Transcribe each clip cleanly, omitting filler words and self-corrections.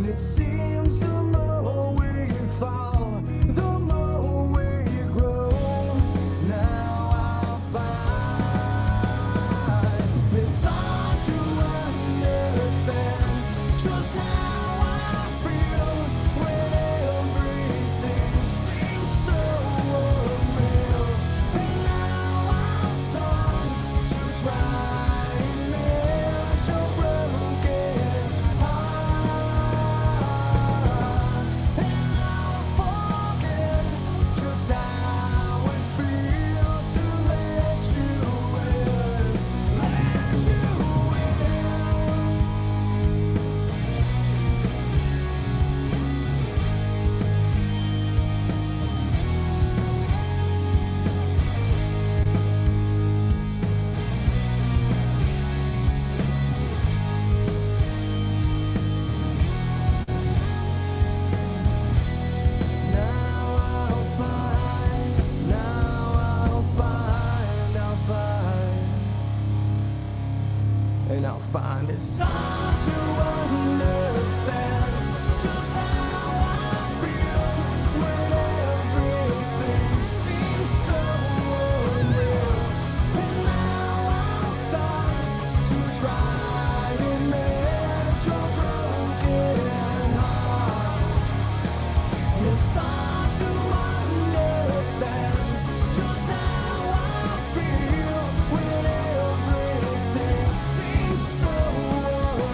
it seems the more we fall, the more we grow. Now I find it's hard to understand just how I feel when everything seems so unreal. And now I'll start to try and mend your broken heart. And I'll forget just how it feels to let you in, let you and I'll find it's hard to understand just how I feel when everything seems so unreal. And now I'll start to try to mend your broken heart. It's hard to understand just how I feel when everything seems so unreal.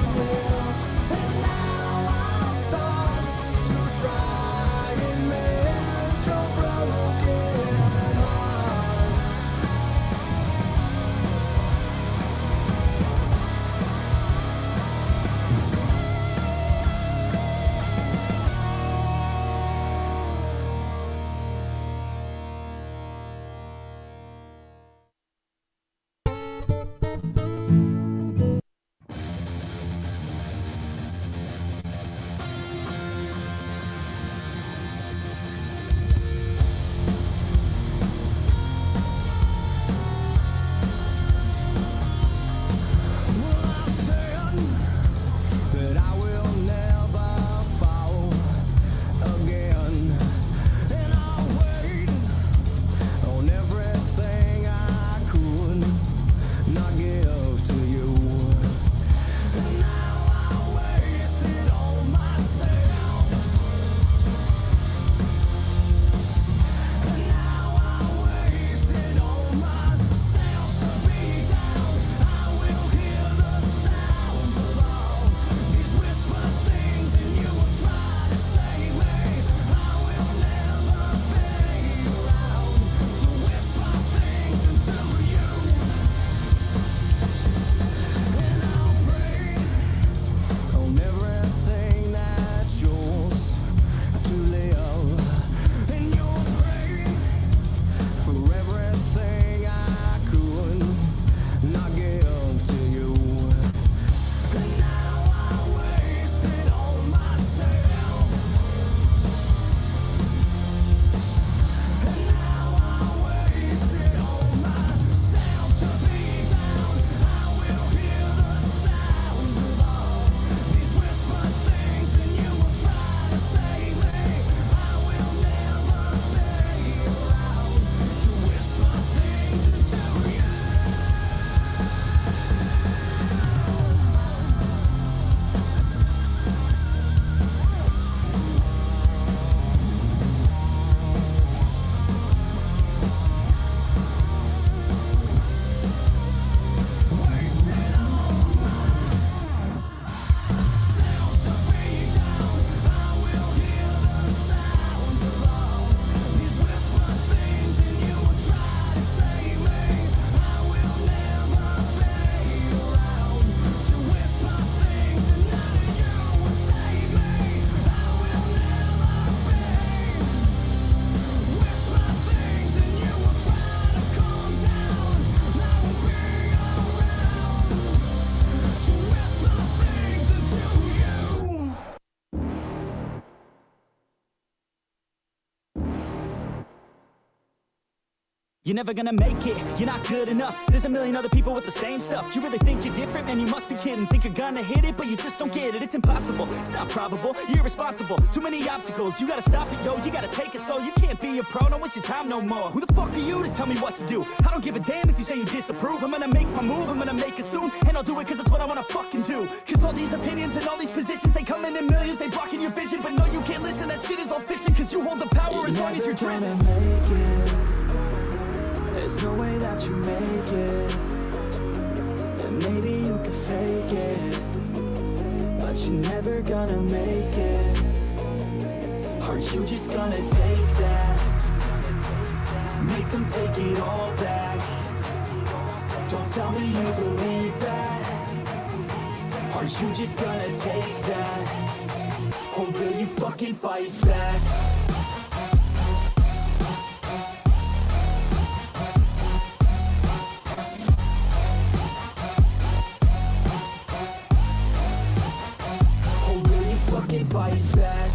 You're never gonna make it, you're not good enough. There's a million other people with the same stuff. You really think you're different? Man, you must be kidding. Think you're gonna hit it, but you just don't get it. It's impossible, it's not probable, you're irresponsible. Too many obstacles, you gotta stop it, yo. You gotta take it slow, you can't be a pro, don't waste your time no more. Who the fuck are you to tell me what to do? I don't give a damn if you say you disapprove. I'm gonna make my move, I'm gonna make it soon. And I'll do it cause it's what I wanna fucking do. Cause all these opinions and all these positions, they come in millions, they blocking your vision. But no, you can't listen, that shit is all fiction. Cause you hold the power as long as you're dreaming. There's no way that you make it, and maybe you can fake it, but you're never gonna make it. Aren't you just gonna take that? Make them take it all back. Don't tell me you believe that. Aren't you just gonna take that? Or will you fucking fight back? Fight back.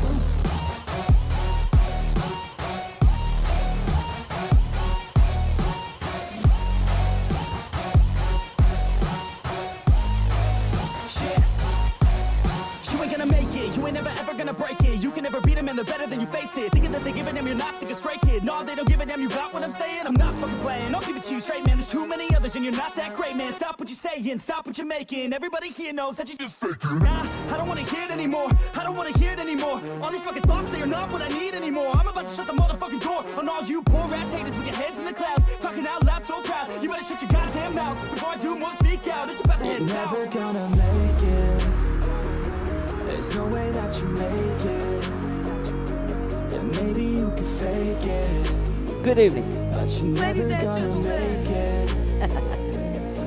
You ain't gonna make it, you ain't never ever gonna break it. You can never beat them and they're better than you face it. Thinking that they give a damn, you're not thinking straight, kid. No, they don't give a damn, you got what I'm saying? I'm not fucking playing, I'll give it to you straight, man. There's too many others and you're not that great, man. Stop what you're saying, stop what you're making. Everybody here knows that you just faking. Nah, I don't wanna hear it anymore, I don't wanna hear it anymore. All these fucking thoughts, they are not what I need anymore. I'm about to shut the motherfucking door on all you poor ass haters with your heads in the clouds. Talking out loud so proud, you better shut your goddamn mouth before I do more speak out. It's about to head south. You're never gonna make it. There's no way that you make it, and maybe you can fake it. Good evening. But you're never gonna make it.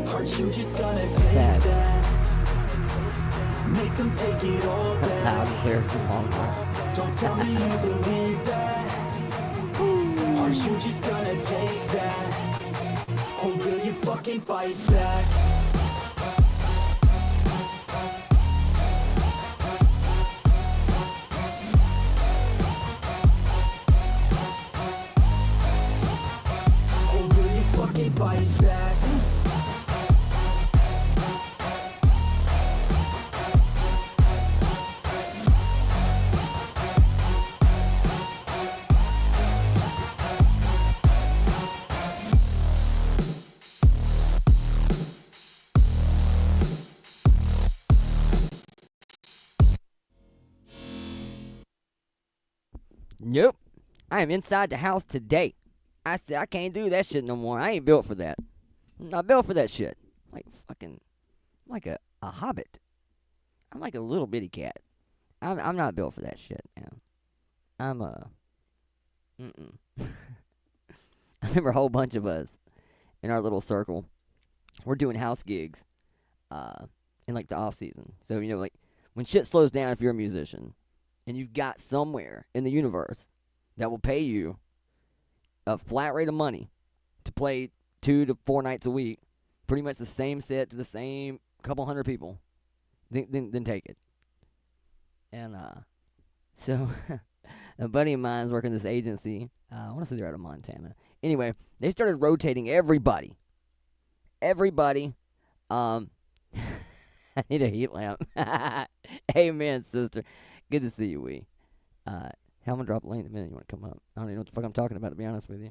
Aren't you just gonna take Sad. that? Make them take it all Loud back. and clear from Longhorn. Don't tell me you believe that. Aren't you just gonna take that? Or will you fucking fight back? Or will you fucking fight back? Nope. I am inside the house today. I said I can't do that shit no more. I ain't built for that. I'm not built for that shit. Like fucking, like a hobbit. I'm like a little bitty cat. I'm not built for that shit, man. I'm I remember a whole bunch of us in our little circle. We're doing house gigs, in like the off season. So like when shit slows down, if you're a musician, and you've got somewhere in the universe that will pay you a flat rate of money to play 2 to 4 nights a week, pretty much the same set to the same couple hundred people, then take it. And so a buddy of mine is working this agency. I want to say they're out of Montana. Anyway, they started rotating everybody. I need a heat lamp. Amen, sister. Good to see you, Wee. I'm gonna drop a link in a minute. You want to come up? I don't even know what the fuck I'm talking about, to be honest with you.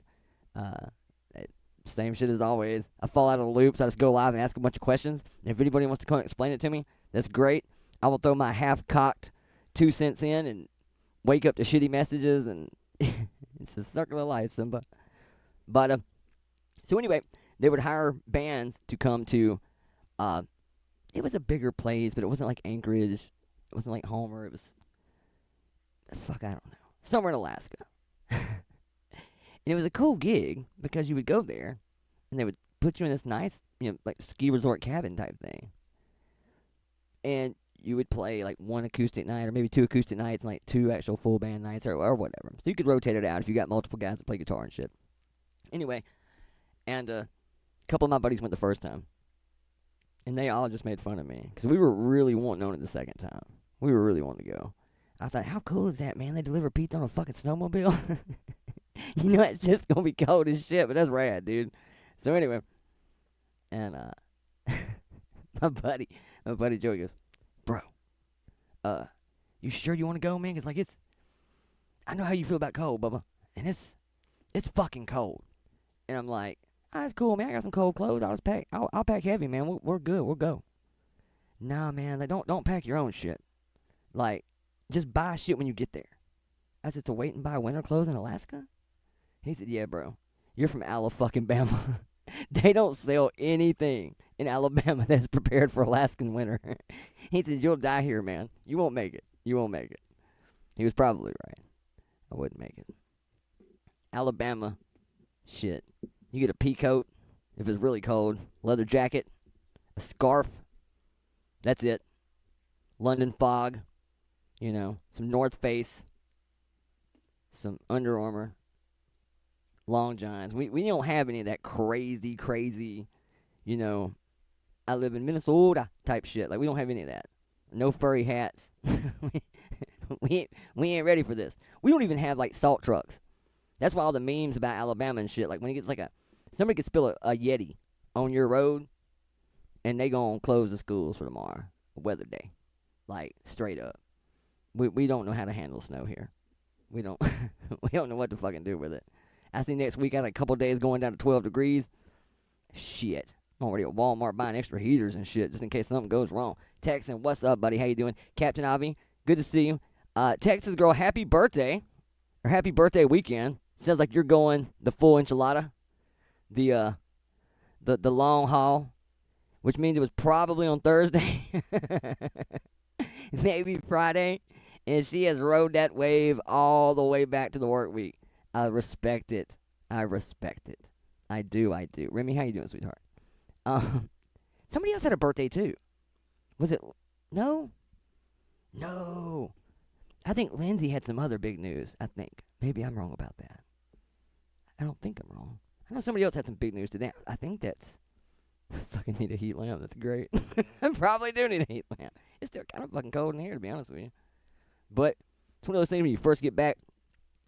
Same shit as always. I fall out of the loop, so I just go live and ask a bunch of questions. And if anybody wants to come and explain it to me, that's great. I will throw my half-cocked 2 cents in and wake up to shitty messages, and it's a circle of life, Simba. But, so anyway, they would hire bands to come to, it was a bigger place, but it wasn't like Anchorage. It wasn't like Homer. It was, fuck, I don't know. Somewhere in Alaska. And it was a cool gig because you would go there and they would put you in this nice, like ski resort cabin type thing. And you would play like 1 acoustic night or maybe 2 acoustic nights and like 2 actual full band nights or whatever. So you could rotate it out if you got multiple guys that play guitar and shit. Anyway, and a couple of my buddies went the first time. And they all just made fun of me because we were really wanting on it the second time. We were really wanting to go. I thought, how cool is that, man? They deliver pizza on a fucking snowmobile. You know, it's just gonna be cold as shit, but that's rad, dude. So anyway, and my buddy Joey goes, bro, you sure you want to go, man? Cause like I know how you feel about cold, Bubba, and it's fucking cold. And I'm like, that's cool, man. I got some cold clothes. I'll just pack. I'll pack heavy, man. We're good. We'll go. Nah, man. Like, don't pack your own shit. Like, just buy shit when you get there. I said, to wait and buy winter clothes in Alaska? He said, yeah, bro. You're from Alabama. They don't sell anything in Alabama that's prepared for Alaskan winter. He said, you'll die here, man. You won't make it. You won't make it. He was probably right. I wouldn't make it. Alabama, shit. You get a pea coat if it's really cold, leather jacket, a scarf. That's it. London fog, you know, some North Face, some Under Armour, long johns. We don't have any of that crazy, you know, I live in Minnesota type shit. Like, we don't have any of that. No furry hats. we ain't ready for this. We don't even have, like, salt trucks. That's why all the memes about Alabama and shit, like, when it gets like somebody could spill a Yeti on your road, and they gonna close the schools for tomorrow, weather day. Like, straight up. We don't know how to handle snow here. We don't know what to fucking do with it. I see next week I got a couple days going down to 12 degrees. Shit. I'm already at Walmart buying extra heaters and shit just in case something goes wrong. Texan, what's up, buddy? How you doing? Captain Avi, good to see you. Texas girl, happy birthday. Or happy birthday weekend. Sounds like you're going the full enchilada. The long haul. Which means it was probably on Thursday. Maybe Friday. And she has rode that wave all the way back to the work week. I respect it. I do. Remy, how you doing, sweetheart? Somebody else had a birthday, too. Was it? No. I think Lindsay had some other big news, I think. Maybe I'm wrong about that. I don't think I'm wrong. I know somebody else had some big news today. I think that's... I fucking need a heat lamp. That's great. I probably do need a heat lamp. It's still kind of fucking cold in here, to be honest with you. But it's one of those things when you first get back,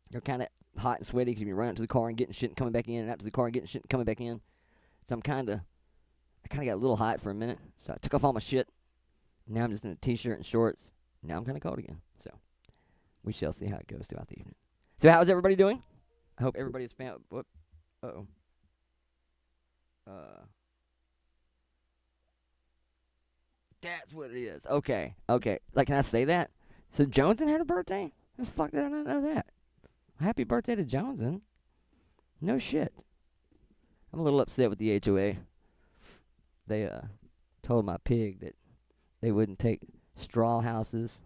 you're kind of hot and sweaty because you've been running to the car and getting shit and coming back in, and out to the car and getting shit and coming back in. So I kind of got a little hot for a minute. So I took off all my shit. Now I'm just in a t-shirt and shorts. Now I'm kind of cold again. So we shall see how it goes throughout the evening. So how's everybody doing? I hope everybody's found... Whoop. Uh-oh. That's what it is. Okay. Like, can I say that? So Joneson had a birthday? How the fuck did I not know that? Happy birthday to Joneson. No shit. I'm a little upset with the HOA. They told my pig that they wouldn't take straw houses.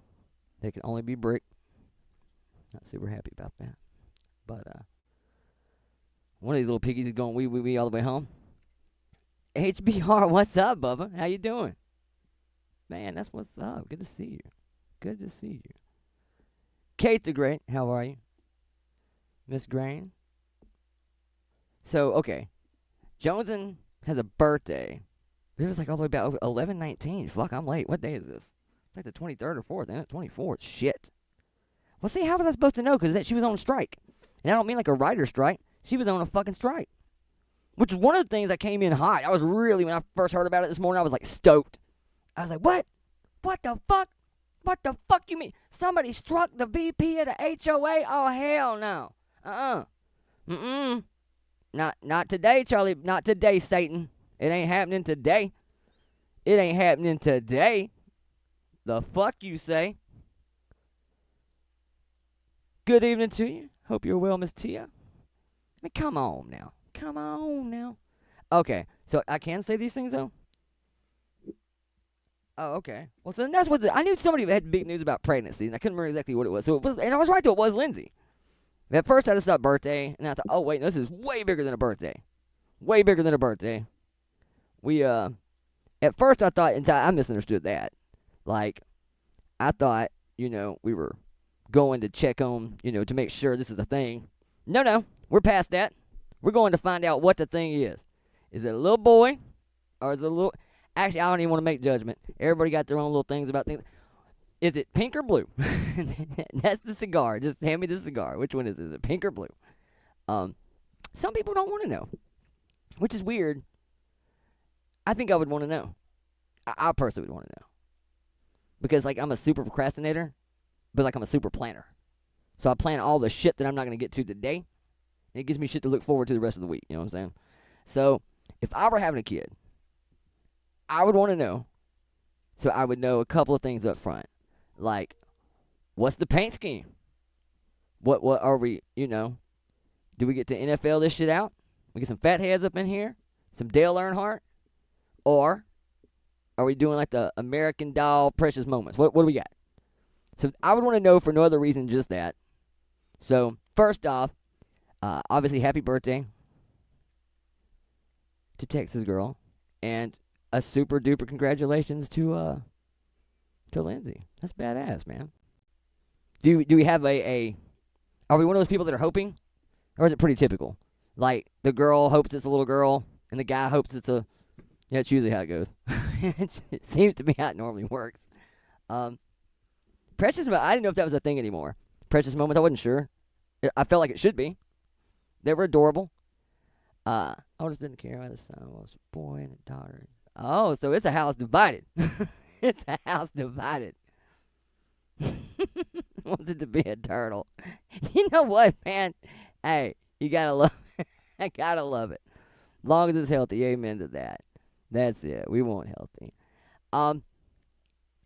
They could only be brick. Not super happy about that. But one of these little piggies is going wee all the way home. HBR, what's up, Bubba? How you doing? Man, that's what's up. Good to see you. Kate the Great, how are you? Miss Grain? So, okay. Joneson has a birthday. It was like all the way back 11/19. Fuck, I'm late. What day is this? It's like the 23rd or 4th, isn't it? 24th. Shit. Well, see, how was I supposed to know? Because she was on strike. And I don't mean like a writer's strike. She was on a fucking strike. Which is one of the things that came in hot. I was really, when I first heard about it this morning, I was like stoked. I was like, what? What the fuck? What the fuck you mean? Somebody struck the VP of the HOA? Oh, hell no. Not today, Charlie. Not today, Satan. It ain't happening today. The fuck you say? Good evening to you. Hope you're well, Miss Tia. I mean, come on now. Okay, so I can say these things, though? Oh, okay. Well, so that's what I knew somebody had big news about pregnancy, and I couldn't remember exactly what it was. So it was, and I was right, though, it was Lindsay. At first, I just thought birthday, and I thought, oh, wait, no, this is way bigger than a birthday. We, at first I thought, and I misunderstood that. Like, I thought, we were going to check on, to make sure this is a thing. No, we're past that. We're going to find out what the thing is. Is it a little boy, or is it a little... Actually, I don't even want to make judgment. Everybody got their own little things about things. Is it pink or blue? That's the cigar. Just hand me the cigar. Which one is it? Is it pink or blue? Some people don't want to know, which is weird. I think I would want to know. I personally would want to know. Because, like, I'm a super procrastinator, but, like, I'm a super planner. So I plan all the shit that I'm not going to get to today, and it gives me shit to look forward to the rest of the week. You know what I'm saying? So, if I were having a kid, I would want to know. So I would know a couple of things up front. Like, what's the paint scheme? What are we, do we get to NFL this shit out? We get some fat heads up in here? Some Dale Earnhardt? Or are we doing like the American Doll Precious Moments? What do we got? So I would want to know for no other reason just that. So first off, obviously happy birthday to Texas girl, and a super duper congratulations to Lindsay. That's badass, man. Do we have are we one of those people that are hoping, or is it pretty typical? Like the girl hopes it's a little girl, and the guy hopes it's a. Yeah, it's usually how it goes. It seems to be how it normally works. Precious Moments, I didn't know if that was a thing anymore. Precious Moments, I wasn't sure. I felt like it should be. They were adorable. I just didn't care whether the son was a boy and a daughter. Oh, so it's a house divided. It's a house divided. Wants it to be a turtle. You know what, man? Hey, you gotta love it. I gotta love it. Long as it's healthy, amen to that. That's it. We want healthy.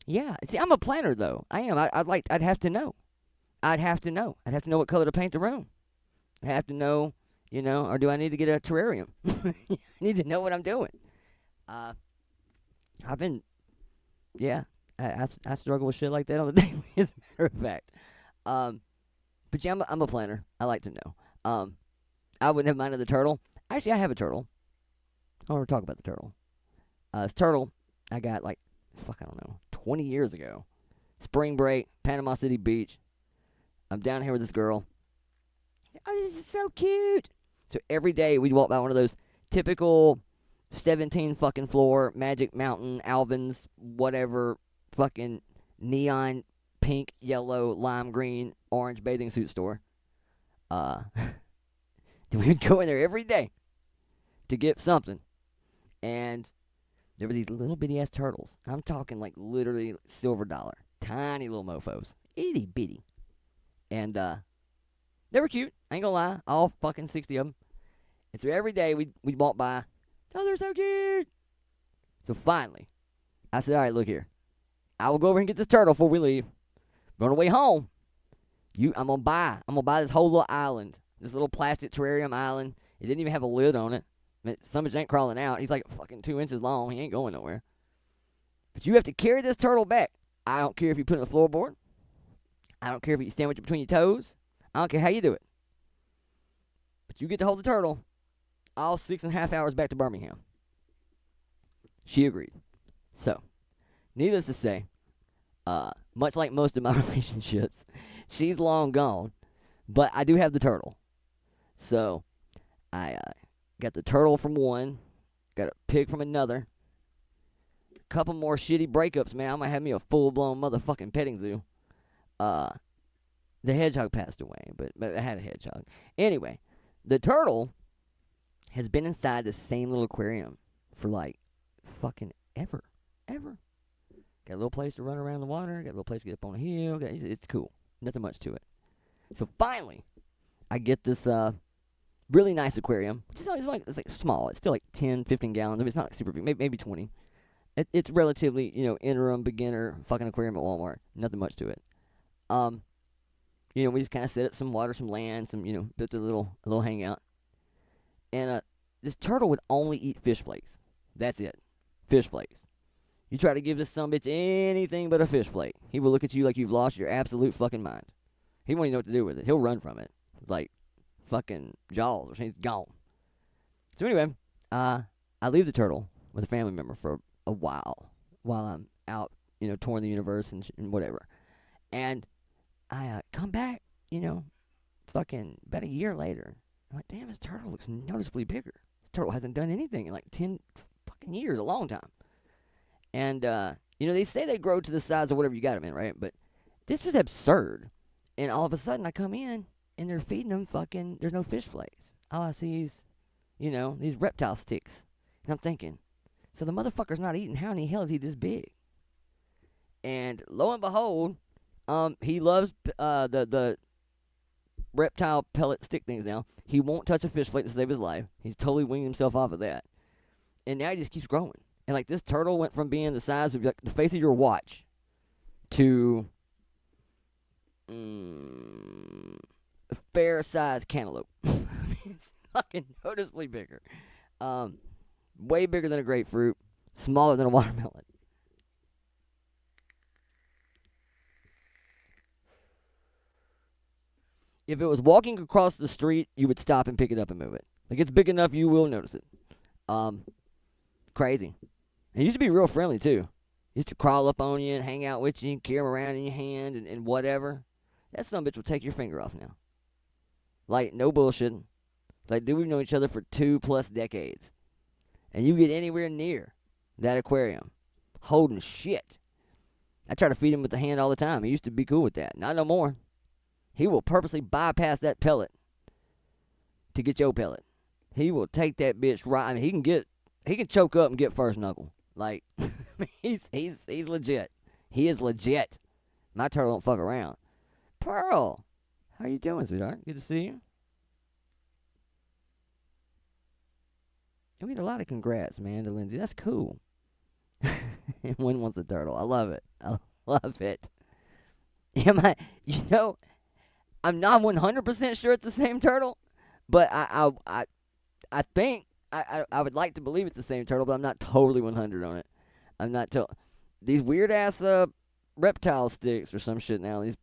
Yeah. See, I'm a planner though. I am. I'd have to know. I'd have to know what color to paint the room. I have to know, or do I need to get a terrarium? I need to know what I'm doing. I struggle with shit like that on the daily, as a matter of fact. But yeah, I'm a planner. I like to know. I wouldn't have minded the turtle. Actually, I have a turtle. I want to talk about the turtle. This turtle I got I don't know, 20 years ago. Spring break, Panama City Beach. I'm down here with this girl. Oh, this is so cute. So every day we'd walk by one of those typical 17 fucking floor Magic Mountain, Alvin's, whatever, fucking neon pink, yellow, lime green, orange bathing suit store. We'd go in there every day to get something. And there were these little bitty ass turtles. I'm talking like literally silver dollar. Tiny little mofos. Itty bitty. And they were cute. I ain't gonna lie. All fucking 60 of them. And so every day we'd walk by. Oh, they're so cute. So finally, I said, all right, look here. I will go over and get this turtle before we leave. But on the way home, I'm gonna buy this whole little island. This little plastic terrarium island. It didn't even have a lid on it. Some bitch ain't crawling out. He's like fucking 2 inches long. He ain't going nowhere. But you have to carry this turtle back. I don't care if you put it on the floorboard. I don't care if you sandwich it between your toes. I don't care how you do it. But you get to hold the turtle all 6.5 hours back to Birmingham. She agreed. So, needless to say, much like most of my relationships, she's long gone. But I do have the turtle. So, I got the turtle from one, got a pig from another, a couple more shitty breakups, man. I might have me a full-blown motherfucking petting zoo. The hedgehog passed away, but I had a hedgehog. Anyway, the turtle has been inside the same little aquarium for like fucking ever. Got a little place to run around the water, got a little place to get up on a hill. It's cool. Nothing much to it. So finally, I get this really nice aquarium. It's like small. It's still like 10, 15 gallons. I mean, it's not like super big. Maybe 20. It's relatively, interim beginner fucking aquarium at Walmart. Nothing much to it. We just kind of set up some water, some land, built a little hangout. And this turtle would only eat fish flakes. That's it. Fish flakes. You try to give this sumbitch anything but a fish flake, he will look at you like you've lost your absolute fucking mind. He won't even know what to do with it. He'll run from it. It's like fucking Jaws or something. He's gone. So anyway, I leave the turtle with a family member for a while I'm out, touring the universe and whatever. And I come back, fucking about a year later. I'm like, damn, this turtle looks noticeably bigger. This turtle hasn't done anything in like 10 fucking years, a long time. And, they say they grow to the size of whatever you got them in, right? But this was absurd. And all of a sudden I come in, and they're feeding them fucking, there's no fish flakes. All I see is, these reptile sticks. And I'm thinking, so the motherfucker's not eating, how in the hell is he this big? And lo and behold, he loves the reptile pellet stick things now. He won't touch a fish flake to save his life. He's totally weaned himself off of that. And now he just keeps growing. And like this turtle went from being the size of like the face of your watch to a fair sized cantaloupe. It's fucking noticeably bigger. Way bigger than a grapefruit, smaller than a watermelon. If it was walking across the street, you would stop and pick it up and move it. Like, it's big enough, you will notice it. Crazy. It used to be real friendly, too. Used to crawl up on you and hang out with you and carry him around in your hand and whatever. That son of a bitch will take your finger off now. Like, no bullshitting. Like, dude, we've known each other for 2+ decades. And you get anywhere near that aquarium, holding shit. I try to feed him with the hand all the time. He used to be cool with that. Not no more. He will purposely bypass that pellet to get your pellet. He will take that bitch right. I mean, he can choke up and get first knuckle. Like, he's legit. He is legit. My turtle don't fuck around. Pearl, how you doing, sweetheart? Good to see you. And we had a lot of congrats, man, to Lindsay. That's cool. And Wynn wants a turtle. I love it. I love it. I'm not 100% sure it's the same turtle, but I think I would like to believe it's the same turtle, but I'm not totally 100 on it. I'm not these weird ass reptile sticks or some shit now. These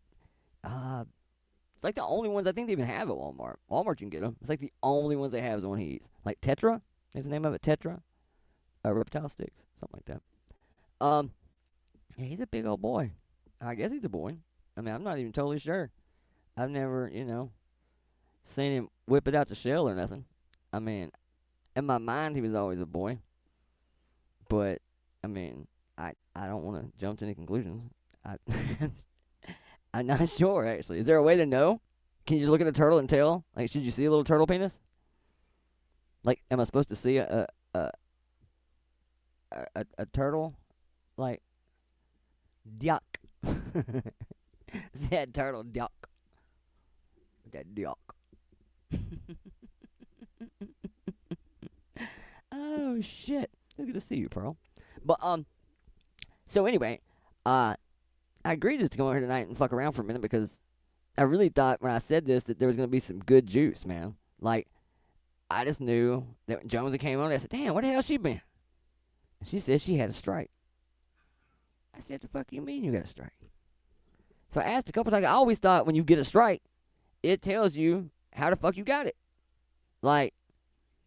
it's like the only ones I think they even have at Walmart. Walmart you can get them. It's like the only ones they have is the one he eats. Like Tetra, is the name of it, Tetra, reptile sticks, something like that. Yeah, he's a big old boy. I guess he's a boy. I mean, I'm not even totally sure. I've never, seen him whip it out the shell or nothing. I mean, in my mind, he was always a boy. But, I mean, I don't want to jump to any conclusions. I'm not sure, actually. Is there a way to know? Can you just look at a turtle and tell? Like, should you see a little turtle penis? Like, am I supposed to see a turtle? Like, duck. That turtle duck. That duck. Oh shit! It's good to see you, Pearl. But so anyway, I agreed just to go in here tonight and fuck around for a minute because I really thought when I said this that there was gonna be some good juice, man. Like, I just knew that when Jonesy came on, I said, "Damn, where the hell she been?" And she said she had a strike. I said, "The fuck you mean you got a strike?" So I asked a couple times. I always thought when you get a strike, it tells you how the fuck you got it. Like,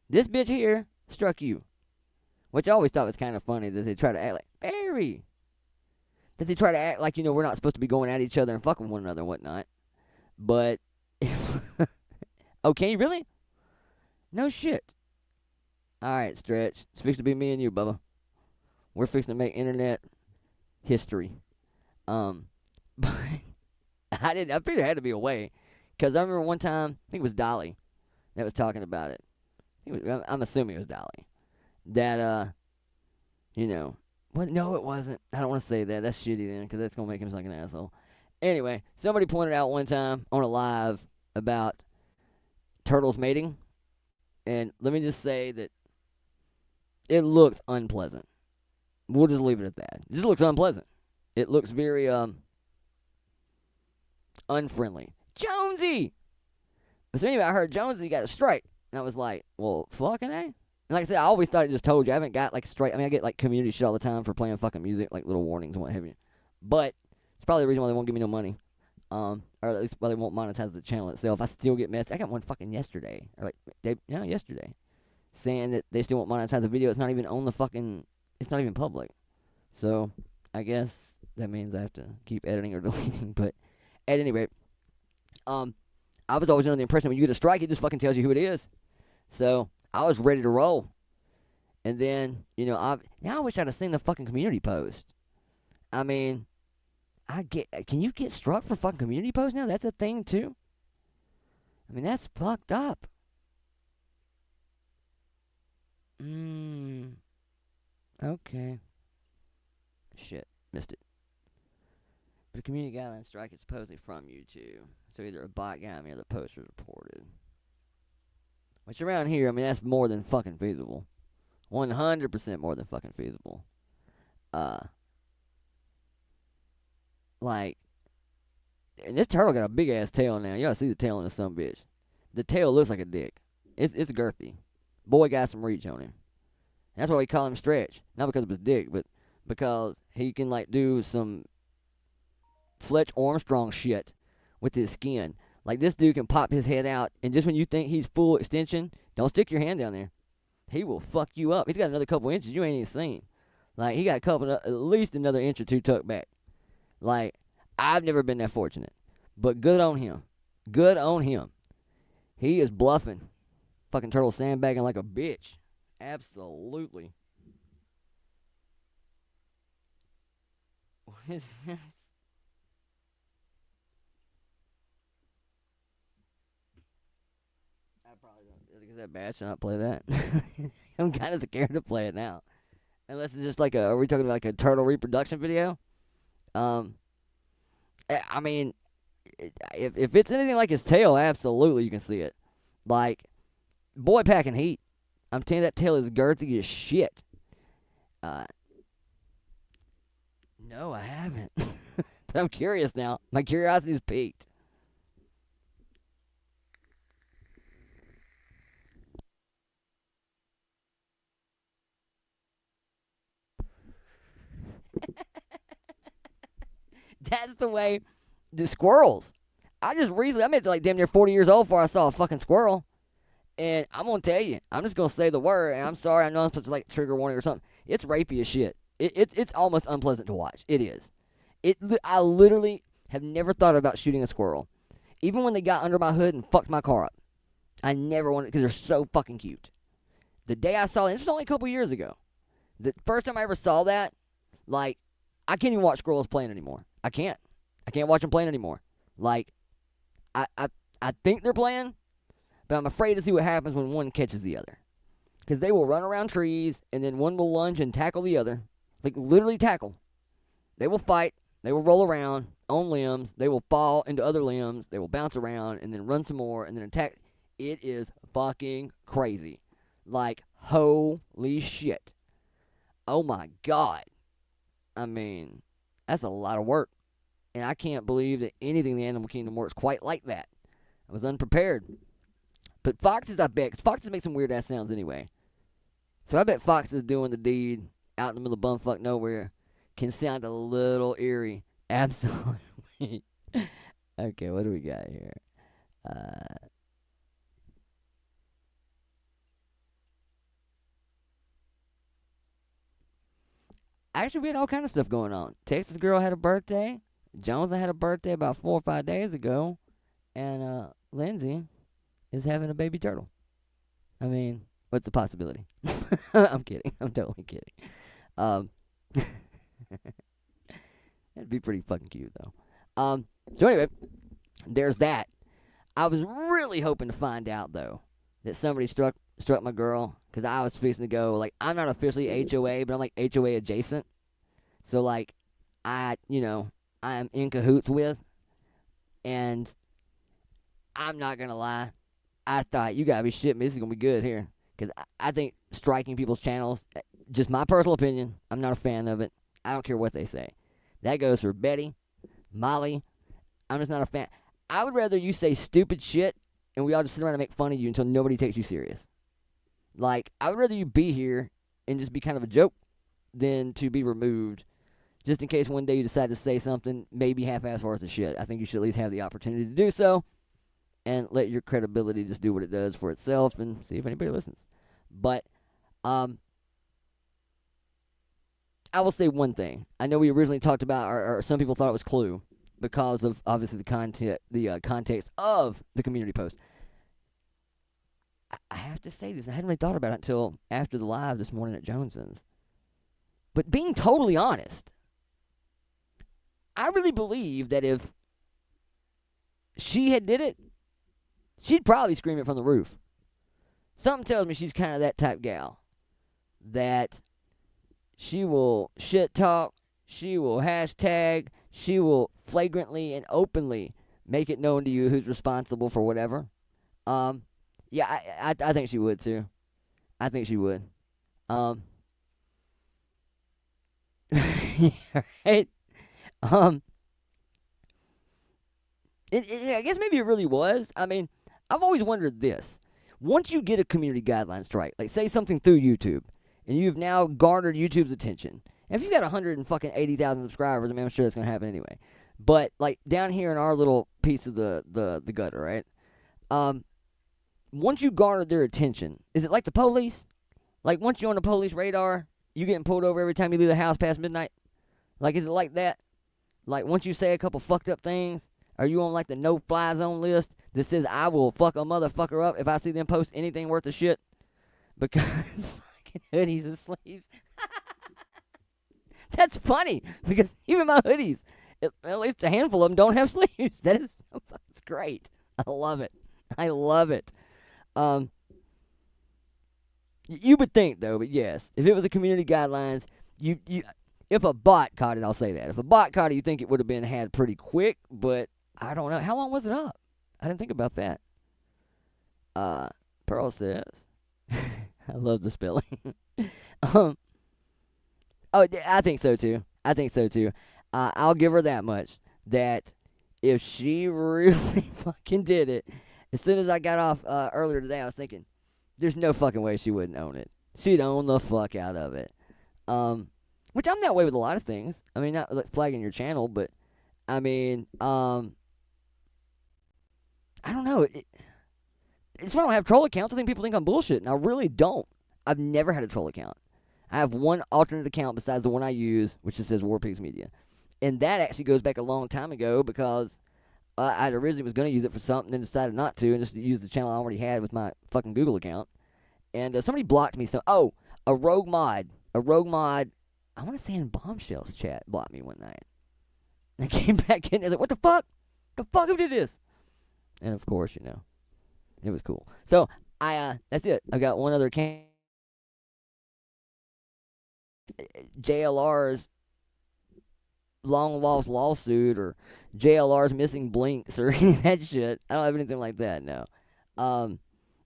this bitch here struck you. Which I always thought was kind of funny that they try to act like, Barry. That they try to act like, we're not supposed to be going at each other and fucking one another and whatnot. But, oh, can you really? No shit. Alright, Stretch. It's fixing to be me and you, Bubba. We're fixing to make internet history. But I figured there had to be a way. Because I remember one time, I think it was Dolly that was talking about it. I'm assuming it was Dolly. That, well, no, it wasn't. I don't want to say that. That's shitty then, because that's going to make him sound like an asshole. Anyway, somebody pointed out one time on a live about turtles mating. And let me just say that it looks unpleasant. We'll just leave it at that. It just looks unpleasant. It looks very, unfriendly. Jonesy! So anyway, I heard Jonesy got a strike. And I was like, well, fucking A. And like I said, I always thought it just told you. I haven't got like a strike. I mean, I get like community shit all the time for playing fucking music, like little warnings and what have you. But it's probably the reason why they won't give me no money. Or at least why they won't monetize the channel itself. I still get messages. I got one fucking yesterday. Or like, yesterday. Saying that they still won't monetize the video. It's not even on the fucking, it's not even public. So, I guess that means I have to keep editing or deleting. But at any rate, I was always under the impression when you get a strike, it just fucking tells you who it is. So, I was ready to roll. And then, now I wish I'd have seen the fucking community post. I mean, can you get struck for fucking community post now? That's a thing, too? I mean, that's fucked up. Okay. Shit, missed it. But a community guideline strike is supposedly from YouTube. So either a bot got me or the post was reported. Which around here, I mean, that's more than fucking feasible. 100% more than fucking feasible. Like, and this turtle got a big ass tail now. You gotta see the tail on this sumbitch. The tail looks like a dick. It's girthy. Boy got some reach on him. That's why we call him Stretch. Not because of his dick, but because he can, like, do some Fletch Armstrong shit with his skin. Like, this dude can pop his head out, and just when you think he's full extension, don't stick your hand down there. He will fuck you up. He's got another couple inches you ain't even seen. Like, he got a couple, at least another inch or two tucked back. Like, I've never been that fortunate. But good on him. Good on him. He is bluffing. Fucking turtle sandbagging like a bitch. Absolutely. What is this? I probably don't. Is that bad? Should I not play that? I'm kind of scared to play it now. Unless it's just like are we talking about like a turtle reproduction video? I mean, if it's anything like his tail, absolutely you can see it. Like, boy packing heat. I'm telling you, that tail is girthy as shit. No, I haven't. But I'm curious now. My curiosity's piqued. That's the way the squirrels. I made it like damn near 40 years old before I saw a fucking squirrel. And I'm going to tell you, I'm just going to say the word, and I'm sorry, I know I'm supposed to like trigger warning or something. It's rapey as shit. It's almost unpleasant to watch. It is. I literally have never thought about shooting a squirrel. Even when they got under my hood and fucked my car up. I never wanted, because they're so fucking cute. The day I saw it, this was only a couple years ago. The first time I ever saw that, like, I can't even watch squirrels playing anymore. I can't watch them playing anymore. Like, I think they're playing, but I'm afraid to see what happens when one catches the other. Because they will run around trees, and then one will lunge and tackle the other. Like, literally tackle. They will fight. They will roll around on limbs. They will fall into other limbs. They will bounce around, and then run some more, and then attack. It is fucking crazy. Like, holy shit. Oh, my God. I mean, that's a lot of work. And I can't believe that anything in the animal kingdom works quite like that. I was unprepared. But foxes, I bet, because foxes make some weird-ass sounds anyway. So I bet foxes doing the deed out in the middle of bumfuck nowhere can sound a little eerie. Absolutely. Okay, what do we got here? Actually, we had all kind of stuff going on. Texas girl had a birthday. Jones had a birthday about 4 or 5 days ago. And Lindsay is having a baby turtle. I mean, what's the possibility? I'm kidding. I'm totally kidding. That'd be pretty fucking cute, though. So anyway, there's that. I was really hoping to find out, though, that somebody struck my girl, because I was fixing to go, like, I'm not officially HOA, but I'm, like, HOA adjacent. So, like, I am in cahoots with, and I'm not going to lie, I thought, you got to be shitting me, this is going to be good here. Because I think striking people's channels, just my personal opinion, I'm not a fan of it. I don't care what they say. That goes for Betty, Molly. I'm just not a fan. I would rather you say stupid shit and we all just sit around and make fun of you until nobody takes you serious. Like, I would rather you be here and just be kind of a joke than to be removed just in case one day you decide to say something maybe half-ass worth of shit. I think you should at least have the opportunity to do so and let your credibility just do what it does for itself and see if anybody listens. But I will say one thing. I know we originally talked about, or some people thought it was Clue because of obviously the context of the community post. I have to say this. I hadn't really thought about it until after the live this morning at Jones's. But being totally honest, I really believe that if she had did it, she'd probably scream it from the roof. Something tells me she's kind of that type gal that she will shit talk, she will hashtag, she will flagrantly and openly make it known to you who's responsible for whatever. Yeah, I think she would too. I think she would. Yeah, right. I guess maybe it really was. I mean, I've always wondered this. Once you get a community guideline strike, like say something through YouTube, and you've now garnered YouTube's attention, and if you've got 180,000 subscribers, I mean, I'm sure that's gonna happen anyway. But like down here in our little piece of the gutter, right? Once you garner their attention, is it like the police? Like once you're on the police radar, you getting pulled over every time you leave the house past midnight? Like is it like that? Like once you say a couple fucked up things, are you on like the no-fly zone list that says I will fuck a motherfucker up if I see them post anything worth of shit? Because fucking hoodies and sleeves. That's funny because even my hoodies, at least a handful of them don't have sleeves. That is so fucking great. I love it. I love it. You would think though, but yes, if it was a community guidelines, you if a bot caught it, I'll say that. If a bot caught it, you think it would have been had pretty quick, but I don't know. How long was it up? I didn't think about that. Pearl says, I love the spelling. Oh, I think so too. I'll give her that much. That if she really fucking did it, as soon as I got off earlier today, I was thinking, there's no fucking way she wouldn't own it. She'd own the fuck out of it. Which I'm that way with a lot of things. I mean, not like flagging your channel, but I mean, I don't know. It's why I don't have troll accounts. I think people think I'm bullshit, and I really don't. I've never had a troll account. I have one alternate account besides the one I use, which just says War Pigs Media. And that actually goes back a long time ago because I originally was going to use it for something, then decided not to, and just use the channel I already had with my fucking Google account. And somebody blocked me. A rogue mod, I want to say in Bombshell's chat, blocked me one night. And I came back in and I was like, what the fuck? The fuck who did this? And of course, you know, it was cool. So, that's it. I got one other account. JLR's long lost lawsuit or JLR's missing blinks or any of that shit. I don't have anything like that, no.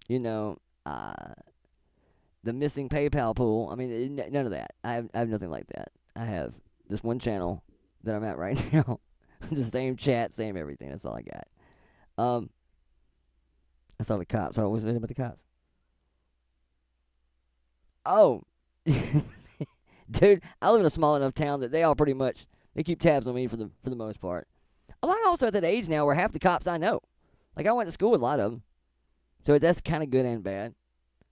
You know, the missing PayPal pool. I mean, none of that. I have nothing like that. I have this one channel that I'm at right now. The same chat, same everything. That's all I got. I saw the cops. What was it about the cops? Oh. Dude, I live in a small enough town that they all pretty much, they keep tabs on me for the most part. I'm also at that age now where half the cops I know. Like, I went to school with a lot of them. So that's kind of good and bad.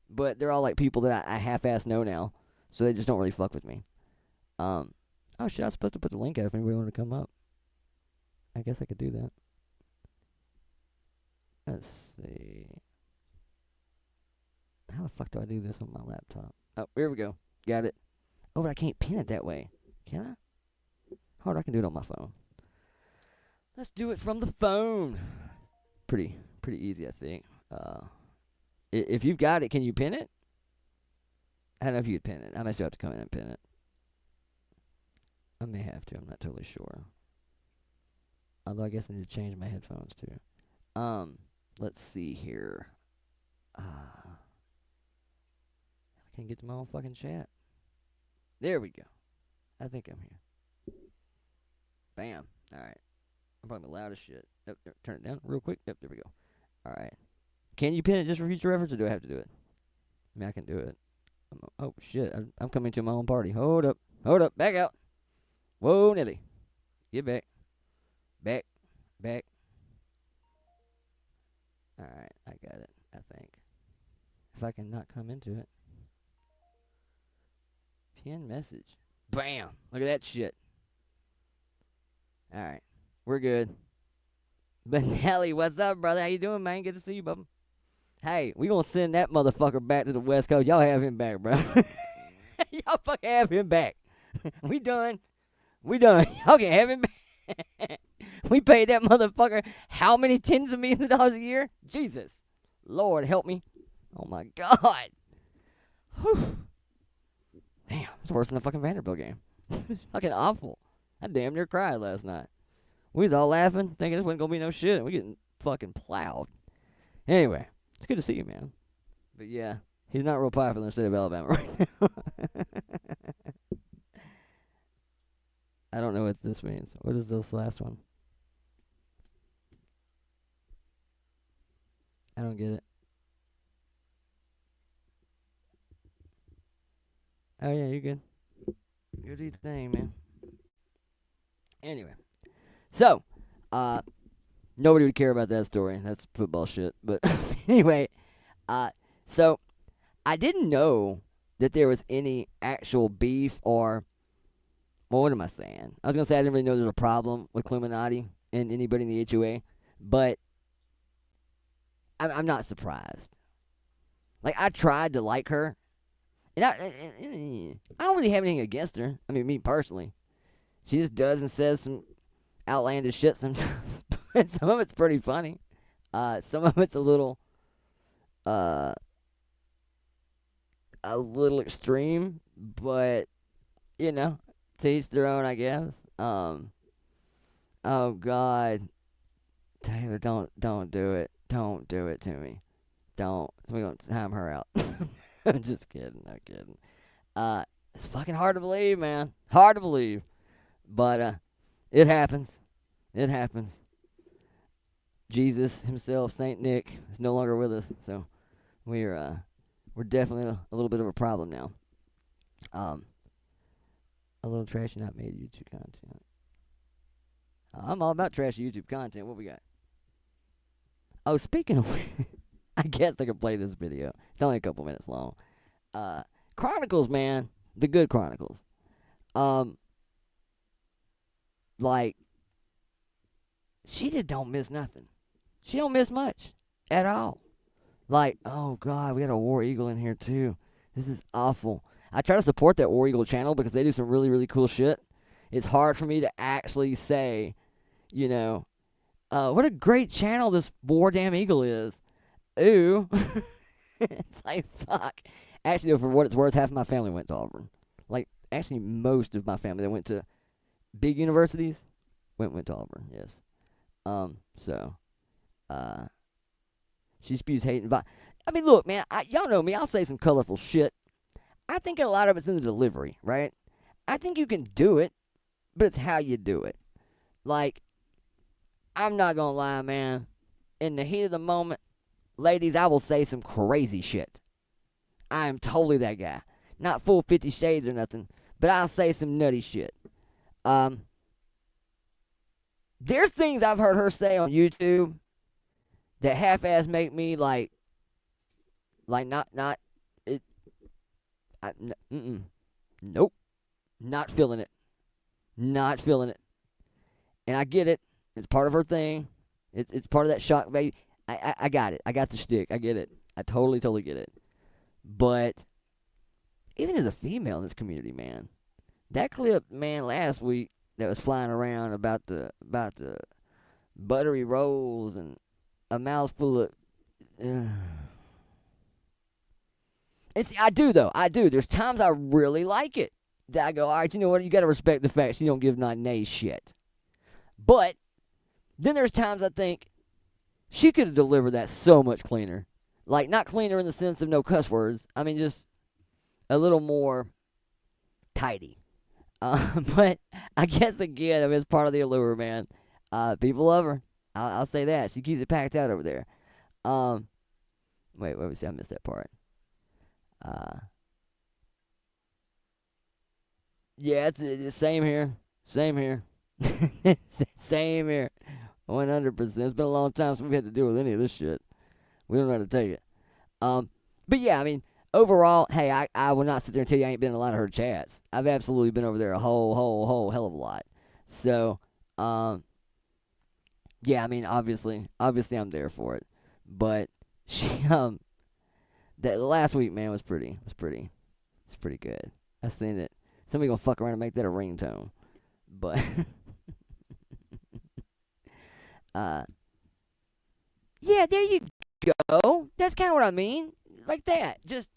But they're all like people that I half-ass know now. So they just don't really fuck with me. Oh shit, I was supposed to put the link out if anybody wanted to come up. I guess I could do that. Let's see. How the fuck do I do this on my laptop? Oh, here we go. Got it. Oh, but I can't pin it that way. Can I? Hard, I can do it on my phone. Let's do it from the phone. Pretty easy, I think. If you've got it, can you pin it? I don't know if you could pin it. I might still have to come in and pin it. I may have to. I'm not totally sure. Although I guess I need to change my headphones too. Let's see here. I can't get to my own fucking chat. There we go. I think I'm here. Bam. Alright. I'm probably loud as shit. Nope, turn it down real quick. Yep, there we go. Alright. Can you pin it just for future reference, or do I have to do it? I mean, I can do it. Oh, shit. I'm coming to my own party. Hold up. Back out. Whoa, Nelly. Get back. Back. Alright, I got it, I think. If I can not come into it. Pin message. Bam! Look at that shit. Alright, we're good. But Nelly, what's up, brother? How you doing, man? Good to see you, bubba. Hey, we gonna send that motherfucker back to the West Coast. Y'all have him back, bro. Y'all fucking have him back. We done. Y'all can have him back. We paid that motherfucker how many tens of millions of dollars a year? Jesus. Lord, help me. Oh, my God. Whew. Damn, it's worse than the fucking Vanderbilt game. It's fucking awful. I damn near cried last night. We was all laughing, thinking this wasn't going to be no shit, and we getting fucking plowed. Anyway, it's good to see you, man. But yeah, he's not real popular in the state of Alabama right now. I don't know what this means. What is this last one? I don't get it. Oh yeah, you're good. You do your thing, man. Anyway, so, nobody would care about that story. That's football shit. But anyway, so I didn't know that there was any actual beef or, well, what am I saying? I was gonna say I didn't really know there was a problem with Culinary and anybody in the HOA, but I'm not surprised. Like, I tried to like her, and I don't really have anything against her. I mean, me personally. She just does and says some outlandish shit sometimes. But some of it's pretty funny. Some of it's a little extreme, but, you know, to each their own, I guess. Oh, God. Taylor, don't do it. Don't do it to me. Don't. We're going to time her out. I'm just kidding. Not kidding. It's fucking hard to believe, man. Hard to believe. But, it happens. It happens. Jesus himself, Saint Nick, is no longer with us. So, we're definitely a little bit of a problem now. A little trashy, not made YouTube content. I'm all about trashy YouTube content. What we got? Oh, speaking of, I guess I could play this video. It's only a couple minutes long. Chronicles, man, the good Chronicles. Like, she just don't miss nothing. She don't miss much at all. Like, oh God, we got a War Eagle in here too. This is awful. I try to support that War Eagle channel because they do some really, really cool shit. It's hard for me to actually say, you know, what a great channel this War Damn Eagle is. Ooh. It's like, fuck. Actually, for what it's worth, half of my family went to Auburn. Like, actually, most of my family that went to big universities went to Auburn, yes. She spews hate and violence. I mean, look, man, y'all know me. I'll say some colorful shit. I think a lot of it's in the delivery, right? I think you can do it, but it's how you do it. Like, I'm not gonna lie, man. In the heat of the moment, ladies, I will say some crazy shit. I am totally that guy. Not full 50 Shades or nothing, but I'll say some nutty shit. There's things I've heard her say on YouTube that half-ass make me like not it. Nope, not feeling it. Not feeling it. And I get it. It's part of her thing. It's part of that shock value. I got it. I got the shtick. I get it. I totally get it. But even as a female in this community, man, that clip, man, last week that was flying around about the buttery rolls and a mouthful of. I do though. I do. There's times I really like it. That I go, all right, you know what? You got to respect the fact she don't give not nay shit. But then there's times I think she could have delivered that so much cleaner. Like, not cleaner in the sense of no cuss words. I mean, just a little more tidy. But I guess, again, I mean, it's part of the allure, man. People love her. I'll say that. She keeps it packed out over there. Wait, see, I missed that part. Yeah, it's same here. Same here. Same here. 100%. It's been a long time since we've had to deal with any of this shit. We don't know how to take it. But yeah, I mean, overall, hey, I will not sit there and tell you I ain't been in a lot of her chats. I've absolutely been over there a whole hell of a lot. So, yeah, I mean, obviously I'm there for it. But she, that last week, man, it's pretty good. I seen it. Somebody gonna fuck around and make that a ringtone. But Yeah, there you go. That's kind of what I mean. Like that. Just,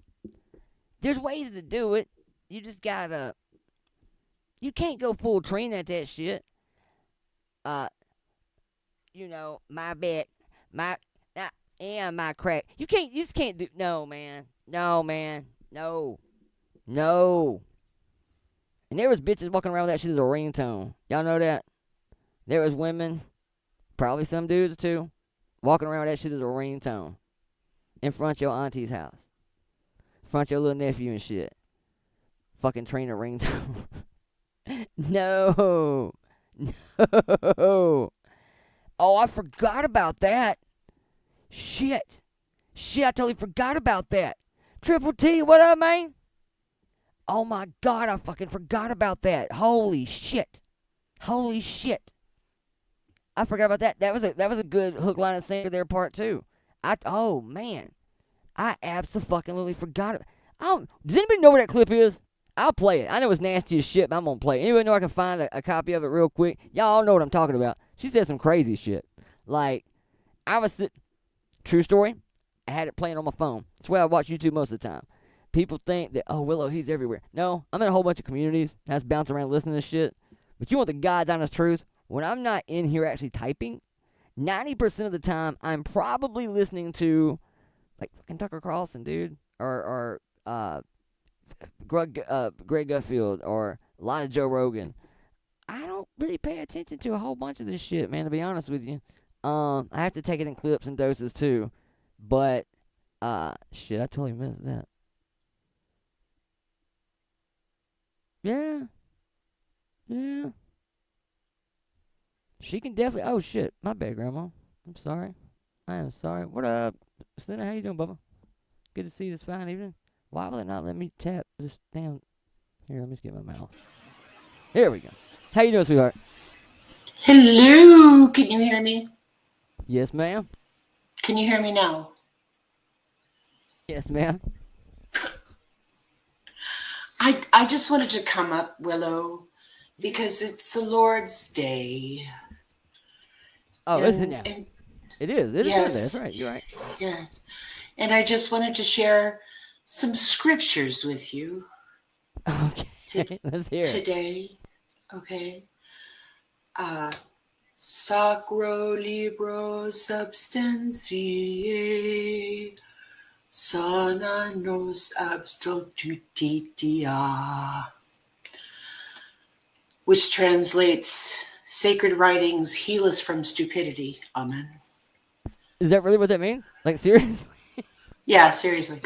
there's ways to do it. You just gotta, you can't go full train at that shit. My back, and my crack. You just can't do, no, man. No, man. No. No. And there was bitches walking around with that shit as a ringtone. Y'all know that? There was women, probably some dudes too, walking around with that shit as a ringtone. In front of your auntie's house. In front of your little nephew and shit. Fucking train a ringtone. No. No. Oh, I forgot about that. Shit, I totally forgot about that. Triple T, what up, man? Oh my God, I fucking forgot about that. Holy shit. I forgot about that. That was a good hook, line, and sinker there, part two. Oh man, I absolutely forgot. Does anybody know where that clip is? I'll play it. I know it's nasty as shit, but I'm gonna play it. Anybody know I can find a copy of it real quick? Y'all all know what I'm talking about. She said some crazy shit. Like, true story, I had it playing on my phone. That's why I watch YouTube most of the time. People think that, oh, Willow, he's everywhere. No, I'm in a whole bunch of communities. I just bounce around listening to shit. But you want the God's honest truth? When I'm not in here actually typing, 90% of the time, I'm probably listening to, like, fucking Tucker Carlson, dude. Or Greg Gutfield. Or a lot of Joe Rogan. I don't really pay attention to a whole bunch of this shit, man, to be honest with you. I have to take it in clips and doses, too. But, shit, I totally missed that. Yeah. She can definitely, oh, shit, my bad, Grandma. I'm sorry. I am sorry. What up, Santa? How you doing, Bubba? Good to see you this fine evening. Why will it not let me tap this damn... Here, let me just get my mouse. Here we go. How you doing, sweetheart? Hello, can you hear me? Yes, ma'am. Can you hear me now? Yes, ma'am. I just wanted to come up, Willow, because it's the Lord's Day. Oh, is it now? It is. It is yes, Sunday. That's right. You're right. Yes. And I just wanted to share some scriptures with you. Okay. Let's hear it. Today. Okay. Sacro libro substantiae sana nos abstultitia, which translates, sacred writings heal us from stupidity. Amen. Is that really what that means? Like, seriously? Yeah, seriously.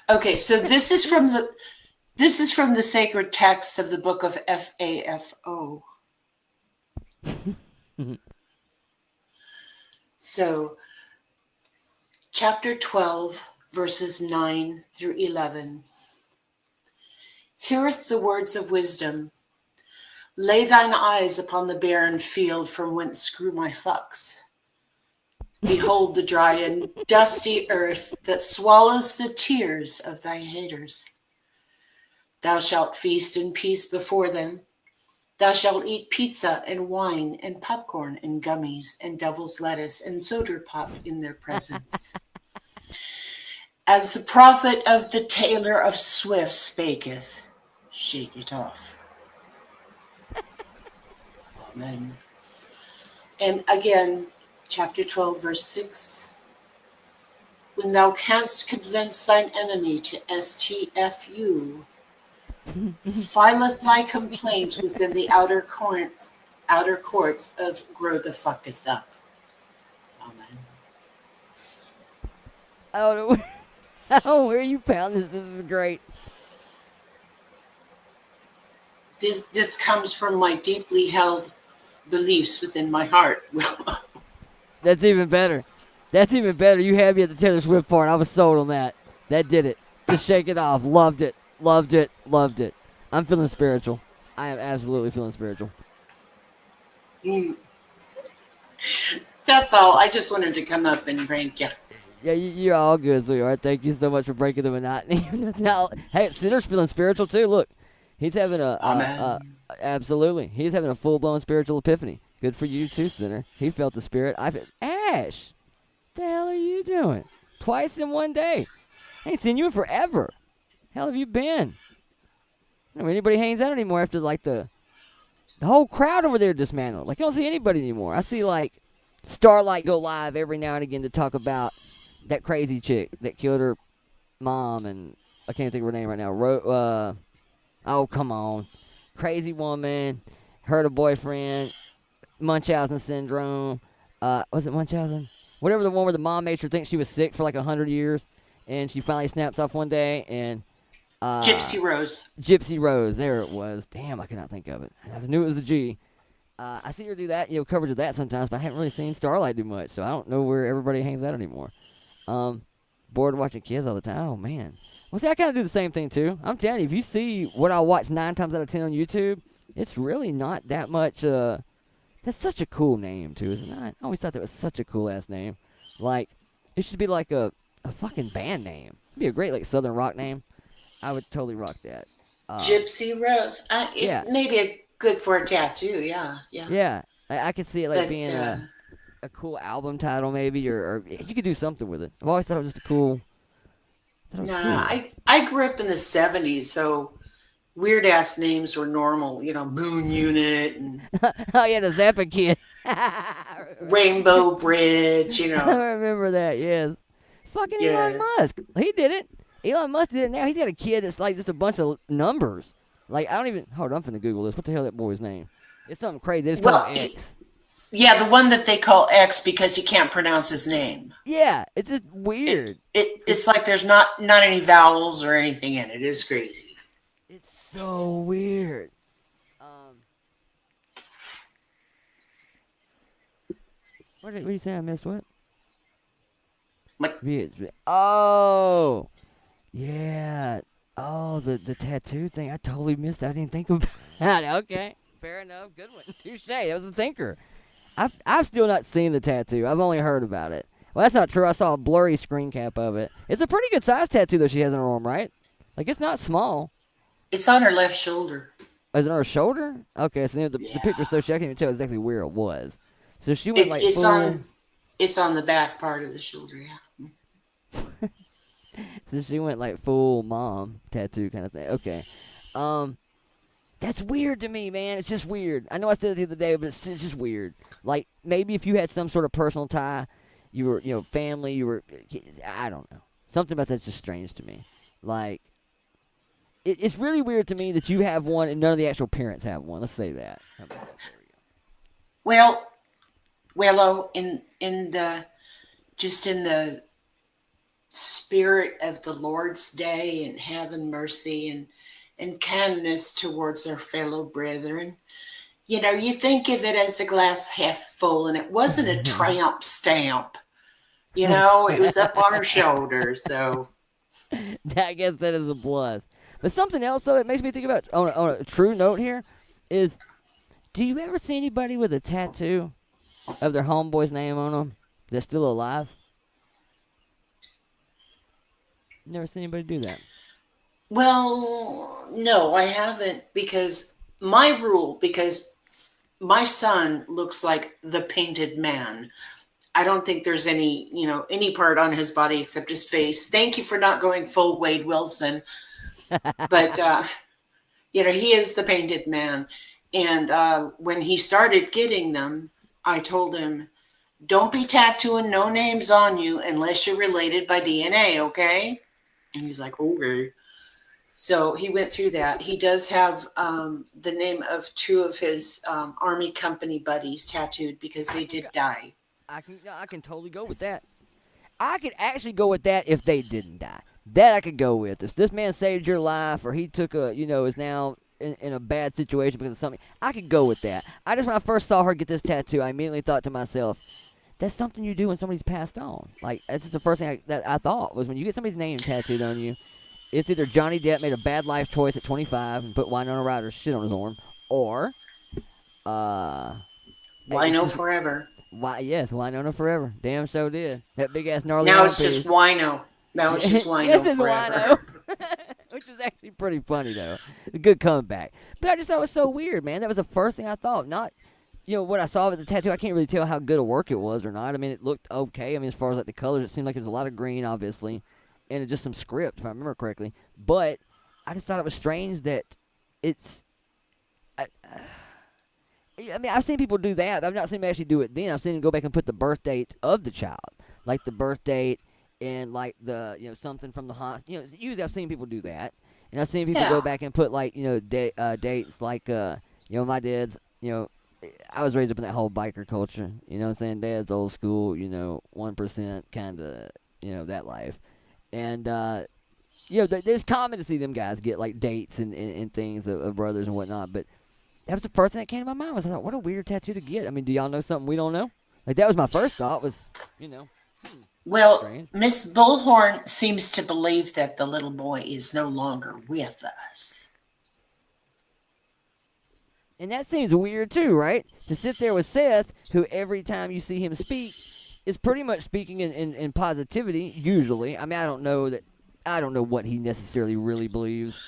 Okay, so this is from the sacred text of the book of FAFO. So, chapter 12, verses 9 through 11. Heareth the words of wisdom. Lay thine eyes upon the barren field from whence grew my fucks. Behold the dry and dusty earth that swallows the tears of thy haters. Thou shalt feast in peace before them. Thou shalt eat pizza and wine and popcorn and gummies and devil's lettuce and soda pop in their presence. As the prophet of the tailor of Swift spaketh, shake it off. Amen. And again, chapter 12, verse 6. When thou canst convince thine enemy to STFU, fileth thy complaint within the outer courts of grow the fucketh up. Amen. I don't know. I don't know where you found this. This is great. This comes from my deeply held beliefs within my heart. That's even better. That's even better. You had me at the Taylor Swift part. I was sold on that. That did it. Just shake it off. Loved it. Loved it. Loved it. I'm feeling spiritual. I am absolutely feeling spiritual. That's all. I just wanted to come up and prank you. Yeah, you're all good, sweetheart. Thank you so much for breaking the monotony. Now, hey, Sinner's feeling spiritual too. Look, he's having absolutely. He's having a full-blown spiritual epiphany. Good for you too, Sinner. He felt the spirit. Ash, the hell are you doing? Twice in one day. I ain't seen you in forever. Hell have you been? I don't know, anybody hangs out anymore after like the whole crowd over there dismantled. Like, you don't see anybody anymore. I see like Starlight go live every now and again to talk about that crazy chick that killed her mom, and I can't think of her name right now. Oh, come on. Crazy woman, hurt a boyfriend, Munchausen syndrome. Was it Munchausen? Whatever, the one where the mom made her think she was sick for like 100 years, and she finally snaps off one day, and... Gypsy Rose. Gypsy Rose, there it was. Damn, I could not think of it. I knew it was a G. I see her do that, coverage of that sometimes, but I haven't really seen Starlight do much, so I don't know where everybody hangs out anymore. Bored watching kids all the time. Oh, man. Well, see, I kind of do the same thing, too. I'm telling you, if you see what I watch 9 times out of 10 on YouTube, it's really not that much. That's such a cool name, too, isn't it? I always thought that was such a cool-ass name. Like, it should be like a fucking band name. It'd be a great, like, Southern rock name. I would totally rock that. Gypsy Rose. Yeah. Maybe good for a tattoo, yeah. Yeah, I could see it like But, being a cool album title, maybe, or you could do something with it. I've always thought it was just a cool. Cool. I grew up in the 70s, so weird ass names were normal. Moon Unit and Oh yeah, the Zappa kid. Rainbow Bridge. I remember that. Yes, fucking Elon Musk. He did it. Elon Musk did it now. He's got a kid that's like just a bunch of numbers. Like, I don't even... Hold on, I'm finna Google this. What the hell is that boy's name? It's something crazy. They just call him X. Yeah, the one that they call X because he can't pronounce his name. Yeah, it's just weird. It's like there's not any vowels or anything in it. It's crazy. It's so weird. What did you say I missed? What? Oh! Yeah. Oh, the tattoo thing. I totally missed that. I didn't think about that. Okay. Fair enough. Good one. Touche. That was a thinker. I've still not seen the tattoo. I've only heard about it. Well, that's not true. I saw a blurry screen cap of it. It's a pretty good size tattoo that she has on her arm, right? Like, it's not small. It's on her left shoulder. Oh, is it on her shoulder? Okay, so the picture, so I can't even tell exactly where it was. So she went It's on the back part of the shoulder, yeah. So she went like full mom tattoo kind of thing. Okay. That's weird to me, man. It's just weird. I know I said it the other day, but it's just weird. Like, maybe if you had some sort of personal tie, you were, family, I don't know. Something about that's just strange to me. Like, it's really weird to me that you have one and none of the actual parents have one. Let's say that. Well, in the spirit of the Lord's Day and having mercy and kindness towards our fellow brethren, you think of it as a glass half full, and it wasn't a tramp stamp. It was up on her shoulder, so. I guess that is a plus. But something else, though, that makes me think about, on a true note here, is, do you ever see anybody with a tattoo of their homeboy's name on them that's still alive? Never seen anybody do that. Well, no, I haven't, because my son looks like the painted man. I don't think there's any part on his body except his face. Thank you for not going full Wade Wilson. But, he is the painted man. And when he started getting them, I told him, don't be tattooing no names on you unless you're related by DNA, okay? And he's like, okay. So he went through that. He does have the name of 2 of his Army company buddies tattooed because they did die. I can totally go with that. I could actually go with that if they didn't die. That I could go with. If this man saved your life, or he took is now in a bad situation because of something, I could go with that. When I first saw her get this tattoo, I immediately thought to myself, that's something you do when somebody's passed on. Like, that's just the first thing that I thought, was when you get somebody's name tattooed on you, it's either Johnny Depp made a bad life choice at 25 and put Winona Ryder's shit on his arm, or Wino forever. Yes, Winona forever. Damn so did. That big ass gnarly. Now it's just Wino. Now it's just Wino yes, it's forever. Wino. Which was actually pretty funny, though. A good comeback. But I just thought it was so weird, man. That was the first thing I thought. Not what I saw with the tattoo, I can't really tell how good a work it was or not. I mean, it looked okay. I mean, as far as like the colors, it seemed like there's a lot of green, obviously, and just some script, if I remember correctly. But I just thought it was strange that it's. I mean, I've seen people do that. I've not seen them actually do it then. I've seen them go back and put the birth date of the child, like the birth date and like the something from the hospital. Usually I've seen people do that, and I've seen people go back and put like dates like my dad's. I was raised up in that whole biker culture. You know what I'm saying? Dad's old school. 1% kind of that life, and it's common to see them guys get like dates and things of brothers and whatnot, but. That was the first thing that came to my mind. I thought, what a weird tattoo to get. I mean, do y'all know something we don't know? Like, that was my first thought was, Well, strange. Miss Bullhorn seems to believe that the little boy is no longer with us. And that seems weird, too, right? To sit there with Seth, who every time you see him speak is pretty much speaking in positivity, usually. I mean, I don't know what he necessarily really believes.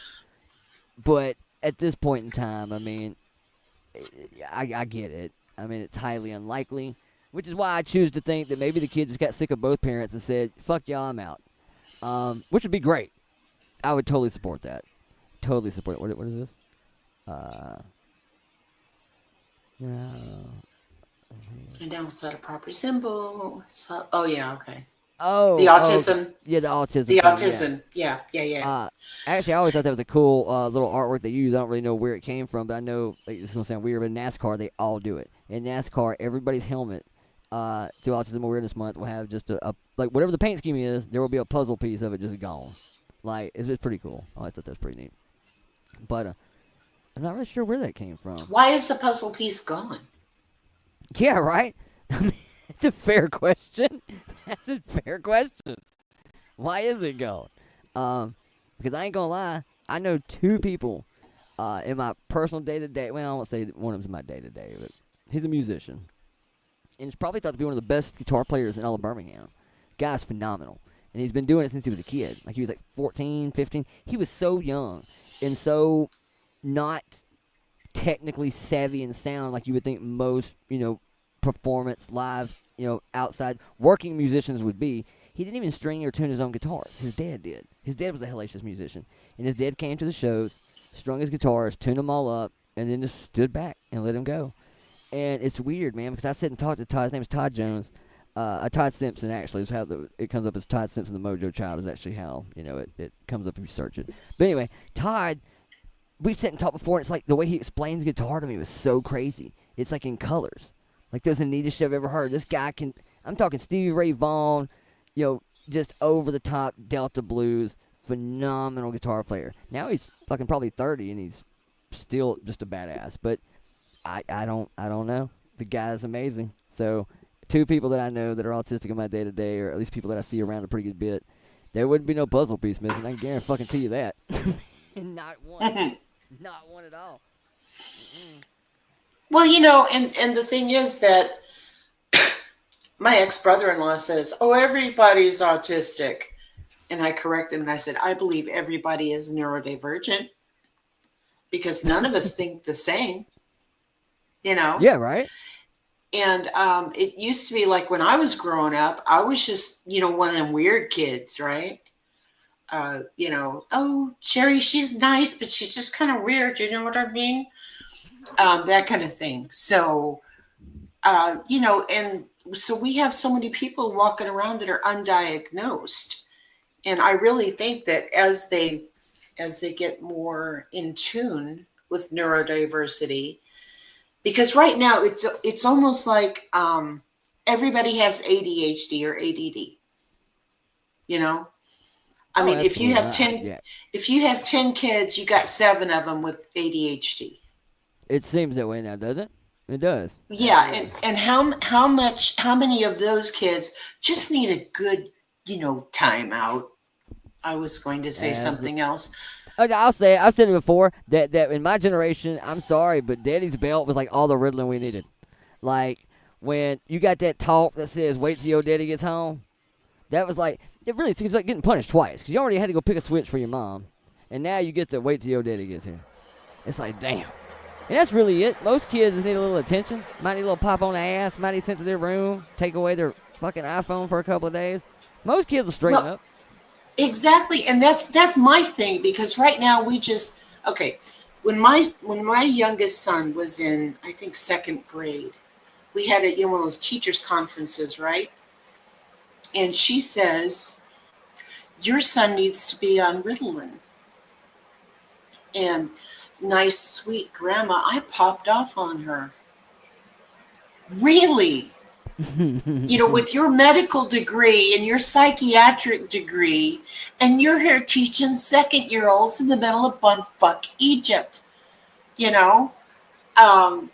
But at this point in time, I mean, I get it. I mean, it's highly unlikely, which is why I choose to think that maybe the kid just got sick of both parents and said, fuck y'all, I'm out. Which would be great. I would totally support that. Totally support it. What is this? And now set a proper symbol. So, oh, yeah, okay. Oh. The autism. Okay. Yeah, the autism. The thing, autism. Yeah. Actually, I always thought that was a cool little artwork they use. I don't really know where it came from, but I know this is going to sound weird, but in NASCAR, they all do it. In NASCAR, everybody's helmet through Autism Awareness Month will have just a like whatever the paint scheme is, there will be a puzzle piece of it just gone. Like, it's pretty cool. I always thought that was pretty neat. But I'm not really sure where that came from. Why is the puzzle piece gone? Yeah, right? I mean, it's a fair question. That's a fair question. Why is it gone? Because I ain't gonna lie, I know two people in my personal day-to-day. Well, I won't say one of them's in my day-to-day, but he's a musician. And he's probably thought to be one of the best guitar players in all of Birmingham. Guy's phenomenal. And he's been doing it since he was a kid. Like, he was like 14, 15. He was so young and so not technically savvy and sound like you would think most, performance, live, outside working musicians would be. He didn't even string or tune his own guitars. His dad did. His dad was a hellacious musician. And his dad came to the shows, strung his guitars, tuned them all up, and then just stood back and let him go. And it's weird, man, because I sit and talk to Todd. His name is Todd Jones. Todd Simpson, actually, is how it comes up as Todd Simpson, the Mojo Child, is actually how, it comes up if you search it. But anyway, Todd, we've sat and talked before, and it's like the way he explains guitar to me was so crazy. It's like in colors. Like, there's the neatest shit I've ever heard. This guy can, I'm talking Stevie Ray Vaughan, just over-the-top Delta blues, phenomenal guitar player. Now he's fucking probably 30, and he's still just a badass. But I don't know. The guy's amazing. So, two people that I know that are autistic in my day-to-day, or at least people that I see around a pretty good bit, there wouldn't be no puzzle piece missing. I can guarantee you that. Not one. Not one at all. Mm-mm. Well, and the thing is that my ex-brother-in-law says, oh, everybody's autistic. And I correct him and I said, I believe everybody is neurodivergent because none of us think the same, Yeah, right? And it used to be like when I was growing up, I was just, one of them weird kids, right? Oh, Sherry, she's nice, but she's just kind of weird. You know what I mean? That kind of thing. So, and so we have so many people walking around that are undiagnosed. And I really think that as they get more in tune with neurodiversity, because right now it's almost like everybody has ADHD or ADD. I mean, if you have 10 kids, you got 7 of them with ADHD. It seems that way now, doesn't it? It does. Yeah, and how many of those kids just need a good, time out? I was going to say something else. I'll say it. I've said it before that in my generation, I'm sorry, but Daddy's belt was like all the Ritalin we needed. Like when you got that talk that says, "Wait till your daddy gets home," that was like it really seems like getting punished twice because you already had to go pick a switch for your mom, and now you get to wait till your daddy gets here. It's like damn. And that's really it. Most kids just need a little attention. Might need a little pop on the ass. Might need sent to their room. Take away their fucking iPhone for a couple of days. Most kids will straighten up. Exactly, and that's my thing, because right now we just okay. When my youngest son was in, I think, second grade, we had one of those teachers conferences, right? And she says, "Your son needs to be on Ritalin." And nice, sweet grandma, I popped off on her. Really? With your medical degree and your psychiatric degree, and you're here teaching second-year-olds in the middle of bumfuck Egypt,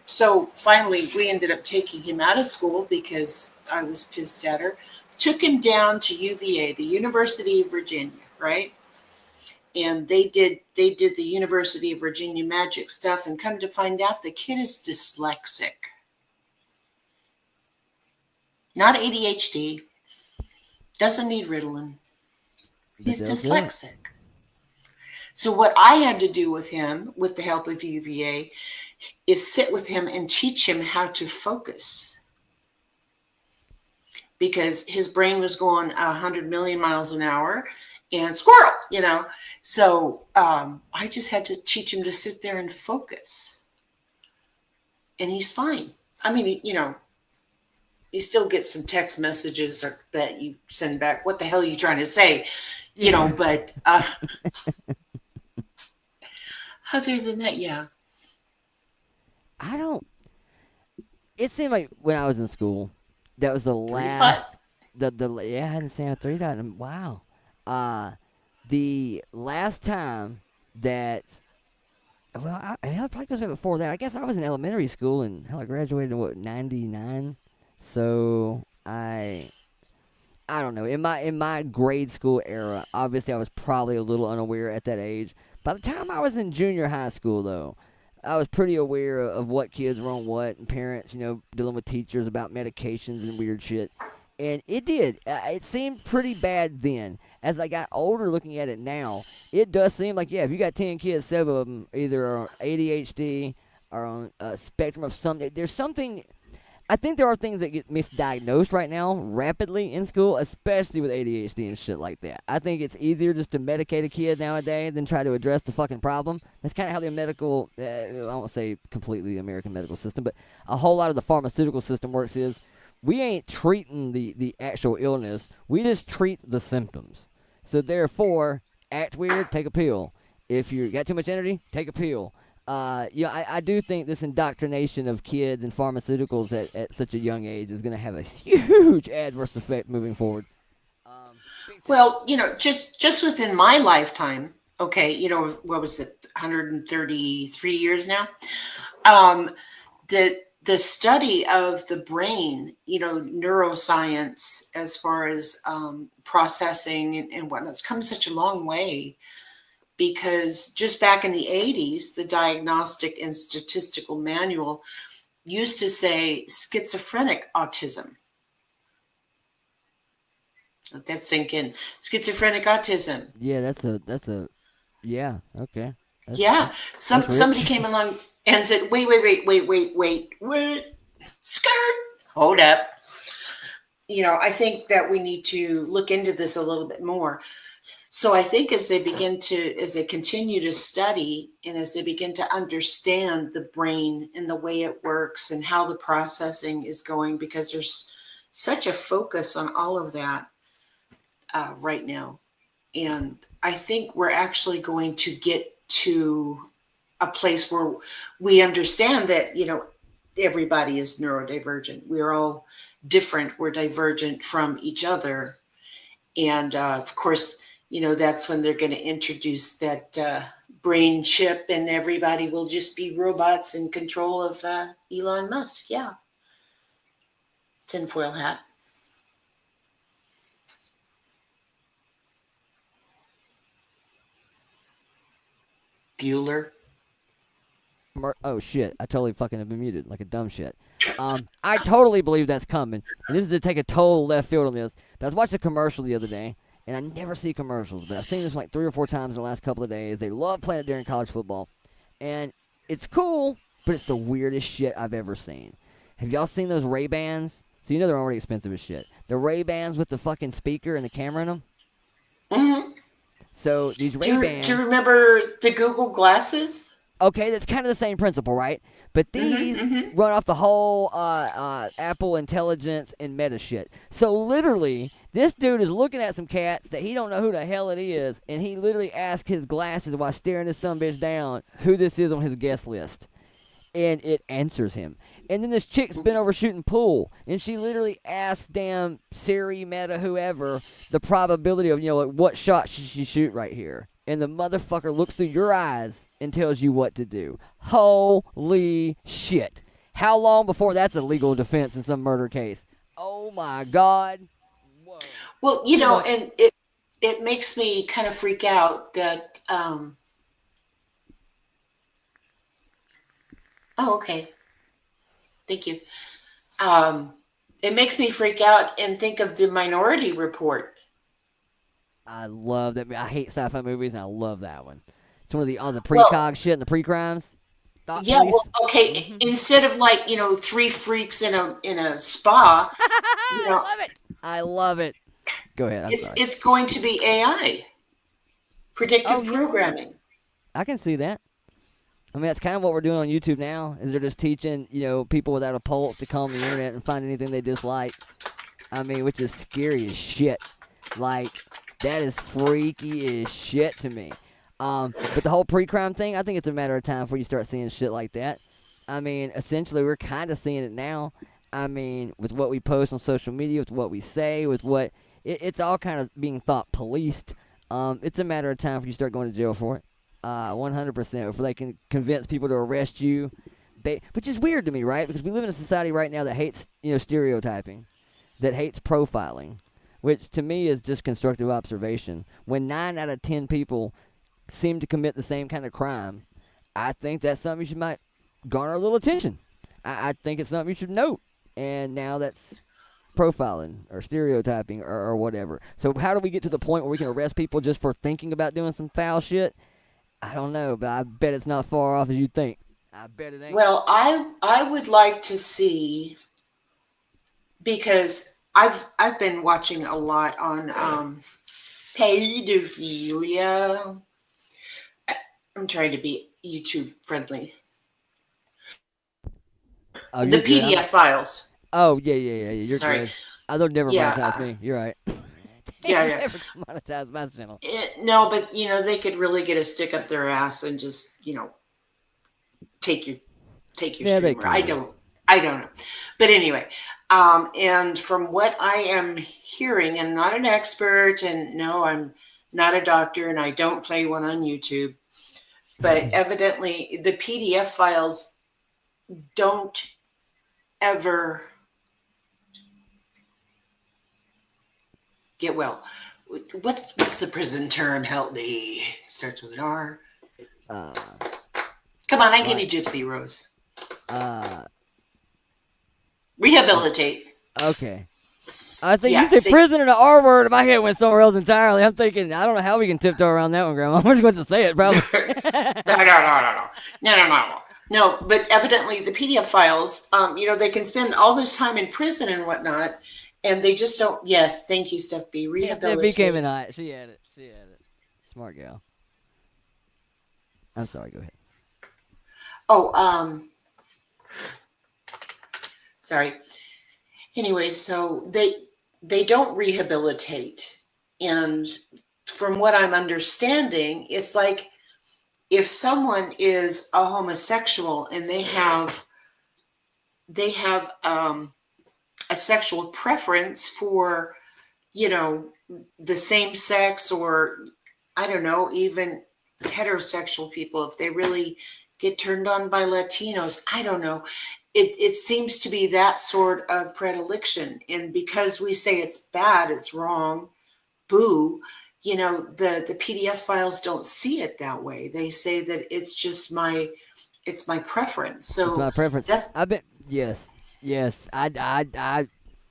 So finally, we ended up taking him out of school because I was pissed at her. Took him down to UVA, the University of Virginia, right? And they did the University of Virginia magic stuff, and come to find out the kid is dyslexic. Not ADHD. Doesn't need Ritalin. He's dyslexic. So what I had to do with him, with the help of UVA, is sit with him and teach him how to focus. Because his brain was going 100 million miles an hour and squirrel, So I just had to teach him to sit there and focus. And he's fine. I mean, you still get some text messages that you send back. What the hell are you trying to say? But other than that, yeah. It seemed like when I was in school, that was the last. I hadn't seen a 3 dot in wow. The last time that. Well, it probably goes back before that. I guess I was in elementary school, and hell, I graduated in 99. So I don't know. In my grade school era, obviously I was probably a little unaware at that age. By the time I was in junior high school, though, I was pretty aware of what kids were on what, and parents, dealing with teachers about medications and weird shit. And it seemed pretty bad then. As I got older, looking at it now, it does seem like, if you got 10 kids, 7 of them either are ADHD or on a spectrum of something. There's something. I think there are things that get misdiagnosed right now rapidly in school, especially with ADHD and shit like that. I think it's easier just to medicate a kid nowadays than try to address the fucking problem. That's kind of how the medical, I won't say completely the American medical system, but a whole lot of the pharmaceutical system works is we ain't treating the actual illness. We just treat the symptoms. So therefore, act weird, take a pill. If you got too much energy, take a pill. I do think this indoctrination of kids and pharmaceuticals at such a young age is going to have a huge adverse effect moving forward. Well, just within my lifetime, okay, what was it, 133 years now? The study of the brain, neuroscience, as far as processing and whatnot's come such a long way. Because just back in the 80s, the Diagnostic and Statistical Manual used to say schizophrenic autism. Let that sink in. Schizophrenic autism. Yeah, yeah, okay. Somebody came along and said, wait, skirt, hold up. I think that we need to look into this a little bit more. So I think as they continue to study, and as they begin to understand the brain and the way it works and how the processing is going, because there's such a focus on all of that right now. And I think we're actually going to get to a place where we understand that, everybody is neurodivergent. We're all different. We're divergent from each other. And of course, that's when they're going to introduce that brain chip, and everybody will just be robots in control of Elon Musk. Yeah. Tinfoil hat. Bueller. Oh shit! I totally fucking have been muted like a dumb shit. I totally believe that's coming. And this is to take a total left field on this. But I was watching a commercial the other day, and I never see commercials, but I've seen this like 3 or 4 times in the last couple of days. They love playing it during college football, and it's cool but it's the weirdest shit I've ever seen. Have y'all seen those Ray-Bans? So you know they're already expensive as shit. The Ray-Bans with the fucking speaker and the camera in them? Mm-hmm. So these Do you Ray-Bans... remember the Google glasses? Okay, that's kind of the same principle, right? But these run off the whole Apple Intelligence and Meta shit. So literally, this dude is looking at some cats that he don't know who the hell it is, and he literally asks his glasses while staring this sumbitch down who this is on his guest list. And it answers him. And then this chick's been over shooting pool, and she literally asks damn Siri, Meta, whoever, the probability of, like, what shot should she shoot right here. And the motherfucker looks through your eyes and tells you what to do. Holy shit. How long before that's a legal defense in some murder case? Oh, my God. Whoa. Well, and it makes me kind of freak out that... Oh, okay. Thank you. It makes me freak out and think of the Minority Report. I love that. I hate sci-fi movies, and I love that one. It's one of the precog shit and the pre-crimes. Yeah, police. well, okay. Instead of like 3 freaks in a spa, I love it. I love it. Go ahead. It's going to be AI, predictive programming. I can see that. I mean, that's kind of what we're doing on YouTube now. Is they're just teaching people without a pulse to comb the internet and find anything they dislike. I mean, which is scary as shit. Like. That is freaky as shit to me. But the whole pre-crime thing, I think it's a matter of time before you start seeing shit like that. I mean, essentially, we're kind of seeing it now. I mean, with what we post on social media, with what we say, with what... It's all kind of being thought policed. It's a matter of time before you start going to jail for it. 100%. If they can convince people to arrest you. Which is weird to me, right? Because we live in a society right now that hates, stereotyping. That hates profiling. Which, to me, is just constructive observation. When 9 out of 10 people seem to commit the same kind of crime, I think that's something you might garner a little attention. I think it's something you should note. And now that's profiling or stereotyping or whatever. So how do we get to the point where we can arrest people just for thinking about doing some foul shit? I don't know, but I bet it's not far off as you think. I bet it ain't. Well, I would like to see, because... I've been watching a lot on pedophilia. I'm trying to be YouTube friendly. Oh, the PDF files. Oh yeah. You're Sorry. good. They'll never monetize me. You're right. Yeah. Never monetize my channel. No, but they could really get a stick up their ass and just take your streamer. I don't know. But anyway, and from what I am hearing, and I'm not an expert, and no, I'm not a doctor, and I don't play one on YouTube, but evidently the PDF files don't ever get well. What's the prison term? Help me. Starts with an R. Come on, I give you Gypsy Rose. Rehabilitate. Okay. I think you said prison and the R word, and my head went somewhere else entirely. I'm thinking, I don't know how we can tiptoe around that one, Grandma. I'm just going to say it, probably. No, but evidently the PDF files, they can spend all this time in prison and whatnot, and they just don't. Yes, thank you, Steph B. Rehabilitate. Steph B came in hot. She had it. Smart gal. I'm sorry. Go ahead. Oh, sorry. Anyway, so they don't rehabilitate. And from what I'm understanding, it's like if someone is a homosexual and they have a sexual preference for, the same sex, or I don't know, even heterosexual people, if they really get turned on by Latinos, I don't know. It seems to be that sort of predilection. And because we say it's bad, it's wrong, boo, the PDF files don't see it that way. They say that it's just my preference. So it's my preference. Yes.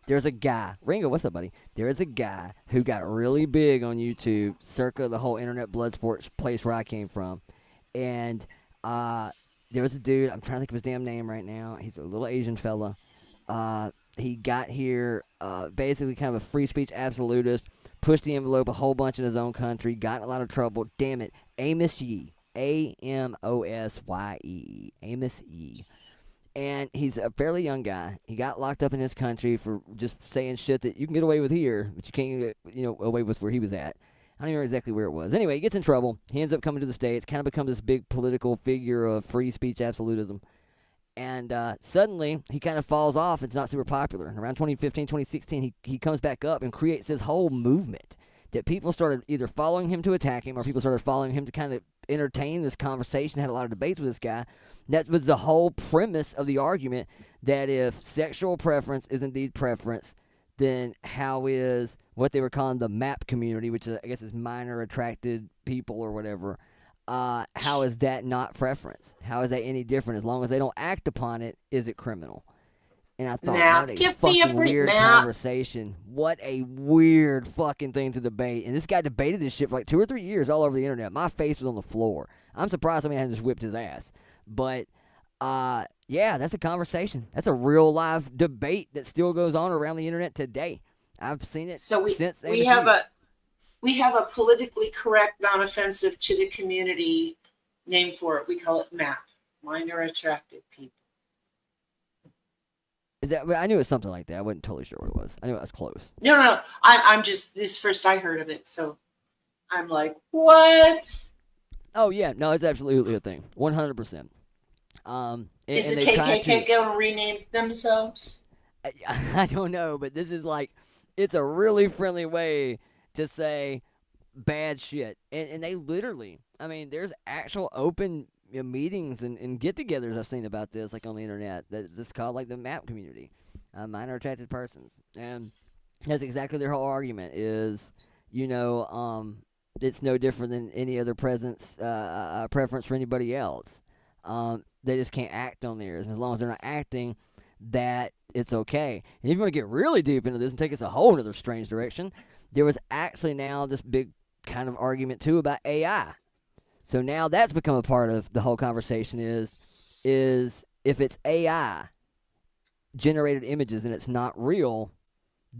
There's a guy, Ringo, what's up, buddy? There is a guy who got really big on YouTube, circa the whole internet blood sports place where I came from. And there was a dude, I'm trying to think of his damn name right now. He's a little Asian fella. He got here basically kind of a free speech absolutist, pushed the envelope a whole bunch in his own country, got in a lot of trouble. Damn it. Amos Yee. Amosye. Amos Yee. And he's a fairly young guy. He got locked up in his country for just saying shit that you can get away with here, but you can't get away with where he was at. I don't even remember exactly where it was. Anyway, he gets in trouble. He ends up coming to the States, kind of becomes this big political figure of free speech absolutism. And suddenly, he kind of falls off. It's not super popular. Around 2015, 2016, he comes back up and creates this whole movement that people started either following him to attack him or people started following him to kind of entertain this conversation, had a lot of debates with this guy. That was the whole premise of the argument, that if sexual preference is indeed preference, then how is what they were calling the MAP community, which I guess is minor attracted people or whatever, how is that not preference? How is that any different? As long as they don't act upon it, is it criminal? And I thought, Now, what a give me a fucking break, weird Matt. conversation. What a weird fucking thing to debate. And this guy debated this shit for like 2 or 3 years all over the internet. My face was on the floor. I'm surprised somebody hadn't just whipped his ass. But, yeah, that's a conversation. That's a real live debate that still goes on around the internet today. I've seen it since we have a politically correct, non-offensive to the community name for it. We call it MAP, minor attracted people. Is that? I knew it was something like that. I wasn't totally sure what it was. I knew it was close. No. I'm just, this first I heard of it, so I'm like, what? Oh yeah, no, it's absolutely a thing, 100%. Is the KKK going to rename themselves? I don't know, but this is like, it's a really friendly way to say bad shit, and they literally, I mean, there's actual open meetings and get-togethers I've seen about this, like on the internet, that's just called like the MAP community, minor attracted persons, and that's exactly their whole argument is, it's no different than any other preference for anybody else. They just can't act on theirs, and as long as they're not acting, that it's okay. And if you want to get really deep into this and take us a whole other strange direction, there was actually now this big kind of argument too about AI. So now that's become a part of the whole conversation is if it's AI generated images and it's not real,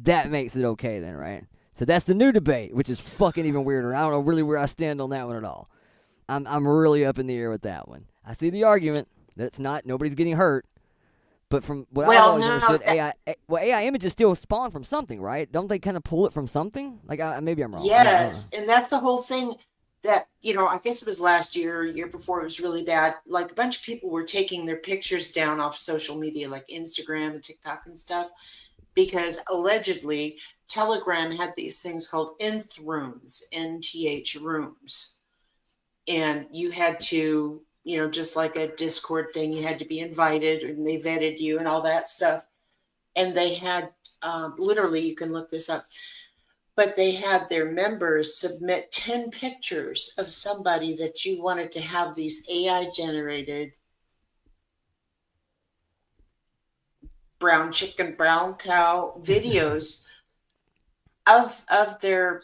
that makes it okay then, right? So that's the new debate, which is fucking even weirder. I don't know really where I stand on that one at all. I'm really up in the air with that one. I see the argument that it's not, nobody's getting hurt, but from what I've always understood, AI images still spawn from something, right? Don't they kind of pull it from something? Like, maybe I'm wrong. Yes, and that's the whole thing that, I guess it was last year, year before, it was really bad. Like, a bunch of people were taking their pictures down off social media, like Instagram and TikTok and stuff, because allegedly Telegram had these things called nth rooms, NTH rooms. And you had to, just like a Discord thing, you had to be invited and they vetted you and all that stuff. And they had, literally, you can look this up, but they had their members submit 10 pictures of somebody that you wanted to have these AI generated brown chicken, brown cow videos of their,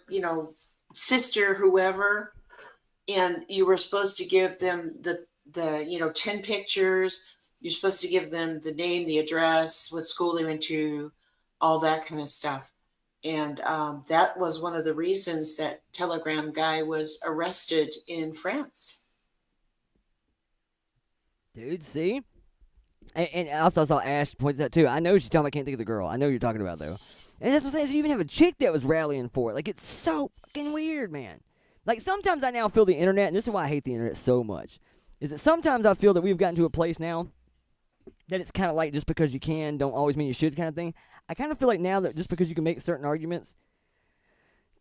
sister, whoever. And you were supposed to give them the 10 pictures. You're supposed to give them the name, the address, what school they went to, all that kind of stuff. And that was one of the reasons that Telegram guy was arrested in France. Dude, see? And also I saw Ash points out too. I know she's talking about, I can't think of the girl. I know who you're talking about though. And that's what I'm saying. So you even have a chick that was rallying for it. Like, it's so fucking weird, man. Like, sometimes I now feel the internet, and this is why I hate the internet so much, is that sometimes I feel that we've gotten to a place now that it's kind of like just because you can don't always mean you should kind of thing. I kind of feel like now that just because you can make certain arguments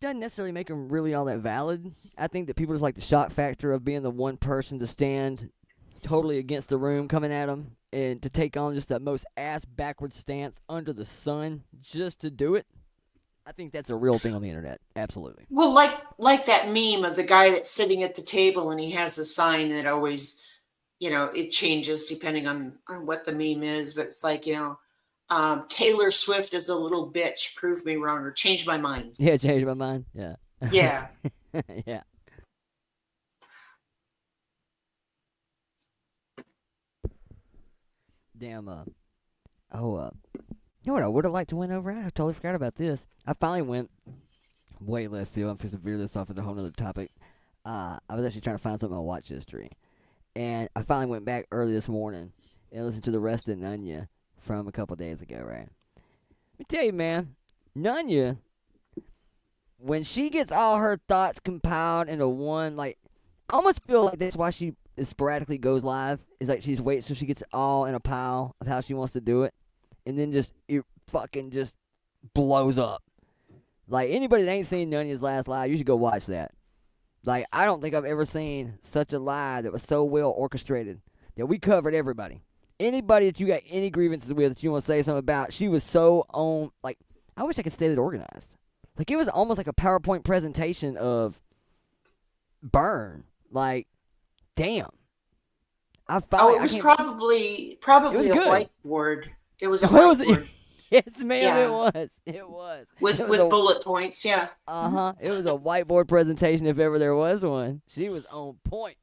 doesn't necessarily make them really all that valid. I think that people just like the shock factor of being the one person to stand totally against the room coming at them and to take on just the most ass-backwards stance under the sun just to do it. I think that's a real thing on the internet. Absolutely. Well, like that meme of the guy that's sitting at the table and he has a sign that always, it changes depending on what the meme is. But it's like, Taylor Swift is a little bitch. Prove me wrong or change my mind. Yeah, change my mind. Yeah. Yeah. Yeah. Damn. You know what I would have liked to win over? I totally forgot about this. I finally went way left field. I'm supposed to veer this off into a whole other topic. I was actually trying to find something on watch history. And I finally went back early this morning and listened to the rest of Nunya from a couple days ago, right? Let me tell you, man, Nunya, when she gets all her thoughts compiled into one, like, I almost feel like that's why she sporadically goes live. Is like she's waiting till she gets it all in a pile of how she wants to do it. And then it fucking just blows up. Like, anybody that ain't seen Nunya's last live, you should go watch that. Like, I don't think I've ever seen such a live that was so well orchestrated that we covered everybody. Anybody that you got any grievances with that you want to say something about, she was so on. Like, I wish I could stay that organized. Like, it was almost like a PowerPoint presentation of burn. Like, damn. It was probably it was a good. whiteboard. It was a whiteboard. Yes, ma'am, It was. With bullet points, yeah. Uh-huh. It was a whiteboard presentation if ever there was one. She was on point.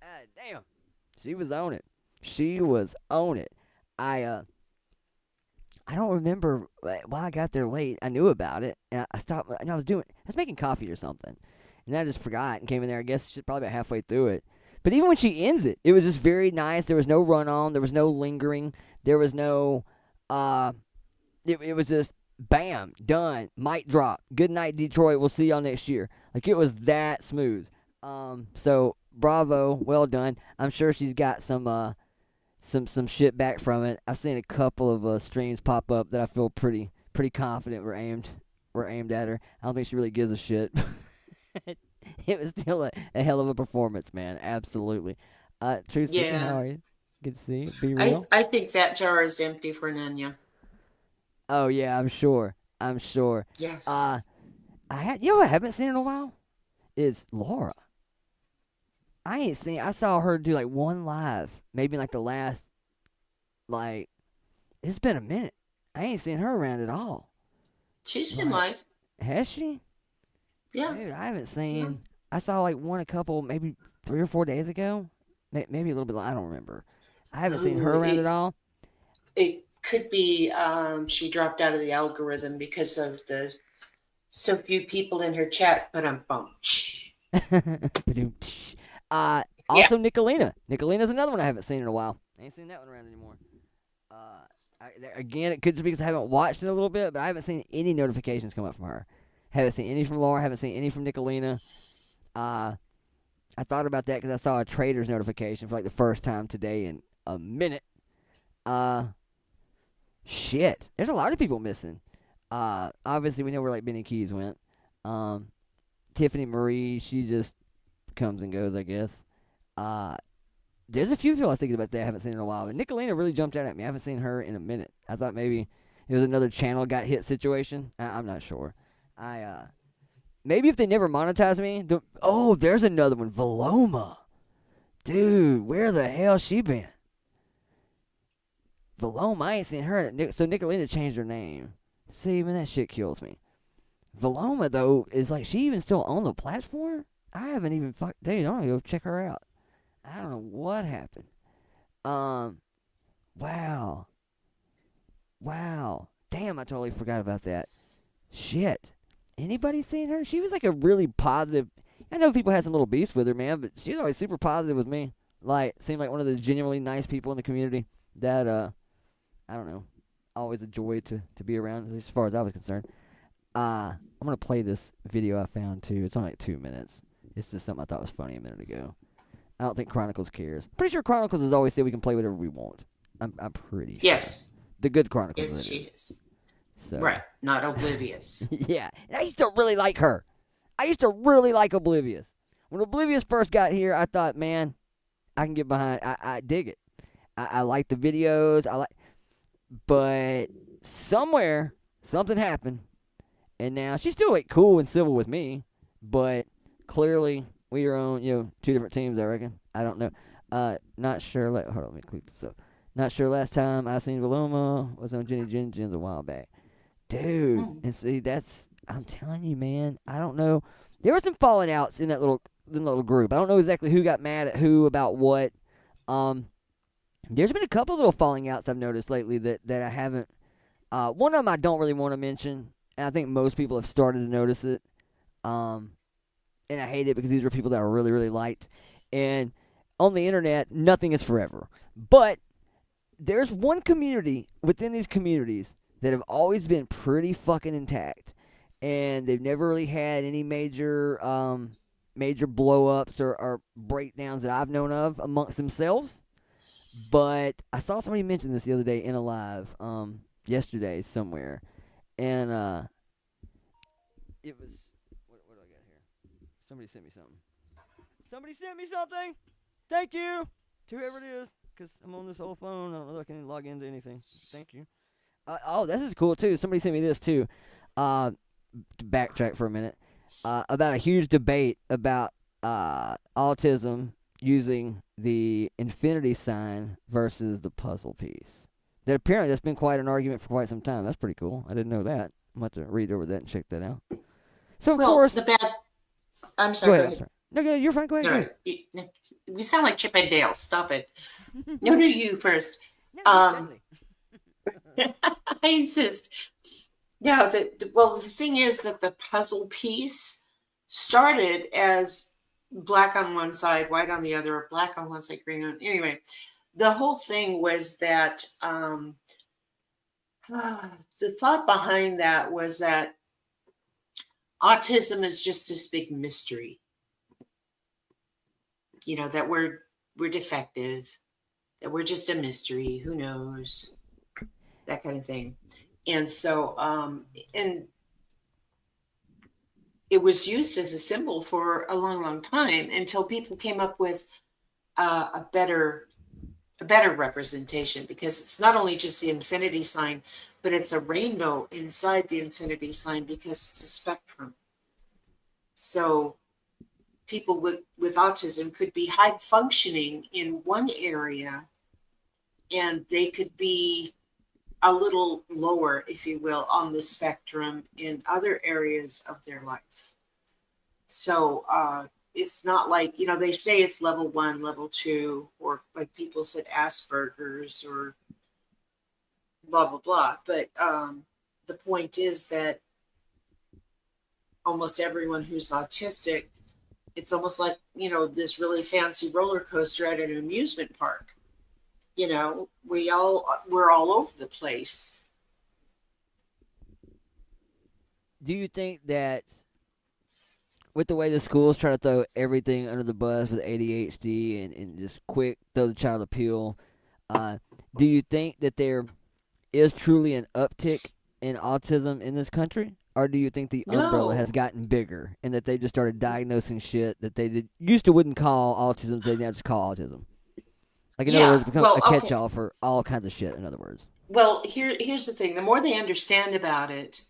God damn. She was on it. I don't remember why I got there late. I knew about it, and I stopped. And I was making coffee or something, and I just forgot and came in there. I guess she's probably about halfway through it. But even when she ends it, it was just very nice. There was no run on. There was no lingering. There was no. It was just bam, done, mic drop. Good night, Detroit. We'll see y'all next year. Like, it was that smooth. So bravo, well done. I'm sure she's got some shit back from it. I've seen a couple of streams pop up that I feel pretty confident were aimed at her. I don't think she really gives a shit. It was still a hell of a performance, man. Absolutely. Truth Seeking, how are you? Good to see you. Be real. I think that jar is empty for Nunya. Oh yeah, I'm sure. Yes. I haven't seen in a while is Laura. I saw her do like one live, maybe in like the last, like, it's been a minute. I ain't seen her around at all. She's been live. Has she? Yeah. Dude, I haven't seen. I saw like one a couple, maybe 3 or 4 days ago. Maybe a little bit. I don't remember. I haven't seen her around at all. It could be she dropped out of the algorithm because of the so few people in her chat. But I'm bummed. Also, Nicolina. Nicolina's another one I haven't seen in a while. I ain't seen that one around anymore. Again, it could just be because I haven't watched it a little bit, but I haven't seen any notifications come up from her. Haven't seen any from Laura. Haven't seen any from Nicolina. I thought about that because I saw a trader's notification for like the first time today in a minute. Shit. There's a lot of people missing. Obviously, we know where like Benny Keys went. Tiffany Marie, she just comes and goes, I guess. There's a few people I was thinking about that I haven't seen in a while. But Nicolina really jumped out at me. I haven't seen her in a minute. I thought maybe it was another channel got hit situation. I'm not sure. Maybe if they never monetize me. There's another one. Veloma. Dude, where the hell she been? Veloma, I ain't seen her. So Nicolina changed her name. See, man, that shit kills me. Veloma, though, is like, she even still on the platform? I haven't even dude, I don't even go check her out. I don't know what happened. Wow. Damn, I totally forgot about that. Shit. Anybody seen her? She was like a really positive. I know people had some little beefs with her, man, but she was always super positive with me. Like, seemed like one of the genuinely nice people in the community that, I don't know, always a joy to be around, as far as I was concerned. I'm going to play this video I found, too. It's only like 2 minutes. It's just something I thought was funny a minute ago. I don't think Chronicles cares. Pretty sure Chronicles has always said we can play whatever we want. I'm pretty sure. Yes. The good Chronicles. Yes, she is. So. Right. Not oblivious. Yeah. And I used to really like her. I used to really like Oblivious. When Oblivious first got here, I thought, man, I can get behind. I dig it. I like the videos. But somewhere, something happened. And now she's still like cool and civil with me. But clearly, we are on, two different teams, I reckon. I don't know. Not sure. Hold on, let me click this up. Not sure last time I seen Veloma was on Jenny Jin's a while back. Dude, and see, I'm telling you, man, I don't know. There were some falling outs in that little group. I don't know exactly who got mad at who about what. There's been a couple little falling outs I've noticed lately that I haven't. One of them I don't really want to mention, and I think most people have started to notice it. And I hate it because these were people that I really, really liked. And on the internet, nothing is forever. But there's one community within these communities that have always been pretty fucking intact, and they've never really had any major blow-ups or breakdowns that I've known of amongst themselves. But I saw somebody mention this the other day in a live yesterday somewhere, and it was what do I got here? Somebody sent me something. Somebody sent me something. Thank you to whoever it is, because I'm on this old phone. I don't know if I can log into anything. Thank you. Oh, this is cool too. Somebody sent me this too. To backtrack for a minute, about a huge debate about autism using the infinity sign versus the puzzle piece. That apparently that's been quite an argument for quite some time. That's pretty cool. I didn't know that. I'm about to read over that and check that out. So of course, I'm sorry. Go ahead. No, you're fine. Go ahead. No, we sound like Chip and Dale. Stop it. No, you first. No, I insist. Yeah. The thing is that the puzzle piece started as black on one side, white on the other, or black on one side, green on. Anyway, the whole thing was that the thought behind that was that autism is just this big mystery. That we're defective, that we're just a mystery. Who knows? That kind of thing. And so, and it was used as a symbol for a long, long time until people came up with a better representation, because it's not only just the infinity sign, but it's a rainbow inside the infinity sign because it's a spectrum. So people with autism could be high functioning in one area, and they could be a little lower, if you will, on the spectrum in other areas of their life. So it's not like, they say it's level 1, level 2, or like people said Asperger's or blah, blah, blah. But the point is that almost everyone who's autistic, it's almost like, this really fancy roller coaster at an amusement park. We're all over the place. Do you think that with the way the schools try to throw everything under the bus with ADHD and just quick throw the child a pill, do you think that there is truly an uptick in autism in this country? Or do you think the umbrella has gotten bigger and that they just started diagnosing shit that they used to wouldn't call autism, they now just call autism? Like, in other words, become a catch-all for all kinds of shit, in other words. Well, here's the thing. The more they understand about it,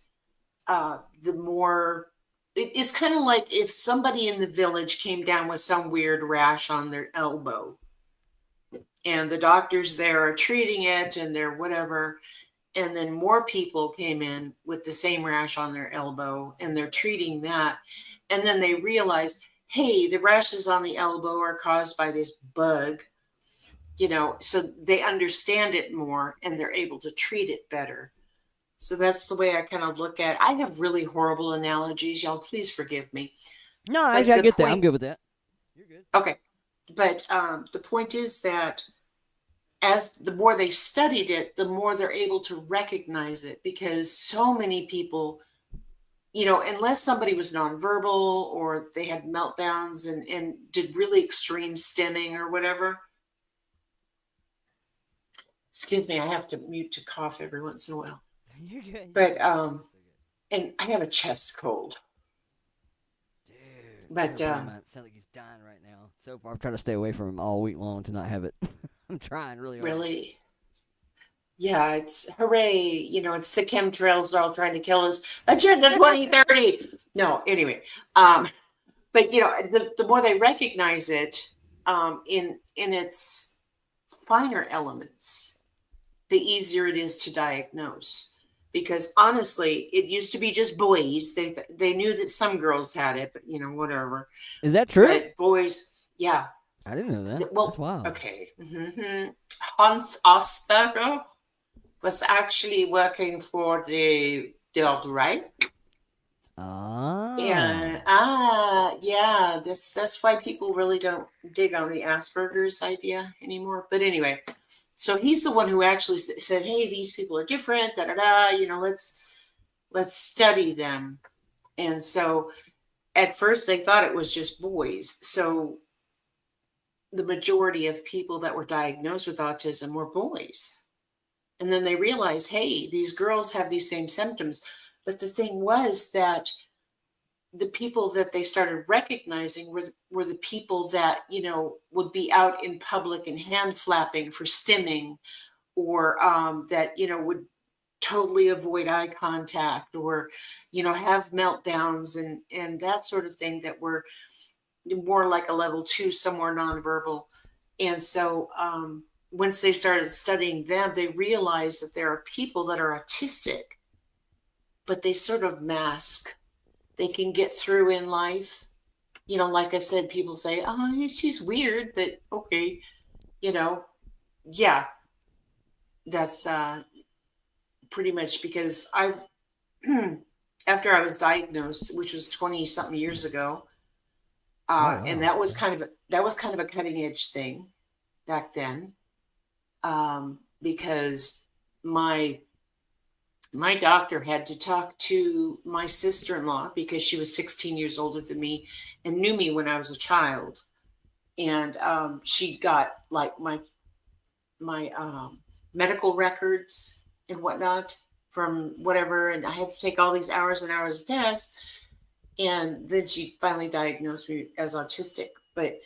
the more... It's kind of like if somebody in the village came down with some weird rash on their elbow, and the doctors there are treating it and they're whatever, and then more people came in with the same rash on their elbow and they're treating that, and then they realize, hey, the rashes on the elbow are caused by this bug, so they understand it more and they're able to treat it better. So that's the way I kind of look at it. I have really horrible analogies. Y'all, please forgive me. No, I get that. I'm good with that. You're good. Okay. But the point is that as the more they studied it, the more they're able to recognize it, because so many people, unless somebody was nonverbal or they had meltdowns and did really extreme stimming or whatever. Excuse me, I have to mute to cough every once in a while. You're good. But and I have a chest cold. Dude, but sounds like he's dying right now. So far, I'm trying to stay away from him all week long to not have it. I'm trying really hard. Really? Yeah, it's hooray. It's the chemtrails are all trying to kill us. Agenda 2030. No, anyway. But the more they recognize it in its finer elements, the easier it is to diagnose. Because honestly, it used to be just boys. They knew that some girls had it, but whatever. Is that true? But boys, yeah. I didn't know that. That's Well, wild. okay. Hans Asperger was actually working for the Third Reich. Ah. Yeah, that's why people really don't dig on the Asperger's idea anymore. But anyway, so he's the one who actually said, "Hey, these people are different. Da da da. Let's study them." And so at first they thought it was just boys. So the majority of people that were diagnosed with autism were boys. And then they realized, hey, these girls have these same symptoms. But the thing was that the people that they started recognizing were the people that, would be out in public and hand flapping for stimming, or that, would totally avoid eye contact, or, have meltdowns and that sort of thing, that were more like a level 2, somewhere nonverbal. And so once they started studying them, they realized that there are people that are autistic, but they sort of mask. They can get through in life. Like I said, people say, oh, she's weird, but okay. Yeah, that's pretty much because I've, after I was diagnosed, which was 20 something years ago, Wow. and that was kind of a cutting edge thing back then, because my doctor had to talk to my sister-in-law, because she was 16 years older than me and knew me when I was a child, and she got like my medical records and whatnot from whatever, and I had to take all these hours and hours of tests. And then she finally diagnosed me as autistic. But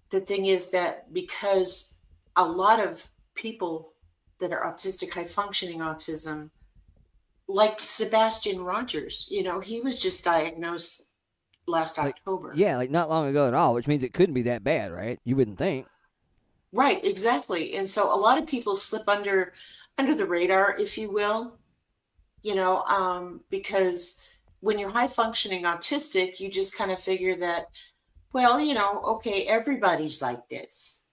the thing is that because a lot of people that are autistic, high functioning autism, like Sebastian Rogers, he was just diagnosed last Like, October. yeah, like not long ago at all, which means it couldn't be that bad, right? You wouldn't think. Right, exactly. And so a lot of people slip under the radar, if you will, because when you're high functioning autistic, you just kind of figure that, well, okay, everybody's like this,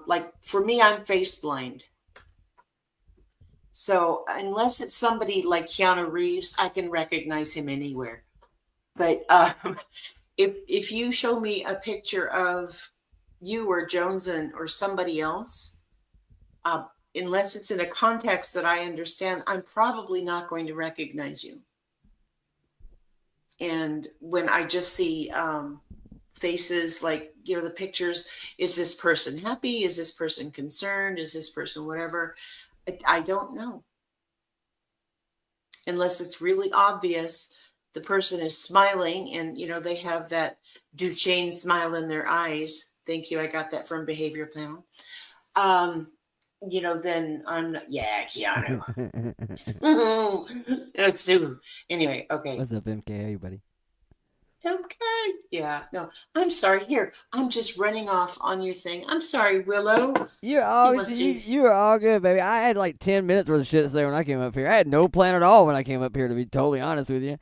like for me, I'm face blind. So unless it's somebody like Keanu Reeves, I can recognize him anywhere. But if you show me a picture of you or Joneson or somebody else, unless it's in a context that I understand, I'm probably not going to recognize you. And when I just see faces, like, the pictures, is this person happy? Is this person concerned? Is this person whatever? I don't know. Unless it's really obvious, the person is smiling and, they have that Duchenne smile in their eyes. Thank you. I got that from Behavior Panel. Then I'm not, yeah, Keanu. Let's do. Anyway, okay. What's up, MK? How you, buddy? Okay. Yeah, no, I'm sorry. Here, I'm just running off on your thing. I'm sorry, Willow. You're all you are all good, baby. I had like 10 minutes worth of shit to say when I came up here. I had no plan at all when I came up here, to be totally honest with you.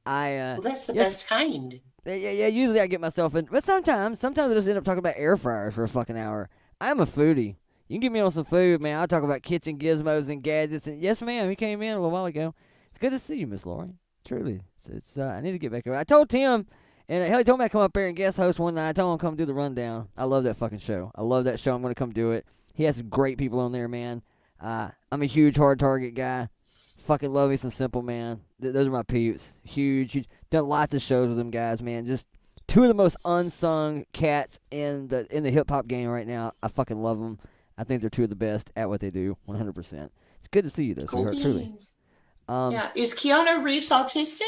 Well, that's the best kind. Yeah. Usually I get myself in, but sometimes I just end up talking about air fryers for a fucking hour. I'm a foodie. You can get me on some food, man. I'll talk about kitchen gizmos and gadgets. And yes, ma'am, you came in a little while ago. It's good to see you, Miss Lori. Truly, it's I need to get back over. I told Tim, and hell, he told me I'd come up here and guest host one night. I told him to come do the rundown. I love that fucking show. I love that show. I'm gonna come do it. He has some great people on there, man. I'm a huge Hard Target guy. Fucking love me some Simple Man. Those are my peeps. Huge. Done lots of shows with them guys, man. Just two of the most unsung cats in the hip hop game right now. I fucking love them. I think they're two of the best at what they do. 100%. It's good to see you, though, sweetheart. Truly. Yeah. Is Keanu Reeves autistic?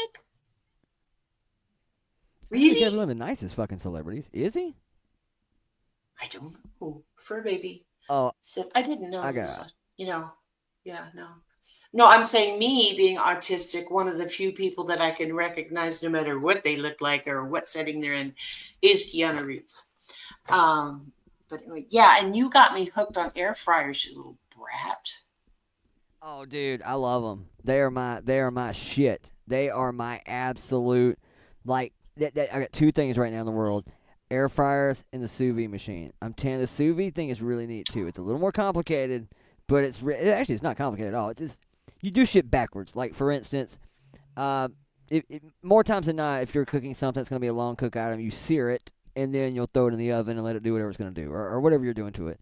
He's got one of the nicest fucking celebrities. Is he? I don't know. Fur baby. Oh, So I didn't know. I got Yeah, no. No, I'm saying me being autistic, one of the few people that I can recognize, no matter what they look like or what setting they're in, is Keanu Reeves. But anyway, yeah, and you got me hooked on air fryers, you little brat. Oh, dude, I love them. They are my shit. They are my absolute, like, I got two things right now in the world. air fryers, and the sous vide machine. I'm telling you, the sous vide thing is really neat too. It's a little more complicated, but actually it's not complicated at all. It's just you do shit backwards. Like for instance, more times than not, if you're cooking something that's going to be a long cook item, you sear it and then you'll throw it in the oven and let it do whatever it's going to do, or whatever you're doing to it.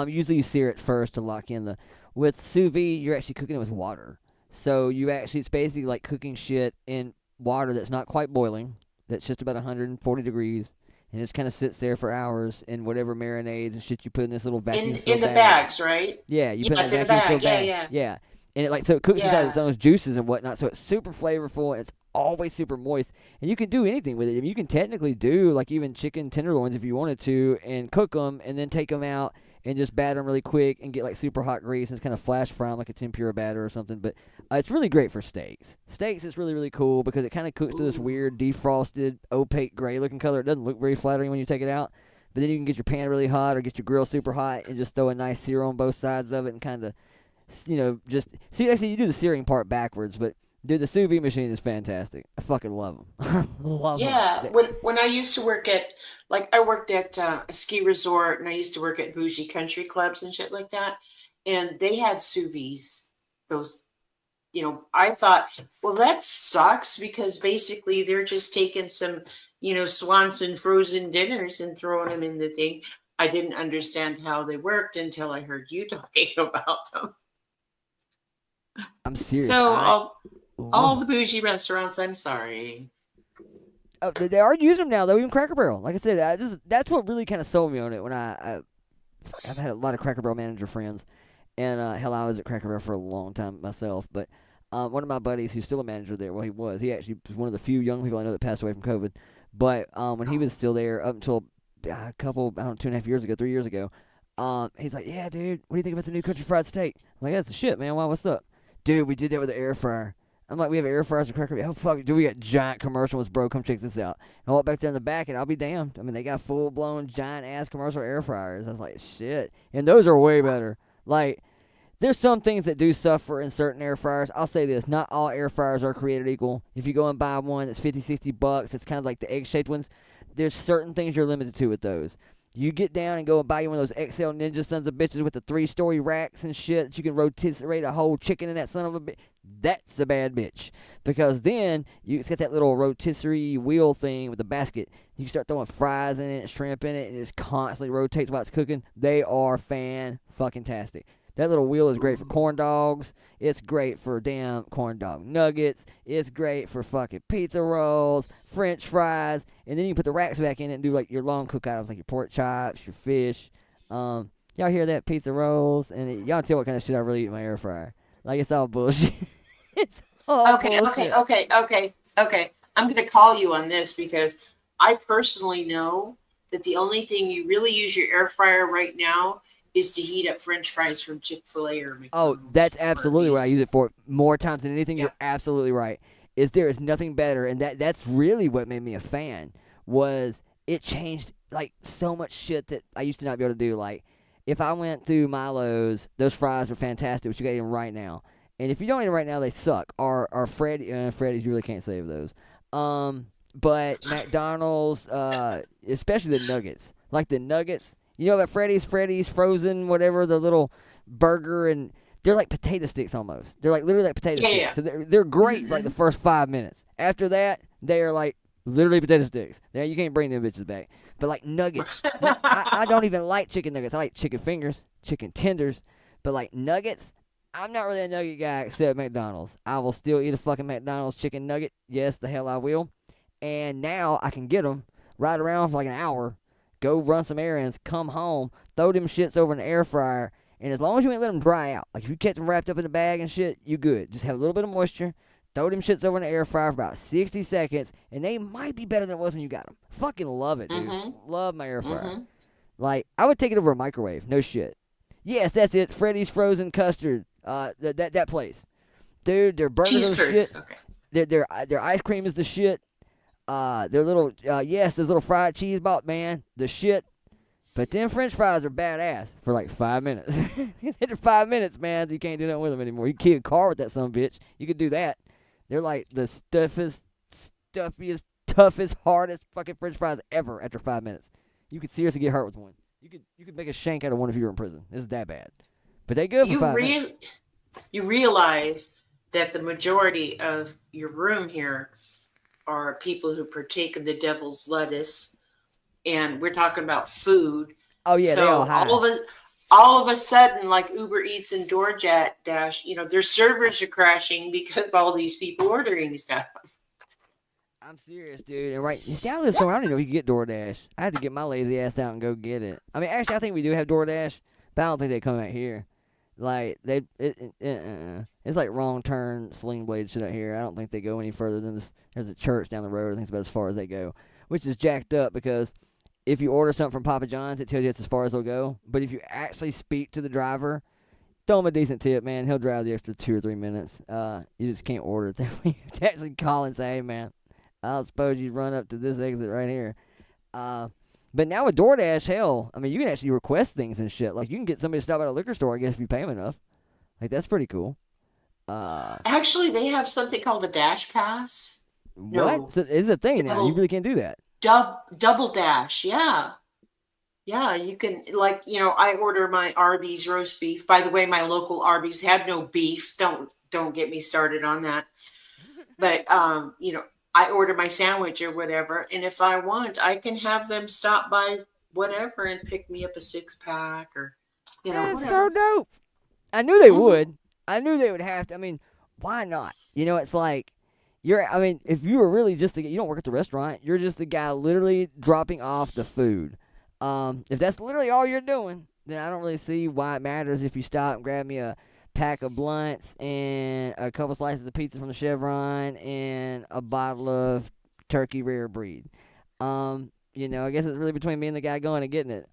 Usually you sear it first to lock in the. With sous vide, you're actually cooking it with water. So it's basically like cooking shit in water that's not quite boiling, that's just about 140 degrees, and it just kind of sits there for hours in whatever marinades and shit you put in this little vacuum seal in the bag. bags, right? Yeah, you put it's in in a vacuum bag. seal bag. Yeah. Yeah. And so it cooks inside its own juices and whatnot, so it's super flavorful and it's always super moist. And you can do anything with it. I mean, you can technically do like even chicken tenderloins if you wanted to and cook them and then take them out and just batter them really quick and get like super hot grease and just kind of flash fry them like a tempura batter or something. But it's really great for steaks. Steaks is really, really cool because it kind of cooks to this weird defrosted, opaque, gray-looking color. It doesn't look very flattering when you take it out. But then you can get your pan really hot or get your grill super hot and just throw a nice sear on both sides of it and kind of, just... See, actually, you do the searing part backwards, but... Dude, the sous vide machine is fantastic. I fucking love them. Love them. Yeah, when I used to work at, I worked at a ski resort, and I used to work at bougie country clubs and shit like that, and they had sous vides. Those, I thought, well, that sucks because basically they're just taking some, Swanson frozen dinners and throwing them in the thing. I didn't understand how they worked until I heard you talking about them. I'm serious. So all the bougie restaurants, I'm sorry. Oh, they are using them now, though, even Cracker Barrel. Like I said, that's what really kind of sold me on it when I've had a lot of Cracker Barrel manager friends. And, hell, I was at Cracker Barrel for a long time myself. But one of my buddies who's still a manager there, well, he actually was one of the few young people I know that passed away from COVID. But when he was still there up until a couple, 2.5 years ago, 3 years ago, he's like, yeah, dude, what do you think about the new country fried steak? I'm like, that's the shit, man. Wow, what's up? Dude, we did that with the air fryer. I'm like, we have air fryers and Cracker Barrel. Oh, fuck, dude, we got giant commercials, bro. Come check this out. And I walk back there in the back, and I'll be damned. I mean, they got full-blown, giant-ass commercial air fryers. I was like, shit. And those are way better. Like, there's some things that do suffer in certain air fryers. I'll say this. Not all air fryers are created equal. If you go and buy one that's $50, $60, it's kind of like the egg-shaped ones, there's certain things you're limited to with those. You get down and go and buy you one of those XL Ninja sons of bitches with the 3-story racks and shit that you can rotisserie a whole chicken in that son of a bitch. That's a bad bitch. Because then it's got that little rotisserie wheel thing with the basket. You can start throwing fries in it and shrimp in it and it just constantly rotates while it's cooking. They are fan-fucking-tastic. That little wheel is great for corn dogs. It's great for damn corn dog nuggets. It's great for fucking pizza rolls, French fries. And then you put the racks back in it and do like your long cook items like your pork chops, your fish. Y'all hear that? Pizza rolls. And y'all tell what kind of shit I really eat in my air fryer. Like, it's all bullshit. It's all bullshit. Okay. I'm going to call you on this because I personally know that the only thing you really use your air fryer right now is to heat up French fries from Chick-fil-A or McDonald's. Oh, that's absolutely what I use it for. More times than anything, You're absolutely right. There is nothing better, and that's really what made me a fan, was it changed, like, so much shit that I used to not be able to do. Like, if I went through Milo's, those fries were fantastic, but you got to eat them right now. And if you don't eat them right now, they suck. Or Freddy's, you really can't save those. But McDonald's, especially the nuggets. Like, the nuggets... You know about Freddy's frozen, whatever, the little burger, and they're like potato sticks almost. They're like literally like potato sticks. Yeah. So they're great for like the first 5 minutes. After that, they are like literally potato sticks. Now you can't bring them bitches back. But like nuggets, I don't even like chicken nuggets. I like chicken fingers, chicken tenders, but like nuggets, I'm not really a nugget guy except McDonald's. I will still eat a fucking McDonald's chicken nugget. Yes, the hell I will. And now I can get them right around for like an hour. Go run some errands, come home, throw them shits over in the air fryer, and as long as you ain't let them dry out, like if you kept them wrapped up in a bag and shit, you good. Just have a little bit of moisture, throw them shits over in the air fryer for about 60 seconds, and they might be better than it was when you got them. Fucking love it, dude. Love my air fryer. Like, I would take it over a microwave, no shit. Yes, that's it, Freddy's Frozen Custard, that place. Dude, their burgers are shit. Okay. Their ice cream is the shit. Their little, those little fried cheese balls, man, the shit. But then French fries are badass for like 5 minutes. After 5 minutes, man, you can't do nothing with them anymore. You can kill a car with that son of a bitch. You could do that. They're like the stuffiest toughest, hardest fucking French fries ever after 5 minutes. You could seriously get hurt with one. You could make a shank out of one if you were in prison. It's that bad. But they good for 5 minutes. You realize that the majority of your room here are people who partake of the devil's lettuce, and we're talking about food. Oh yeah, so they all high. all of a sudden, like Uber Eats and DoorDash, their servers are crashing because of all these people ordering stuff. I'm serious, dude. And see, I live somewhere, I don't even know if you can get DoorDash. I had to get my lazy ass out and go get it. I mean, actually, I think we do have DoorDash, but I don't think they come out here. Like, it's like wrong turn, sling blade shit out here. I don't think they go any further than this. There's a church down the road. I think it's about as far as they go, which is jacked up because if you order something from Papa John's, it tells you it's as far as they'll go. But if you actually speak to the driver, throw him a decent tip, man. He'll drive the extra 2 or 3 minutes. You just can't order it. You have to actually call and say, hey, man, I'll suppose you run up to this exit right here. But now with DoorDash, hell, I mean, you can actually request things and shit. Like, you can get somebody to stop at a liquor store, I guess, if you pay them enough. Like, that's pretty cool. Actually, they have something called a Dash Pass. What? No. So it's a thing now. You really can't do that. Double Dash, yeah. Yeah, you can, like, I order my Arby's roast beef. By the way, my local Arby's had no beef. Don't get me started on that. But, I order my sandwich or whatever, and if I want, I can have them stop by whatever and pick me up a 6-pack or, That's whatever. so dope. I knew they would. I knew they would have to. I mean, why not? It's like, if you were really just you don't work at the restaurant, you're just the guy literally dropping off the food. If that's literally all you're doing, then I don't really see why it matters if you stop and grab me a pack of blunts and a couple slices of pizza from the Chevron and a bottle of turkey rare breed. I guess it's really between me and the guy going and getting it.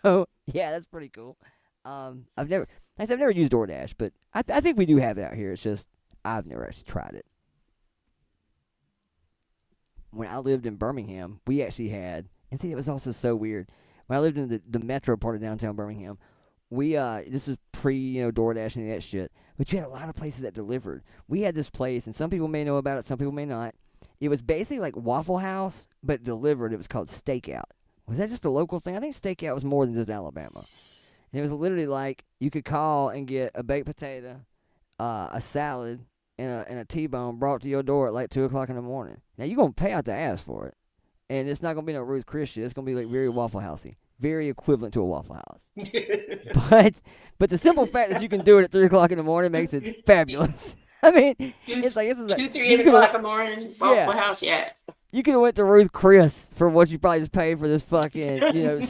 So yeah, that's pretty cool. I've never used DoorDash, but I think we do have it out here. It's just I've never actually tried it. When I lived in Birmingham, we actually had, and see, it was also so weird. When I lived in the metro part of downtown Birmingham, we this was pre DoorDash and that shit, but you had a lot of places that delivered. We had this place, and some people may know about it, some people may not. It was basically like Waffle House, but delivered. It was called Stakeout. Was that just a local thing? I think Stakeout was more than just Alabama. And it was literally like you could call and get a baked potato, a salad, and a T-bone brought to your door at like 2 o'clock in the morning. Now you're gonna pay out the ass for it, and it's not gonna be no Ruth Chris shit. It's gonna be like very Waffle Housey. Very equivalent to a Waffle House. but the simple fact that you can do it at 3 o'clock in the morning makes it fabulous. I mean, it's like, this is 2, 3 o'clock in the morning, Waffle House, yeah. You could have went to Ruth Chris for what you probably just paid for this fucking,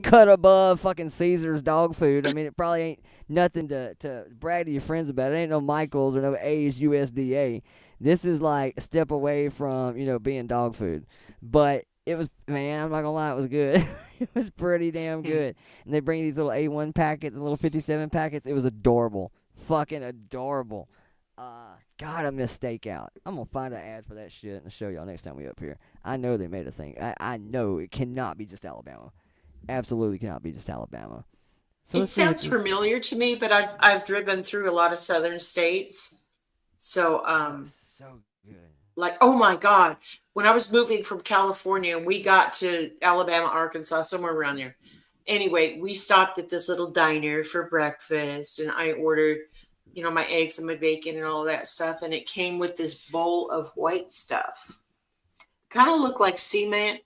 cut above fucking Caesar's dog food. I mean, it probably ain't nothing to brag to your friends about. It ain't no Michael's or no A's USDA. This is like a step away from, being dog food. But it was, man, I'm not gonna lie, it was good. It was pretty damn good. And they bring these little A1 packets and little 57 packets. It was adorable. Fucking adorable. God, I miss Stakeout. I'm gonna find an ad for that shit and show y'all next time we up here. I know they made a thing. I know it cannot be just Alabama. Absolutely cannot be just Alabama. So it sounds familiar to me, but I've driven through a lot of southern states. So so good. Like, oh my God. When I was moving from California and we got to Alabama, Arkansas, somewhere around there. Anyway, we stopped at this little diner for breakfast and I ordered, my eggs and my bacon and all that stuff. And it came with this bowl of white stuff. Kind of looked like cement,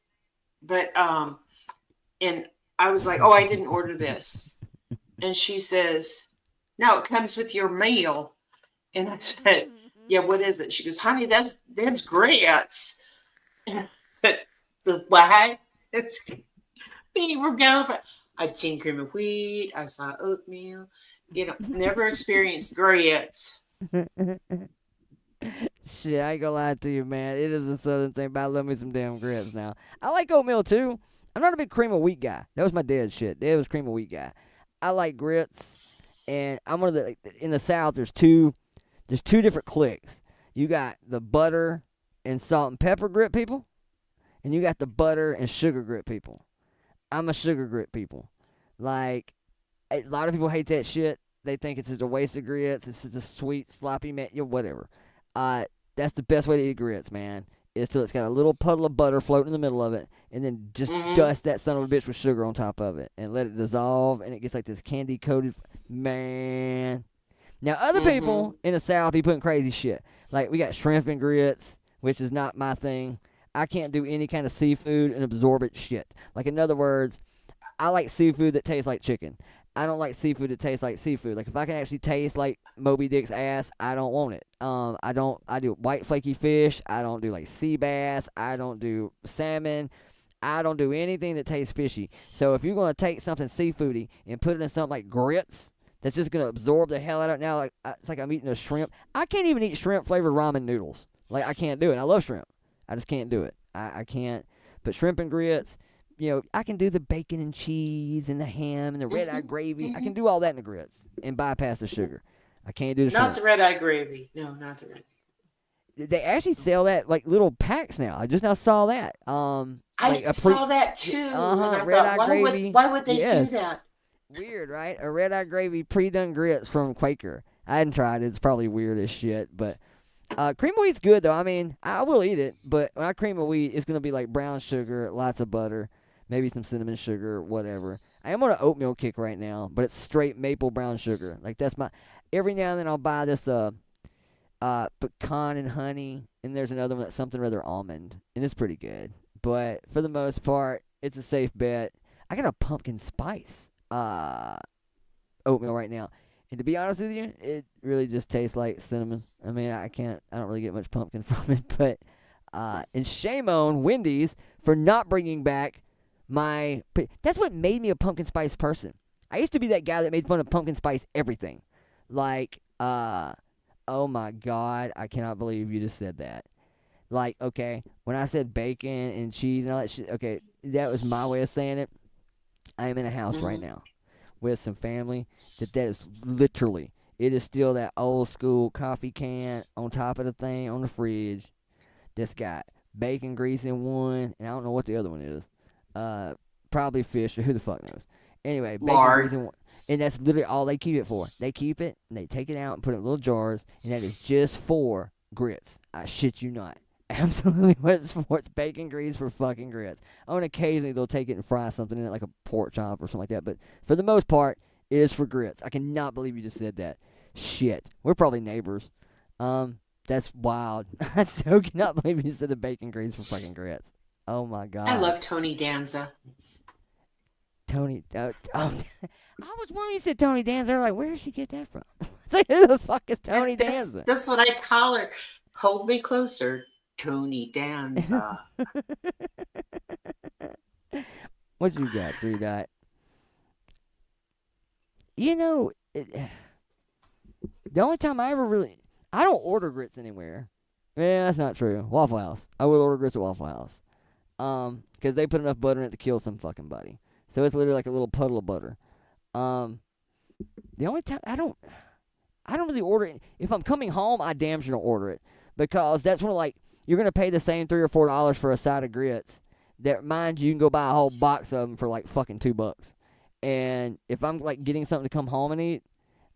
but, and I was like, oh, I didn't order this. And she says, no, it comes with your meal. And I said, yeah, what is it? She goes, honey, that's grits. And I said, the what? We were going for, I'd seen cream of wheat. I saw oatmeal. Never experienced grits. Shit, I ain't gonna lie to you, man. It is a southern thing, but I love me some damn grits now. I like oatmeal, too. I'm not a big cream of wheat guy. That was my dad's shit. Dad was cream of wheat guy. I like grits, and I'm one of the, in the South, there's two different cliques. You got the butter and salt and pepper grit people, and you got the butter and sugar grit people. I'm a sugar grit people. Like, a lot of people hate that shit. They think it's just a waste of grits. It's just a sweet, sloppy, whatever. That's the best way to eat grits, man. is till it's got a little puddle of butter floating in the middle of it, and then just dust that son of a bitch with sugar on top of it, and let it dissolve, and it gets like this candy coated. Man. Now other people in the South be putting crazy shit. Like we got shrimp and grits, which is not my thing. I can't do any kind of seafood and absorbent shit. Like in other words, I like seafood that tastes like chicken. I don't like seafood that tastes like seafood. Like if I can actually taste like Moby Dick's ass, I don't want it. I do white flaky fish. I don't do like sea bass. I don't do salmon. I don't do anything that tastes fishy. So if you're gonna take something seafoody and put it in something like grits, that's just gonna absorb the hell out of it. Now, like it's like I'm eating a shrimp. I can't even eat shrimp flavored ramen noodles. Like I can't do it. I love shrimp. I just can't do it. I can't. But shrimp and grits, I can do the bacon and cheese and the ham and the red-eye gravy. I can do all that in the grits and bypass the sugar. I can't do the shrimp. Not the red-eye gravy. No, not the red. They actually sell that like little packs now. I just now saw that. I saw that too. And I red-eye thought, gravy. why would they do that? Weird, right? A red-eye gravy pre-done grits from Quaker. I hadn't tried it. It's probably weird as shit, but cream of wheat's good though. I mean, I will eat it, but when I cream of wheat, it's gonna be like brown sugar, lots of butter, maybe some cinnamon sugar, whatever. I am on an oatmeal kick right now, but it's straight maple brown sugar. Like that's my. Every now and then I'll buy this pecan and honey, and there's another one that's something rather almond, and it's pretty good. But for the most part, it's a safe bet. I got a pumpkin spice oatmeal right now. And to be honest with you, it really just tastes like cinnamon. I mean, I don't really get much pumpkin from it. But, and shame on Wendy's for not bringing back that's what made me a pumpkin spice person. I used to be that guy that made fun of pumpkin spice everything. Like, oh my God, I cannot believe you just said that. Like, okay, when I said bacon and cheese and all that shit, okay, that was my way of saying it. I am in a house right now with some family that is literally, it is still that old school coffee can on top of the thing on the fridge that's got bacon grease in one, and I don't know what the other one is. Probably fish, or who the fuck knows. Anyway, bacon grease in one, and that's literally all they keep it for. They keep it, and they take it out and put it in little jars, and that is just for grits. I shit you not. Absolutely what it's for. It's bacon grease for fucking grits. On occasionally they'll take it and fry something in it, like a pork chop or something like that. But for the most part, it is for grits. I cannot believe you just said that. Shit. We're probably neighbors. That's wild. I so cannot believe you said the bacon grease for fucking grits. Oh my God. I love Tony Danza. Tony. I was wondering you said Tony Danza. Like, where did she get that from? It's like, who the fuck is Tony Danza? That's what I call her. Hold me closer. Tony Danza. What you got, 3 Dot? The only time I don't order grits anywhere. Yeah, that's not true. Waffle House. I will order grits at Waffle House. Because they put enough butter in it to kill some fucking body. So it's literally like a little puddle of butter. The only time I don't really order it. If I'm coming home, I damn sure don't order it. Because that's when, like, you're going to pay the same $3 or $4 for a side of grits. That, mind you, can go buy a whole box of them for like fucking $2. And if I'm like getting something to come home and eat,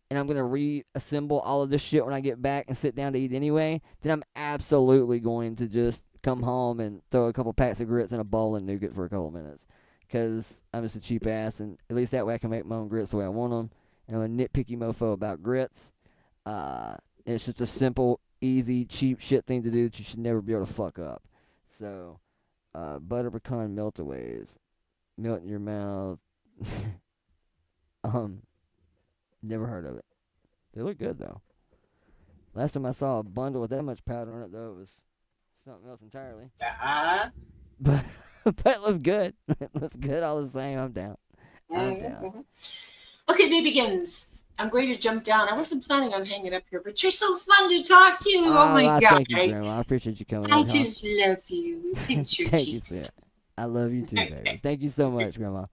and I'm going to reassemble all of this shit when I get back and sit down to eat anyway, then I'm absolutely going to just come home and throw a couple packs of grits in a bowl and nuke it for a couple minutes. Because I'm just a cheap ass, and at least that way I can make my own grits the way I want them. And I'm a nitpicky mofo about grits. It's just a simple, easy, cheap shit thing to do that you should never be able to fuck up. So, butter pecan meltaways. Melt in your mouth. Never heard of it. They look good, though. Last time I saw a bundle with that much powder on it, though, it was something else entirely. But it looks good. It looks good all the same. I'm down. Okay, Babygins. I'm going to jump down. I wasn't planning on hanging up here, but you're so fun to talk to. Oh my God. Thank you, Grandma. I appreciate you coming. I just love you. Pinch your Thank cheeks. you, sir. I love you too, baby. Thank you so much, Grandma. All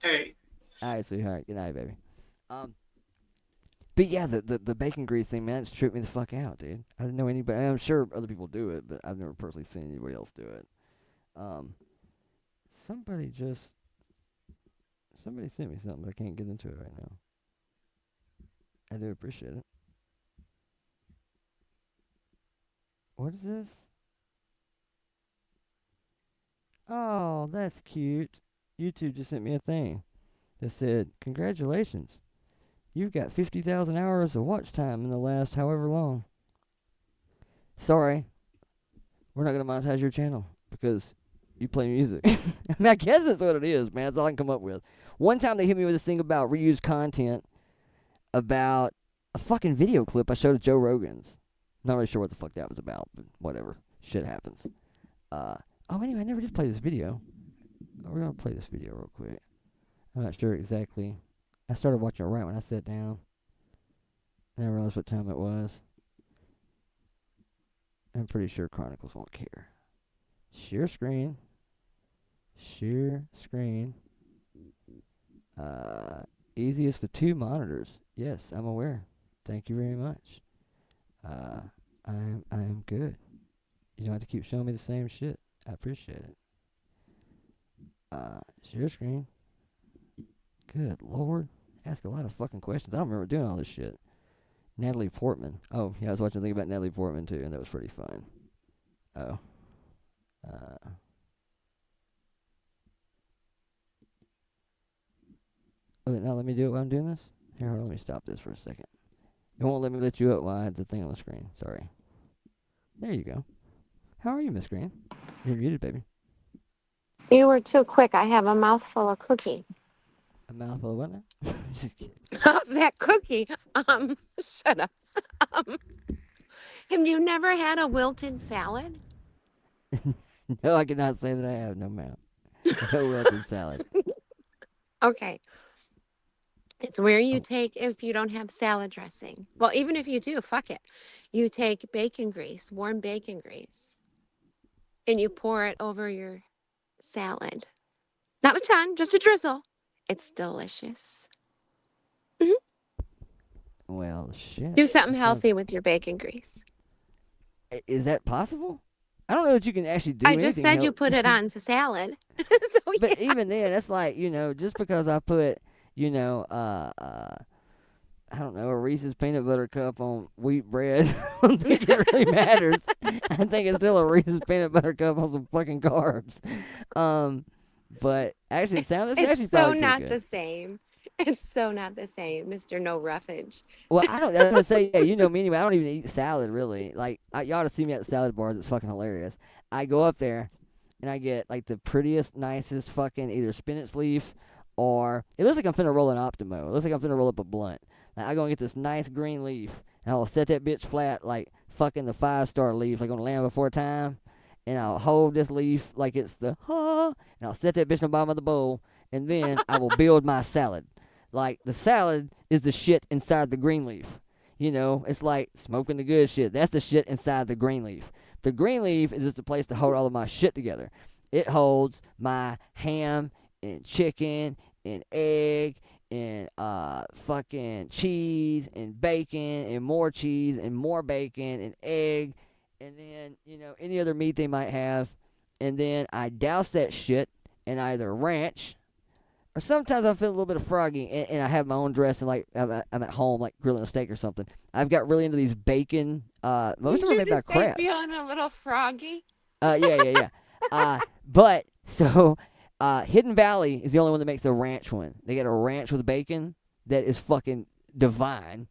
right. All right, sweetheart. Good night, baby. But yeah, the bacon grease thing, man, it's tripped me the fuck out, dude. I didn't know anybody. I'm sure other people do it, but I've never personally seen anybody else do it. Somebody sent me something, but I can't get into it right now. I do appreciate it. What is this? Oh, that's cute. YouTube just sent me a thing that said, "Congratulations, you've got 50,000 hours of watch time in the last however long." Sorry, we're not gonna monetize your channel because you play music. I mean, I guess that's what it is, man. That's all I can come up with. One time they hit me with this thing about reused content about a fucking video clip I showed at Joe Rogan's. Not really sure what the fuck that was about, but whatever. Shit happens. Anyway, I never did play this video. We're gonna play this video real quick. I'm not sure exactly. I started watching it right when I sat down. And I realized what time it was. I'm pretty sure Chronicles won't care. Share screen. Share screen. Easiest with 2 monitors. Yes, I'm aware. Thank you very much. I'm good. You don't have to keep showing me the same shit. I appreciate it. Share screen. Good lord. Ask a lot of fucking questions. I don't remember doing all this shit. Natalie Portman. Oh, yeah, I was watching a thing about Natalie Portman too, and that was pretty fun. Oh. Now let me do it while I'm doing this? Here, hold on, let me stop this for a second. It won't let me let you up while I have the thing on the screen. Sorry. There you go. How are you, Miss Green? You're muted, baby. You were too quick. I have a mouthful of cookie. A mouthful of what now? Just kidding. That cookie. Shut up. Have you never had a wilted salad? No, I cannot say that I have no mouth. No wilted salad. Okay. It's where you take, if you don't have salad dressing. Well, even if you do, fuck it. You take bacon grease, warm bacon grease, and you pour it over your salad. Not a ton, just a drizzle. It's delicious. Well, shit. Do something healthy with your bacon grease. Is that possible? I don't know that you can actually do I anything just said you put it on to salad. So, But yeah. even then, that's like, just because I put, I don't know, a Reese's peanut butter cup on wheat bread, I don't think it really matters. I think it's still a Reese's peanut butter cup on some fucking carbs. But actually, it's actually It's so probably not good. the same. It's so not the same, Mr. No Roughage. Well, I was gonna say, yeah, you know me anyway. I don't even eat salad really. Like, you ought to see me at the salad bars. It's fucking hilarious. I go up there, and I get like the prettiest, nicest fucking either spinach leaf, or it looks like I'm finna roll an Optimo. It looks like I'm finna roll up a blunt. Like, I go and get this nice green leaf, and I'll set that bitch flat like fucking the 5-star leaf, like on the Land Before Time. And I'll hold this leaf like it's the and I'll set that bitch on the bottom of the bowl, and then I will build my salad. Like, the salad is the shit inside the green leaf. It's like smoking the good shit. That's the shit inside the green leaf. The green leaf is just a place to hold all of my shit together. It holds my ham and chicken and egg and fucking cheese and bacon and more cheese and more bacon and egg and then, any other meat they might have. And then I douse that shit in either ranch, or sometimes I feel a little bit of froggy, and I have my own dressing, like I'm at home, like grilling a steak or something. I've got really into these bacon. Most of them are made by crab. Feeling a little froggy? Yeah. But so Hidden Valley is the only one that makes the ranch one. They got a ranch with bacon that is fucking divine.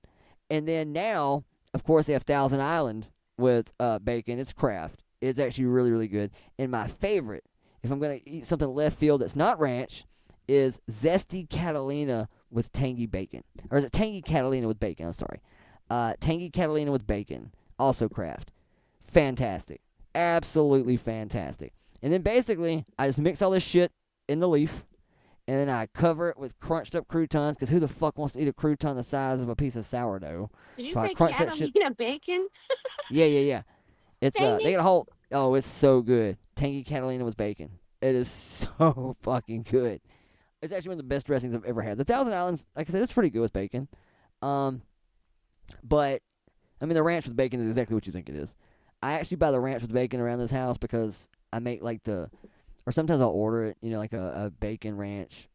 And then now, of course, they have Thousand Island with bacon. It's craft. It's actually really, really good. And my favorite, if I'm gonna eat something left field that's not ranch, is Zesty Catalina with tangy bacon. Or is it Tangy Catalina with bacon? I'm sorry. Tangy Catalina with bacon. Also craft. Fantastic. Absolutely fantastic. And then basically, I just mix all this shit in the leaf, and then I cover it with crunched up croutons, because who the fuck wants to eat a crouton the size of a piece of sourdough? Did you So I say crunch that shit. Catalina bacon? Yeah. It's Tangy? they got a whole, oh, it's so good. Tangy Catalina with bacon. It is so fucking good. It's actually one of the best dressings I've ever had. The Thousand Islands, like I said, it's pretty good with bacon. But I mean, the ranch with bacon is exactly what you think it is. I actually buy the ranch with bacon around this house because I make like or sometimes I'll order it, like a bacon ranch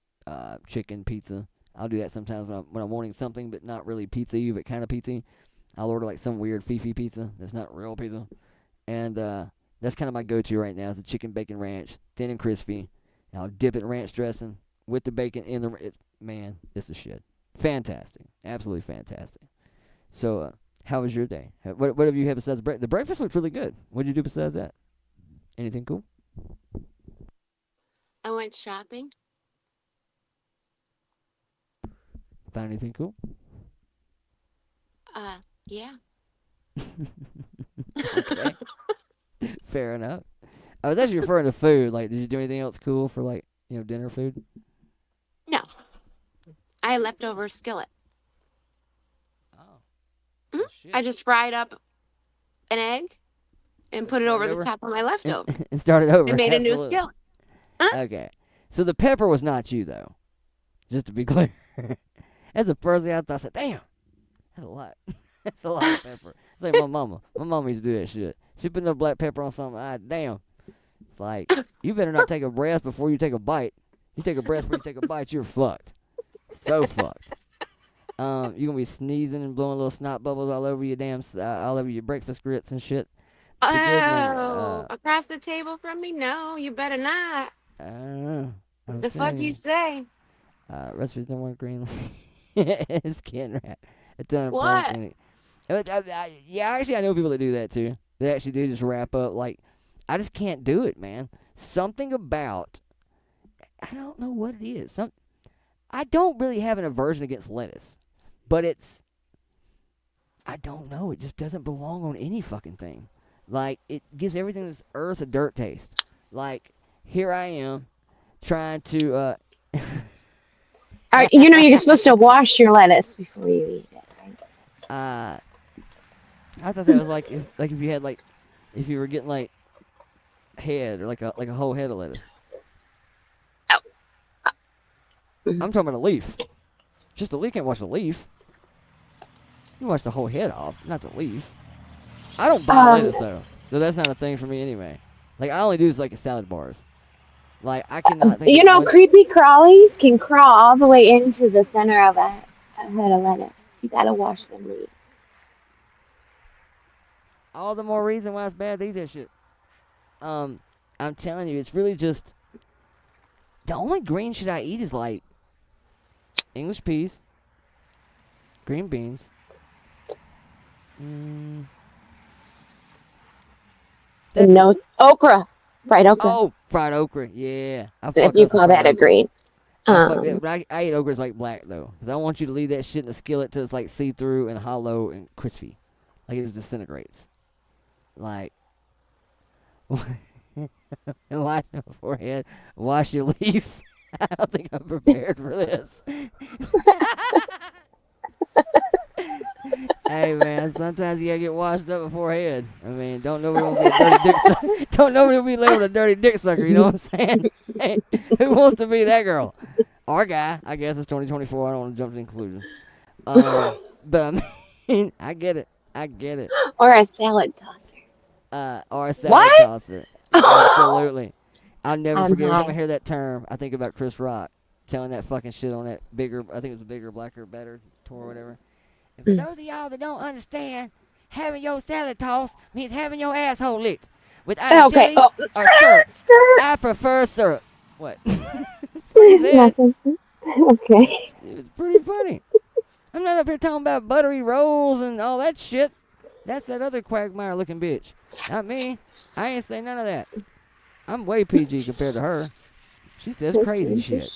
chicken pizza. I'll do that sometimes when I'm wanting something, but not really pizza-y, but kind of pizza-y. I'll order like some weird fifi pizza that's not real pizza. And That's kind of my go-to right now is the chicken bacon ranch, thin and crispy. And I'll dip it in ranch dressing with the bacon in the. Man, it's the shit. Fantastic, absolutely fantastic. So, how was your day? What have you had besides breakfast? The breakfast looked really good. What did you do besides that? Anything cool? I went shopping. Found anything cool? Yeah. Okay. Fair enough. I was actually referring to food. Like, did you do anything else cool for, like, dinner food? No. I had leftover skillet. Oh. Shit. I just fried up an egg and put it over the top of my leftover. And started over. And made a new Absolutely. skillet. Okay. So the pepper was not you, though. Just to be clear. That's the first thing I thought. I said, damn. That's a lot. That's a lot of pepper. It's like my mama. My mama used to do that shit. She put enough black pepper on something. Damn. It's like, you better not take a breath before you take a bite. You take a breath before you take a bite, you're fucked. So fucked. You're gonna be sneezing and blowing little snot bubbles all over your all over your breakfast grits and shit. Oh, across the table from me? No, you better not. I don't know. The fuck you say? Recipes don't want green. It's skin wrap. A ton of What? plank in it. Yeah, actually, I know people that do that too. They actually do just wrap up. Like, I just can't do it, man. Something about, I don't know what it is. I don't really have an aversion against lettuce, but I don't know. It just doesn't belong on any fucking thing. Like, it gives everything this earth a dirt taste. Like, here I am trying to, You're supposed to wash your lettuce before you eat it, right? I thought that was like if you had if you were getting like head or like a whole head of lettuce. I'm talking about a leaf. Just the leaf. Can't wash the leaf. You wash the whole head off, not the leaf. I don't buy lettuce though, so that's not a thing for me anyway. Like, I only do this like at salad bars. Like, I cannot think creepy crawlies can crawl all the way into the center of a head of lettuce. You gotta wash them leaves. all the more reason why it's bad to eat that shit. I'm telling you, it's really just the only green shit I eat is like English peas, green beans. No okra, fried okra. Oh, fried okra, yeah. If you call that a green. But I eat okras like black though, because I want you to leave that shit in the skillet till it's like see-through and hollow and crispy, like it just disintegrates. Like, and wash your forehead, wash your leaf. I don't think I'm prepared for this. Hey man, sometimes you gotta get washed up beforehand. I mean, don't nobody want to be a dirty dick sucker. Don't nobody be labeled a dirty dick sucker. You know what I'm saying? Hey, who wants to be that girl or guy? I guess it's 2024. I don't want to jump to conclusions. But I mean, I get it. Or a salad tosser. Or a salad tosser. Absolutely. I'll never forget. Every time I hear that term, I think about Chris Rock telling that fucking shit on that bigger. I think it was Bigger, Blacker, Better tour or whatever. And for those of y'all that don't understand, having your salad tossed means having your asshole licked with either jelly or syrup. I prefer syrup. What? That's what he said. Okay. It was pretty funny. I'm not up here talking about buttery rolls and all that shit. That's that other quagmire looking bitch. Not me. I ain't say none of that. I'm way PG compared to her. She says crazy shit.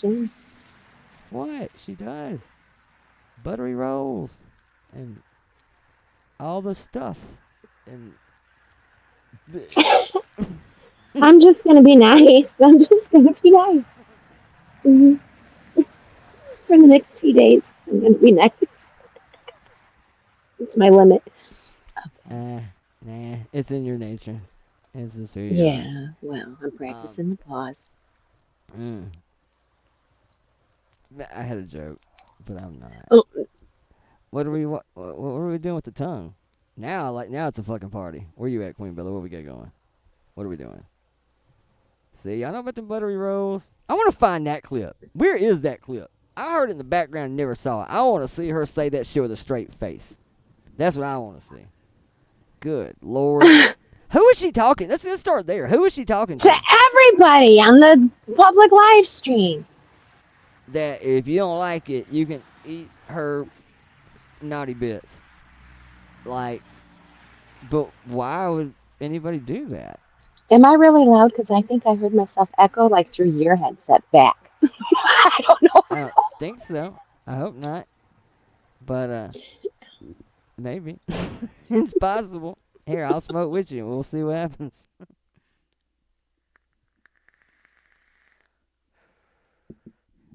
What? She does. Buttery rolls. And all the stuff. And I'm just going to be nice. For the next few days, I'm going to be nice. It's my limit. nah, it's in your nature. It's just who you are. Well, I'm practicing the pause. I had a joke, but I'm not. Oh. What are we doing with the tongue? Now it's a fucking party. Where you at, Queen Bella? What we got going? What are we doing? See, y'all know about the buttery rolls? I want to find that clip. Where is that clip? I heard it in the background and never saw it. I want to see her say that shit with a straight face. That's what I want to see. Good Lord. Who is she talking? Let's start there. Who is she talking To to? everybody on the public live stream. That if you don't like it, you can eat her naughty bits. Like, but why would anybody do that? Am I really loud? Because I think I heard myself echo like through your headset back. I don't know. I don't think so. I hope not. But maybe it's possible. Here, I'll smoke with you. We'll see what happens.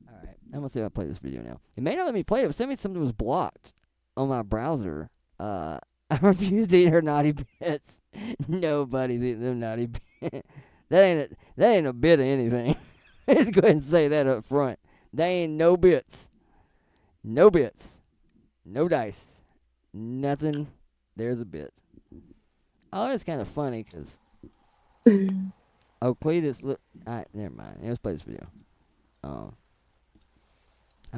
All right, I'm gonna see if I play this video now. It may not let me play it. But send me something that was blocked on my browser. I refuse to eat her naughty bits. Nobody's eating them naughty bits. That ain't a bit of anything. Let's go ahead and say that up front. They ain't no bits. No bits. No dice. Nothing. There's a bit. Oh, it's kind of funny because Cletus, look. Never mind. Let's play this video. I'm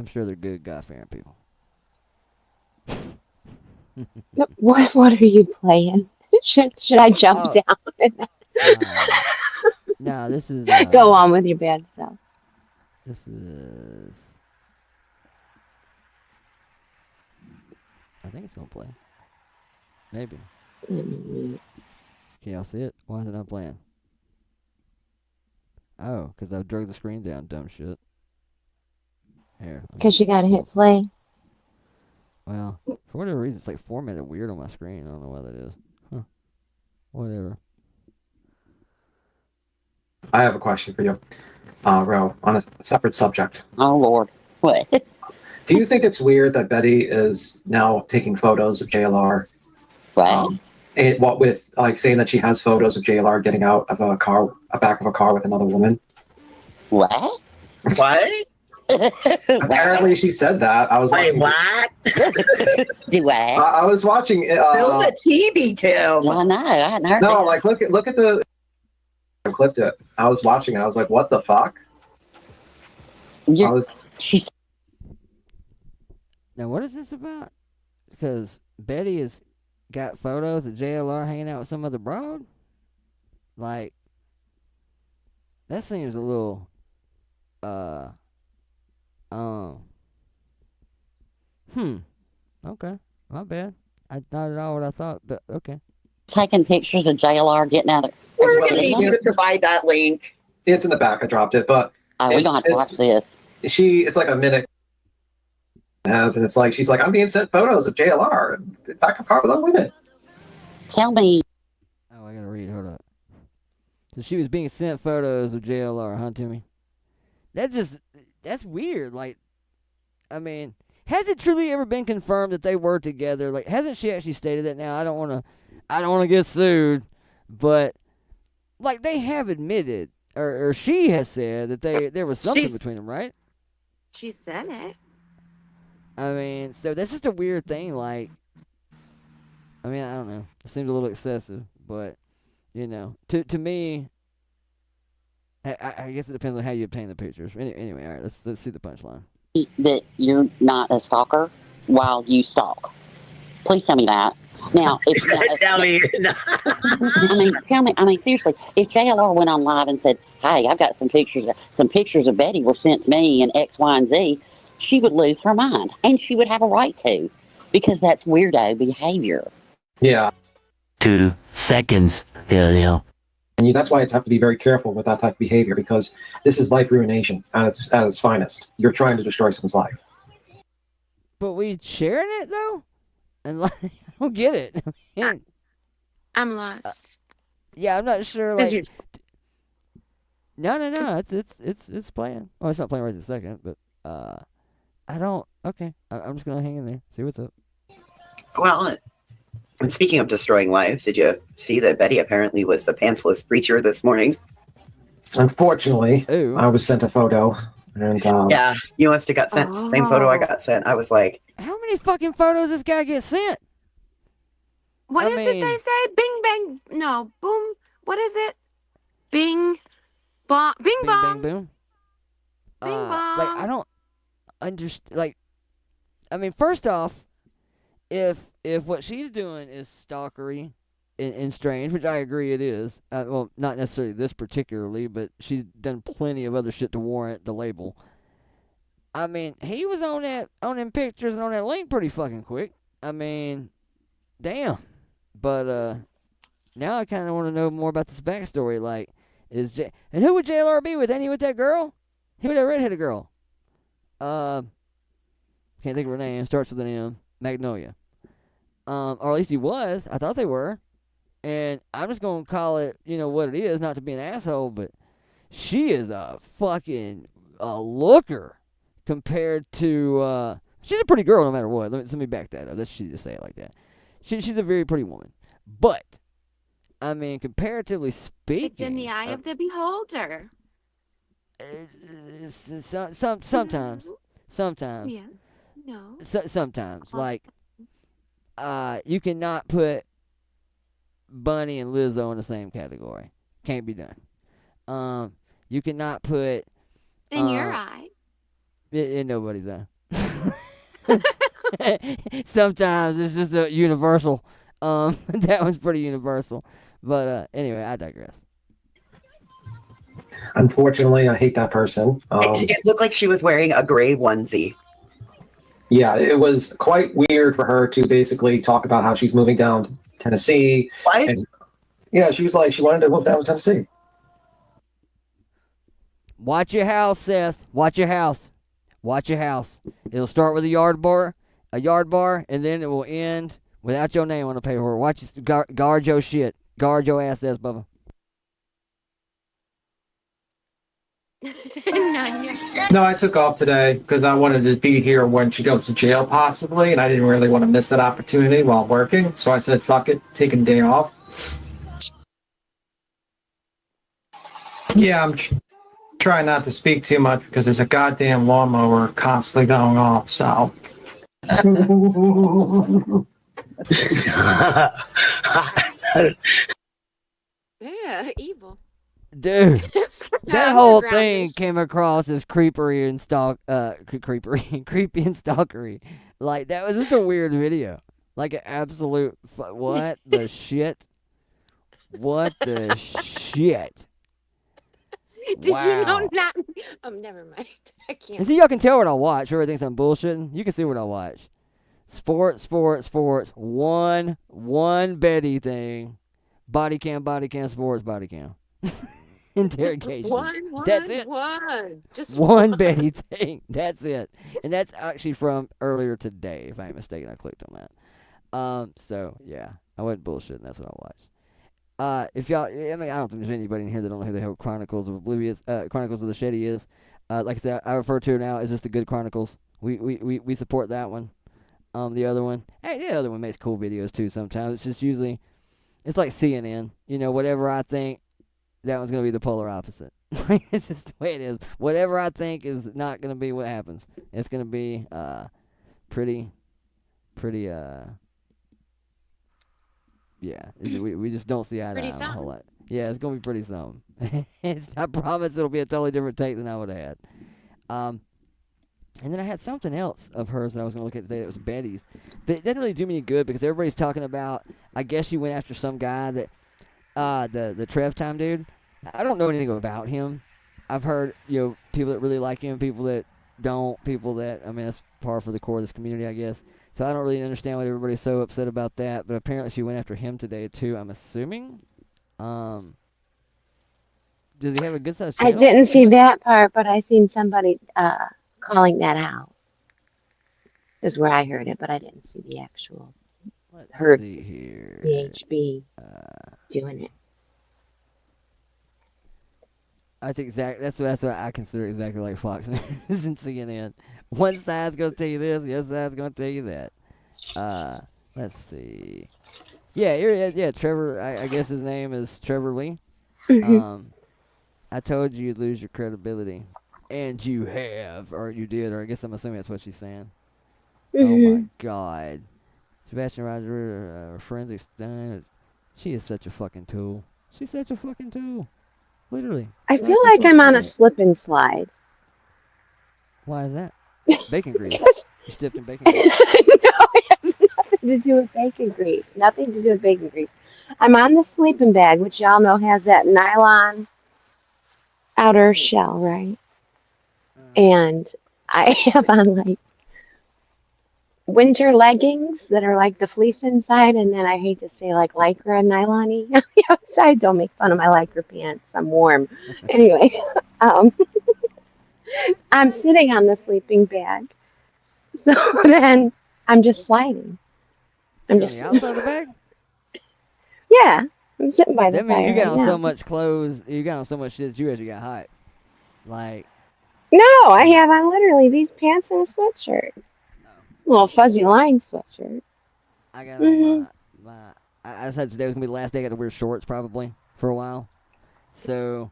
sure they're good God-fearing people. What are you playing? Should I jump down? No, this is. Go on with your bad stuff. This is. I think it's gonna play. Maybe. Can y'all see it? Why is it not playing? Oh, because I've dragged the screen down, dumb shit. Here. Because you gotta hit play. Well, for whatever reason, it's like formatted weird on my screen. I don't know why that is. Huh. Whatever. I have a question for you, Ro, on a separate subject. Oh, Lord. What? Do you think it's weird that Betty is now taking photos of JLR? What? And what with, like, saying that she has photos of JLR getting out of a back of a car with another woman? What? What? Apparently she said that. I was Wait, watching. what? Do what? I was watching. Spill the TV too. Well, no, I hadn't heard No, that. like look at the. I clipped it. I was watching it. I was like, what the fuck? You're- I was. Now, what is this about? Because Betty has got photos of JLR hanging out with some other broad? Like, that seems a little, okay, my bad. I not at all what I thought, but okay. Taking pictures of JLR getting out of We're Well, gonna need you to provide that link. It's in the back. I dropped it, but Oh, we're going to have to watch this. it's like a minute. And it's like she's like, I'm being sent photos of JLR and back of car with other women. Tell me. Oh, I gotta read. Hold up. So she was being sent photos of JLR, huh, Timmy? That's weird. Like, I mean, has it truly ever been confirmed that they were together? Like, hasn't she actually stated that? Now, I don't want to get sued, but like they have admitted, or she has said that there was something between them, right? She said it. I mean, so that's just a weird thing. Like, I mean, I don't know. It seems a little excessive, but you know, to me, I guess it depends on how you obtain the pictures. Anyway, all right, let's see the punchline. That you're not a stalker while you stalk. Please tell me that. Now, if Tell me. I mean, seriously, if JLR went on live and said, "Hey, I've got some pictures of Betty were sent to me and X, Y, and Z," she would lose her mind, and she would have a right to, because that's weirdo behavior. Yeah. 2 seconds. Yeah. And that's why it's have to be very careful with that type of behavior, because this is life ruination at its finest. You're trying to destroy someone's life. But we sharing it though, and like I don't get it. I mean, I'm lost. yeah, I'm not sure. 'Cause Like, no, it's playing. Oh, it's not playing right this second, but I don't. Okay, I'm just gonna hang in there, see what's up. Well, and speaking of destroying lives, did you see that Betty apparently was the pantsless preacher this morning? Unfortunately, Ooh. I was sent a photo, and Yeah, you must have got sent. Same photo I got sent. I was like, How many fucking photos this guy get sent? What I is it mean- they say? Bing bang. No, boom. What is it? Bing bong. Bing Bing bong. bang boom. Bing Like bong. I don't understand. Like, I mean, first off, if what she's doing is stalkery, and strange, which I agree it is. Well, not necessarily this particularly, but she's done plenty of other shit to warrant the label. I mean, he was on them pictures and on that link pretty fucking quick. I mean, damn. But now I kind of want to know more about this backstory. Like, and who would JLR be with? Ain't he with that girl? He with that redheaded girl. Can't think of her name. Starts with an M. Magnolia. Or at least he was. I thought they were. And I'm just gonna call it, what it is, not to be an asshole, but she is a fucking looker compared to. She's a pretty girl no matter what. Let me back that up. Let's just say it like that. She's a very pretty woman, but I mean, comparatively speaking, It's in the eye of the beholder. Sometimes. Yeah. No. Sometimes, like, you cannot put Bunny and Lizzo in the same category. Can't be done. You cannot put In your eye. in nobody's eye. Sometimes it's just a universal. That one's pretty universal. But anyway, I digress. Unfortunately, I hate that person. It looked like she was wearing a gray onesie. Yeah, it was quite weird for her to basically talk about how she's moving down to Tennessee. What? And, yeah, she was like, she wanted to move down to Tennessee. Watch your house, Seth. Watch your house. Watch your house. It'll start with a yard bar, and then it will end without your name on the paperwork. Watch your, guard your shit. Guard your assets, Bubba. No, I took off today because I wanted to be here when she goes to jail possibly, and I didn't really want to miss that opportunity while working. So I said, fuck it, taking a day off. Yeah, I'm trying not to speak too much because there's a goddamn lawnmower constantly going off, so. Yeah, evil. Dude, that whole thing came across as creepy and creepy and stalkery. Like, that was just a weird video. Like an absolute what the shit? What the shit? Did Wow. you know not? Never mind. I can't. And see, y'all can tell what I watch. Everybody thinks I'm bullshitting. You can see what I watch. Sports. One Betty thing. Body cam, sports, body cam. Interrogation. That's it. Just one Betty thing. That's it. And that's actually from earlier today, if I ain't mistaken. I clicked on that. So yeah, I wasn't bullshitting. That's what I watched. If y'all, I mean, I don't think there's anybody in here that don't know who the hell Chronicles of Oblivious, Chronicles of the Shetty is. Like I said, I refer to it now as just the Good Chronicles. We support that one. The other one, hey, the other one makes cool videos too. Sometimes it's just usually, it's like CNN. Whatever I think, that one's gonna be the polar opposite. It's just the way it is. Whatever I think is not gonna be what happens. It's gonna be pretty. Yeah, we just don't see eye to eye on a whole lot. Yeah, it's gonna be pretty something. I promise it'll be a totally different take than I would have had. And then I had something else of hers that I was gonna look at today that was Betty's, but it didn't really do me any good because everybody's talking about. I guess she went after some guy that, the Trev Time dude. I don't know anything about him. I've heard people that really like him, people that don't, people that that's par for the core of this community, I guess. So I don't really understand why everybody's so upset about that. But apparently she went after him today too. I'm assuming. Does he have a good sized channel? I didn't see that part, but I seen somebody calling that out. Is where I heard it, but I didn't see the actual. Let's see here. PHB doing it. I think that's what I consider exactly like Fox News and CNN. One side's gonna tell you this, the other side's gonna tell you that. Let's see. Yeah, Trevor. I guess his name is Trevor Lee. Mm-hmm. I told you you'd lose your credibility, and you have, or you did, or I guess I'm assuming that's what she's saying. Mm-hmm. Oh my God, Sebastian Roger, Forensic Stein. She is such a fucking tool. She's such a fucking tool. Literally. I feel like I'm on a slip and slide. Why is that? Bacon grease. You dipped in bacon grease. No, it has nothing to do with bacon grease. Nothing to do with bacon grease. I'm on the sleeping bag, which y'all know has that nylon outer shell, right? And I have on like winter leggings that are like the fleece inside, and then I hate to say like lycra nylon-y outside. Don't make fun of my lycra pants. I'm warm. Anyway, um, I'm sitting on the sleeping bag, so then I'm just sliding. I'm just on the outside of the bag. yeah. I'm sitting by the That means fire you got right on now. so much clothes. You got on so much shit that you actually got hot. Like No, I have on literally these pants and a sweatshirt. Little fuzzy line sweatshirt. I got on my. I decided today was gonna be the last day I got to wear shorts probably for a while. So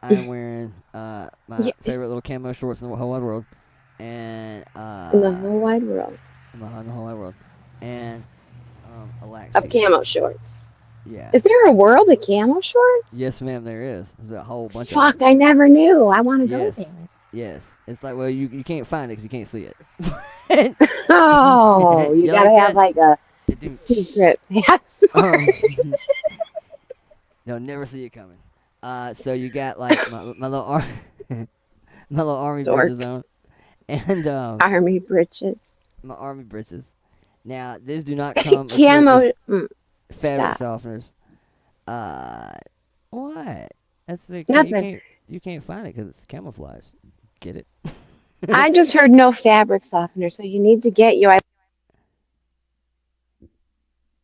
I'm wearing my favorite little camo shorts in the whole wide world, and in the whole wide world. In the whole wide world, and a lax Of t-shirt. camo shorts. Yeah. Is there a world of camo shorts? Yes, ma'am. There is. There's a whole bunch of Fuck, them. I never knew. I want to go there. Yes. It's like, well, you can't find it because you can't see it. Oh, you gotta like have like a secret password. They'll never see it coming. So you got like my little my little army britches on, and army britches. My army britches. Now these do not come camo fabric softeners. What? That's the nothing. You can't find it because it's camouflage. Get it? I just heard no fabric softener, so you need to get you.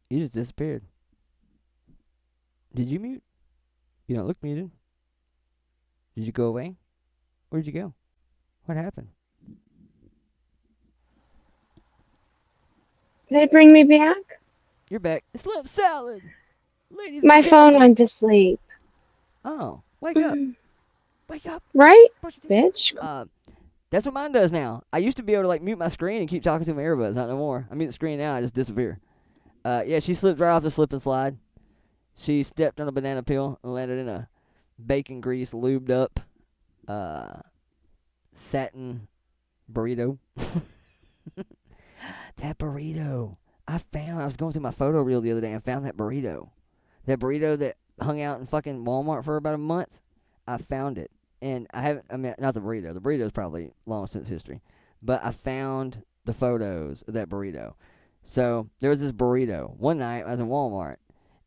You just disappeared. Did you mute? You don't look muted. Did you go away? Where'd you go? What happened? Did it bring me back? You're back. It's lamb salad. Ladies My and phone gentlemen. went to sleep. Oh, wake up. Wake up. Right? Bitch. That's what mine does now. I used to be able to like mute my screen and keep talking to my earbuds. Not no more. I mute the screen now. I just disappear. Yeah, she slipped right off the slip and slide. She stepped on a banana peel and landed in a bacon grease lubed up satin burrito. That burrito. I was going through my photo reel the other day and found that burrito. That burrito that hung out in fucking Walmart for about a month. I found it. And not the burrito. The burrito is probably long since history. But I found the photos of that burrito. So there was this burrito. One night I was in Walmart.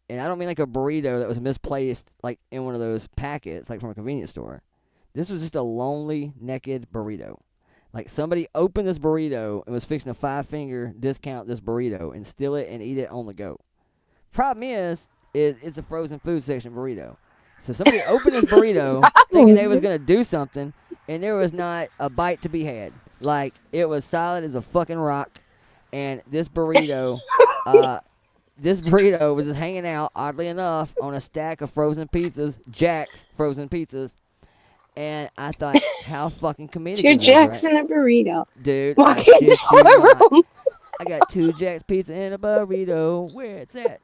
And I don't mean like a burrito that was misplaced like in one of those packets, like from a convenience store. This was just a lonely, naked burrito. Like somebody opened this burrito and was fixing to 5-finger discount this burrito and steal it and eat it on the go. Problem is it's a frozen food section burrito. So somebody opened this burrito thinking they was going to do something, and there was not a bite to be had. Like, it was solid as a fucking rock, and this burrito was just hanging out, oddly enough, on a stack of frozen pizzas, Jack's frozen pizzas. And I thought, how fucking comedic 2 Jacks and a burrito. Dude, Walk into the room. I got 2 Jack's pizza and a burrito. Where it's at?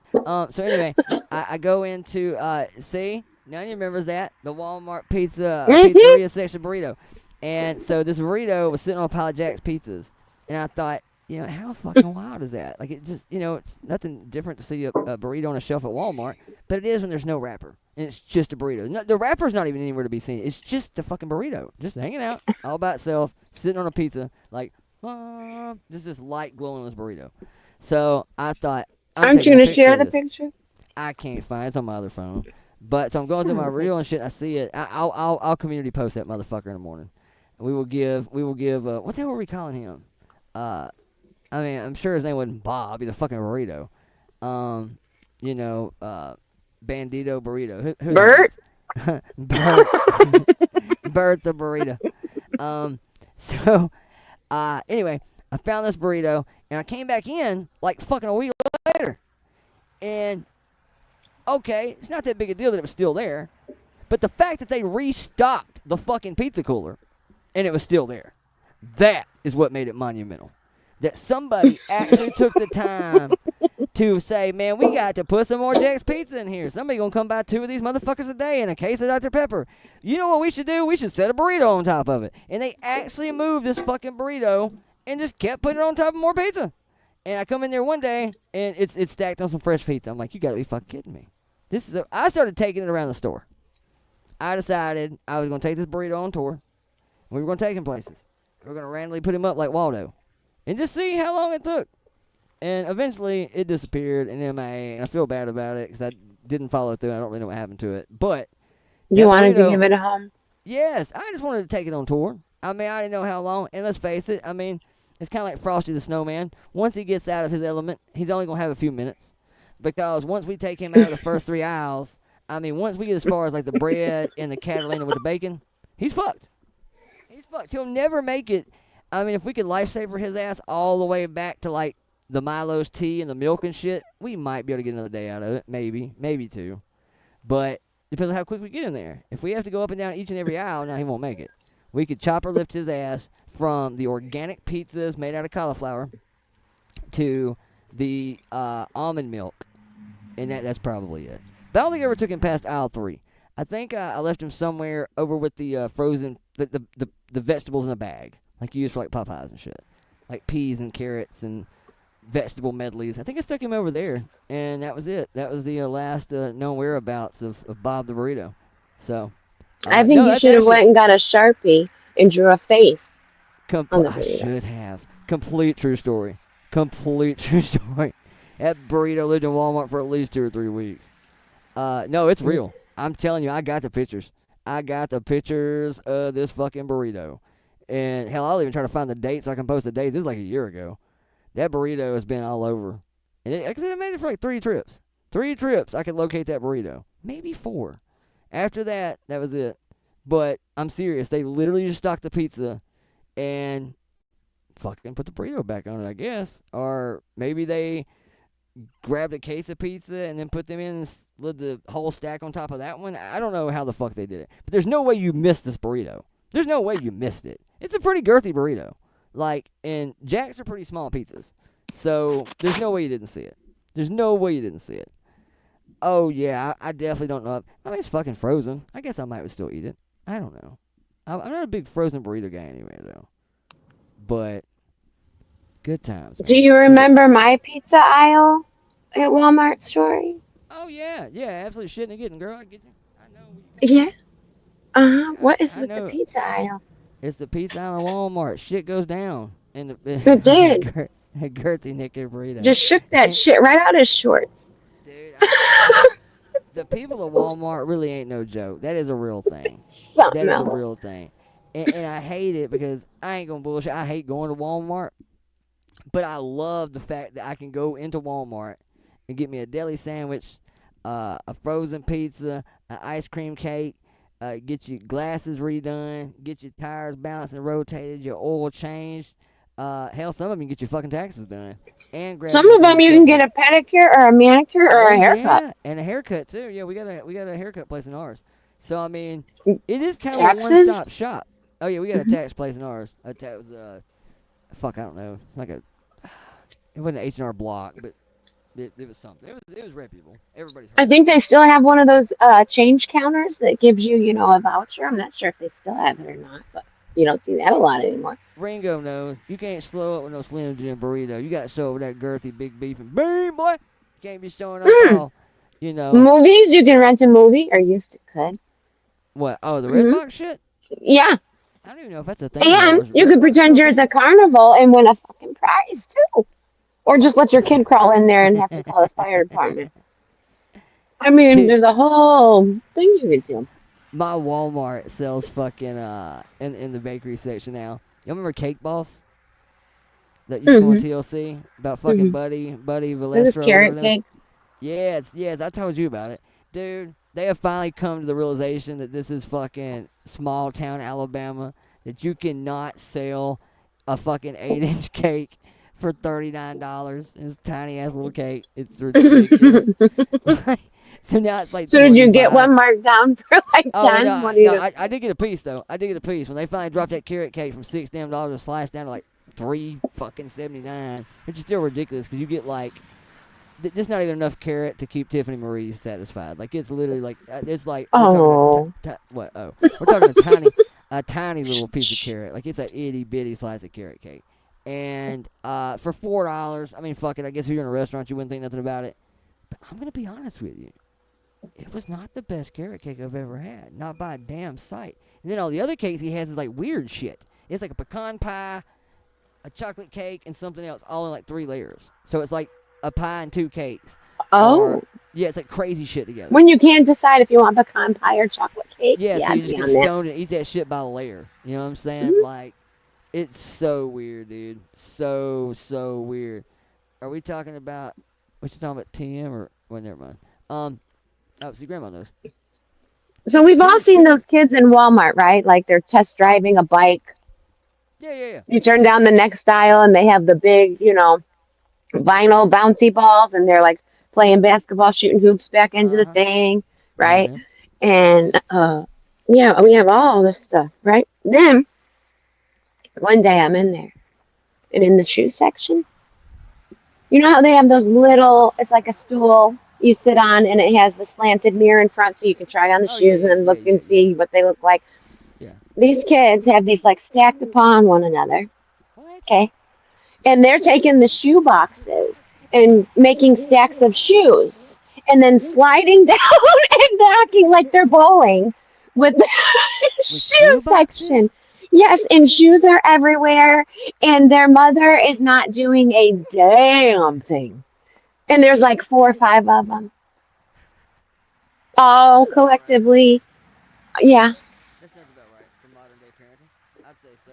So anyway, I go into see, none of you remembers that, the Walmart pizzeria section burrito. And so this burrito was sitting on a pile of Jack's pizzas, and I thought, how fucking wild is that? Like, it just, it's nothing different to see a burrito on a shelf at Walmart, but it is when there's no wrapper, and it's just a burrito. No, the wrapper's not even anywhere to be seen. It's just a fucking burrito, just hanging out all by itself, sitting on a pizza, like, just this light glowing burrito. So I thought, Aren't you going to share the picture? I can't find it. It's on my other phone. But so I'm going through my reel and shit. I see it. I'll community post that motherfucker in the morning. We will give. What the hell were we calling him? I'm sure his name wasn't Bob. He's a fucking burrito. Bandito burrito. Who's Bert. Bert. Bert the burrito. Anyway, I found this burrito and I came back in like fucking a week later, and okay, it's not that big a deal that it was still there, but the fact that they restocked the fucking pizza cooler and it was still there, that is what made it monumental. That somebody actually took the time to say, man, we got to put some more Jack's Pizza in here. Somebody gonna come buy 2 of these motherfuckers a day and a case of Dr. Pepper. You know what we should do? We should set a burrito on top of it. And they actually moved this fucking burrito and just kept putting it on top of more pizza. And I come in there one day, and it's stacked on some fresh pizza. I'm like, you got to be fucking kidding me. I started taking it around the store. I decided I was going to take this burrito on tour. We were going to take him places. We were going to randomly put him up like Waldo. And just see how long it took. And eventually, it disappeared in MIA, and I feel bad about it because I didn't follow through. I don't really know what happened to it. But You wanted to give it a home? Yes, I just wanted to take it on tour. I mean, I didn't know how long. And let's face it, I mean, it's kind of like Frosty the Snowman. Once he gets out of his element, he's only going to have a few minutes. Because once we take him out of the first 3 aisles, I mean, once we get as far as like the bread and the Catalina with the bacon, he's fucked. He's fucked. He'll never make it. I mean, if we could lifesaver his ass all the way back to like the Milo's tea and the milk and shit, we might be able to get another day out of it. Maybe 2. But depends on how quick we get him there. If we have to go up and down each and every aisle, now he won't make it. We could chopper lift his ass from the organic pizzas made out of cauliflower to the almond milk, and that's probably it. But I don't think I ever took him past aisle 3. I think I left him somewhere over with the frozen, the vegetables in a bag, like you use for like Popeyes and shit, like peas and carrots and vegetable medleys. I think I stuck him over there, and that was it. That was the last known whereabouts of Bob the Burrito. So I think you should have went and got a Sharpie and drew a face. I should have. Complete true story. Complete true story. That burrito lived in Walmart for at least 2 or 3 weeks. No, it's real. I'm telling you, I got the pictures. I got the pictures of this fucking burrito. And hell, I'll even try to find the date so I can post the date. This is like a year ago. That burrito has been all over. And like I said, I made it for like 3 trips. 3 trips, I could locate that burrito. Maybe 4. After that, that was it. But I'm serious. They literally just stocked the pizza and fucking put the burrito back on it, I guess. Or maybe they grabbed a case of pizza and then put them in and slid the whole stack on top of that one. I don't know how the fuck they did it. But there's no way you missed this burrito. There's no way you missed it. It's a pretty girthy burrito. Like, and Jack's are pretty small pizzas. So there's no way you didn't see it. There's no way you didn't see it. Oh, yeah, I definitely don't know. I mean, it's fucking frozen. I guess I might still eat it. I don't know. I'm not a big frozen burrito guy anyway, though. But good times. Do you remember my pizza aisle at Walmart story? Oh, yeah. Yeah, absolutely shitting and getting, girl. I get you. I know. Yeah. What is with the pizza aisle? It's the pizza aisle at Walmart. Shit goes down. And It did. Gertie Nicker burrito. Just shook that shit right out his shorts. Dude, the people at Walmart really ain't no joke. That is a real thing. That is a real thing. And I hate it because I ain't gonna bullshit. I hate going to Walmart. But I love the fact that I can go into Walmart and get me a deli sandwich, a frozen pizza, an ice cream cake, get your glasses redone, get your tires balanced and rotated, your oil changed. Hell, some of them you can get your fucking taxes done. And grab some of them you can get a pedicure or a manicure or a haircut. Yeah, and a haircut too. Yeah, we got a haircut place in ours. So I mean, it is kind of a one-stop shop. Oh yeah, we got a tax place in ours. Fuck, I don't know. It's like it wasn't an H&R Block, but it was something. It was reputable. Everybody's heard. I think they still have one of those change counters that gives you, a voucher. I'm not sure if they still have it or not, but you don't see that a lot anymore. Ringo knows. You can't slow up with no Slim Jim burrito. You got to show up with that girthy big beef and bean, boy. You can't be showing up all, Movies, you can rent a movie, or used to could. What? Oh, the Red Box shit? Yeah. I don't even know if that's a thing. And you could pretend you're at the carnival and win a fucking prize, too. Or just let your kid crawl in there and have to call the fire department. I mean, there's a whole thing you could do. My Walmart sells fucking in the bakery section now. You remember Cake Boss? That used to go on TLC about fucking Buddy Valestro. This is carrot cake. Yes, I told you about it, dude. They have finally come to the realization that this is fucking small town Alabama. That you cannot sell a fucking 8-inch cake for $39. It's a tiny ass little cake. It's ridiculous. So now it's like. So did you get one marked down for like 10? I did get a piece though. I did get a piece when they finally dropped that carrot cake from $6 damn a slice down to like $3.79, which is still ridiculous because you get like. There's not even enough carrot to keep Tiffany Marie satisfied. Like it's literally like it's like. Oh. What? Oh, we're talking a tiny little piece of carrot. Like it's an itty bitty slice of carrot cake. And for $4, I mean, fuck it. I guess if you're in a restaurant, you wouldn't think nothing about it. But I'm gonna be honest with you. It was not the best carrot cake I've ever had. Not by a damn sight. And then all the other cakes he has is like weird shit. It's like a pecan pie, a chocolate cake, and something else, all in like 3 layers. So it's like a pie and 2 cakes. Oh. Or, yeah, it's like crazy shit together. When you can't decide if you want pecan pie or chocolate cake. Yeah, so I'd you just be get on that. stoned and eat that shit by the layer. You know what I'm saying? Mhm. Like, it's so weird, dude. So weird. Are we talking about, what you talking about, TM or, well, never mind. Oh, see, Grandma knows. So we've all seen those kids in Walmart, right? Like they're test driving a bike. Yeah. You turn down the next aisle and they have the big, vinyl bouncy balls and they're like playing basketball, shooting hoops back into the thing, right? And yeah, we have all this stuff, right? Then one day I'm in there and in the shoe section, you know how they have those little, it's like a stool you sit on and it has the slanted mirror in front so you can try on the shoes and then look and see what they look like. Yeah. These kids have these like stacked upon one another. Okay. And they're taking the shoe boxes and making stacks of shoes and then sliding down and acting like they're bowling with the shoe section. Yes, and shoes are everywhere, and their mother is not doing a damn thing. And there's like 4 or 5 of them, all collectively. Yeah. That sounds about right for modern day parenting. I'd say so.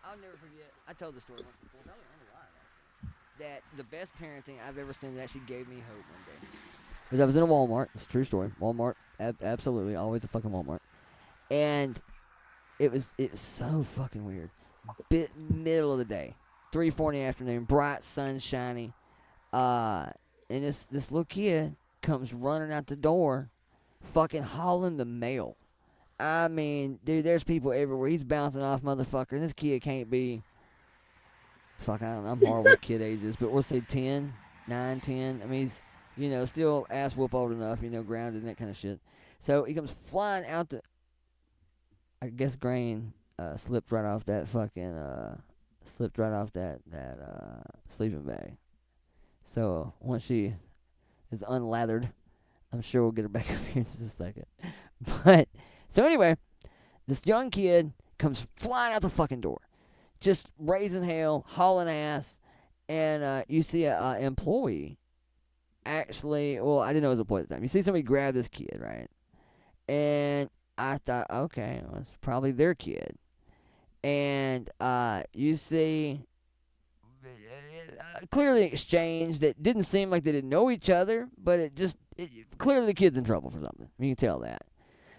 I'll never forget. I told the story once before. Probably on the live. That the best parenting I've ever seen that actually gave me hope one day. Because I was in a Walmart. It's a true story. Walmart, absolutely, always a fucking Walmart. And it was so fucking weird. Middle of the day, 3, 4 in the afternoon, bright, sunshiny. And this little kid comes running out the door, fucking hauling the mail. I mean, dude, there's people everywhere. He's bouncing off motherfucker. And this kid can't be, fuck, I don't know. I'm horrible with kid ages, but we'll say 10, 9, 10. I mean, he's, still ass whoop old enough, grounded and that kind of shit. So he comes flying out the, I guess grain slipped right off that sleeping bag. So once she is unlathered, I'm sure we'll get her back up here in just a second. But so anyway, this young kid comes flying out the fucking door, just raising hell, hauling ass, and you see a employee. Actually, well, I didn't know it was an employee at the time. You see somebody grab this kid, right? And I thought, okay, well, it's probably their kid. And you see clearly an exchange that didn't seem like they didn't know each other, but clearly the kid's in trouble for something. You can tell that.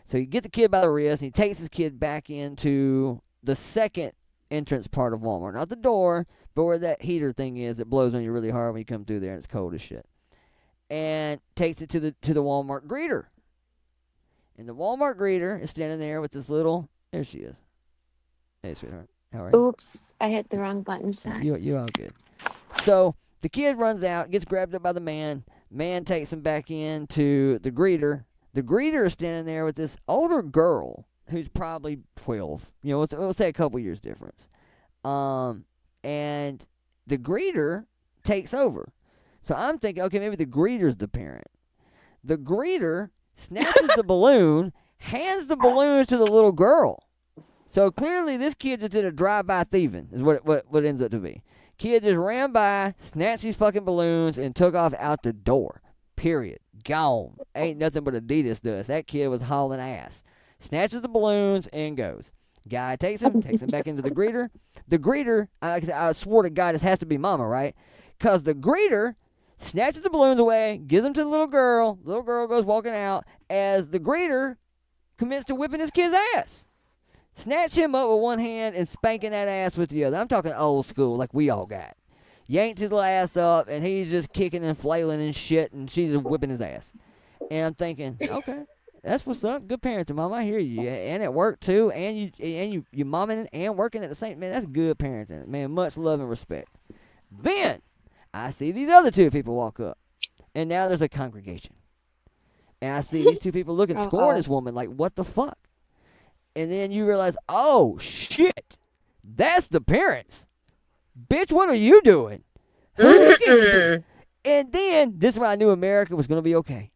So he gets the kid by the wrist, and he takes his kid back into the second entrance part of Walmart. Not the door, but where that heater thing is that blows on you really hard when you come through there and it's cold as shit. And takes it to the Walmart greeter. And the Walmart greeter is standing there with this little, there she is. Hey, sweetheart. How are you? Oops, I hit the wrong button. Sorry. You all good. So the kid runs out, gets grabbed up by the man. Man takes him back into the greeter. The greeter is standing there with this older girl who's probably 12. We'll say a couple years difference. And the greeter takes over. So I'm thinking, okay, maybe the greeter's the parent. The greeter snatches the balloon, hands the balloon to the little girl. So clearly this kid just did a drive-by thieving is what ends up to be. Kid just ran by, snatched these fucking balloons, and took off out the door. Period. Gone. Ain't nothing but Adidas does. That kid was hauling ass. Snatches the balloons and goes. Guy takes him back into the greeter. The greeter, I swore to God this has to be mama, right? Because the greeter snatches the balloons away, gives them to the little girl. The little girl goes walking out as the greeter commits to whipping his kid's ass. Snatch him up with one hand and spanking that ass with the other. I'm talking old school like we all got. Yanked his little ass up, and he's just kicking and flailing and shit, and she's just whipping his ass. And I'm thinking, okay, that's what's up. Good parenting, Mom. I hear you. And at work, too, and you momming and working at the same, man, that's good parenting. Man, much love and respect. Then, I see these other 2 people walk up, and now there's a congregation. And I see these 2 people looking, scoring this woman like, what the fuck? And then you realize, oh, shit, that's the parents. Bitch, what are you doing? Who's getting And then, this is when I knew America was going to be okay.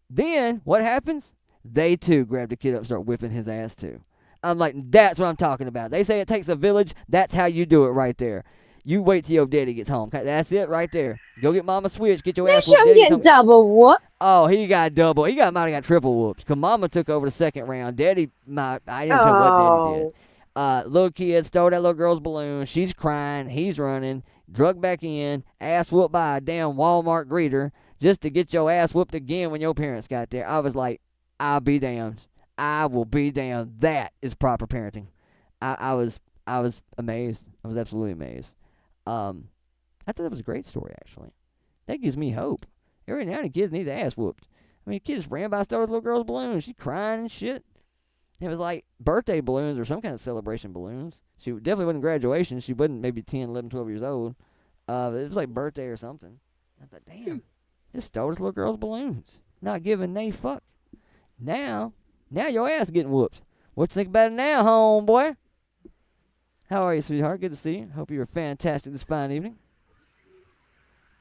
Then, what happens? They, too, grab the kid up and start whipping his ass, too. I'm like, that's what I'm talking about. They say it takes a village. That's how you do it right there. You wait till your daddy gets home. That's it right there. Go get Mama Switch. Get your ass whooped. I'm getting double whoop. Oh, he got double. Might have got triple whooped. Because Mama took over the second round. I didn't tell what Daddy did. Little kid stole that little girl's balloon. She's crying. He's running. Drug back in. Ass whooped by a damn Walmart greeter. Just to get your ass whooped again when your parents got there. I was like, I'll be damned. I will be damned. That is proper parenting. I was amazed. I was absolutely amazed. I thought that was a great story, actually. That gives me hope. Every now and then, kids need their ass whooped. I mean, kid just ran by, stole this little girl's balloon. She's crying and shit. It was like birthday balloons or some kind of celebration balloons. She definitely wasn't graduation. She wasn't maybe 10, 11, 12 years old. It was like birthday or something. I thought, damn, just stole this little girl's balloons. Not giving a fuck. Now your ass getting whooped. What you think about it now, homeboy? How are you, sweetheart? Good to see you. Hope you were fantastic this fine evening.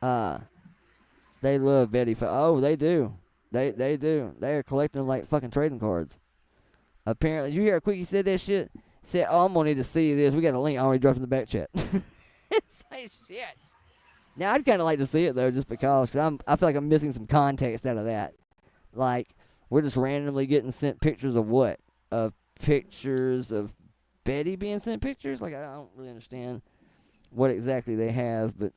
They love Betty. Oh, they do. They do. They are collecting them like fucking trading cards. Apparently, did you hear how quick he said that shit? Said, oh, I'm going to need to see this. We got a link already dropped in the back chat. It's like shit. Now, I'd kind of like to see it, though, just because I feel like I'm missing some context out of that. Like, we're just randomly getting sent pictures of what? Of pictures of Betty being sent pictures? Like, I don't really understand what exactly they have, but,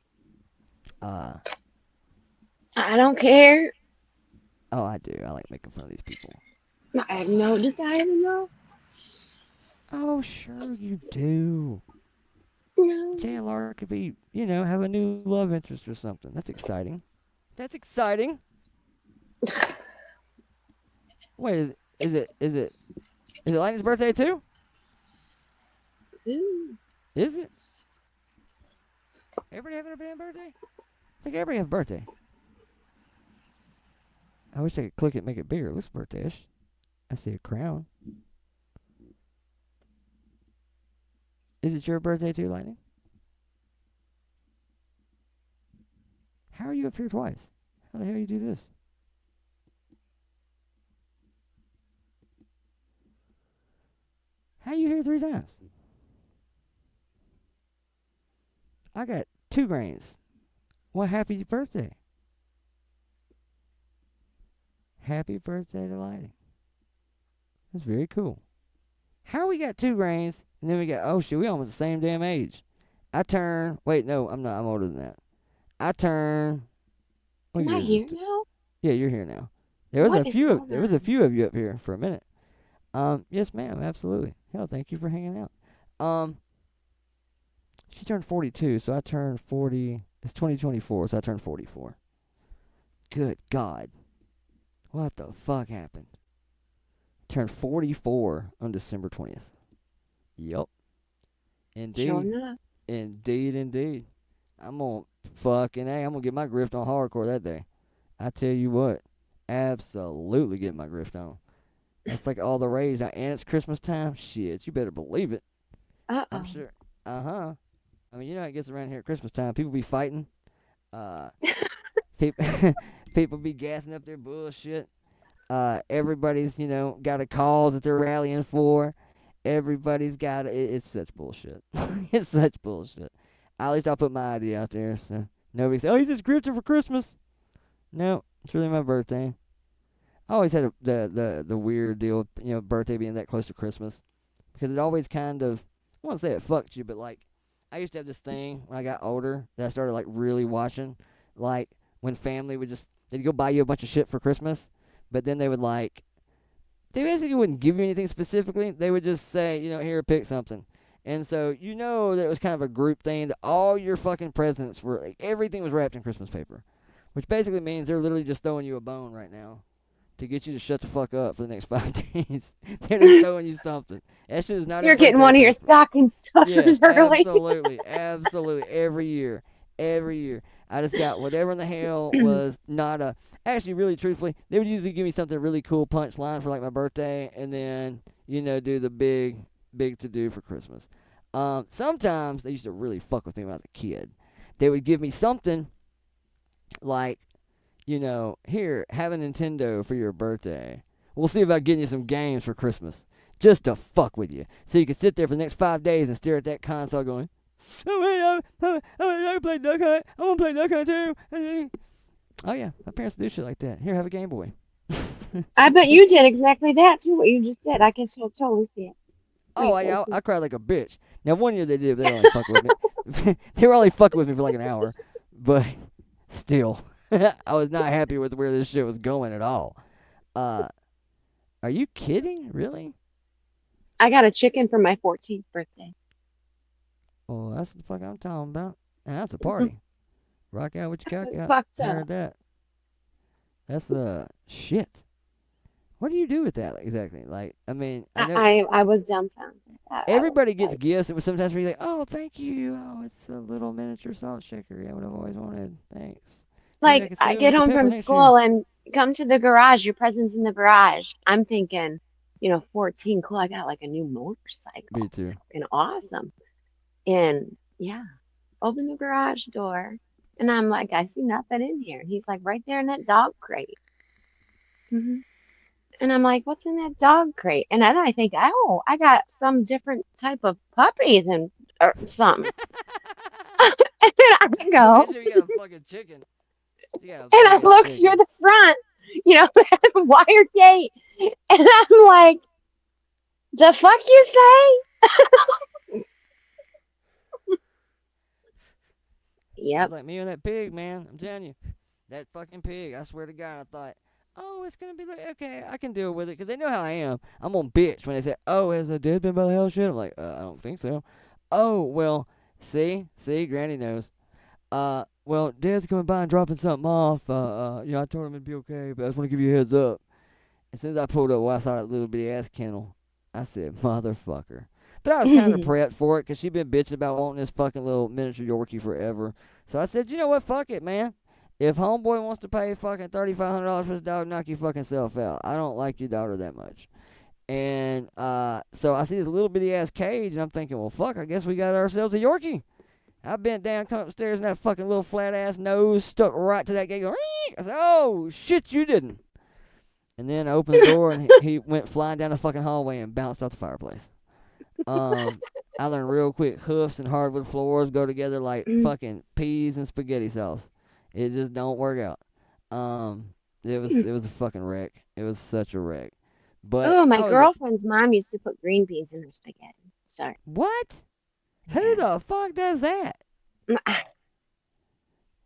I don't care. oh, I do. I like making fun of these people. I have no desire to know. Oh, sure you do. No. JLR could be, have a new love interest or something. That's exciting. That's exciting. Wait, is it Lightning's birthday too? Ooh. Is it? Everybody having a damn birthday? It's like everybody has a birthday. I wish I could click it and make it bigger. It looks birthday-ish. I see a crown. Is it your birthday too, Lightning? How are you up here twice? How the hell you do this? How you here 3 times? I got 2 grains. Well, happy birthday. Happy birthday to Lightning. That's very cool. How we got 2 grains, and then we got, oh shit, we almost the same damn age. Wait, no, I'm not, I'm older than that. Am I here now? Yeah, you're here now. There was a few of you up here for a minute. Yes ma'am, absolutely. Hell, thank you for hanging out. She turned 42, so I turned 40, it's 2024, so I turned 44. Good God. What the fuck happened? Turned 44 on December 20th. Yup. Indeed. Sure enough. Indeed. I'm gonna get my grift on hardcore that day. I tell you what. Absolutely get my grift on. That's like all the rage now, and it's Christmas time. Shit, you better believe it. Uh-oh. I'm sure. Uh-huh. I mean, you know how it gets around here at Christmas time. People be fighting. People be gassing up their bullshit. Everybody's, got a cause that they're rallying for. Everybody's got it's such bullshit. It's such bullshit. At least I'll put my idea out there, so nobody say, oh, he's just grifting for Christmas. No, it's really my birthday. I always had the weird deal, birthday being that close to Christmas. Because it always kind of, I won't say it fucked you, but like, I used to have this thing when I got older that I started like really watching. Like, when family they'd go buy you a bunch of shit for Christmas, but then they would they basically wouldn't give you anything specifically. They would just say, here, pick something. And so, that it was kind of a group thing that all your fucking presents everything was wrapped in Christmas paper. Which basically means they're literally just throwing you a bone right now to get you to shut the fuck up for the next 5 days. They're just throwing you something. That shit is not. You're getting one of your stocking stuffers early. Absolutely. Every year. I just got whatever in the hell was not a. Actually, really, truthfully, they would usually give me something really cool punchline for like my birthday, and then do the big to do for Christmas. Sometimes they used to really fuck with me when I was a kid. They would give me something like, here, have a Nintendo for your birthday. We'll see about getting you some games for Christmas. Just to fuck with you. So you can sit there for the next 5 days and stare at that console going, I want to play Duck Hunt. I want to play Duck Hunt too. Oh, yeah. My parents do shit like that. Here, have a Game Boy. I bet you did exactly that too. What you just did. I can totally see it. Oh, I cried like a bitch. Now, one year they did, but they were only fucking with me. They were only fucking with me for like an hour. But still, I was not happy with where this shit was going at all. Are you kidding? Really? I got a chicken for my 14th birthday. Oh, that's the fuck I'm talking about. And that's a party. Rock out with your cock out. Fucked Heard up. that. That's shit. What do you do with that exactly? Like, I mean, I know I was dumbfounded. everybody gets gifts. It was sometimes we're like, oh, thank you. Oh, it's a little miniature salt shaker. Yeah, what I've always wanted. Thanks. Like, I get home from school and come to the garage. Your present's in the garage. I'm thinking, 14, cool. I got like a new motorcycle. Me too. Fucking awesome. And yeah, open the garage door. And I'm like, I see nothing in here. And he's like, right there in that dog crate. Mm-hmm. And I'm like, what's in that dog crate? And then I think, oh, I got some different type of puppy or something. And then I go. You got a fucking chicken. And I look through the front, wire gate. And I'm like, the fuck you say? Yep. It's like me and that pig, man. I'm telling you. That fucking pig. I swear to God, I thought, oh, it's going to be like, okay, I can deal with it. Because they know how I am. I'm going to bitch when they say, oh, has a dead been by the hell shit? I'm like, I don't think so. Oh, well, see, Granny knows. Well, Dad's coming by and dropping something off. I told him it'd be okay, but I just want to give you a heads up. As soon as I pulled up, I saw that little bitty ass kennel. I said, motherfucker. But I was kind of prepped for it because she'd been bitching about wanting this fucking little miniature Yorkie forever. So I said, you know what? Fuck it, man. If homeboy wants to pay fucking $3,500 for his dog, knock your fucking self out. I don't like your daughter that much. And so I see this little bitty ass cage, and I'm thinking, well, fuck, I guess we got ourselves a Yorkie. I bent down, come upstairs, and that fucking little flat ass nose stuck right to that gate. Going, I said, oh, shit, you didn't. And then I opened the door, and he went flying down the fucking hallway and bounced off the fireplace. I learned real quick, hoofs and hardwood floors go together like fucking peas and spaghetti sauce. It just don't work out. It was a fucking wreck. It was such a wreck. But my girlfriend's mom used to put green beans in her spaghetti. Sorry. What? Who the fuck does that?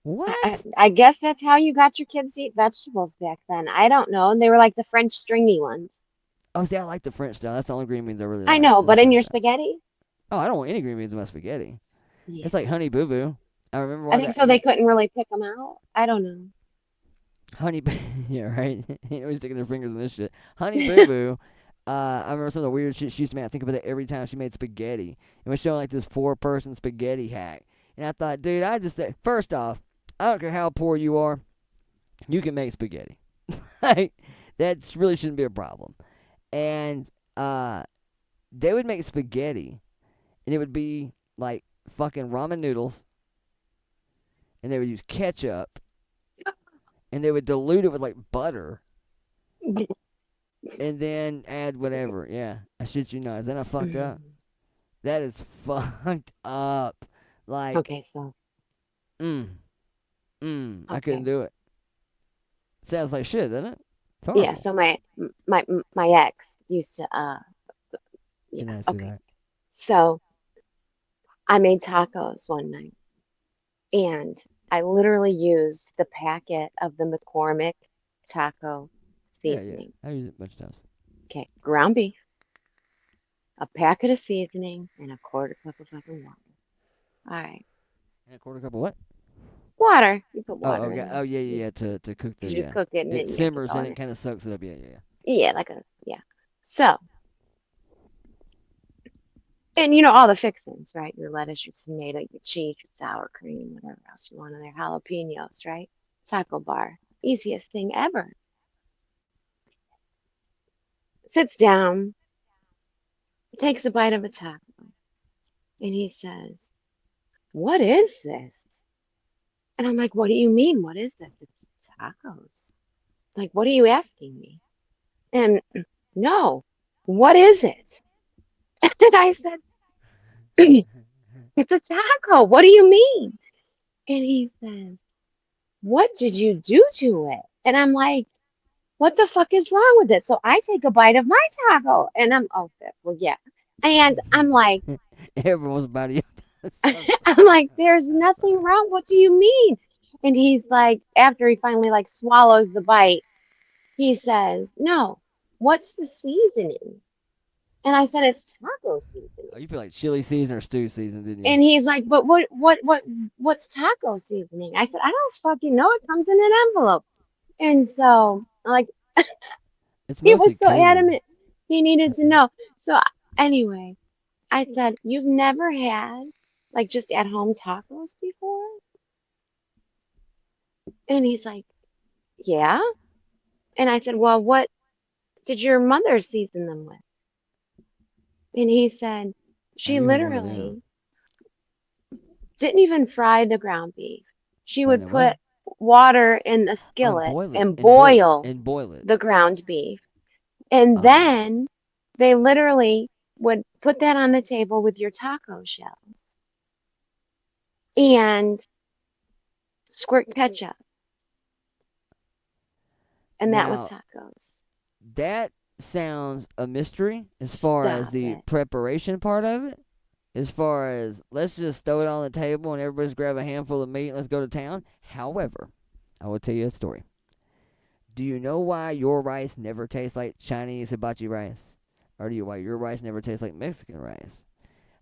What? I guess that's how you got your kids to eat vegetables back then. I don't know. And they were like the French stringy ones. Oh, see, I like the French style. That's the only green beans I really like. I know, but in your spaghetti? Oh, I don't want any green beans in my spaghetti. Yeah. It's like Honey Boo Boo. I remember. I think so. They couldn't really pick them out. I don't know. Honey Boo, yeah, right. Everybody's sticking their fingers in this shit. Honey Boo Boo. I remember some of the weird shit she used to make. I think about that every time she made spaghetti. It was showing like this 4-person spaghetti hack, and I thought, dude, I just said, first off, I don't care how poor you are, you can make spaghetti. Like, that really shouldn't be a problem. And they would make spaghetti, and it would be like fucking ramen noodles, and they would use ketchup, and they would dilute it with like butter, and then add whatever. Yeah, I shit you not. Is that not fucked up? That is fucked up. Like, okay, so. Okay. I couldn't do it. Sounds like shit, doesn't it? Yeah, so my ex used to That. So I made tacos one night, and I literally used the packet of the McCormick taco seasoning. Yeah. I use it a bunch of times. Okay, ground beef, a packet of seasoning, and a quarter cup of fucking water. All right. And a quarter cup of what? Water. You put water. Oh, okay. Oh, yeah. To cook the. You cook it, and it simmers and it kind of soaks it up. Yeah. Yeah, So, and all the fixings, right? Your lettuce, your tomato, your cheese, your sour cream, whatever else you want in there, jalapenos, right? Taco bar, easiest thing ever. Sits down, takes a bite of a taco, And he says, "What is this?" And I'm like, "What do you mean? What is this?" "It's tacos." Like, "What are you asking me?" And no, "What is it?" And I said, "It's a taco. What do you mean?" And he says, "What did you do to it?" And I'm like, "What the fuck is wrong with it?" So I take a bite of my taco and oh, well, yeah. And I'm like, Everyone's body. I'm like, "There's nothing wrong. What do you mean?" And he's like, after he finally like swallows the bite, he says, "No, what's the seasoning?" And I said, "It's taco seasoning." Oh, you feel like chili season or stew season, didn't you? And he's like, "But what's taco seasoning?" I said, "I don't fucking know. It comes in an envelope." And so, like, It's he mostly was so cumin. adamant he needed I to think. know. So anyway, I said, "You've never had like just at home tacos before?" And he's like, "Yeah." And I said, "Well, what did your mother season them with?" And he said, Are "She you had one of them? literally didn't even fry the ground beef. She Wait, would no, what? put water in the Oh, and skillet boil it, and and boil it, boil and boil it. the ground beef. And Oh, then they literally would put that on the table with your taco shells and squirt ketchup. And that was now tacos. that sounds a mystery as far as Stop the it. preparation part of it. As far as let's just throw it on the table and everybody's grab a handful of meat and let's go to town. However, I will tell you a story. Do you know why your rice never tastes like Chinese hibachi rice? Or do you why your rice never tastes like Mexican rice?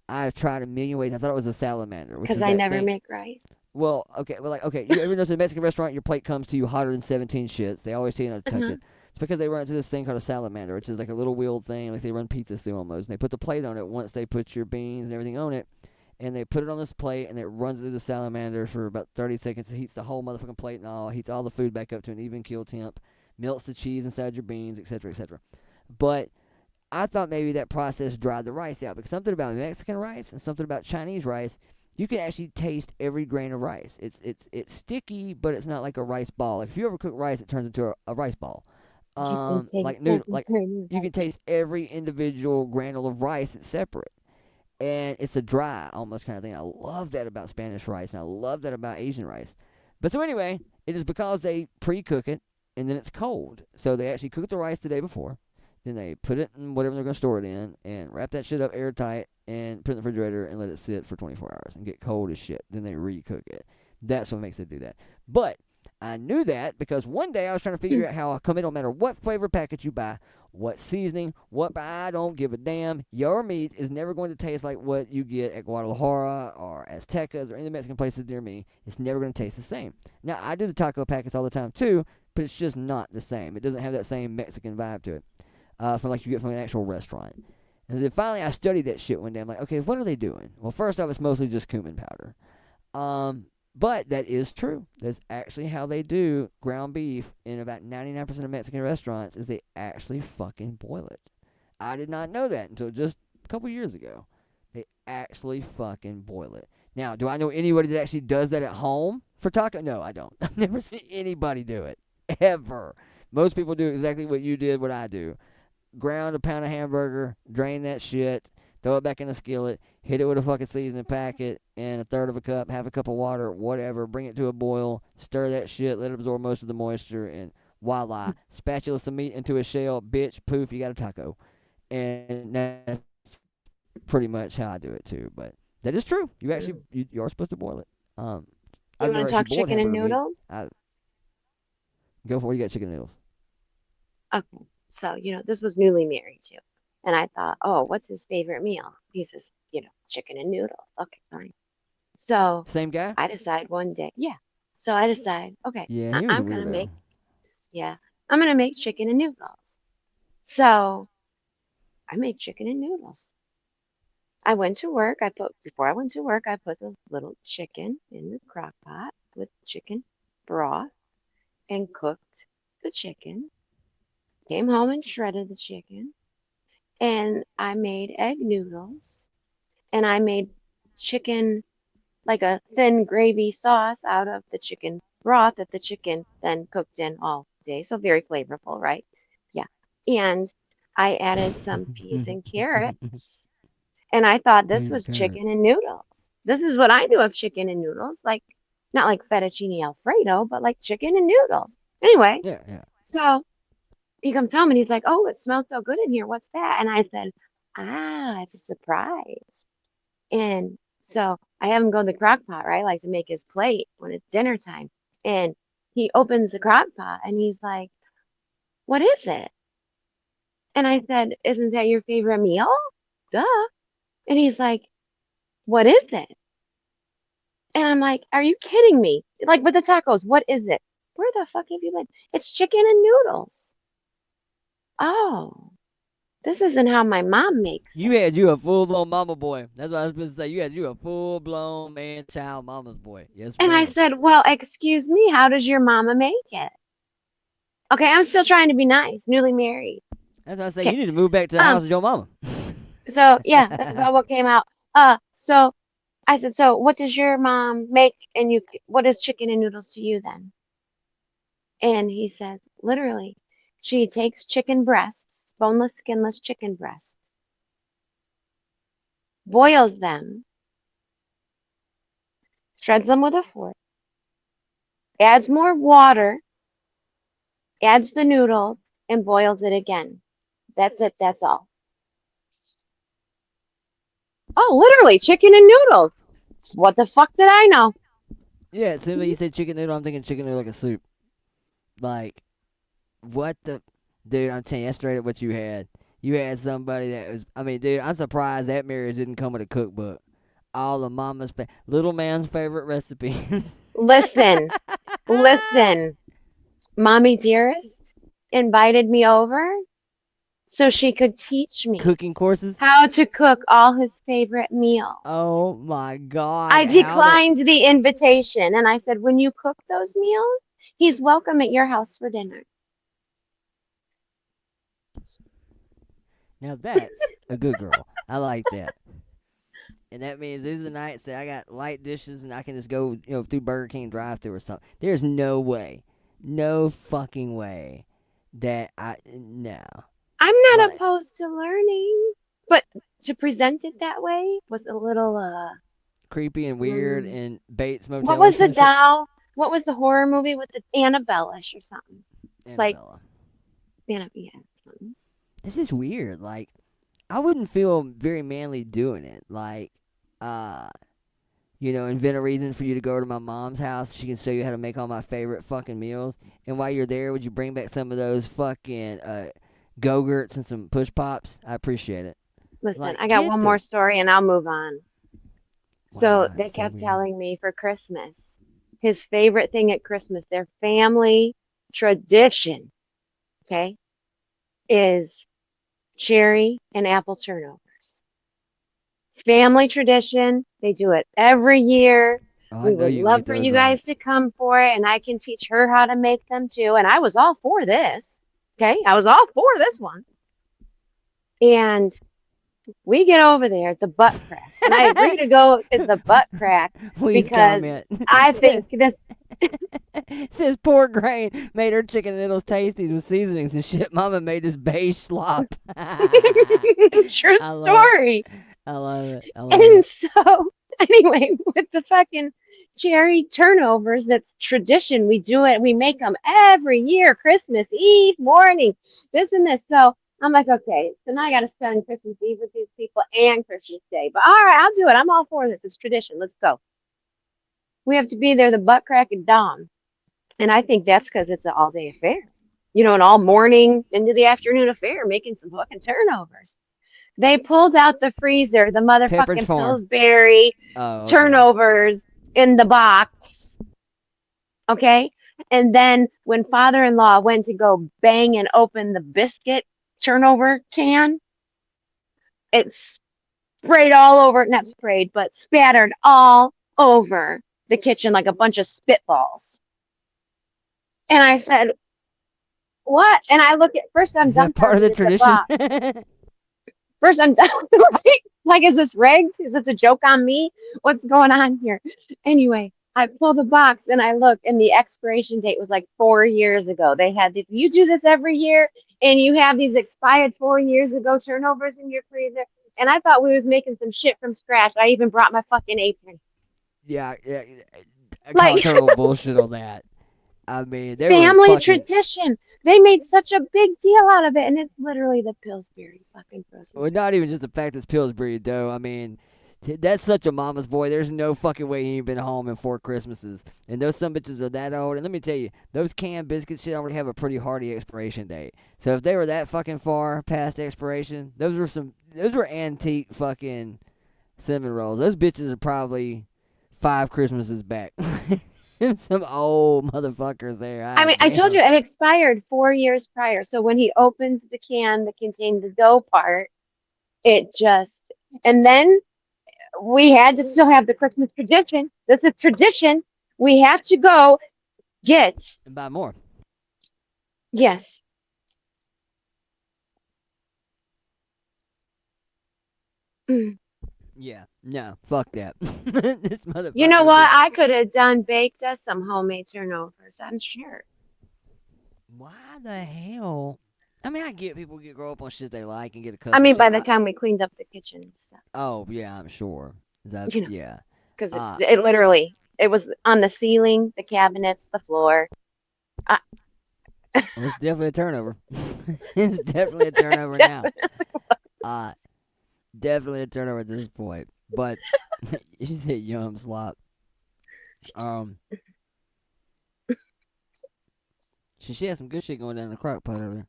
I've tried a million ways. I thought it was a salamander, which Because is I that never thing. make rice. Well, okay, well, like, okay, you ever notice in a Mexican restaurant, your plate comes to you hotter than 17 shits. They always tell you not to touch Uh-huh. it. It's because they run into this thing called a salamander, which is like a little wheeled thing, like they run pizzas through almost. And they put the plate on it once they put your beans and everything on it, and they put it on this plate, and it runs through the salamander for about 30 seconds. It heats the whole motherfucking plate and all, heats all the food back up to an even keel temp, melts the cheese inside your beans, etc., etc. But I thought maybe that process dried the rice out because something about Mexican rice and something about Chinese rice, you can actually taste every grain of rice. It's sticky, but it's not like a rice ball. Like if you ever cook rice, it turns into a rice ball. You can taste Like noodle, every like grain of you can rice. taste every individual granule of rice. It's separate, and it's a dry almost kind of thing. I love that about Spanish rice, and I love that about Asian rice. But so anyway, it is because they pre-cook it and then it's cold. So they actually cook the rice the day before. Then they put it in whatever they're going to store it in and wrap that shit up airtight and put it in the refrigerator and let it sit for 24 hours and get cold as shit. Then they recook it. That's what makes it do that. But I knew that because one day I was trying to figure out how come it don't matter what flavor packet you buy, what seasoning, what I don't give a damn. Your meat is never going to taste like what you get at Guadalajara or Aztecas or any of the Mexican places near me. It's never going to taste the same. Now I do the taco packets all the time too, but it's just not the same. It doesn't have that same Mexican vibe to it from like you get from an actual restaurant. And then finally, I studied that shit one day. I'm like, okay, what are they doing? Well, first off, it's mostly just cumin powder. But that is true. That's actually how they do ground beef in about 99% of Mexican restaurants is they actually fucking boil it. I did not know that until just a couple years ago. They actually fucking boil it. Now, do I know anybody that actually does that at home for taco? No, I don't. I've never seen anybody do it. Ever. Most people do exactly what you did, what I do. Ground a pound of hamburger, drain that shit, throw it back in a skillet, hit it with a fucking seasoning packet and a third of a cup, have a cup of water, whatever, bring it to a boil, stir that shit, let it absorb most of the moisture, and voila, spatula some meat into a shell, bitch, poof, you got a taco. And that's pretty much how I do it too. But that is true. You actually you are supposed to boil it. You I've want never to actually talk boiled chicken and hamburger meat. noodles? I go for it. You got chicken noodles. Okay. So, this was newly married too. And I thought, oh, what's his favorite meal? He says, chicken and noodles. Okay, fine. So Same guy? I decide one day, yeah. So I decide, okay, Yeah, he was a I'm gonna weirdo. make, yeah, I'm gonna make chicken and noodles. So I made chicken and noodles. I went to work. Before I went to work, I put the little chicken in the crock pot with chicken broth and cooked the chicken. Came home and shredded the chicken. And I made egg noodles. And I made chicken, like a thin gravy sauce out of the chicken broth that the chicken then cooked in all day. So very flavorful, right? Yeah. And I added some peas and carrots. And I thought this was chicken and noodles. This is what I knew of chicken and noodles, like not like fettuccine Alfredo, but like chicken and noodles. Anyway, Yeah, yeah. so he comes home and he's like, "Oh, it smells so good in here. What's that?" And I said, "Ah, it's a surprise." And so I have him go in the crock pot, right? Like to make his plate when it's dinner time. And he opens the crock pot and he's like, "What is it?" And I said, "Isn't that your favorite meal?" Duh. And he's like, "What is it?" And I'm like, "Are you kidding me?" Like with the tacos, what is it? Where the fuck have you been? It's chicken and noodles. Oh, this isn't how my mom makes You it. had you a full blown mama boy. That's what I was supposed to say. You had you a full blown man child mama's boy. Yes, And I ma'am. said, "Well, excuse me, how does your mama make it?" Okay, I'm still trying to be nice, newly married. That's what I say. Okay. You need to move back to the house with your mama. So yeah, that's about what came out. So I said, "So what does your mom make and what is chicken and noodles to you then?" And he said, literally, she takes chicken breasts, boneless, skinless chicken breasts, boils them, shreds them with a fork, adds more water, adds the noodles, and boils it again. That's it. That's all. Oh, literally, chicken and noodles. What the fuck did I know? Yeah, as soon as you said chicken noodle, I'm thinking chicken noodle like a soup. Like, what the... Dude, I'm telling you, that's straight up what you had. You had somebody that was... I mean, dude, I'm surprised that marriage didn't come with a cookbook. All of mama's... little man's favorite recipes. Listen, listen. Mommy Dearest invited me over so she could teach me Cooking courses? how to cook all his favorite meals. Oh, my God. I How the... declined the invitation and I said, when you cook those meals, he's welcome at your house for dinner. Now that's a good girl. I like that. And that means these are the nights that I got light dishes and I can just go, through Burger King drive-thru or something. There's no way, no fucking way that no. I'm not Like, opposed to learning, but to present it that way was a little creepy and weird and Bates Motel. what was the doll? What was the horror movie with the Annabelle-ish or something? Annabella. Like yeah. This is weird. Like, I wouldn't feel very manly doing it. Like, invent a reason for you to go to my mom's house. She can show you how to make all my favorite fucking meals. And while you're there, would you bring back some of those fucking Go-Gurts and some Push Pops? I appreciate it. Listen, Like, I got get one the- more story and I'll move on. So Wow, they that's so kept weird. telling me for Christmas, his favorite thing at Christmas, their family tradition, okay, is cherry and apple turnovers. Family tradition. They do it every year. Oh, I We know would you love get for those you right. guys to come for it, and I can teach her how to make them too. And I was all for this. Okay, I was all for this one. And we get over there at the butt crack, and I agree to go at the butt crack Please because comment. I think this. Says poor Grain made her chicken noodles tasties with seasonings and shit. Mama made this beige slop. True I love it. story. I love it. I love And it. so, anyway, with the fucking cherry turnovers, that's tradition. We do it. We make them every year, Christmas Eve morning, this and this. So I'm like, okay, so now I got to spend Christmas Eve with these people and Christmas Day. But all right, I'll do it. I'm all for this. It's tradition. Let's go. We have to be there the butt crack of dawn. And I think that's because it's an all-day affair. An all morning into the afternoon affair, making some fucking turnovers. They pulled out the freezer, the Pepperidge motherfucking Farm. Pillsbury Oh, okay. turnovers in the box. Okay? And then when father-in-law went to go bang and open the biscuit turnover can, it sprayed all over, not sprayed, but spattered all over the kitchen like a bunch of spitballs. And I said, what? And I look at, first I'm Is that part of the dumbfounded at the tradition? box. First, I'm done. Like, is this rigged? Is this a joke on me? What's going on here? Anyway, I pull the box and I look, and the expiration date was like 4 years ago. They had these. You do this every year, and you have these expired 4 years ago turnovers in your freezer. And I thought we was making some shit from scratch. I even brought my fucking apron. Yeah, I call Like, total bullshit on that. I mean, they were family fucking. tradition. They made such a big deal out of it, and it's literally the Pillsbury fucking frozen. Well, not even just the fact it's Pillsbury dough. I mean, that's such a mama's boy. There's no fucking way he ain't been home in 4 Christmases. And those some bitches are that old. And let me tell you, those canned biscuits shit already have a pretty hardy expiration date. So if they were that fucking far past expiration, those were antique fucking cinnamon rolls. Those bitches are probably 5 Christmases back. Some old motherfuckers there. I mean, I told you it expired 4 years prior. So when he opens the can that contained the dough part, it just, and then we had to still have the Christmas tradition. That's a tradition. We have to go get, and buy more. yes. Mm. Yeah, no, fuck that. This motherfucker. You know what? I could have baked us some homemade turnovers, I'm sure. Why the hell? I mean, I get people grow up on shit they like and get accustomed. I mean, to by shit. the time we cleaned up the kitchen and stuff. Oh yeah, I'm sure. Is that You know, yeah? Because it literally, it was on the ceiling, the cabinets, the floor. Well, it's definitely a turnover. It's definitely a turnover now. Definitely a turnover at this point. But you said yum slop. She had some good shit going down in the crock pot earlier.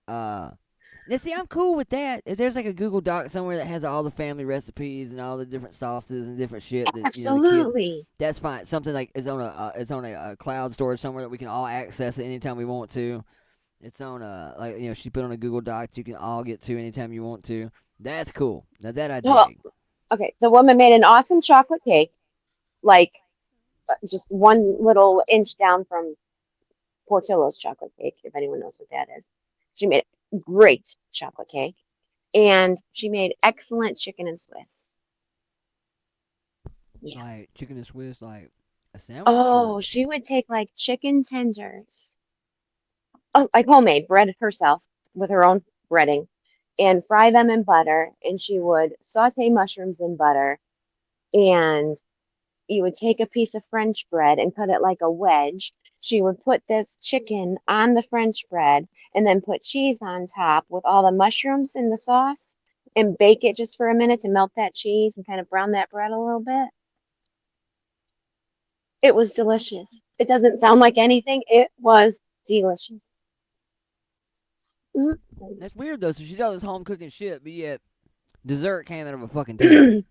Now see, I'm cool with that. If there's like a Google Doc somewhere that has all the family recipes and all the different sauces and different shit, that, Absolutely. You know, the kids, that's fine. Something like it's on a cloud storage somewhere that we can all access it anytime we want to. It's on she put on a Google Doc that you can all get to anytime you want to. That's cool. Now that I dig. Well, okay, the woman made an awesome chocolate cake, like just 1 little inch down from Portillo's chocolate cake, if anyone knows what that is. She made a great chocolate cake, and she made excellent chicken and Swiss. Yeah. Like chicken and Swiss, like a sandwich? Oh, she would take like chicken tenders, like homemade, bread herself with her own breading, and fry them in butter. And she would saute mushrooms in butter, and you would take a piece of French bread and cut it like a wedge. She would put this chicken on the French bread and then put cheese on top with all the mushrooms in the sauce and bake it just for a minute to melt that cheese and kind of brown that bread a little bit. It was delicious. It doesn't sound like anything. It was delicious. That's weird though. So she does this home cooking shit, but yet dessert came out of a fucking tin.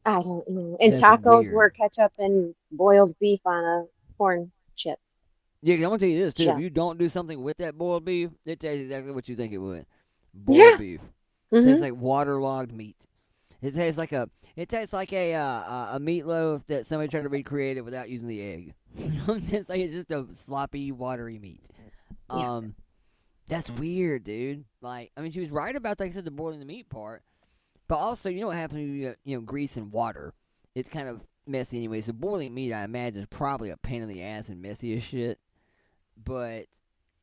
I don't know. And That's tacos weird. were ketchup and boiled beef on a corn chip. Yeah, 'cause I'm gonna tell you this too. Yeah. If you don't do something with that boiled beef, it tastes exactly what you think it would. Boiled beef. It tastes like waterlogged meat. It tastes like a meatloaf that somebody tried to recreate it without using the egg. It's like it's just a sloppy, watery meat. That's weird, dude. Like, I mean, she was right about, like I said, the boiling the meat part. But also, you know what happens when you get, grease and water? It's kind of messy anyway. So boiling meat, I imagine, is probably a pain in the ass and messy as shit. But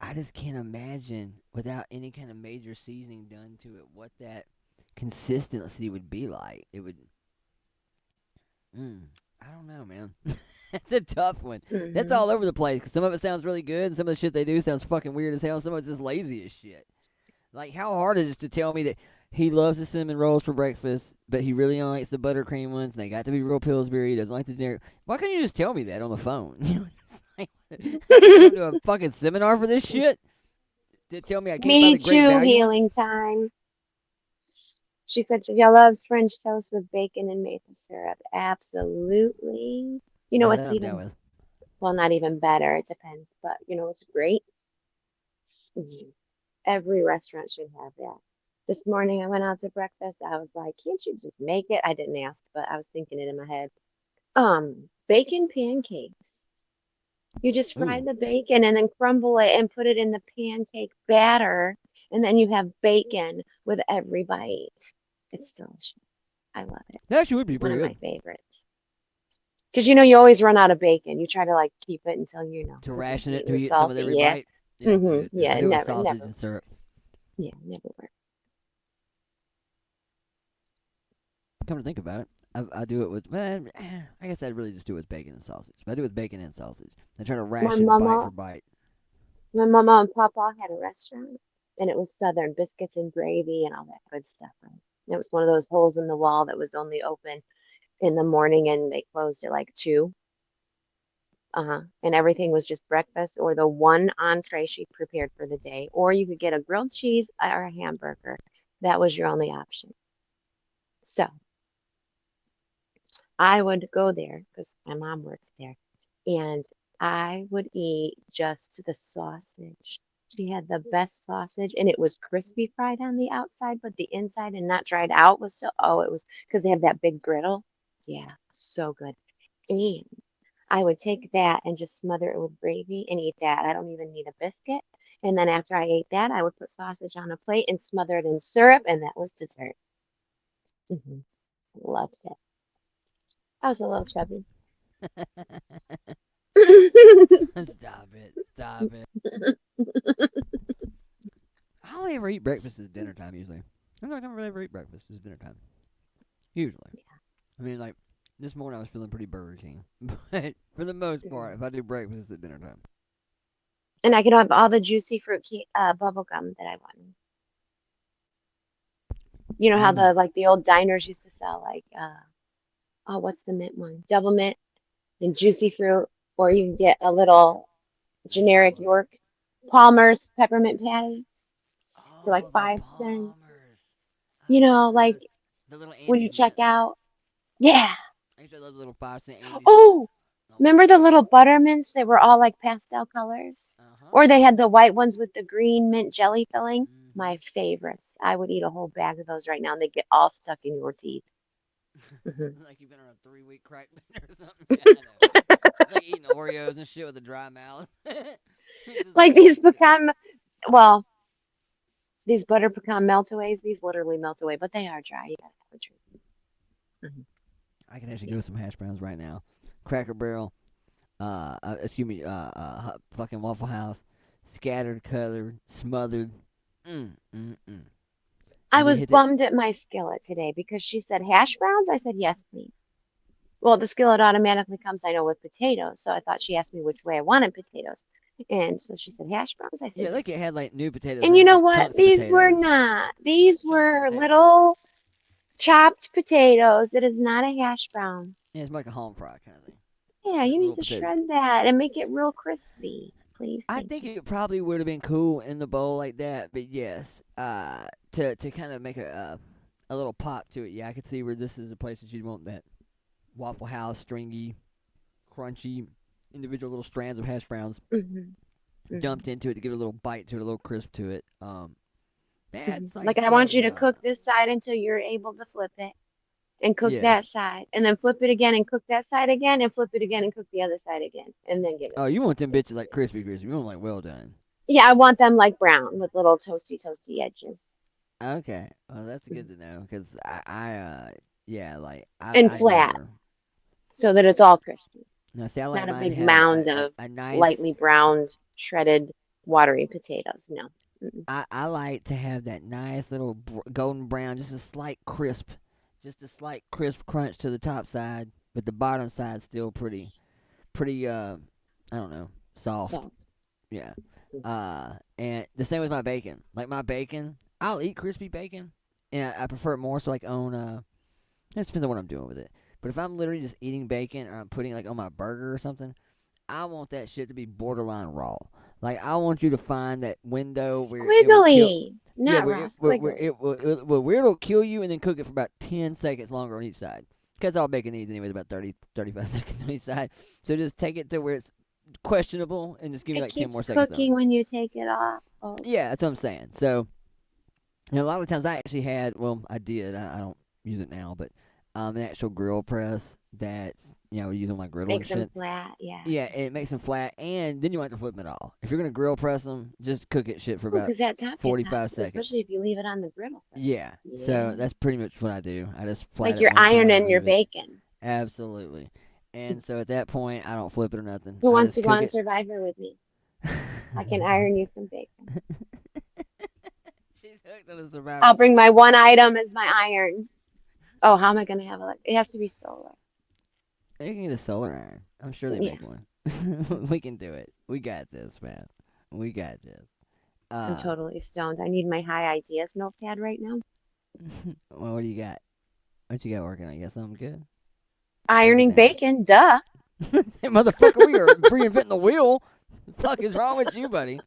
I just can't imagine, without any kind of major seasoning done to it, what that consistency would be like. It would... I don't know, man. That's a tough one. That's all over the place, because some of it sounds really good, and some of the shit they do sounds fucking weird as hell, and some of it's just lazy as shit. Like, how hard is it to tell me that he loves the cinnamon rolls for breakfast, but he really only likes the buttercream ones, and they got to be real Pillsbury, he doesn't like the generic... Why can't you just tell me that on the phone? It's like, I come to a fucking seminar for this shit? To tell me I can't buy Me the great too, value healing ones? time. She said she loves French toast with bacon and maple syrup. Absolutely. You know what's even, well, not even better. It depends. But you know what's great? Every restaurant should have that. This morning I went out to breakfast. I was like, can't you just make it? I didn't ask, but I was thinking it in my head. Bacon pancakes. You just fry the bacon and then crumble it and put it in the pancake batter And then you have bacon with every bite. It's delicious. I love it. That actually would be One pretty of good. my favorites. Because you always run out of bacon. You try to like keep it until To this is ration sweet it, and to this eat some of salty. every Yeah. bite. Yeah, I do it. Yeah. I do it with Never, sausage never. and syrup. Yeah, never work. Come to think about it, I do it with, I guess I'd really just do it with bacon and sausage. But I do it with bacon and sausage. I try to My ration bite mama, for bite. my mama and papa had a restaurant, and it was Southern biscuits and gravy and all that good stuff. Right? It was one of those holes in the wall that was only open in the morning, and they closed at like 2. And everything was just breakfast or the one entree she prepared for the day, or you could get a grilled cheese or a hamburger. That was your only option. So I would go there because my mom worked there, and I would eat just the sausage. She had the best sausage, and it was crispy fried on the outside, but the inside and not dried out was so, oh, it was because they have that big griddle. Yeah, so good. And I would take that and just smother it with gravy and eat that. I don't even need a biscuit. And then after I ate that, I would put sausage on a plate and smother it in syrup, and that was dessert. hmm Loved it. I was a little chubby. Stop it. Stop it. I only ever eat breakfast at dinner time, usually. I don't really ever eat breakfast. It's dinner time. Usually. I mean, like, this morning I was feeling pretty Burger King. But for the most part, if I do breakfast, it's at dinner time. And I could have all the juicy fruit bubble gum that I want. You know how the old diners used to sell oh, what's the mint one? Double mint and juicy fruit, or you can get a little generic York Palmer's peppermint patty for like Oh, the 5 cents. Palmers. I love Like those. The little when you Andes check mints. out. Yeah. I used to love the little 5-cent Andes Oh, mints. remember the little buttermints? They were all like pastel colors? Uh-huh. Or they had the white ones with the green mint jelly filling. Mm-hmm. My favorites. I would eat a whole bag of those right now, and they get all stuck in your teeth. Like you've been on a 3-week crack bender or something. Yeah, I know. Like eating Oreos and shit with a dry mouth. Like these pecan, well, these butter pecan meltaways, these literally melt away, but they are dry. You gotta have a drink. I can actually go with some hash browns right now. Cracker Barrel, fucking Waffle House, scattered, colored, smothered. I was bummed at my skillet today because she said hash browns. I said, yes, please. Well, the skillet automatically comes, I know, with potatoes. So I thought she asked me which way I wanted potatoes. And so she said hash browns. I said, Yeah, yes. like it had like new potatoes. And you know like what? chunks of These were potatoes. not. These were potatoes. little chopped potatoes. It is not a hash brown. Yeah, it's like a home fry kind of thing. Yeah, Like you need little to potatoes. shred that and make it real crispy, please. I Thank think you. it probably would have been cool in the bowl like that, but yes, to kind of make a little pop to it. Yeah, I could see where this is a place that you'd want that Waffle House stringy, crunchy, individual little strands of hash browns dumped into it to give it a little bite to it, a little crisp to it. That's Like I want you to cook this side until you're able to flip it, and cook that Yes. side, and then flip it again and cook that side again, and flip it again and cook the other side again, and then give it. Oh, you want them bitches like crispy. You want them like well done. Yeah, I want them like brown with little toasty edges. Okay, well that's good to know because yeah, like And I flat, never. so that it's all crispy, No, see, I like not a mine to big have mound of a nice. lightly browned, shredded, watery potatoes. No. I like to have that nice little golden brown, just a slight crisp crunch to the top side, but the bottom side still pretty I don't know, soft. Yeah. And the same with my bacon. Like my bacon, I'll eat crispy bacon, and I prefer it more so like on it depends on what I'm doing with it. But if I'm literally just eating bacon or I'm putting like on my burger or something, I want that shit to be borderline raw. Like I want you to find that window where Squiggly, yeah, not raw, squiggly. where it'll kill you and then cook it for about 10 seconds longer on each side. Because all bacon needs anyway is about 35 seconds on each side. So just take it to where it's questionable and just give me like 10 more seconds. It keeps cooking when you take it off. Oh. Yeah, that's what I'm saying. So, a lot of times I actually had, well, I did. I don't use it now, but an actual grill press that use on my griddle Makes and them shit. flat. Yeah. Yeah, it makes them flat, and then you don't have to flip them at all. If you're gonna grill press them, just cook it shit for about Because that top gets 45 hot, seconds. especially if you leave it on the griddle first. Yeah. So that's pretty much what I do. I just flat like it you're one time and ironing your leave it. bacon. Absolutely. And so at that point, I don't flip it or nothing. Who I wants just to go cook on it. Survivor with me? I can iron you some bacon. She's hooked on a Survivor. I'll bring my one item as my iron. Oh, how am I going to have it? It has to be solar. You can get a solar iron. I'm sure they make one. We can do it. We got this, man. We got this. I'm totally stoned. I need my high ideas notepad right now. Well, what do you got? What you got working on? You got something good? Ironing bacon, duh. Hey, motherfucker, we are reinventing the wheel. The fuck is wrong with you, buddy?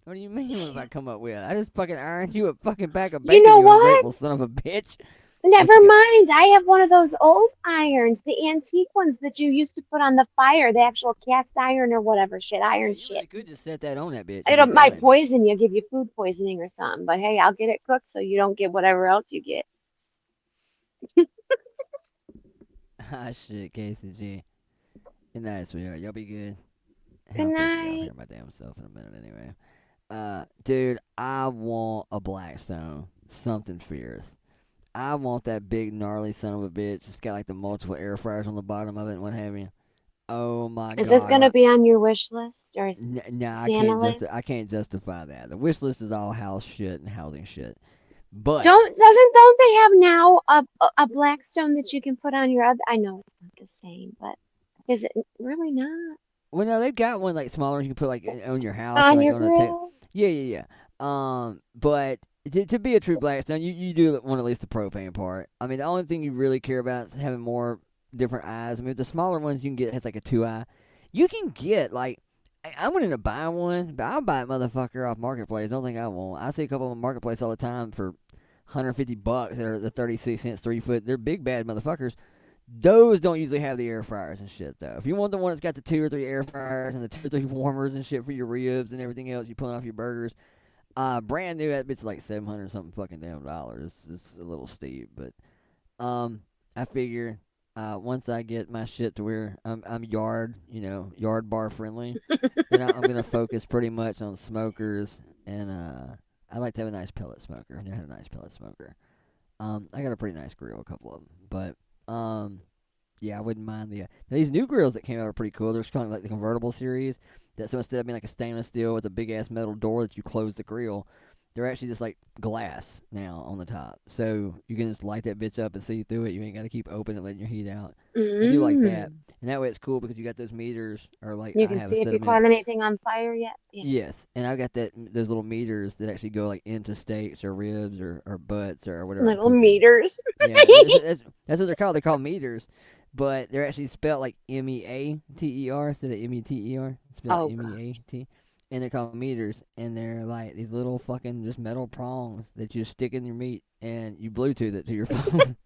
What do you mean what I come up with? I just fucking ironed you a fucking pack of bacon, You know what? ungrateful son of a bitch. Never mind. I have one of those old irons, the antique ones that you used to put on the fire, the actual cast iron or whatever shit, iron You shit. really could just set that on that bitch. It might poison you, give you food poisoning or something. But hey, I'll get it cooked so you don't get whatever else you get. Ah, shit, Casey G. Good night, sweetheart. Y'all be good. Good night. I'll hear my damn self in a minute anyway. Dude, I want a Blackstone. Something fierce. I want that big gnarly son of a bitch. It's got like the multiple air fryers on the bottom of it and what have you. Oh my god. Is this gonna be on your wish list or Nah, I can't justify that. The wish list is all house shit and housing shit. But don't they have now a Blackstone that you can put on your other? I know it's not the same, but is it really not? Well, no, they've got one like smaller you can put like on your house. On like, your on grill? Yeah. But to be a true Blackstone, you do want at least the propane part. I mean, the only thing you really care about is having more different eyes. I mean, the smaller ones you can get has like a 2-eye. You can get like I'm going to buy one, but I'll buy a motherfucker off Marketplace. Don't think I won't. I see a couple on Marketplace all the time for $150 that are the 36 cents 3 foot. They're big bad motherfuckers. Those don't usually have the air fryers and shit though. If you want the one that's got the 2 or 3 air fryers and the 2 or 3 warmers and shit for your ribs and everything else you put off your burgers, brand new, that bitch like $700 something fucking damn dollars. It's a little steep, but I figure once I get my shit to where I'm yard bar friendly, then I'm gonna focus pretty much on smokers, and I like to have a nice pellet smoker. I've never had a nice pellet smoker. I got a pretty nice grill, a couple of them, but yeah, I wouldn't mind these new grills that came out are pretty cool. They're kind of like the convertible series. So instead of being like a stainless steel with a big ass metal door that you close the grill, they're actually just like glass now on the top. So you can just light that bitch up and see through it. You ain't got to keep opening and letting your heat out. I do like that. And that way it's cool because you got those meters, or like you can see if you caught anything on fire yet. Yeah. Yes, and I've got those little meters that actually go like into steaks or ribs or butts or whatever. Little meters. Yeah, that's what they're called. They're called meters, but they're actually spelled like MEATER instead of METER. It's spelled MEAT, and they're called meters, and they're like these little fucking just metal prongs that you stick in your meat and you Bluetooth it to your phone.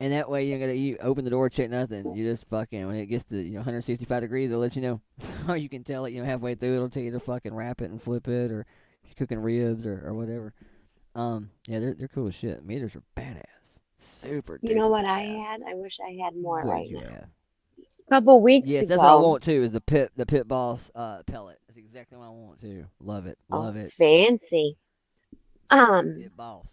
And that way you open the door, check nothing. You just fucking, when it gets to 165 degrees, it'll let you know. Or you can tell it halfway through. It'll tell you to fucking wrap it and flip it, or if you're cooking ribs or whatever. Yeah, they're cool as shit. Meters are badass, super. You know what badass. I had? I wish I had more What right did you now. have? A couple weeks Yes, ago. that's what I want too. Is the Pit Boss pellet? That's exactly what I want too. Love it, love it. Fancy. Pit Boss.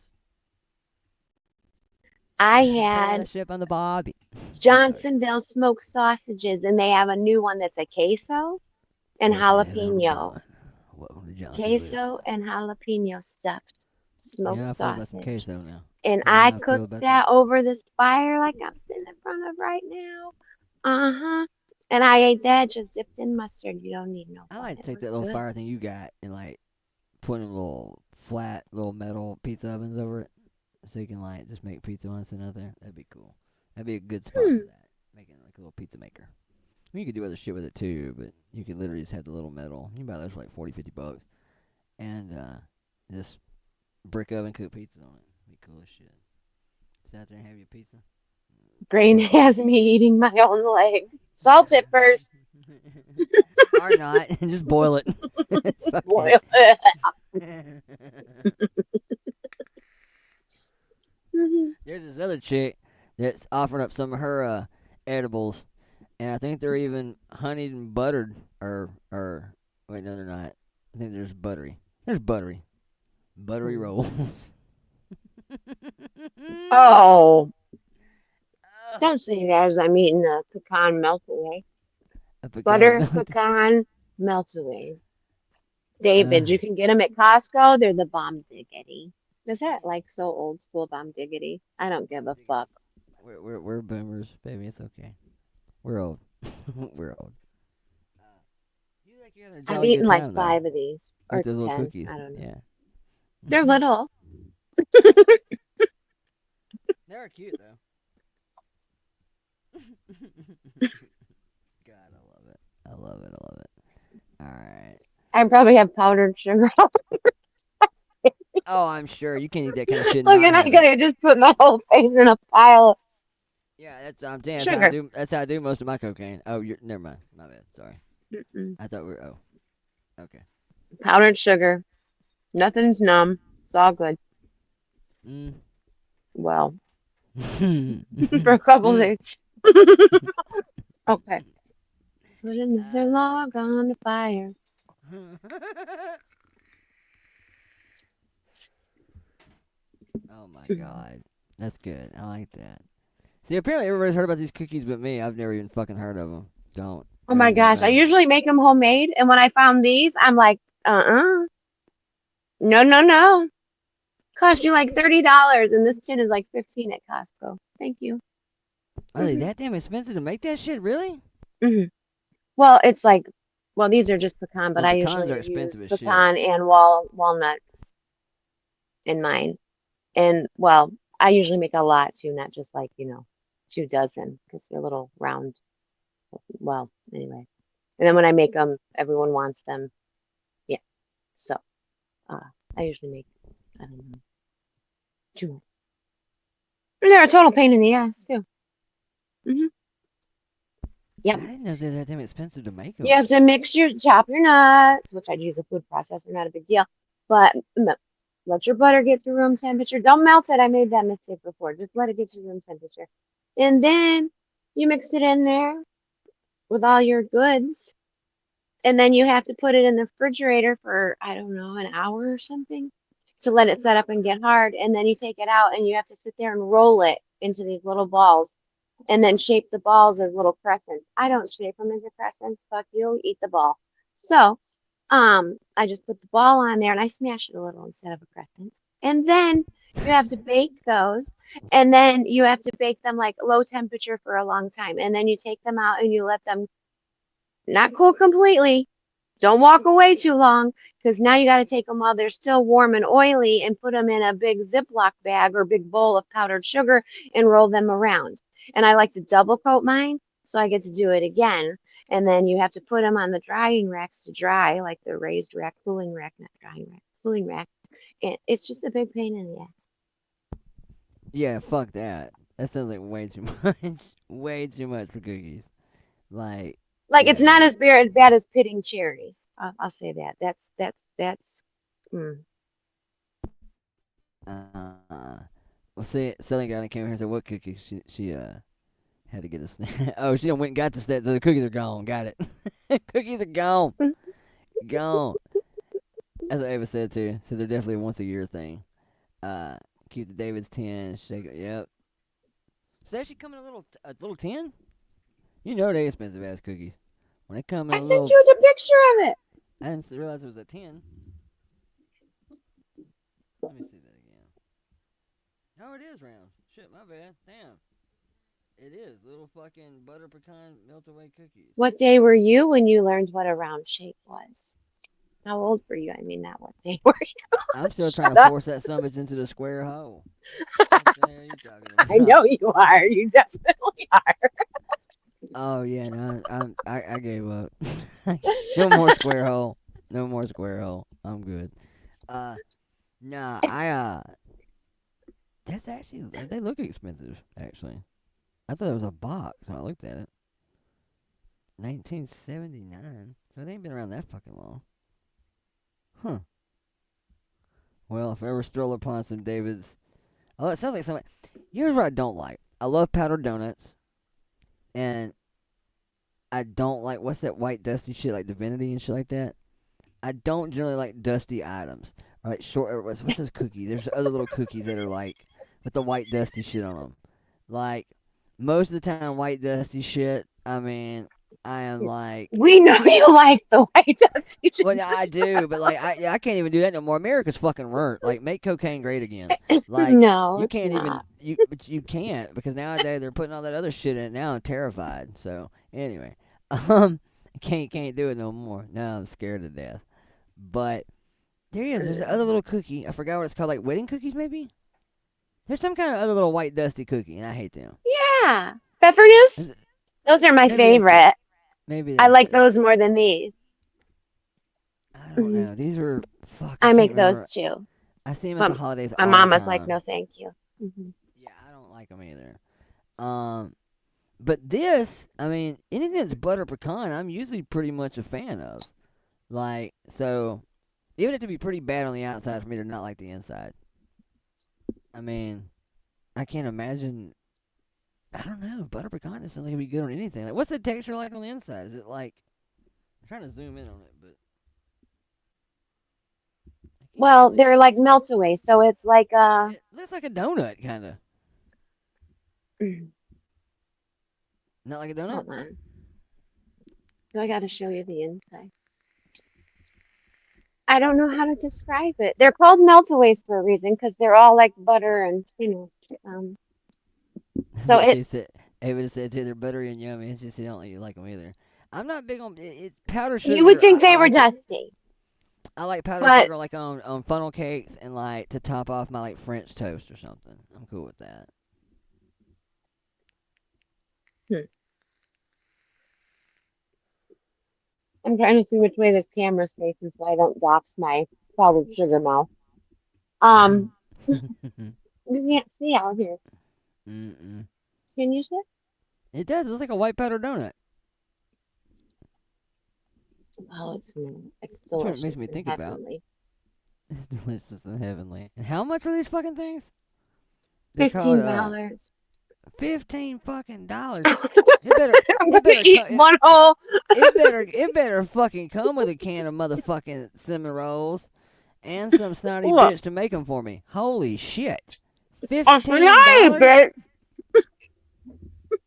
I had ship on the Bobby. Johnsonville smoked sausages, and they have a new one that's a queso and jalapeno. Queso and jalapeno stuffed smoked I've heard about some sausage. queso now. And I I feel cooked about that over this fire like I'm sitting in front of right now. And I ate that just dipped in mustard. You don't need no. I like to It take was that little good. fire thing you got and like put in little flat little metal pizza ovens over it, so you can like just make pizza once and out there. That'd be cool. That'd be a good spot for that. Making like a little pizza maker. I mean, you could do other shit with it too, but you could literally just have the little metal. You can buy those for like $40-$50, and just brick oven cook pizza on it. Be cool as shit. Sit out there and have your pizza. Brain has me eating my own leg. Salt it first. Or not, and just boil it. Boil it. There's this other chick that's offering up some of her edibles And I think they're even honeyed and buttered, wait, no, they're not. I think there's buttery. There's buttery rolls. Oh, don't say that as I'm eating a pecan melt away. A pecan Butter melted. pecan melt away. Uh, David, you can get them at Costco. They're the bomb diggity. Is that like so old school bomb diggity? I don't give a fuck. we're boomers, baby. It's okay. We're old. We're old. You like you're having a I've jolly eaten good like time though. 5 of these or With those little 10. cookies. I don't know. Yeah. They're little. They're cute though. God, I love it. I love it. I love it. All right. I probably have powdered sugar. Oh, I'm sure you can't eat that kind of shit and Look, not and I have it. gotta just put my whole face in a pile of Yeah, I'm saying that's how I sugar. do. That's how I do most of my cocaine. Oh, you're never mind. My bad. Sorry. Mm-mm. I thought we were. Oh, okay. Powdered sugar. Nothing's numb. It's all good. Mm. Well, for a couple days. Okay. Put another log on the fire. Oh my god, that's good. I like that. See, apparently everybody's heard about these cookies, but me, I've never even fucking heard of them. Don't. Oh my gosh. I usually make them homemade. And when I found these, I'm like, uh-uh. No, no, no. Cost you like $30, and this tin is like 15 at Costco. Thank you. Are they that damn expensive to make that shit? Really? Hmm. Well, it's like, well, these are just pecan, but Well, I pecans usually are use expensive as shit. pecan and walnuts in mine. And well, I usually make a lot too, not just like, 2 dozen, because they're little round. Well, anyway. And then when I make them, everyone wants them. Yeah. So, I usually make, I don't know, 2. And they're a total pain in the ass too. Hmm. I Yep. didn't know they're that damn expensive to make them. You have to chop your nuts, which I'd use a food processor, not a big deal. But let your butter get to room temperature. Don't melt it. I made that mistake before. Just let it get to room temperature. And then you mix it in there with all your goods. And then you have to put it in the refrigerator for, I don't know, an hour or something to let it set up and get hard. And then you take it out and you have to sit there and roll it into these little balls and then shape the balls as little crescents. I don't shape them into crescents. Fuck you, eat the ball. So, I just put the ball on there and I smash it a little instead of a crescent. And then you have to bake those, and then you have to bake them like low temperature for a long time. And then you take them out and you let them not cool completely. Don't walk away too long, because now you got to take them while they're still warm and oily and put them in a big Ziploc bag or big bowl of powdered sugar and roll them around. And I like to double coat mine, so I get to do it again. And then you have to put them on the drying racks to dry, like the raised rack, cooling rack, not drying rack, cooling rack. And it's just a big pain in the ass. Yeah, fuck that. That sounds like way too much. Way too much for cookies. Like It's not as bad as pitting cherries. I'll say that. That's. Mm. Well, see, Southern guy that came here and said, "What cookies?" She had to get a snack. Oh, she done went and got the snack, so the cookies are gone. Got it. Cookies are gone. Gone. That's what Ava said too. Says they're definitely a once a year thing. Keep the David's tin. Shake it. Yep. So they actually come in a little tin. You know they expensive ass cookies. When they come in I a sent little, you the picture of it. I didn't realize it was a tin. Let me see that again. Oh, it is round. Shit, my bad. Damn. It is little fucking butter pecan melt away cookies. What day were you when you learned what a round shape was? How old were you? I mean, not what day were you? I'm still trying to force that summage into the square hole. What the hell are you talking about? I know you are. You definitely are. Oh yeah, no, I gave up. No more square hole. No more square hole. I'm good. Nah, that's actually, they look expensive. Actually, I thought it was a box when I looked at it. 1979. So they ain't been around that fucking long. Huh. Well, if I ever stroll upon some David's, oh, it sounds like something. Here's what I don't like. I love powdered donuts, and I don't like, what's that white dusty shit, like Divinity and shit like that? I don't generally like dusty items. Or like short, or what's this cookie? There's other little cookies that are like, with the white dusty shit on them. Like, most of the time, white dusty shit, I mean, I am like... We know you like the white dusty shit. Well, I do, but like, I can't even do that no more. America's fucking ruined. Like, make cocaine great again. Like, No, you it's can't not. but you can't, because nowadays they're putting all that other shit in it. Now I'm terrified. So anyway, can't do it no more. Now I'm scared to death. But there he is. There's another little cookie. I forgot what it's called. Like wedding cookies, maybe. There's some kind of other little white dusty cookie, and I hate them. Yeah. Peppernews? Is it- Those are my Maybe that's it. favorite. Maybe I that's like it. those more than these. I don't know. These are fuck. I can't make remember. those too. I see them My- at the holidays My all mom the was like, time. no, thank you. Mhm. Yeah, I don't like them either. But this, I mean, anything that's butter pecan, I'm usually pretty much a fan of. Like, so, even have to be pretty bad on the outside for me to not like the inside. I mean, I can't imagine. I don't know. Butter pecan doesn't sound like it'd be good on anything. Like, what's the texture like on the inside? Is it like? I'm trying to zoom in on it, but. Well, they're like melt away, so it's like It looks like a donut, kind of. Not like a donut. hold on. So I got to show you the inside. I don't know how to describe it. They're called meltaways for a reason because they're all like butter and So She it said, Ava said too, they're buttery and yummy. It's just you don't like them either. I'm not big on it's powdered sugar. you would think I they were like it. dusty. I like powdered but- sugar like on funnel cakes and like to top off my like French toast or something. I'm cool with that. I'm trying to see which way this camera's facing so I don't dox my powdered sugar mouth. You can't see out here. Mm-mm. Can you see? It does. It looks like a white powdered donut. Well, it's That's what delicious it makes me and think about. heavenly. It's delicious and heavenly. And how much were these fucking things? They're $15. called, $15 fucking dollars. I'm It better gonna eat one whole. it better fucking come with a can of motherfucking cinnamon rolls and some snotty Look. bitch to make them for me. Holy shit. Oh, $15? babe.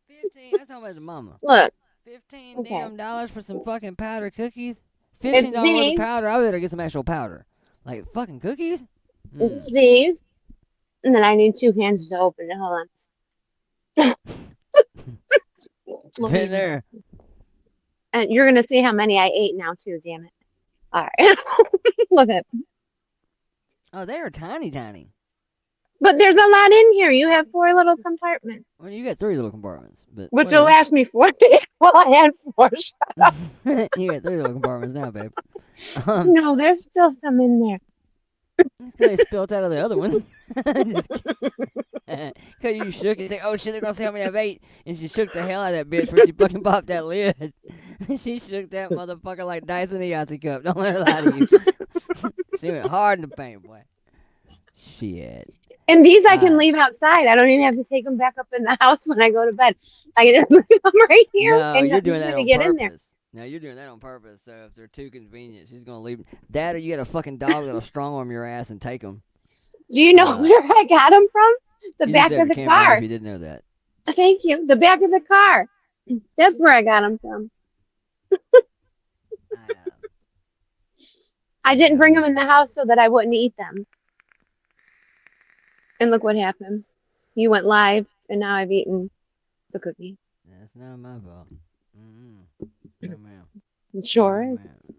15. That's how much the mama. Look, 15 Okay. damn dollars for some fucking powder cookies. $15 worth these. of powder. I better get some actual powder. Like fucking cookies? it's these, and then I need two hands to open it. Hold on. Let me- Been there. And you're gonna see how many I ate now too. Damn it! All right, look at. Oh, they are tiny, tiny. But there's a lot in here. You have 4 little compartments, Well, you got 3 little compartments, but which will whatever. last me 4 days. Well, I had 4. You got 3 little compartments now, babe. No, there's still some in there. That's because they spilt out of the other one. Just kidding. Because you shook it and say, oh shit, they're going to see how many I've ate. And she shook the hell out of that bitch when she fucking popped that lid. She shook that motherfucker like dice in a Yahtzee cup. Don't let her lie to you. She went hard in the paint, boy. Shit. And these I can leave outside. I don't even have to take them back up in the house when I go to bed. I can just leave them right here. No, and you're doing nothing's that gonna on get in there. purpose. No, you're doing that on purpose. So if they're too convenient, she's going to leave that, or you got a fucking dog that'll strong arm your ass and take them. Do you know where I got them from? The You back just have of the your camera on car. if you didn't know that. Thank you. The back of the car. That's where I got them from. I didn't bring them in the house so that I wouldn't eat them. And look what happened. You went live, and now I've eaten the cookie. That's not my fault. Mm-mm. No, ma'am. It sure No, is. ma'am.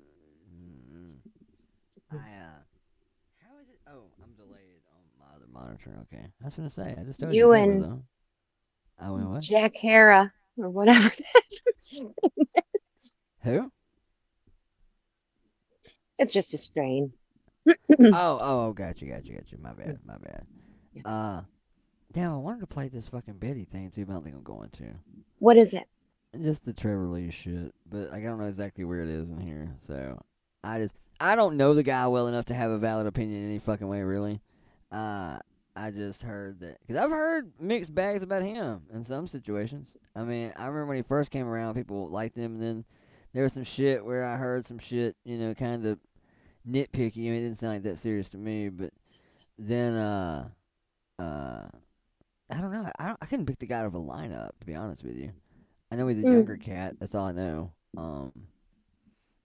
Mm-mm. How is it? Oh, I'm delayed on my other monitor. Okay. I was going to say, I just told you. You the camera's and on. I went what? Jack Hara, or whatever. Who? It's just a strain. Oh, got you. My bad. Damn, I wanted to play this fucking Betty thing too, but I don't think I'm going to. What is it? Just the Trevor Lee shit, but I don't know exactly where it is in here, so I don't know the guy well enough to have a valid opinion in any fucking way, really. I just heard that because I've heard mixed bags about him in some situations. I mean, I remember when he first came around, people liked him, and then there was some shit where I heard some shit, kind of nitpicky. I mean, it didn't sound like that serious to me, but then uh, I don't know. I couldn't pick the guy out of a lineup, to be honest with you. I know he's a younger cat. That's all I know.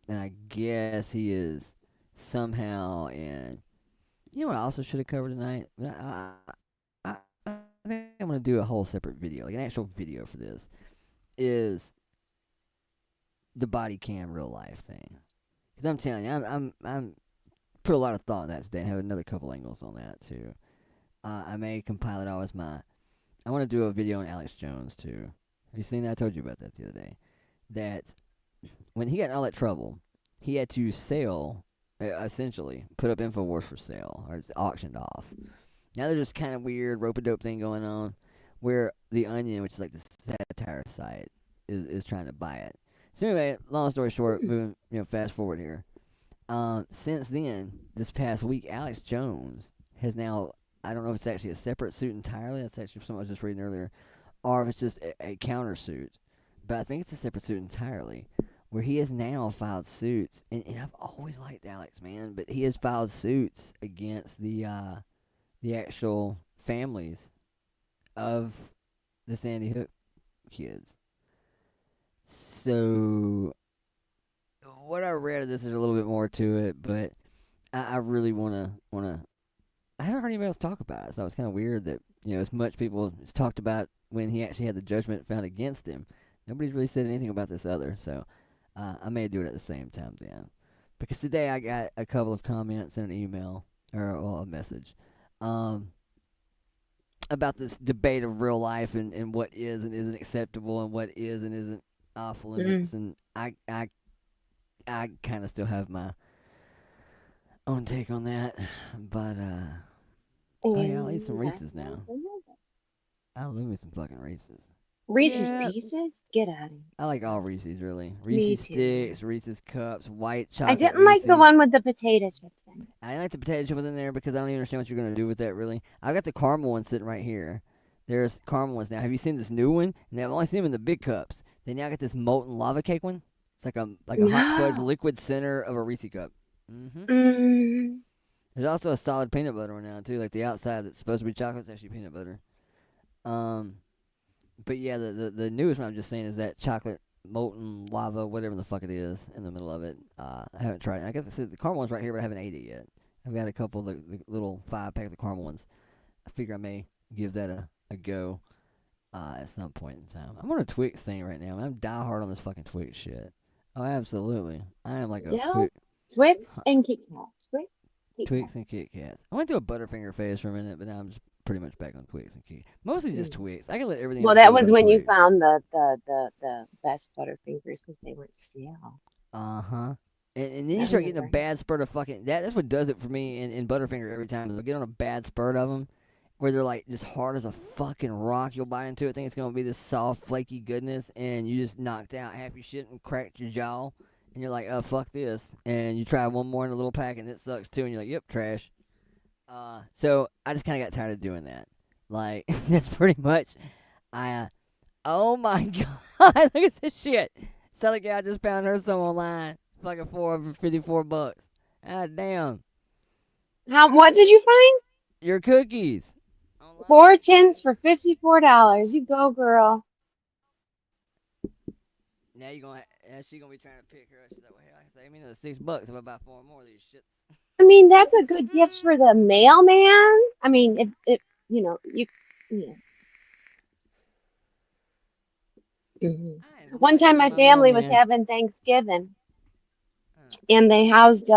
And I guess he is somehow in. You know what I also should have covered tonight? I think I'm gonna do a whole separate video, like an actual video for this. Is the body cam real life thing? Because I'm telling you, I'm put a lot of thought in that today, and have another couple angles on that too. I may compile it all as my. I want to do a video on Alex Jones too. Have you seen that? I told you about that the other day. That when he got in all that trouble, he had to sell, essentially, put up InfoWars for sale, or it's auctioned off. Now there's this kind of weird rope-a-dope thing going on, where The Onion, which is like the satire site, is trying to buy it. So anyway, long story short, moving, fast forward here. Since then, this past week, Alex Jones has now, I don't know if it's actually a separate suit entirely, that's actually something I was just reading earlier, or if it's just a countersuit, but I think it's a separate suit entirely, where he has now filed suits, and I've always liked Alex, man, but he has filed suits against the actual families of the Sandy Hook kids. So, what I read of this, there's a little bit more to it, but I really wanna. I haven't heard anybody else talk about it, so it's kind of weird that as much people talked about when he actually had the judgment found against him, nobody's really said anything about this other. So, I may do it at the same time then, because today I got a couple of comments in an email or a message, about this debate of real life and what is and isn't acceptable and what is and isn't off limits, and I kind of still have my own take on that, but oh yeah, I'll eat some Reese's now. I'll love me some fucking Reese's. Reese's Pieces? Get out of here. I like all Reese's, really. Reese's Sticks, Reese's Cups, white I chocolate didn't like the Reese's. one with the potato chips in it. I didn't like the potato chip in there because I don't even understand what you're going to do with that, really. I've got the caramel one sitting right here. There's caramel ones now. Have you seen this new one? And I've only seen them in the big cups. They now got this molten lava cake one. It's like a hot fudge liquid center of a Reese cup. There's also a solid peanut butter one now, too. Like the outside that's supposed to be chocolate, it's actually peanut butter. But yeah, the newest one I'm just saying is that chocolate molten lava, whatever the fuck it is, in the middle of it. I haven't tried it. I guess I said the caramel one's right here, but I haven't ate it yet. I've got a couple of the little 5-pack of the caramel ones. I figure I may give that a go at some point in time. I'm on a Twix thing right now. I'm diehard on this fucking Twix shit. Oh, absolutely. I am like a food. Twix and Kit Kat. Twix and Kit Kats. I went through a Butterfinger phase for a minute, but now I'm just pretty much back on Twix and Kit. Mostly just Twix. I can let everything. Well, that was when you found the best Butterfingers because they weren't stale. And then you start getting a bad spurt of fucking. That's what does it for me in Butterfinger every time. I get on a bad spurt of them, where they're like just hard as a fucking rock. You'll bite into it, think it's gonna be this soft, flaky goodness, and you just knocked out half your shit and cracked your jaw. And you're like, oh, fuck this. And you try one more in a little pack, and it sucks, too. And you're like, yep, trash. So I just kind of got tired of doing that. Like, that's pretty much, oh, my God. Look at this shit. Sally gal just found her some online. Fucking for 54 bucks. God damn. What did you find? Your cookies. 4 tins for $54. You go, girl. Now she's gonna be trying to pick her up. She's like, well, hell, I can save me another $6 if I buy 4 more of these shits. I mean, that's a good gift for the mailman. I mean, if you One time my family was having Thanksgiving, and they housed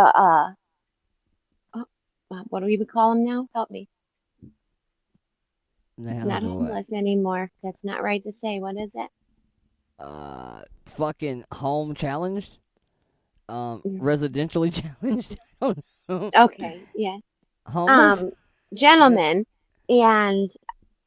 what do we even call them now? Help me. It's not homeless anymore. That's not right to say. What is it? Fucking home challenged, residentially challenged. I don't know. Okay, yeah. Homeless. Gentlemen, and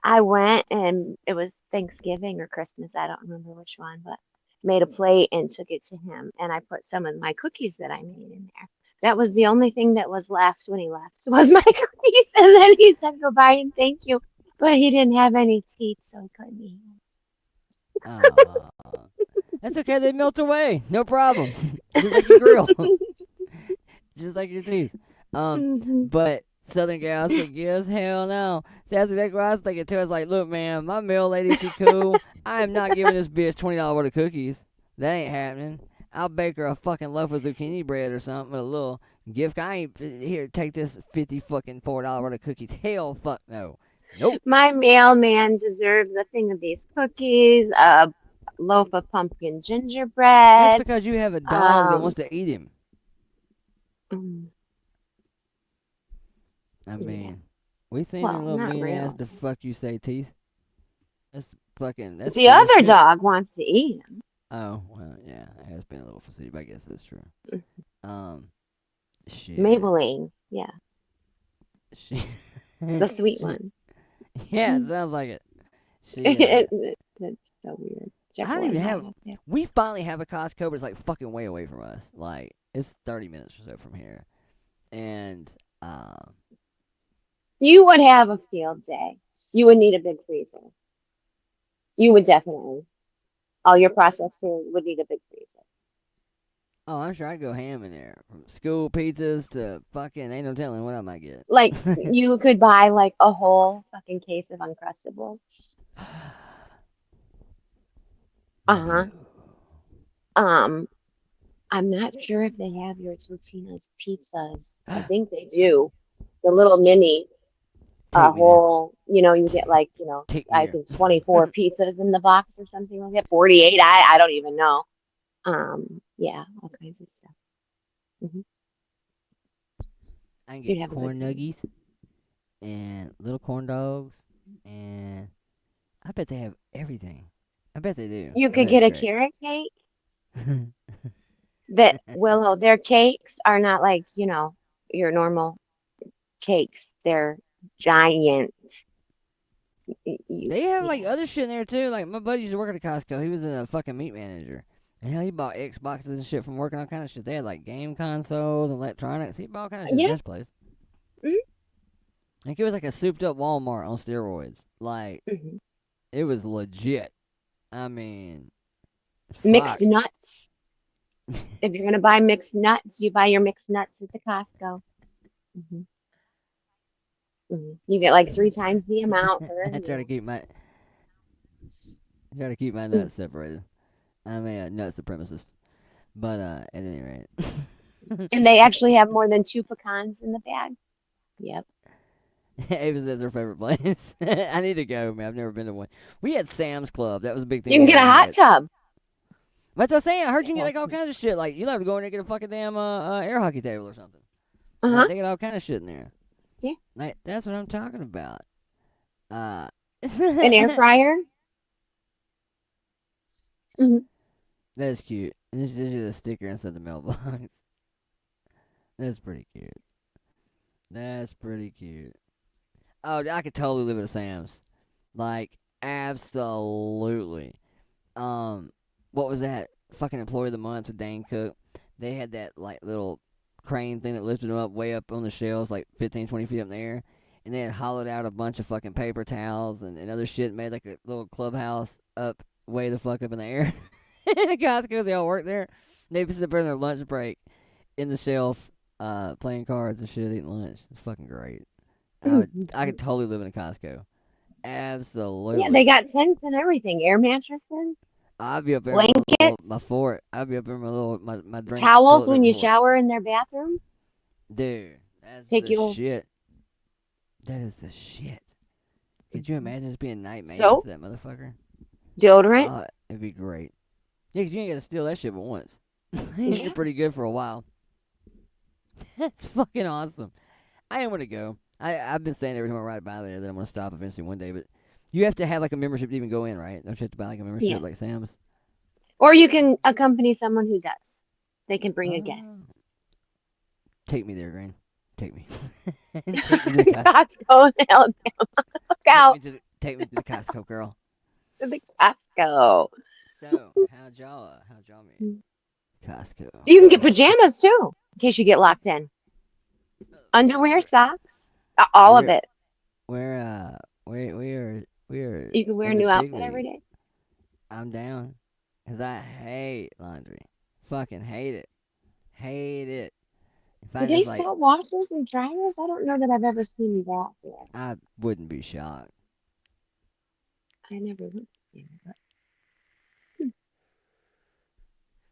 I went, and it was Thanksgiving or Christmas. I don't remember which one, but made a plate and took it to him, and I put some of my cookies that I made in there. That was the only thing that was left when he left was my cookies. And then he said goodbye and thank you. But he didn't have any teeth, so he couldn't eat them. That's okay. They melt away. No problem. Just like your grill. Just like your teeth. But Southern gal said, yes, hell no. See, that's exactly what I was thinking too. I was like, look, man, my mail lady, she cool. I am not giving this bitch $20 worth of cookies. That ain't happening. I'll bake her a fucking loaf of zucchini bread or something with a little gift. I ain't here. Take this $54 worth of cookies. Hell, fuck no. Nope. My mailman deserves a thing of these cookies, a loaf of pumpkin gingerbread. That's because you have a dog that wants to eat him. I mean, we seen your little mean ass the fuck you say teeth. That's fucking. That's the other shit. Dog wants to eat him. Oh well, yeah, it has been a little facetious, but I guess that's true. Shit. Maybelline, yeah. Shit. The sweet one. Yeah, it sounds like it. That's so weird. I don't even have. We finally have a Costco, but it's like fucking way away from us. Like it's 30 minutes or so from here, and you would have a field day. You would need a big freezer. You would definitely. All your processed food would need a big freezer. Oh, I'm sure I go ham in there. From school pizzas to fucking ain't no telling what I might get. Like you could buy like a whole fucking case of Uncrustables. I'm not sure if they have your Totino's pizzas. I think they do. The little mini whole, you get like, I think 24 pizzas in the box or something like that. 48. I don't even know. Yeah, all kinds of stuff. I can get corn nuggies and little corn dogs, and I bet they have everything. I bet they do. You could get a carrot cake. Willow, their cakes are not like, your normal cakes. They're giant. They have like other shit in there too. Like my buddy used to work at a Costco. He was a fucking meat manager. And hell, he bought Xboxes and shit from working all kind of shit. They had like game consoles and electronics. He bought all kind of shit in this place. Like it was like a souped up Walmart on steroids. Like it was legit. I mean, mixed nuts. If you're gonna buy mixed nuts, you buy your mixed nuts at the Costco. You get like 3 times the amount. I try to keep my nuts separated. I'm a nut supremacist, but at any rate. And they actually have more than 2 pecans in the bag. Yep. Ava says her favorite place. I need to go, man. I've never been to one. We had Sam's Club. That was a big thing. You can get a hot tub. That's what I'm saying. I heard you can get like all kinds of shit. Like you have to go in there and get a fucking damn air hockey table or something. Like, they get all kind of shit in there. Yeah. Like that's what I'm talking about. An air fryer. That's cute. And this is a sticker inside the mailbox. That's pretty cute. That's pretty cute. Oh, I could totally live at a Sam's. Like, absolutely. What was that? Fucking Employee of the Month with Dane Cook. They had that, like, little crane thing that lifted them up way up on the shelves, like 15, 20 feet up in the air. And they had hollowed out a bunch of fucking paper towels and other shit, made like a little clubhouse up way the fuck up in the air. And the Costco's, they all work there. They sit there in their lunch break in the shelf, playing cards and shit, eating lunch. It's fucking great. I could totally live in a Costco. Absolutely. Yeah, they got tents and everything. Air mattresses. I'd be up there blankets. My fort. I'd be up there with my drink. Towels when you shower in their bathroom. Dude, that's the shit. That is the shit. Could you imagine just being night man to that motherfucker? Deodorant? It'd be great. Yeah, 'cause you ain't got to steal that shit but once. You're pretty good for a while. That's fucking awesome. I am going to go. I've been saying every time I ride by there that I'm going to stop eventually one day, but you have to have like a membership to even go in, right? Don't you have to buy like a membership like Sam's? Or you can accompany someone who does. They can bring a guest. Take me there, Green. Take me. Take me to the Costco in Alabama. Look out. Take me to the Costco, girl. To the Costco. So, how'd y'all meet? Costco. You can get pajamas too. in case you get locked in. Underwear, socks, all of We're it. we're You can wear a in the new big outfit every leagues. day. I'm down, 'cause I hate laundry. Fucking hate it. Hate it. If Do I they just like, sell washers and dryers? I don't know that I've ever seen that there. I wouldn't be shocked. I never looked there, but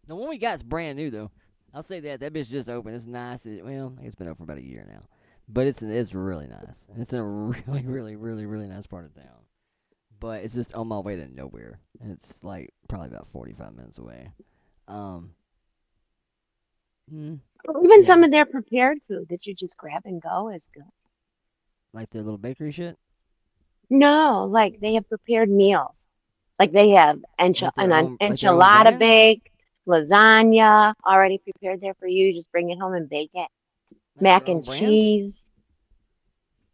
The one we got's brand new though. I'll say that. That bitch just opened. It's nice. Well, it's been open for about a year now, but it's really nice. And it's in a really nice part of town. But it's just on my way to nowhere, and it's like probably about 45 minutes away. Um, mm, even yeah, some of their prepared food that you just grab and go is good. like their little bakery shit, No, like they have prepared meals. Like they have an like their own enchilada brand. bake, lasagna already prepared there for you. You just bring it home and bake it. Like Mac their and own brands. cheese.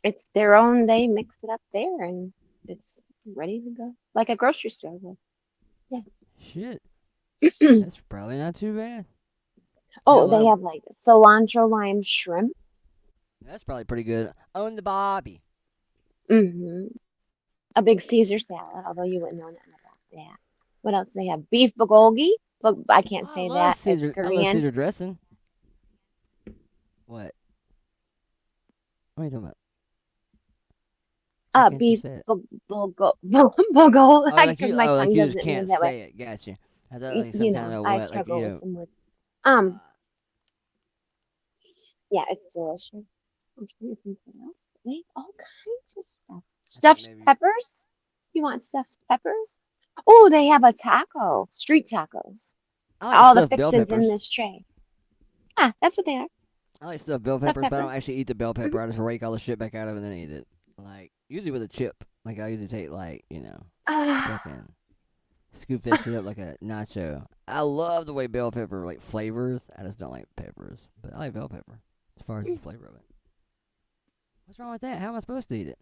It's their own. They mix it up there and it's ready to go. Like a grocery store would. Shit, Yeah. that's probably not too bad. Got a Oh, lot they of. have like cilantro lime shrimp. That's probably pretty good. Own the Bobby. Hmm. A big Caesar salad, although you wouldn't know nothing about that. What else they have? Beef bulgogi. But I can't Oh, say that. It's I love Korean. Caesar dressing. What? What are you talking about? Why can't you Beef say it? bulgogi, Oh, like because you. my Oh, like tongue you just doesn't move can't that way. say it. Gotcha. I thought like some You kind know, of I what, like struggle with some words. Uh, Yeah, it's delicious. I'm trying to think what else. They have all kinds of stuff. I thought Stuffed maybe. peppers? You want stuffed peppers? Oh, they have a taco, street tacos. I like All the stuffed bell fixins in peppers. this tray. Ah, that's what they are. I like stuffed bell Stuffed peppers, but I don't peppers. actually eat the bell Hmm. pepper. I just rake all the shit back out of it and then eat it. Like usually with a chip. Like I usually take like Ah, fucking scoop that shit up like a nacho. I love the way bell pepper like flavors. I just don't like peppers, but I like bell pepper as far as the flavor of it. What's wrong with that? How am I supposed to eat it?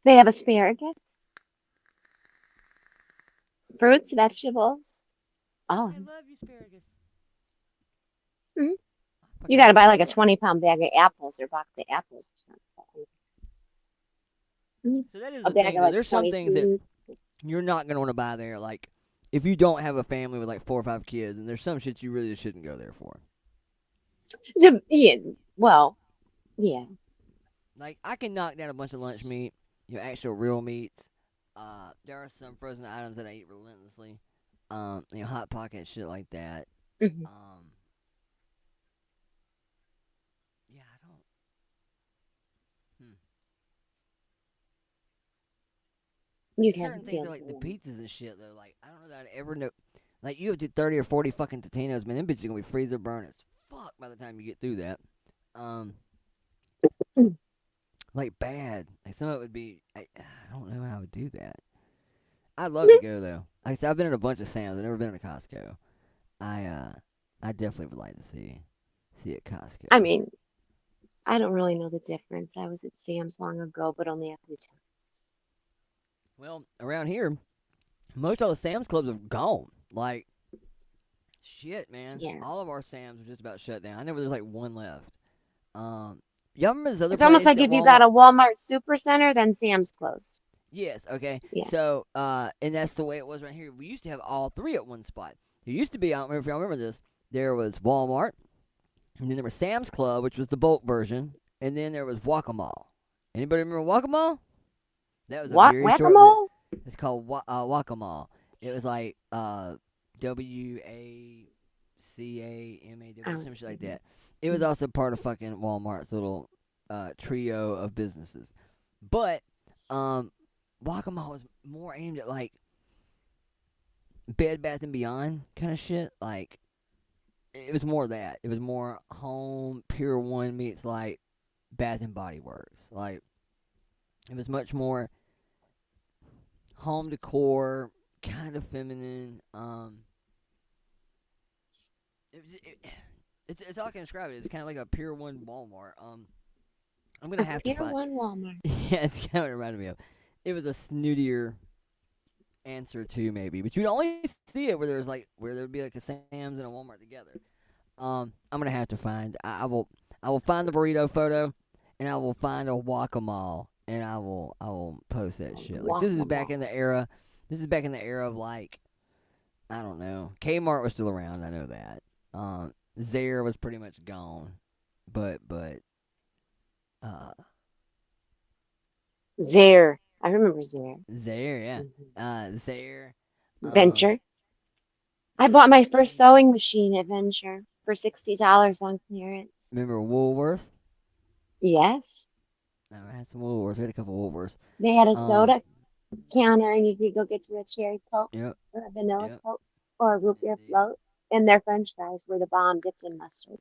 they have asparagus, fruits, vegetables. Oh, I love asparagus. mhm. I You fucking got to love buy like a asparagus. 20-pound bag of apples or box of apples or something. Mhm. So that is A the bag thing of though. like There's some 20 things that seeds. you're not gonna want to buy there. Like if you don't have a family with like 4 or 5 kids, and there's some shit you really just shouldn't go there for. Yeah, well, yeah. Like I can knock down a bunch of lunch meat, actual real meats. There are some frozen items that I eat relentlessly. Hot pocket shit like that. Mhm. Um, yeah, I don't. Hmm. Like You'd have certain to things feel are like the good. pizzas and shit though. Like I don't know that I'd ever know. Like you have to 30 or 40 fucking Totinos, man. Them bitches are gonna be freezer burn as fuck by the time you get through that. Um, like bad. Like some of it would be. I don't know how I would do that. I'd love to go though. Like I said, I've been in a bunch of Sam's. I've never been to Costco. I definitely would like to see at I Costco. mean, I don't really know the difference. I was at Sam's long ago, but only a few times. Well, around here, most all the Sam's Clubs have gone. Like shit, man. Yeah. All of our Sam's are just about shut down. I know there's like one left. Y'all remember this other It's almost place like that if you got Walmart? a Walmart supercenter, then Sam's closed. Yes, okay. Yeah. So, and that's the way it was right here. We used to have all three at one spot. There used to be, I don't remember if y'all remember this, there was Walmart, and then there was Sam's Club, which was the bulk version, and then there was Whack-A-Mole. Anybody remember Whack-A-Mole? That was a What? very short lived. Whack-a-mole? It's called Whack-A-Mole. It was like I WACAMAW, was some shit like kidding. that. It was also part of fucking Walmart's little trio of businesses. But Whack-A-Mole was more aimed at like Bed Bath and Beyond kind of shit. Like it was more that. It was more home Pier 1 meets like Bath and Body Works. Like it was much more home decor, kind of feminine. It's all I can describe it. It's kind of like a Pier 1 Walmart. I'm gonna A have to Pier find. 1 Walmart. Yeah, it's kind of what it reminded me of. It was a snootier answer to maybe, but you'd only see it where there's like where there'd be like a Sam's and a Walmart together. I'm gonna have to find. I will find the burrito photo, and I will find a guacamole, and I will post that shit. Like this is back in the era. This is back in the era of like, I don't know. Kmart was still around. I know that. Zare was pretty much gone, but Zare. I remember Zare. Zare, yeah. Mhm. Zare. Venture. I bought my first sewing machine at Venture for $60 on clearance. Remember Woolworth? Yes. No, I had some Woolworths. We had a couple Woolworths. They had a Um, soda counter, and you could go get you a cherry Coke Yep. or a vanilla Yep. Coke or a root beer Indeed. float, and their French fries were the bomb dipped in mustard.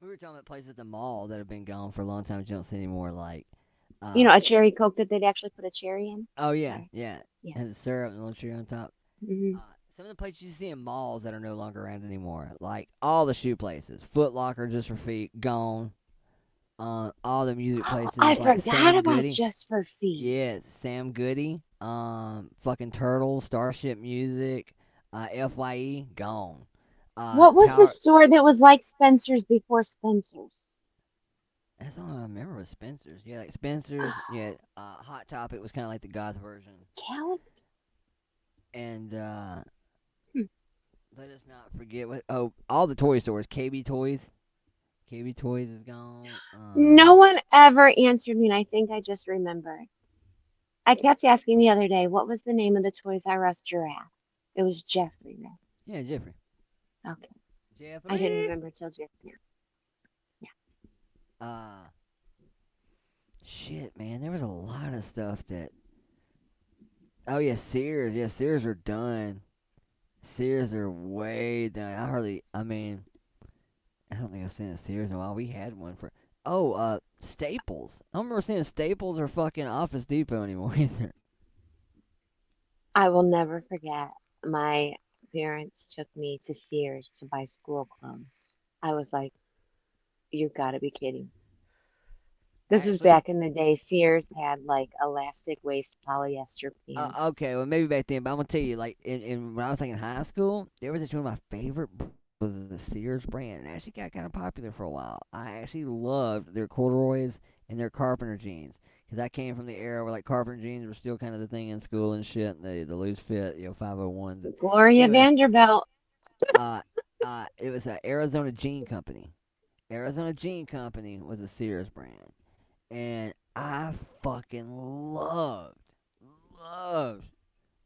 We were talking about places at the mall that have been gone for a long time. You don't see anymore. Like, You know, a cherry Coke that they'd actually put a cherry in. oh yeah, Sorry. yeah, Yeah. has syrup and a little cherry on top. hmm Some of the places you see in malls that are no longer around anymore, like all the shoe places, Foot Locker just for feet, gone. All the music places I like forgot Sam about Goody. Just for Feet. Yeah, Sam Goody. Fucking Turtles, Starship Music, FYE, gone. What was the Tower. store that was like Spencer's before Spencer's? That's all I remember was Spencer's. Yeah, like Spencer's. Yeah, Hot Topic was kind of like the goth version. Calix? And Hmm. let us not forget what. Oh, all the toy stores. KB Toys. KB Toys is gone. No one ever answered me, and I think I just remembered. I kept asking the other day, what was the name of the Toys R Us giraffe? It was Jeffrey, right? Yeah, Jeffrey. Okay. Jeffrey. I didn't remember till just now. Shit, man, there was a lot of stuff that. Oh yeah, Sears. Yeah, Sears are done. Sears are way done. I mean, I don't think I've seen a Sears in a while. We had one for. Oh, Staples. I don't remember seeing Staples or fucking Office Depot anymore either. I will never forget. My parents took me to Sears to buy school clothes. I was like, you gotta be kidding. This was Actually, back in the day. Sears had like elastic waist polyester pants. okay, well maybe back then, but I'm gonna tell you, like when I was like in high school, there was actually one of my favorite was the Sears brand, and it actually got kind of popular for a while. I actually loved their corduroys and their carpenter jeans, because I came from the era where like carpenter jeans were still kind of the thing in school and shit, and the loose fit, 501s. Gloria Anyway, Vanderbilt. it was an Arizona Jean Company. Arizona Jean Company was a Sears brand, and I fucking loved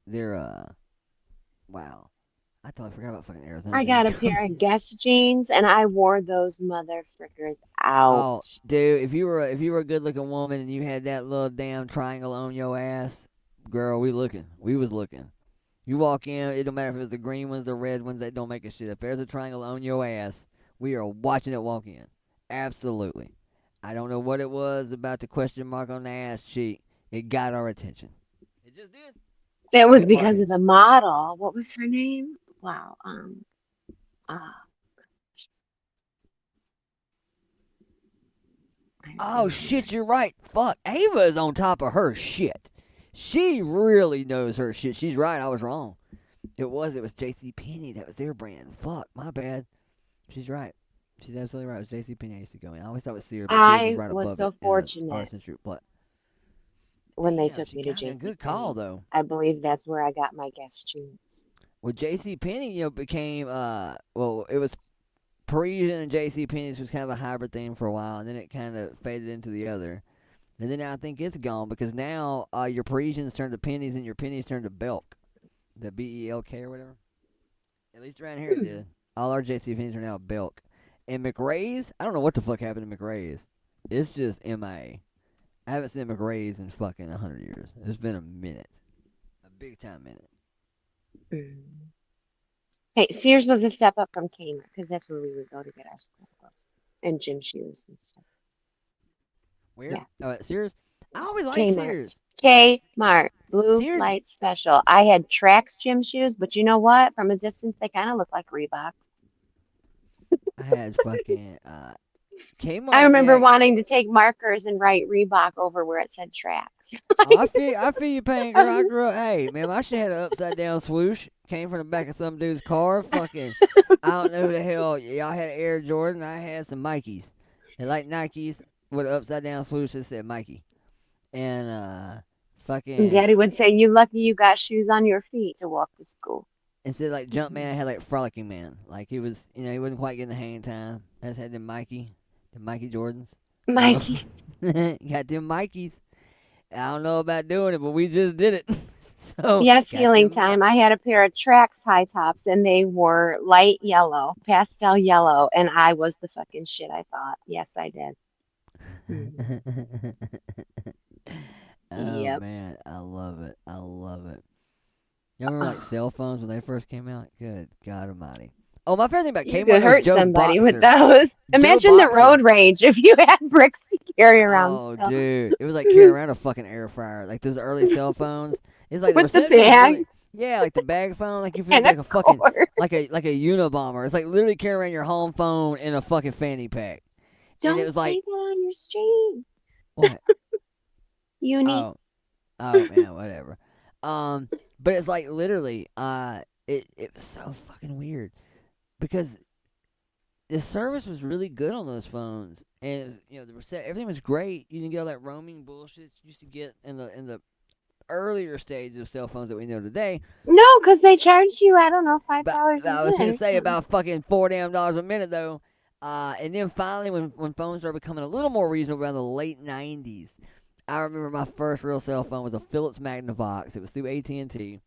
their wow. I totally forgot about fucking Arizona I Jean got a Company. pair of Guess jeans, and I wore those motherfuckers Oh, out. dude, if you were a good looking woman and you had that little damn triangle on your ass, girl, we was looking. You walk in, it don't matter if it's the green ones, the red ones, that don't make a shit. If there's a triangle on your ass, we are watching it walk in. Absolutely. I don't know what it was about the question mark on the ass cheek. It got our attention. It just did. That was Good because marketing. of the model. What was her name? Wow. Uh, I don't Oh remember. shit, you're right. Fuck, Ava is on top of her shit. She really knows her shit. She's right. I was wrong. It was J.C. Penney. That was their brand. Fuck, my bad. She's right. She's absolutely right. It was J.C. Penney I used to go in. I always thought it was Sears, but Sears was I right was above so it in the fortunate Artisan Street. But when they damn, took she me to got in a JC good call Penney. though. I believe that's where I got my Guess jeans. Well, J.C. Penney, became well, it was Parisian and J.C. Penney's was kind of a hybrid thing for a while, and then it kind of faded into the other. And then I think it's gone because now your Parisians turn to pennies and your pennies turn to Belk, the Belk or whatever. At least around here it did. All our JC Penney's are now Belk. And McRae's, I don't know what the fuck happened to McRae's. It's just MIA. I haven't seen McRae's in fucking 100 years. It's been a minute. A big time minute. Mm. Hey, Sears was a step up from Kmart because that's where we would go to get our school clothes and gym shoes and stuff. Where? Yeah. Oh, at Sears? I always liked Kmart. Sears. Kmart. Blue Sears. light special. I had Trax gym shoes, but you know what? From a distance, they kind of look like Reeboks. I had fucking Kmart, I remember yeah. wanting to take markers and write Reebok over where it said tracks. Oh, I feel you pain, girl. I grew up. Hey, man, my shit had an upside down swoosh. Came from the back of some dude's car. Fucking, I don't know who the hell. Y'all had Air Jordan. I had some Nikes. They like Nikes with an upside down swoosh that said Mikey. And And fucking Daddy would say, "You lucky you got shoes on your feet to walk to school." instead of like Jumpman, I had like Frolicking Man. Like he was, he wasn't quite getting the hang time. I just had the Mikey Jordans. Mikey. Got them Mikeys. I don't know about doing it, but we just did it. So Yes, got healing them. time. I had a pair of Trax high tops and they were light yellow, pastel yellow, and I was the fucking shit, I thought. Yes, I did. Mhm. Oh Yep. man, I love it. I love it. You remember like cell phones when they first came out? Good God Almighty. Oh, my favorite thing about You Kmart could was hurt Joe somebody with Boxer. those. Joe Imagine the Boxer. road rage if you had bricks to carry around Oh, still. dude, it was like carrying around a fucking air fryer. Like those early cell phones. It's like the With the reception was bag really, yeah, like the bag phone. Like you feel and like a a fucking cord. like a Unabomber. It's like literally carrying around your home phone in a fucking fanny pack. And it Don't was say like that on your stream. what? Uni. Oh man, whatever. But it's like literally, it was so fucking weird because the service was really good on those phones, and it was, everything was great. You didn't get all that roaming bullshit you used to get in the earlier stage of cell phones that we know today. No, because they charged you, I don't know, $5 But a I was minute gonna or say something. about fucking $4 damn a minute though. And then finally, when phones started becoming a little more reasonable around the late '90s, I remember my first real cell phone was a Philips Magnavox. It was through AT&T,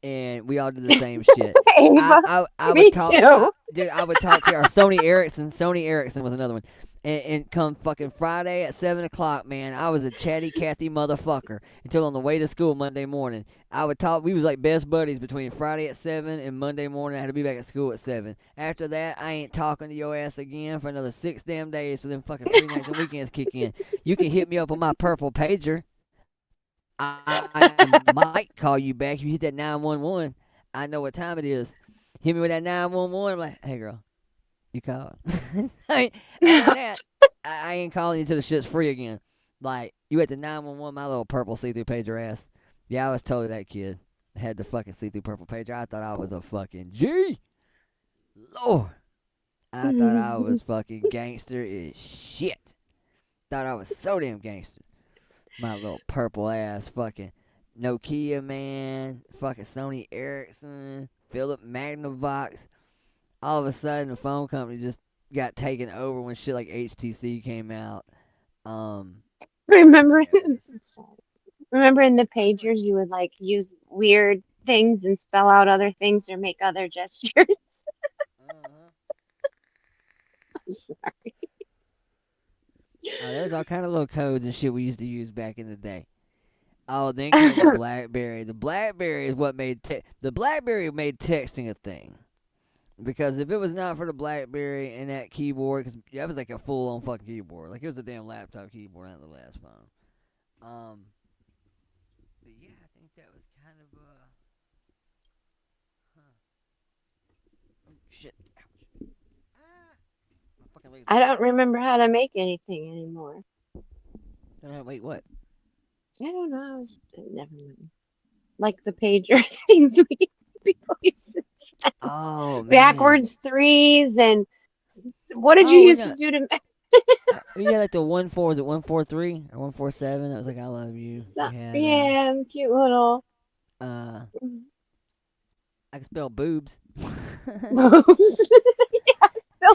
and we all did the same shit. Ava, I me would talk, too. dude. I would talk to our Sony Ericsson. Sony Ericsson was another one. And come fucking Friday at 7 o'clock, man, I was a chatty Cathy motherfucker until on the way to school Monday morning. I would talk. We was like best buddies between Friday at 7 and Monday morning. I had to be back at school at 7. After that, I ain't talking to your ass again for another 6 damn days. So then fucking 3 nights and weekends kick in. You can hit me up on my purple pager. I might call you back. You hit that 911. I know what time it is. Hit me with that 911. I'm like, hey girl, you called. I mean, other than that, I ain't calling you till the shit's free again. Like, you at the 911, my little purple see-through pager ass. Yeah, I was totally that kid. I had the fucking see-through purple pager. I thought I was a fucking G. Lord. I thought I was fucking gangster as shit. Thought I was so damn gangster. My little purple ass fucking Nokia, man. Fucking Sony Ericsson. Philip Magnavox. All of a sudden, the phone company just got taken over when shit like HTC came out. Remember, Yeah, it was, I'm sorry. Remember in the pagers you would like use weird things and spell out other things or make other gestures? I'm sorry. there's all kind of little codes and shit we used to use back in the day. Oh, then came the BlackBerry. The BlackBerry is what made the BlackBerry made texting a thing. Because if it was not for the BlackBerry and that keyboard, because that was like a full-on fucking keyboard. Like, it was a damn laptop keyboard, not the last phone. But yeah, I think that was kind of, oh, shit. Ouch. My fucking legs I are don't remember how to make anything anymore. wait, what? I don't know. Never mind. Like the pager things people used to say. Oh, man. Backwards threes and what did you Oh, used to do to yeah, like the 1-4, was it 143 or 147? That was like, I love you. We had, yeah, cute little I can spell boobs. moves.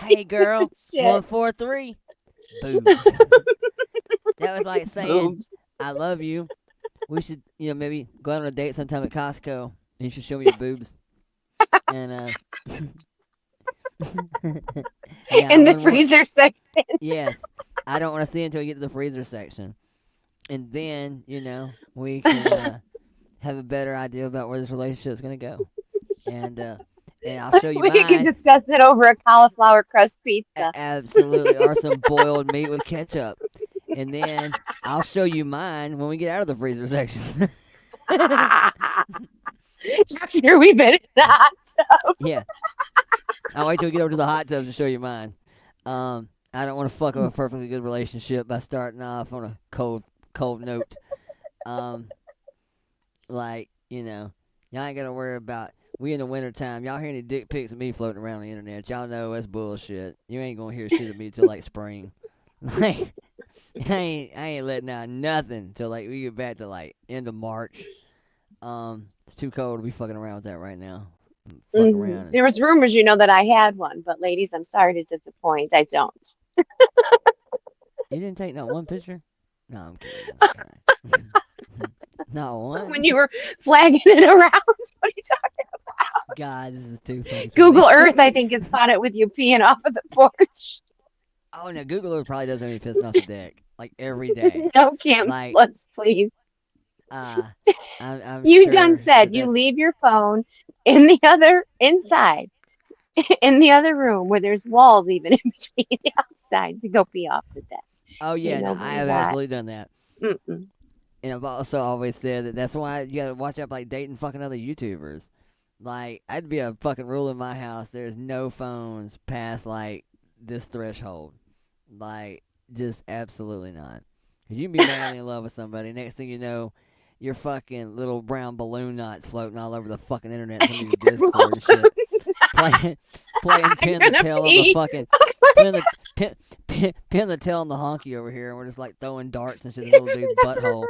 Hey, girl, Shit. 143. Boobs. That was like saying, Boobs. I love you. We should, maybe go out on a date sometime at Costco, and you should show me your boobs. And, yeah, In the freezer section. Yes. I don't want to see it until we get to the freezer section. And then, we can have a better idea about where this relationship is going to go. And I'll show you We can mine. discuss it over a cauliflower crust pizza. Absolutely. Or some boiled meat with ketchup. And then I'll show you mine when we get out of the freezer section. After we've been in the hot tub. Yeah. I'll wait till we get over to the hot tub to show you mine. I don't want to fuck up a perfectly good relationship by starting off on a cold note. Like, you know, y'all ain't gotta worry about. We in the wintertime. Y'all hear any dick pics of me floating around the internet? Y'all know that's bullshit. You ain't gonna hear shit of me till like spring. Like, I ain't letting out nothing till like we get back to like end of March. It's too cold to be fucking around with that right now. Fucking around. There was rumors, that I had one, but ladies, I'm sorry to disappoint. I don't. You didn't take not one picture? No, I'm kidding. Not one. When you were flagging it around, what are you talking about? God, this is too funny. Google Earth, I think, has caught it with you peeing off of the porch. Oh no, Google Earth probably does have me pissing off the deck like every day. No cam slips, please. I'm You sure done said you leave your phone in the other room where there's walls even in between the outside to go pee off the deck. Oh yeah, no, I have absolutely done that. Mm-mm. And I've also always said that that's why you gotta watch out like dating fucking other YouTubers. Like, I'd be a fucking rule in my house. There's no phones past like this threshold. Like, just absolutely not. Cause you can be madly in love with somebody. Next thing you know, your fucking little brown balloon knots floating all over the fucking internet. Somebody's Discord and shit. Playing pin the tail on the fucking pin the tail on the honky over here, and we're just like throwing darts and shit in the little dude's butthole.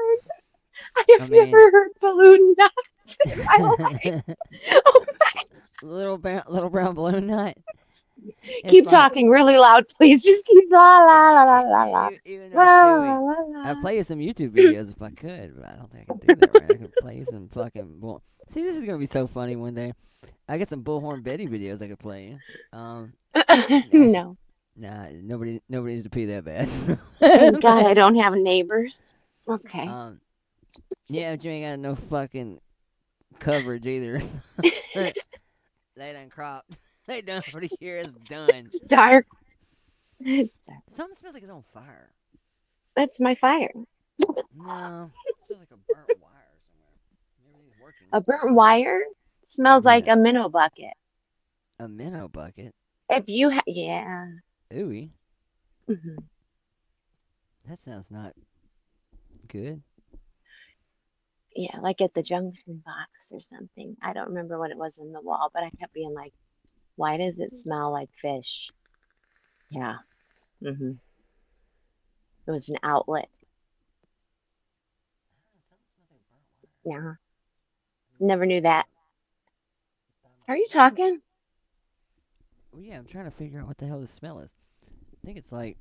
I have never heard balloon knots in my life. Oh my. Little brown balloon knot. Keep talking really loud, please. Just keep la la la la la la. Even though Stewie, I'd play you some YouTube videos if I could, but I don't think I can do that right. I could play you some fucking bull. See, this is gonna be so funny one day. I get some Bullhorn Betty videos I could play you. No. Nah, nobody needs to pee that bad. Thank God I don't have neighbors. Okay. Yeah, but you ain't got no fucking coverage either. They done cropped. They done for the year. It's done. It's dark. It's dark. Something smells like it's on fire. That's my fire. No, it smells like a burnt wire somewhere. Everything's working. A burnt wire smells like a minnow bucket. A minnow bucket? If you yeah. Ooey. Mm-hmm. That sounds not good. Yeah, like at the junction box or something. I don't remember what it was in the wall, but I kept being like, why does it smell like fish? Yeah. Mm-hmm. It was an outlet. Yeah. Never knew that. Are you talking? Well, yeah, I'm trying to figure out what the hell this smell is. I think it's like,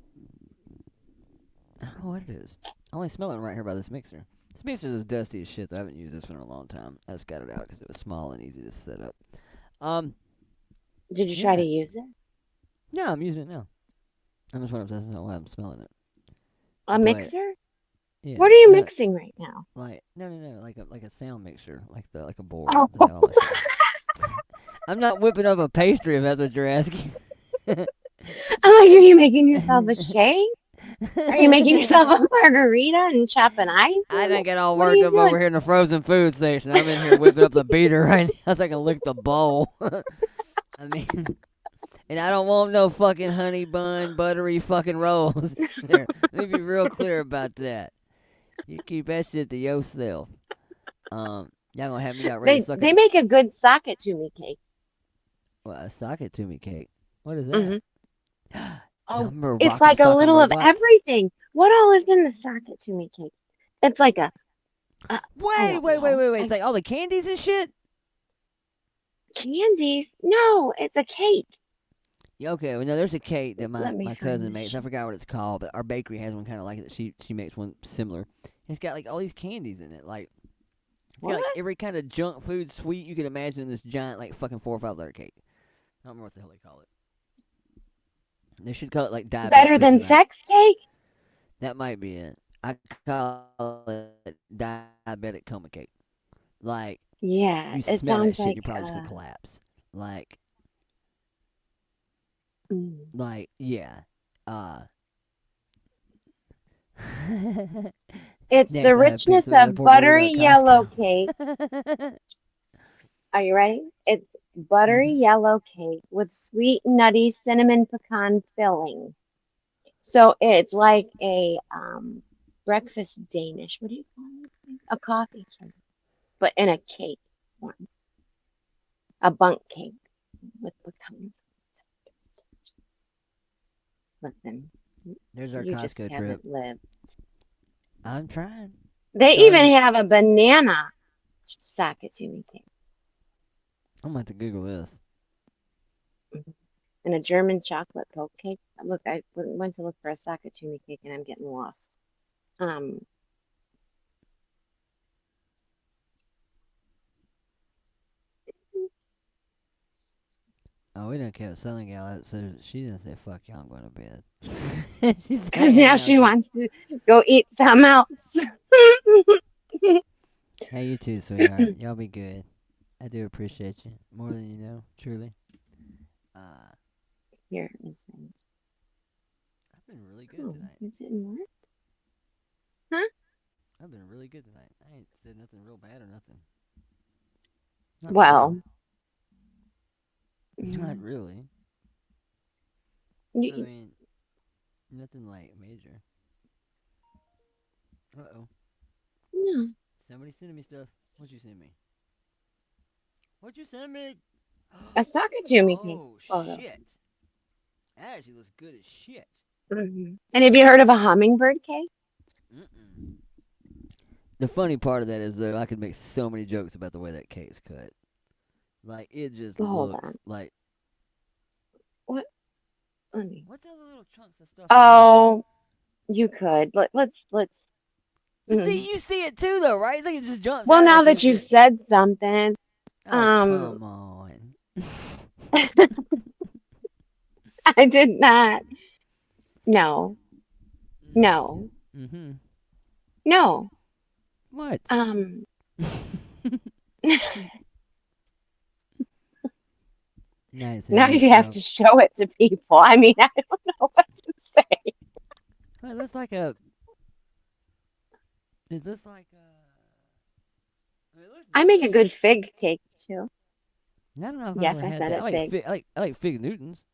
I don't know what it is. I only smell it right here by this mixer. This mixer is dusty as shit. I haven't used this one in a long time. I just got it out because it was small and easy to set up. Did you try to use it? No, I'm using it now. I'm just wondering if that's not why I'm smelling it. A mixer? Yeah. What are you mixing right now? Like no, like a sound mixer, like a board. Oh. I'm not whipping up a pastry if that's what you're asking. I'm like, are you making yourself a shake? Are you making yourself a margarita and chopping ice? I didn't get all worked up over here in the frozen food section. I'm in here whipping up the beater right now so I can lick the bowl. I mean, and I don't want no fucking honey bun, buttery fucking rolls. There, let me be real clear about that. You keep that shit to yourself. Y'all gonna have me out ready to suck They make a good socket to me cake. Well, a socket to me cake. What is that? Mm-hmm. Oh, it's like a little of everything. What all is in the socket to me cake? It's like a. Wait. It's like all the candies and shit? Candies? No, it's a cake. Yeah, okay, well, no, there's a cake that my cousin makes. Shit. I forgot what it's called, but our bakery has one kind of like it. That she makes one similar. It's got like all these candies in it, like it's got like every kind of junk food sweet you can imagine in this giant like fucking 4 or 5 layer cake. I don't remember what the hell they call it. They should call it like diabetic. Better than sex cake? That might be it. I call it diabetic coma cake. Like, yeah, you it smell that sounds shit, like you probably just gonna collapse. Like, yeah. It's the richness of buttery yellow cake. Are you ready? It's buttery yellow cake with sweet, nutty cinnamon pecan filling. So it's like a breakfast Danish. What do you call it? A coffee cake, but in a cake form, a bunk cake with pecans. Listen, There's our you just Costco trip. haven't lived. I'm trying. They Starting. even have a banana Sakatumi cake I'm going to Google this. and a German chocolate poke cake. Look, I went to look for a Sakatumi cake and I'm getting lost. Um, Oh, we don't care. Southern gal out, so she didn't say fuck you. I'm going to bed. She said, because now she wants to go eat some else. Hey, you too, sweetheart. Y'all be good. I do appreciate you more than you know, truly. Here, listen. I've been really good Oh, tonight. it didn't work? Huh? I've been really good tonight. I ain't said nothing real bad or nothing. Not Well, really. Not really. I you, mean, nothing like major. Uh-oh. no. Somebody sending me stuff. What'd you send me? What'd you send me? A Sakatumi cake Oh, photo. shit. That actually looks good as shit. And have you heard of a hummingbird cake? Mm-mm. The funny part of that is, though, I could make so many jokes about the way that cake's cut. Like, it just Hold looks on. like... What? Let me. What's all the little chunks of stuff? Oh, you could. Let's. See, you see it too, though, right? I think it just jumps Well, out now at you. that you said something, Oh, come on. I did not. No. No. Mm-hmm. No. What? Nice. Now you have to show it to people. I mean, I don't know what to say. Well, it looks like a... Is this like a... I mean, it looks I make a delicious. good fig cake too. I don't know if I've Yes, ever I had said that. it fig. I like fig Newtons.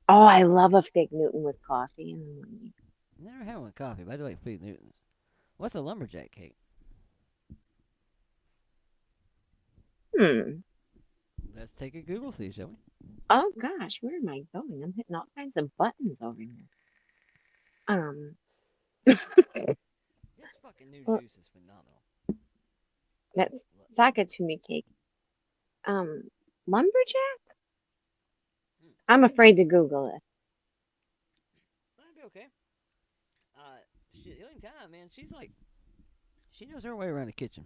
Oh, I love a fig Newton with coffee in the morning. Never had one with coffee, but I do like fig Newtons. What's a lumberjack cake? Let's take a Google see, shall we? Oh gosh, where am I going? I'm hitting all kinds of buttons over here. This fucking new Well, juice is phenomenal. that's Sakatumi cake. Lumberjack? I'm afraid to Google it. That'd be okay. Shit, Healing Time, man. She's like, she knows her way around the kitchen.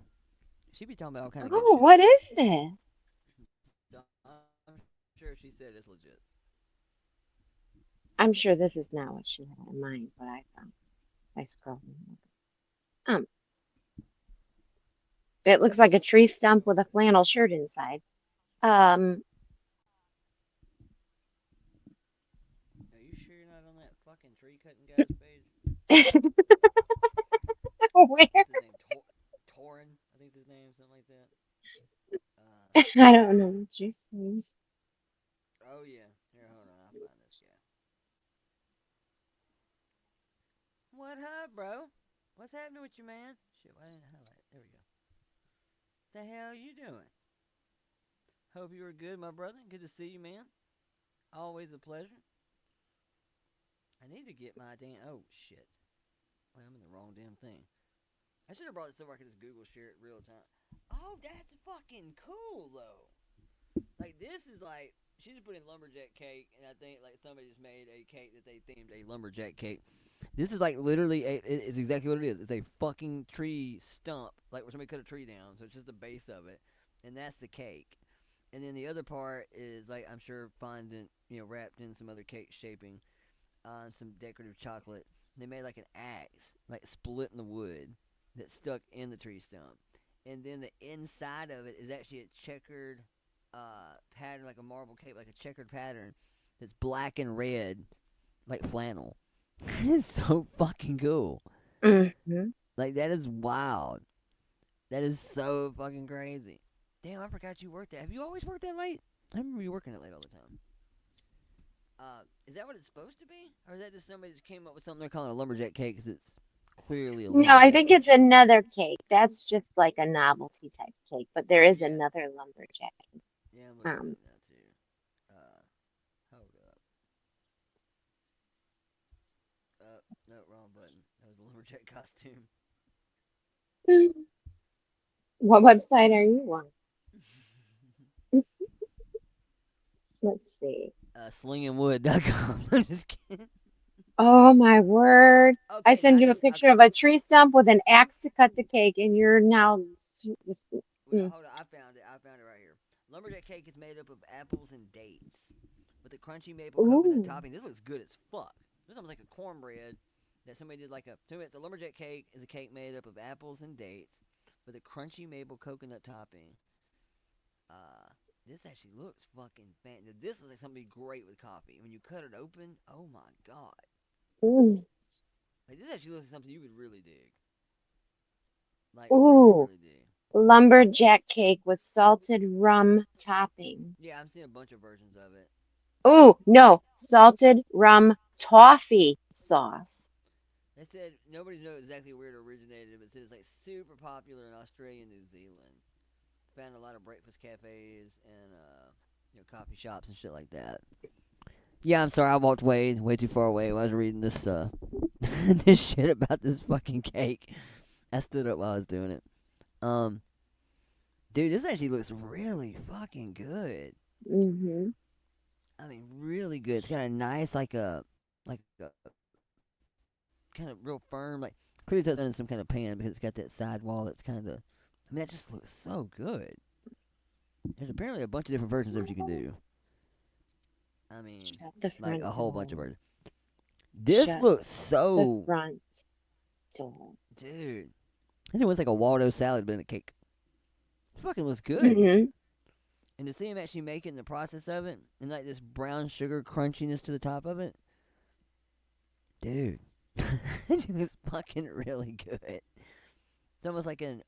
She be talking about all kind of good Oh, shit. what is this? So I'm sure she said it's legit. I'm sure this is not what she had in mind, but I found I scrolled. It looks like a tree stump with a flannel shirt inside. Are you sure you're not on that fucking tree cutting guy's page? Where? What's his name? Torin? I think it's his name, something like that. I don't know what you're saying. Oh, yeah. Here, hold on. I'll find this guy. What up, bro? What's happening with you, man? Shit, why didn't I highlight? There we go. The hell you doing? Hope you were good, my brother. Good to see you, man. Always a pleasure. I need to get my damn... Oh, shit. Wait, I'm in the wrong damn thing. I should have brought this over. I could just Google share it real time. Oh, that's fucking cool, though. Like, this is like... She just put in lumberjack cake, and I think, like, somebody just made a cake that they themed a lumberjack cake. This is, like, literally... It's exactly what it is. It's a fucking tree stump. Like, where somebody cut a tree down. So it's just the base of it. And that's the cake. And then the other part is, like, I'm sure fondant, wrapped in some other cake shaping. Some decorative chocolate. They made like an axe, like splitting the wood that stuck in the tree stump. And then the inside of it is actually a checkered pattern, like a marble cake, like a checkered pattern that's black and red, like flannel. That is so fucking cool. Mm-hmm. Like, that is wild. That is so fucking crazy. Damn, I forgot you worked that. Have you always worked that late? I remember you working it late all the time. Is that what it's supposed to be? Or is that just somebody just came up with something they're calling a lumberjack cake because it's clearly a No, I lumberjack? think it's another cake. That's just like a novelty type cake, but there is Yeah. another lumberjack cake. Yeah, I'm looking at Um, it now too. Hold up. No, wrong button. That was a lumberjack costume. what website are you on? Let's see. Slingingwood.com. I'm just kidding. Oh my word. I Okay, send you a picture of a tree stump with an axe to cut the cake, and you're now. Well, hold on, I found it. I found it right here. Lumberjack cake is made up of apples and dates with a crunchy maple coconut Ooh. topping. This looks good as fuck. This almost like a cornbread that somebody did like a. So it's a lumberjack cake is a cake made up of apples and dates with a crunchy maple coconut topping. This actually looks fucking fancy. This looks like something great with coffee. When you cut it open, oh my god. Ooh. Like this actually looks like something you would really dig. Like really, Ooh. really dig. Lumberjack cake with salted rum topping. Yeah, I'm seeing a bunch of versions of it. Oh, no. Salted rum toffee sauce. They said nobody knows exactly where it originated, but said it's like super popular in Australia and New Zealand. Found a lot of breakfast cafes and coffee shops and shit like that. Yeah, I'm sorry, I walked way too far away while I was reading this this shit about this fucking cake. I stood up while I was doing it. Dude, this actually looks really fucking good. Mm-hmm. I mean, really good. It's got a nice like a kind of real firm, like clearly it's done in some kind of pan because it's got that sidewall that's kind of. I mean, that just looks so good. There's apparently a bunch of different versions of what you can do. I mean, like a whole bunch of versions. This looks so. The front door. Dude, this looks like a Waldo salad but in a cake. It fucking looks good. Mm-hmm. And to see him actually making the process of it, and like this brown sugar crunchiness to the top of it, dude, it looks fucking really good. It's almost like an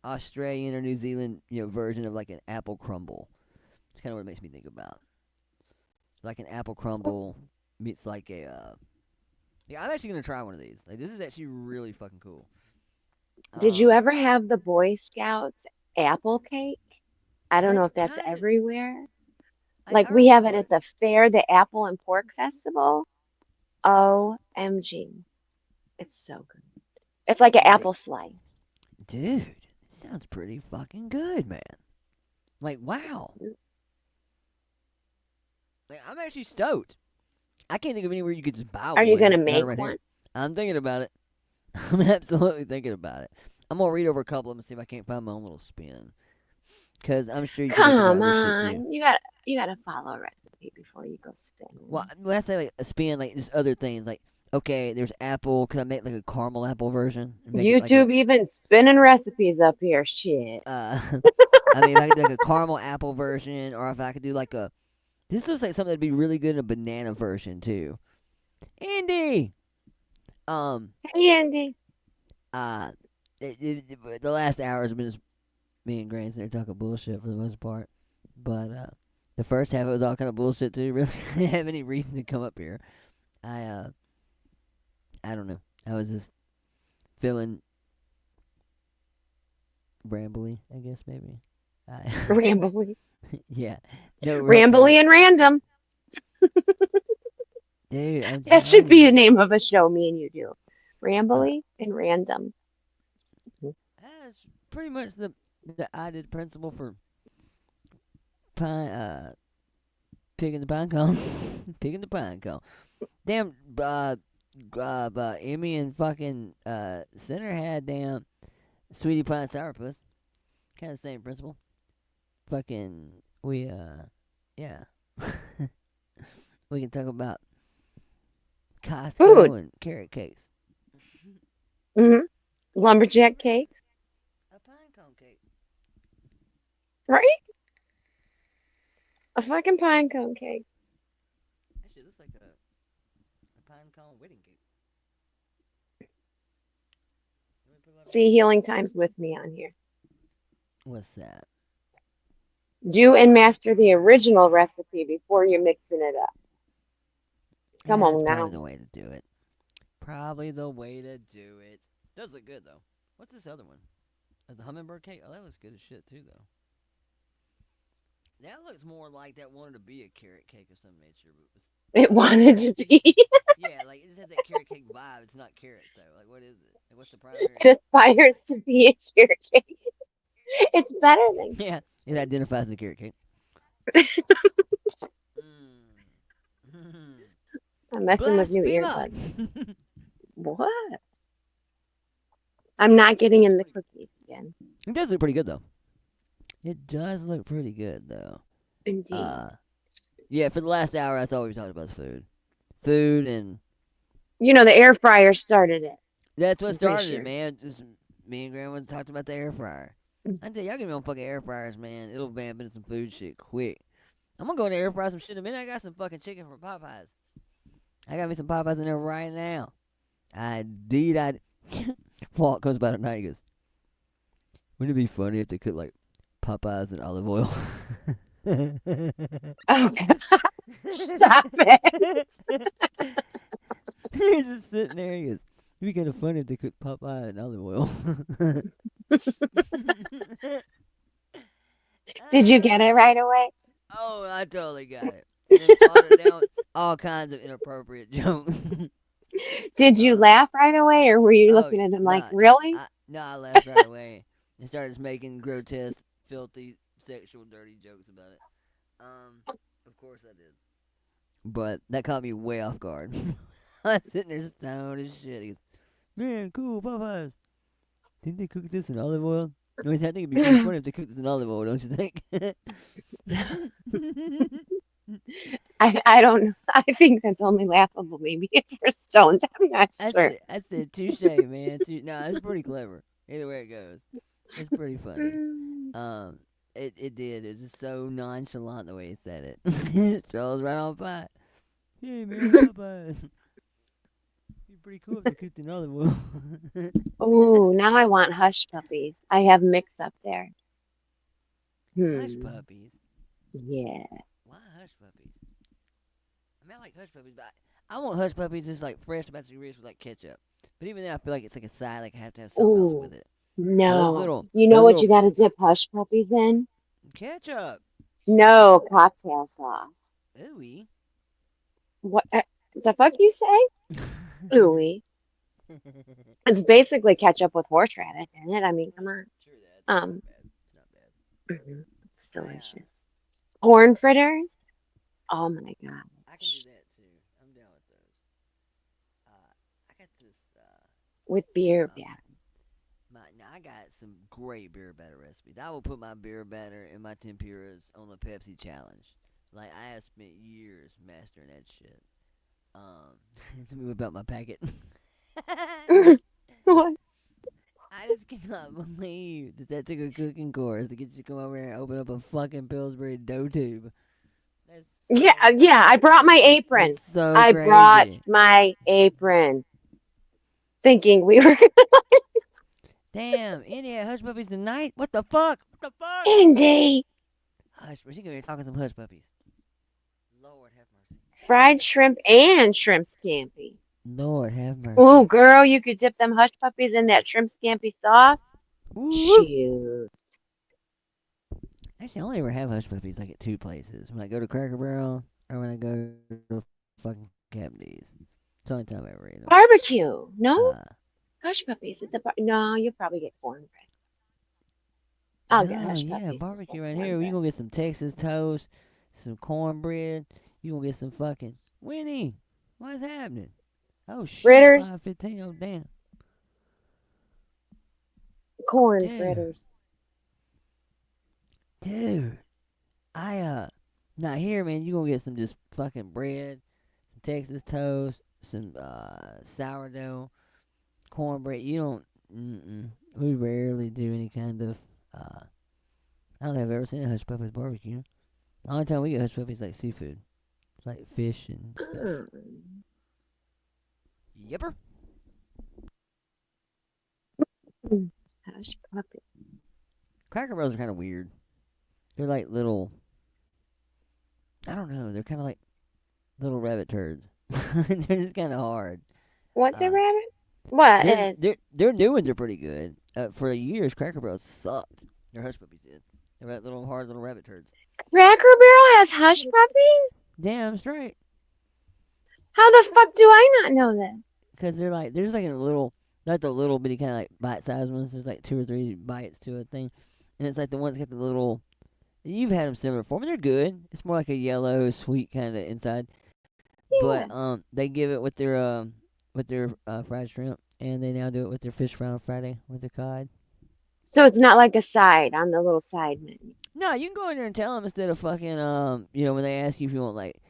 Australian or New Zealand, version of like an apple crumble. It's kind of what it makes me think about. Like an apple crumble meets like a. Yeah, I'm actually gonna try one of these. Like, this is actually really fucking cool. Did you ever have the Boy Scouts apple cake? I don't know if that's everywhere. Like we have it at the fair, the Apple and Pork Festival. OMG. It's so good. It's like an apple slice. Dude, it sounds pretty fucking good, man. Like, wow. Like, I'm actually stoked. I can't think of anywhere you could just buy one. Are you going to Not make around one? here. I'm thinking about it. I'm absolutely thinking about it. I'm going to read over a couple of them and see if I can't find my own little spin. Because I'm sure you can think about this shit too. You gotta follow a recipe before you go spin. Well, when I say like a spin, like just other things, like okay, there's apple. Could I make like a caramel apple version? YouTube even spinning recipes up here, shit. I mean, if I could do like a caramel apple version, or if I could do like a. This looks like something that'd be really good in a banana version too. Andy. Hey, Andy. The last hour has been just me and Grant there talking bullshit for the most part, but the first half it was all kind of bullshit too. Really didn't have any reason to come up here. I don't know. I was just feeling rambly, I guess maybe. Rambly. Yeah. No. Rambly and random. Dude, that should be the name of a show me and you do. Rambly and random. That's pretty much the I did principle for pine, picking the pine cone. Picking the pine cone. Damn, Emmy and fucking Center had damn Sweetie Pie and Sourpuss. Kind of the same principle. Fucking, yeah. We can talk about Costco food and carrot cakes. Mm-hmm. Lumberjack cakes. A pine cone cake. Right? A fucking pine cone cake. Actually, it looks like a pine cone wedding cake. See Healing Times with me on here. What's that? Do and master the original recipe before you're mixing it up. Come Yeah, that's on probably now. the way to do it. Probably the way to do it. Does look good though. What's this other one? The hummingbird cake? Oh, that looks good as shit too, though. That looks more like that wanted to be a carrot cake of some nature, but was, It wanted to be. yeah, like it just has that carrot cake vibe. It's not carrots though. Like, what is it? Like, what's the primary? It aspires to be a carrot cake. It's better than Yeah, it identifies as a carrot cake. I'm messing with new Blasphemer! earbuds. What? I'm not getting in the cookies again. It does look pretty good though. It does look pretty good though. Indeed. Yeah, for the last hour, that's all we talked about is food. Food, and You know, the air fryer started it. that's what I'm pretty started it, sure. man. Just me and Grandma talked about the air fryer. I tell you, y'all get me on fucking air fryers, man. It'll vamp into some food shit quick. I'm gonna go in the air fry some shit in a minute. I got some fucking chicken from Popeyes. I got me some Popeyes in there right now. I did. Walt comes by tonight. He goes, "Wouldn't it be funny if they could like Popeyes and olive oil?" Oh, God. Stop it. He's just sitting there. He goes, "It'd be kind of funny if they could Popeye and olive oil." Did you get it right away? Oh, I totally got it. And then followed it down with all kinds of inappropriate jokes. Did you laugh right away, or were you looking at him like, really? I laughed right away and started making grotesque, filthy, sexual, dirty jokes about it. Of course I did. But that caught me way off guard. I was sitting there stoned as shit. He goes, "Man, cool, Popeyes. Didn't they cook this in olive oil?" No, he said, "I think it'd be pretty funny if they cooked this in olive oil, don't you think?" I don't know. I think that's only laughable maybe if we're stoned. I'm not sure. I said, touche, man. No, it's pretty clever. Either way it goes, it's pretty funny. It did. It was just so nonchalant the way he said it. It throws right on by. Hey, man, Popeyes. Be pretty cool if they cooked in olive oil. Oh, now I want hush puppies. I have mix up there. Hush puppies. Yeah. Why hush puppies? I mean, I like hush puppies, but I want hush puppies just like fresh Tabasco grease with like ketchup. But even then, I feel like it's like a side. Like I have to have something else Ooh, with it. no. You know what you got to dip hush puppies in? Ketchup. No, cocktail sauce. Ooey. What the fuck you say? Ooey. It's basically ketchup with horseradish in it. I mean, come on. True that. It's not bad. It's delicious. Corn fritters. Oh my God. I can do that too. I'm down with those. I got this. With beer batter. Now I got some great beer batter recipes. I will put my beer batter and my tempuras on the Pepsi challenge. Like I have spent years mastering that shit. Let me whip out my packet. What? I just cannot believe that took a cooking course to get you to come over here and open up a fucking Pillsbury dough tube. That's so, Yeah. I brought my apron. that's so I crazy. brought my apron, thinking we were Damn, Indy had hush puppies tonight? What the fuck? What the fuck? Indy. Hush, we're gonna be talking some hush puppies. Lord have mercy. Fried shrimp and shrimp scampi. Lord have mercy. Oh, girl, you could dip them hush puppies in that shrimp scampi sauce. Woo-woo. Shoot. Actually, I only ever have hush puppies like at two places. When I go to Cracker Barrel or when I go to fucking Captain's. It's the only time I ever eat them. Barbecue. No? Hush puppies at the no, you'll probably get cornbread. I'll get hush yeah, puppies. barbecue right here. You gonna get some Texas toast, some cornbread. You gonna get some fucking Winnie. What's happening? Oh shit, Fritters. 5:15. Oh damn. Corn Dude. fritters. Dude, now here, man, you gonna get some just fucking bread, some Texas toast, some sourdough, cornbread. You don't. We rarely do any kind of. I don't think I've ever seen a hush puppies barbecue. The only time we get hush puppies is like seafood, it's like fish and stuff. Yepper. Hush puppy. Cracker Barrels are kind of weird. They're like little. I don't know. They're kind of like little rabbit turds. They're just kind of hard. What's a Uh, rabbit? What their is? their new ones are pretty good. For years, Cracker Barrel sucked. Their hush puppies did. They were like little hard little rabbit turds. Cracker Barrel has hush puppies? Damn straight. How the fuck do I not know this? Because they're just like in a little, not the little bitty kind of like bite-sized ones. There's like 2 or 3 bites to a thing, and it's like the ones that got the little. You've had them similar before, but they're good. It's more like a yellow, sweet kind of inside. Yeah. But they give it with their fried shrimp, and they now do it with their fish fry on Friday with the cod. So it's not like a side on the little side menu. No, you can go in there and tell them instead of fucking when they ask you if you want like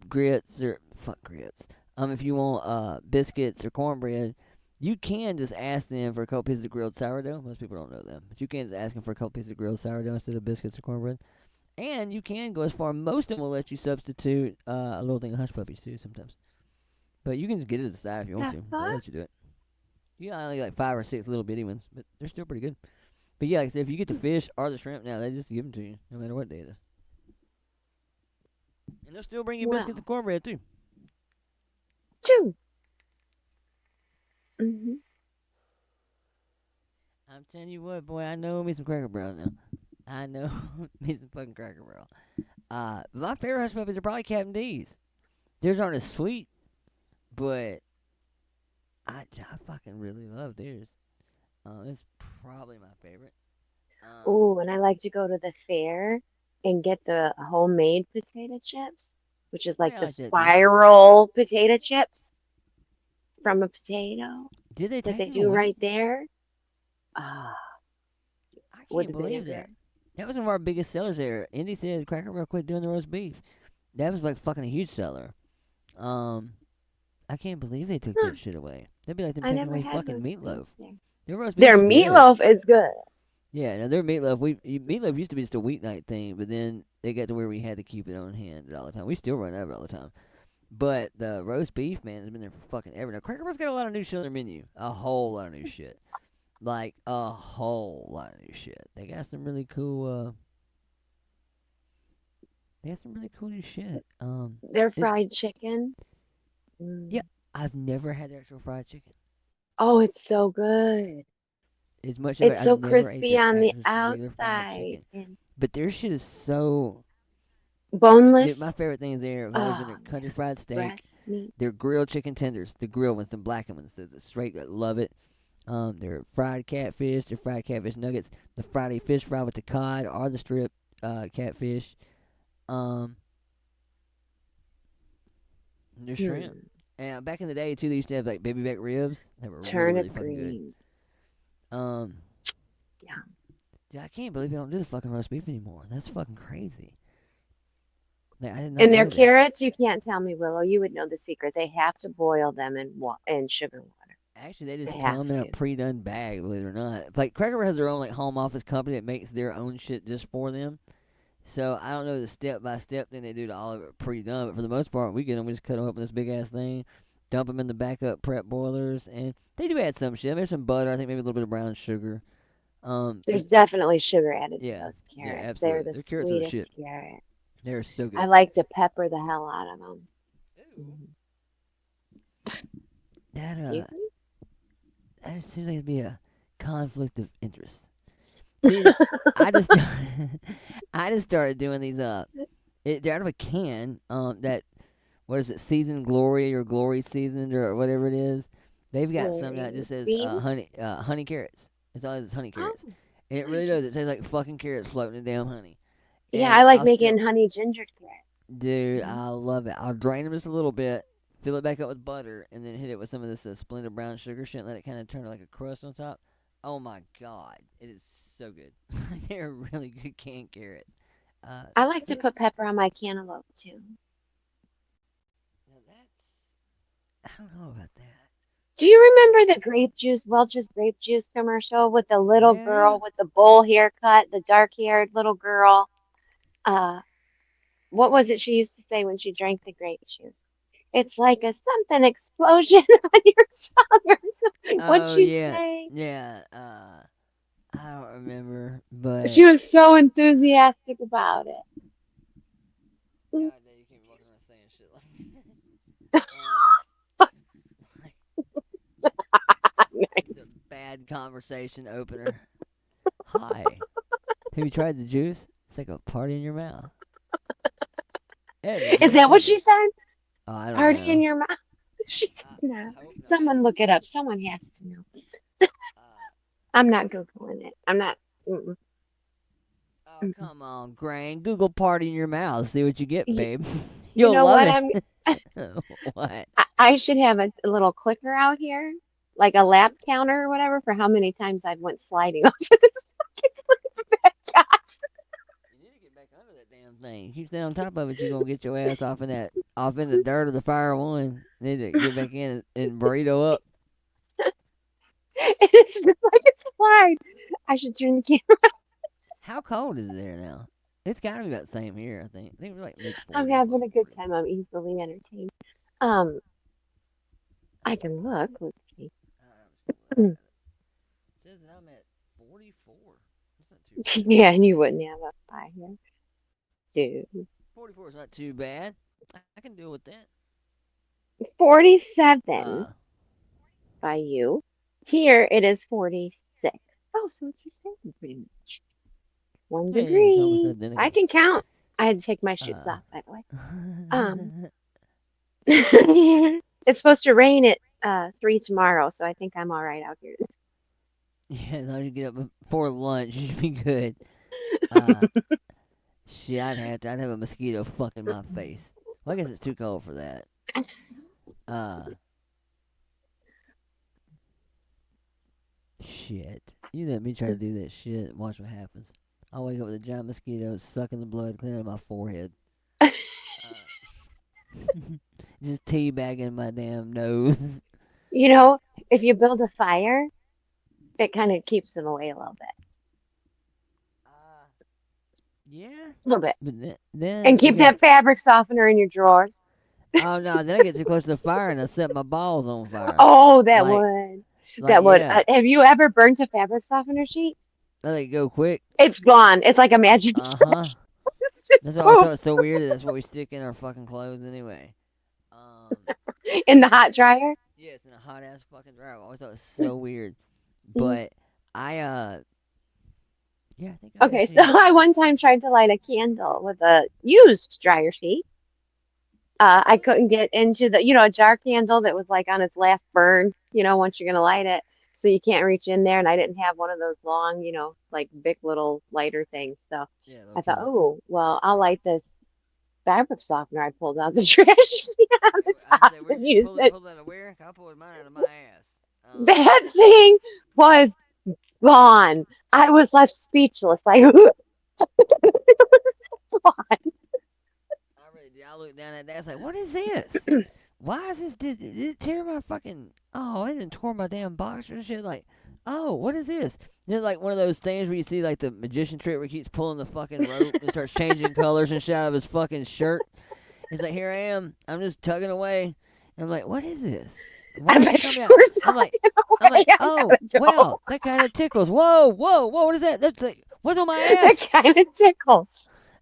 grits or fuck grits. If you want biscuits or cornbread, you can just ask them for a couple pieces of grilled sourdough. Most people don't know them, but you can just ask them for a couple pieces of grilled sourdough instead of biscuits or cornbread. And you can go as far. Most of them will let you substitute a little thing of hush puppies too sometimes. But you can just get it as a side if you want to. They'll let you do it. You got only like 5 or 6 little bitty ones, but they're still pretty good. But yeah, like I said, if you get the fish or the shrimp now, they just give them to you, no matter what day it is. And they'll still bring you biscuits and cornbread too. Two. Mm-hmm. I'm telling you what, boy, I know me some Cracker Barrel now. I know me some fucking Cracker Barrel. My favorite hush puppies are probably Captain D's. Theirs aren't as sweet, but I fucking really love theirs. It's probably my favorite. Oh, and I like to go to the fair and get the homemade potato chips, which is like I the like that too. spiral potato chips from a potato Did they that take they it do away? right there. Ah, I would can't have been believe that. That was one of our biggest sellers there. Indy said Cracker Barrel quit doing the roast beef. That was like fucking a huge seller. I can't believe they took that shit away. That'd be like them I taking never away had fucking roast beef meatloaf. there. Their roast beef Their is good. meatloaf is good. Yeah, now their meatloaf, meatloaf used to be just a weeknight thing, but then they got to where we had to keep it on hand all the time. We still run out of it all the time. But the roast beef, man, has been there for fucking ever. Now, Cracker Barrel's got a lot of new shit on their menu. A whole lot of new shit. Like, a whole lot of new shit. They got some really cool, new shit. Their fried chicken. Yeah, I've never had their actual fried chicken. Oh, it's so good. As much of It's it, so I've never ate crispy their on the actual regular fried outside chicken. and But their shit is so... boneless. My favorite things there have always been their country fried steak, breast meat. their grilled chicken tenders, the grilled ones, the blackened ones, the straight, I love it. Their fried catfish, their fried catfish nuggets, the Friday fish fry with the cod or the strip catfish, their shrimp. And back in the day too, they used to have like baby back ribs that were really, really Turnip fucking good. greens. Yeah. Dude, I can't believe they don't do the fucking roast beef anymore. That's fucking crazy. Like, I did not And their know that. carrots, you can't tell me, Willow. You would know the secret. They have to boil them in sugar water. Actually, they just They have come in a to. pre-done bag, believe it or not. Like, Cracker Barrel has their own, like, home office company that makes their own shit just for them. So, I don't know the step-by-step thing they do to all of it pre-done, but for the most part, we get them, we just cut them up in this big-ass thing, dump them in the backup prep boilers, and they do add some shit. There's some butter, I think maybe a little bit of brown sugar. There's definitely sugar added to Yeah, those yeah, carrots. absolutely. They're the Their carrots are the sweetest shit. carrot. They're so good. I like to pepper the hell out of them. That, You? that just seems like it'd be a conflict of interest. See, I just started doing these. They're out of a can. That what is it? Seasoned Glory or Glory Seasoned or whatever it is. They've got some that just says honey carrots. It's all it's honey carrots, and it really does. It tastes like fucking carrots floating in damn honey. Yeah, And I like I'll making still- honey ginger carrot. Dude, I love it. I'll drain them just a little bit, fill it back up with butter, and then hit it with some of this Splenda brown sugar shit and let it kind of turn to like a crust on top. Oh my god, it is so good. They're really good canned carrots. I like to put pepper on my cantaloupe too. Now I don't know about that. Do you remember the grape juice, Welch's grape juice commercial with the little girl with the bowl haircut, the dark-haired little girl? What was it she used to say when she drank the grape juice? It's like a something explosion on your tongue or something. What'd Oh she yeah, say? yeah. I don't remember, but She was so enthusiastic about it. God, you can't be walking around saying shit like It's a bad conversation opener. Hi. Have you tried the juice? It's like a party in your mouth. Is that what she said? Oh, I don't Party know. in your mouth? She said no. I hope not. Someone look it up. Someone has to know. I'm not Googling it. I'm not. Oh, come on, Grain. Google party in your mouth. See what you get, babe. You You'll know love what? it. What? I should have a little clicker out here, like a lap counter or whatever, for how many times I've went sliding over this fucking bed, guys. You need to get back under that damn thing. Keep staying on top of it, you're gonna get your ass off in the dirt of the fire one. Need to get back in and burrito up. It's just like it's slide. I should turn the camera. How cold is it there now? It's gotta be about the same here, I think. I think we're like I'm having a good time. I'm easily entertained. I can look. Let's see. It says that I'm at 44. That's not too bad. Yeah, and you wouldn't have a pie here, dude. 44 is not too bad. I can deal with that. 47 by you. Here it is 46. Oh, so it's the same pretty much. 1 Hey, it's degree. almost identical. I can count. I had to take my shoes off, by the way. It's supposed to rain at 3 tomorrow, so I think I'm all right out here. Yeah, as long as you get up before lunch, you should be good. Shit, I'd have a mosquito fucking my face. Well, I guess it's too cold for that. Shit. You let me try to do that shit and watch what happens. I'll wake up with a giant mosquito sucking the blood clean out of my forehead. Just teabagging my damn nose. You know, if you build a fire, it kind of keeps them away a little bit. Yeah. A little bit. But then And keep that fabric softener in your drawers. Oh no! Then I get too close to the fire and I set my balls on fire. Oh, that Like- would. Like, That would. yeah. Have you ever burnt a fabric softener sheet? I let it go quick. It's gone. It's like a magic. It's just That's why I poof thought it's so weird that that's what we stick in our fucking clothes anyway. in the hot dryer. Yeah, it's in a hot ass fucking dryer. I always thought it was so weird. But I yeah, I think I Okay, actually- so I one time tried to light a candle with a used dryer sheet. I couldn't get into the, a jar candle that was like on its last burn, once you're going to light it. So you can't reach in there. And I didn't have one of those long, like big little lighter things. So Yeah, I thought, oh, well, I'll light this fabric softener I pulled out the trash can on the top and use it. Pull that out of where? I pulled mine out of my ass. That thing was gone. I was left speechless. Like, gone. I looked down at that. I was like, "What is this? Why is this? Did it tear my fucking? Oh, it didn't tore my damn boxer and shit. Like, oh, what is this? It's like one of those things where you see like the magician trick where he keeps pulling the fucking rope and starts changing colors and shit out of his fucking shirt. It's like, here I am. I'm just tugging away. And I'm like, what is this? Why is it coming out? I'm like, oh, wow, that kind of tickles. Whoa, what is that? That's like, what's on my ass? That kind of tickles.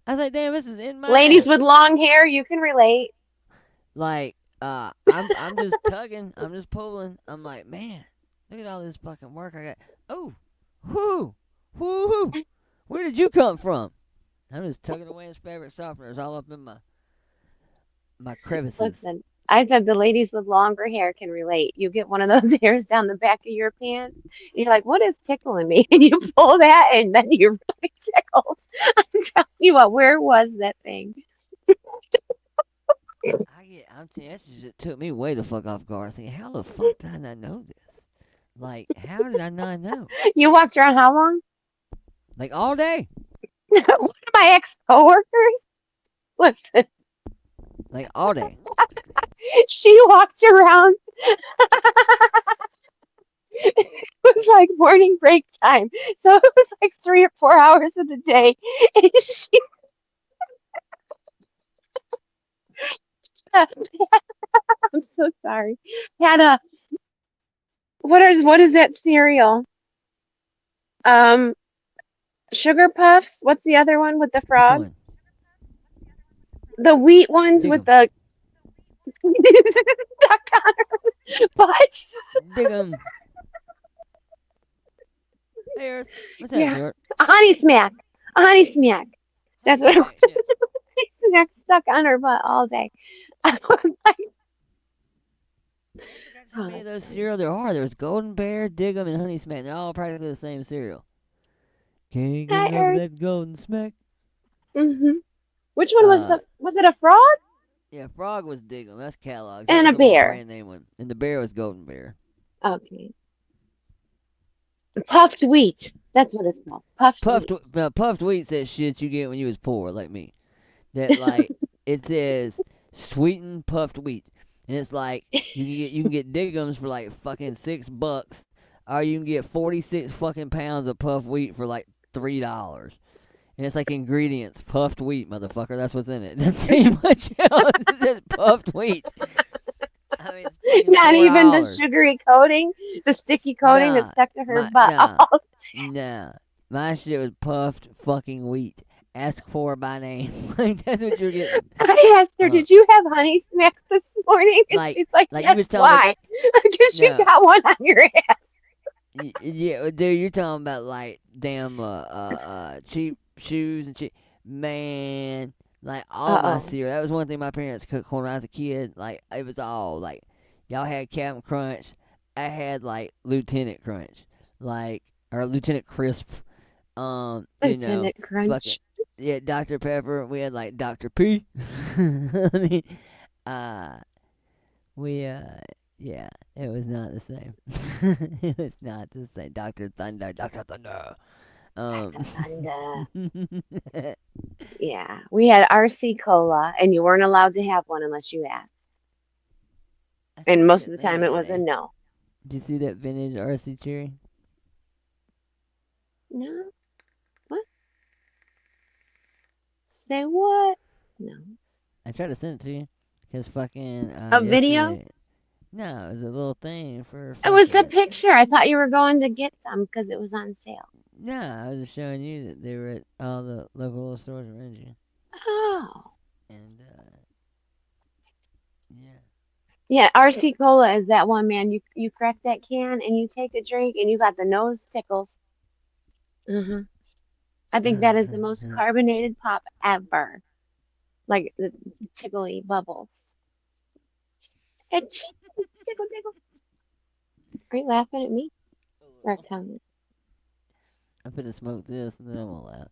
I was like, damn, this is in my Ladies ass. with long hair, you can relate. Like, I'm just tugging. I'm just pulling. I'm like, man, look at all this fucking work I got. Oh, whoo. Where did you come from? I'm just tugging away his fabric softeners all up in my crevices. Listen, I said the ladies with longer hair can relate. You get one of those hairs down the back of your pants, and you're like, what is tickling me? And you pull that, and then you're really tickled. I'm telling you what, where was that thing? I'm telling you, that just took me way the fuck off guard. Thinking, how the fuck did I not know this? Like, how did I not know? You walked around how long? Like, all day. One of my ex-coworkers, listen, Like, all day. she walked around. It was like morning break time. So it was like 3 or 4 hours of the day. And she I'm so sorry. Had a what is that cereal? Sugar Puffs. What's the other one with the frog? One. The wheat ones Big with the Stuck on her butt. Dig 'em. Hey, Earth. What's that, Yeah. sweetheart? A honey smack. A honey smack. That's what it was. Smack, yeah. Honey smack stuck on her butt all day. I was like, That's how many of those cereal there are. There's Golden Bear, Dig 'em, and Honey Smack. They're all practically the same cereal. Can't get Hi, enough of Earth. that Golden Smack. Which one was was it a frog Yeah, Frog was Dig 'em. That's Kellogg's. and That a was the bear? brand name one. And the bear was Golden Bear. Okay. Puffed wheat. That's what it's called. Puffed wheat. Puffed wheat's that shit you get when you was poor, like me. That like it says sweetened puffed wheat, and it's like you can get Diggums for like fucking $6, or you can get 46 fucking pounds of puffed wheat for like $3. And it's like ingredients, puffed wheat, motherfucker. That's what's in it. Doesn't tell you much else. It says puffed wheat. I mean, it's fucking Not even the $4. sugary coating, the sticky coating Nah, that stuck to her my, butt. nah, all nah. My shit was puffed fucking wheat. Ask for by name. Like that's what you're getting. I asked her, "Did you have honey smacks this morning?" And Like- she's like, like you "Yes, was telling me- why?" Because you No. got one on your ass. Yeah, dude, you're talking about like damn cheap shoes and cheap man. Like all my cereal. That was one thing my parents cooked when I was a kid. Like it was all like y'all had Captain Crunch. I had like Lieutenant Crunch, like or Lieutenant Crisp. Lieutenant Crunch. fucking- yeah, Dr. Pepper. We had like Dr. P. I mean, yeah, it was not the same. It was not the same. Dr. Thunder. Dr. Thunder. Yeah, we had RC Cola, and you weren't allowed to have one unless you asked. And most of the time, it was a no. Did you see that vintage RC Cherry? No. What? Say what? No. I tried to send it to you. Cause fucking A video? yesterday- No, it was a little thing for. It was the fucking- picture. I thought you were going to get some because it was on sale. No, I was just showing you that they were at all the local little stores around you. Oh. And yeah. Yeah, RC Cola is that one, man. You crack that can and you take a drink and you got the nose tickles. I think that is the most carbonated pop ever. Like the tickly bubbles. And tickle, tickle. Are you laughing at me? Or coming? I'm gonna smoke this and then I'm gonna laugh.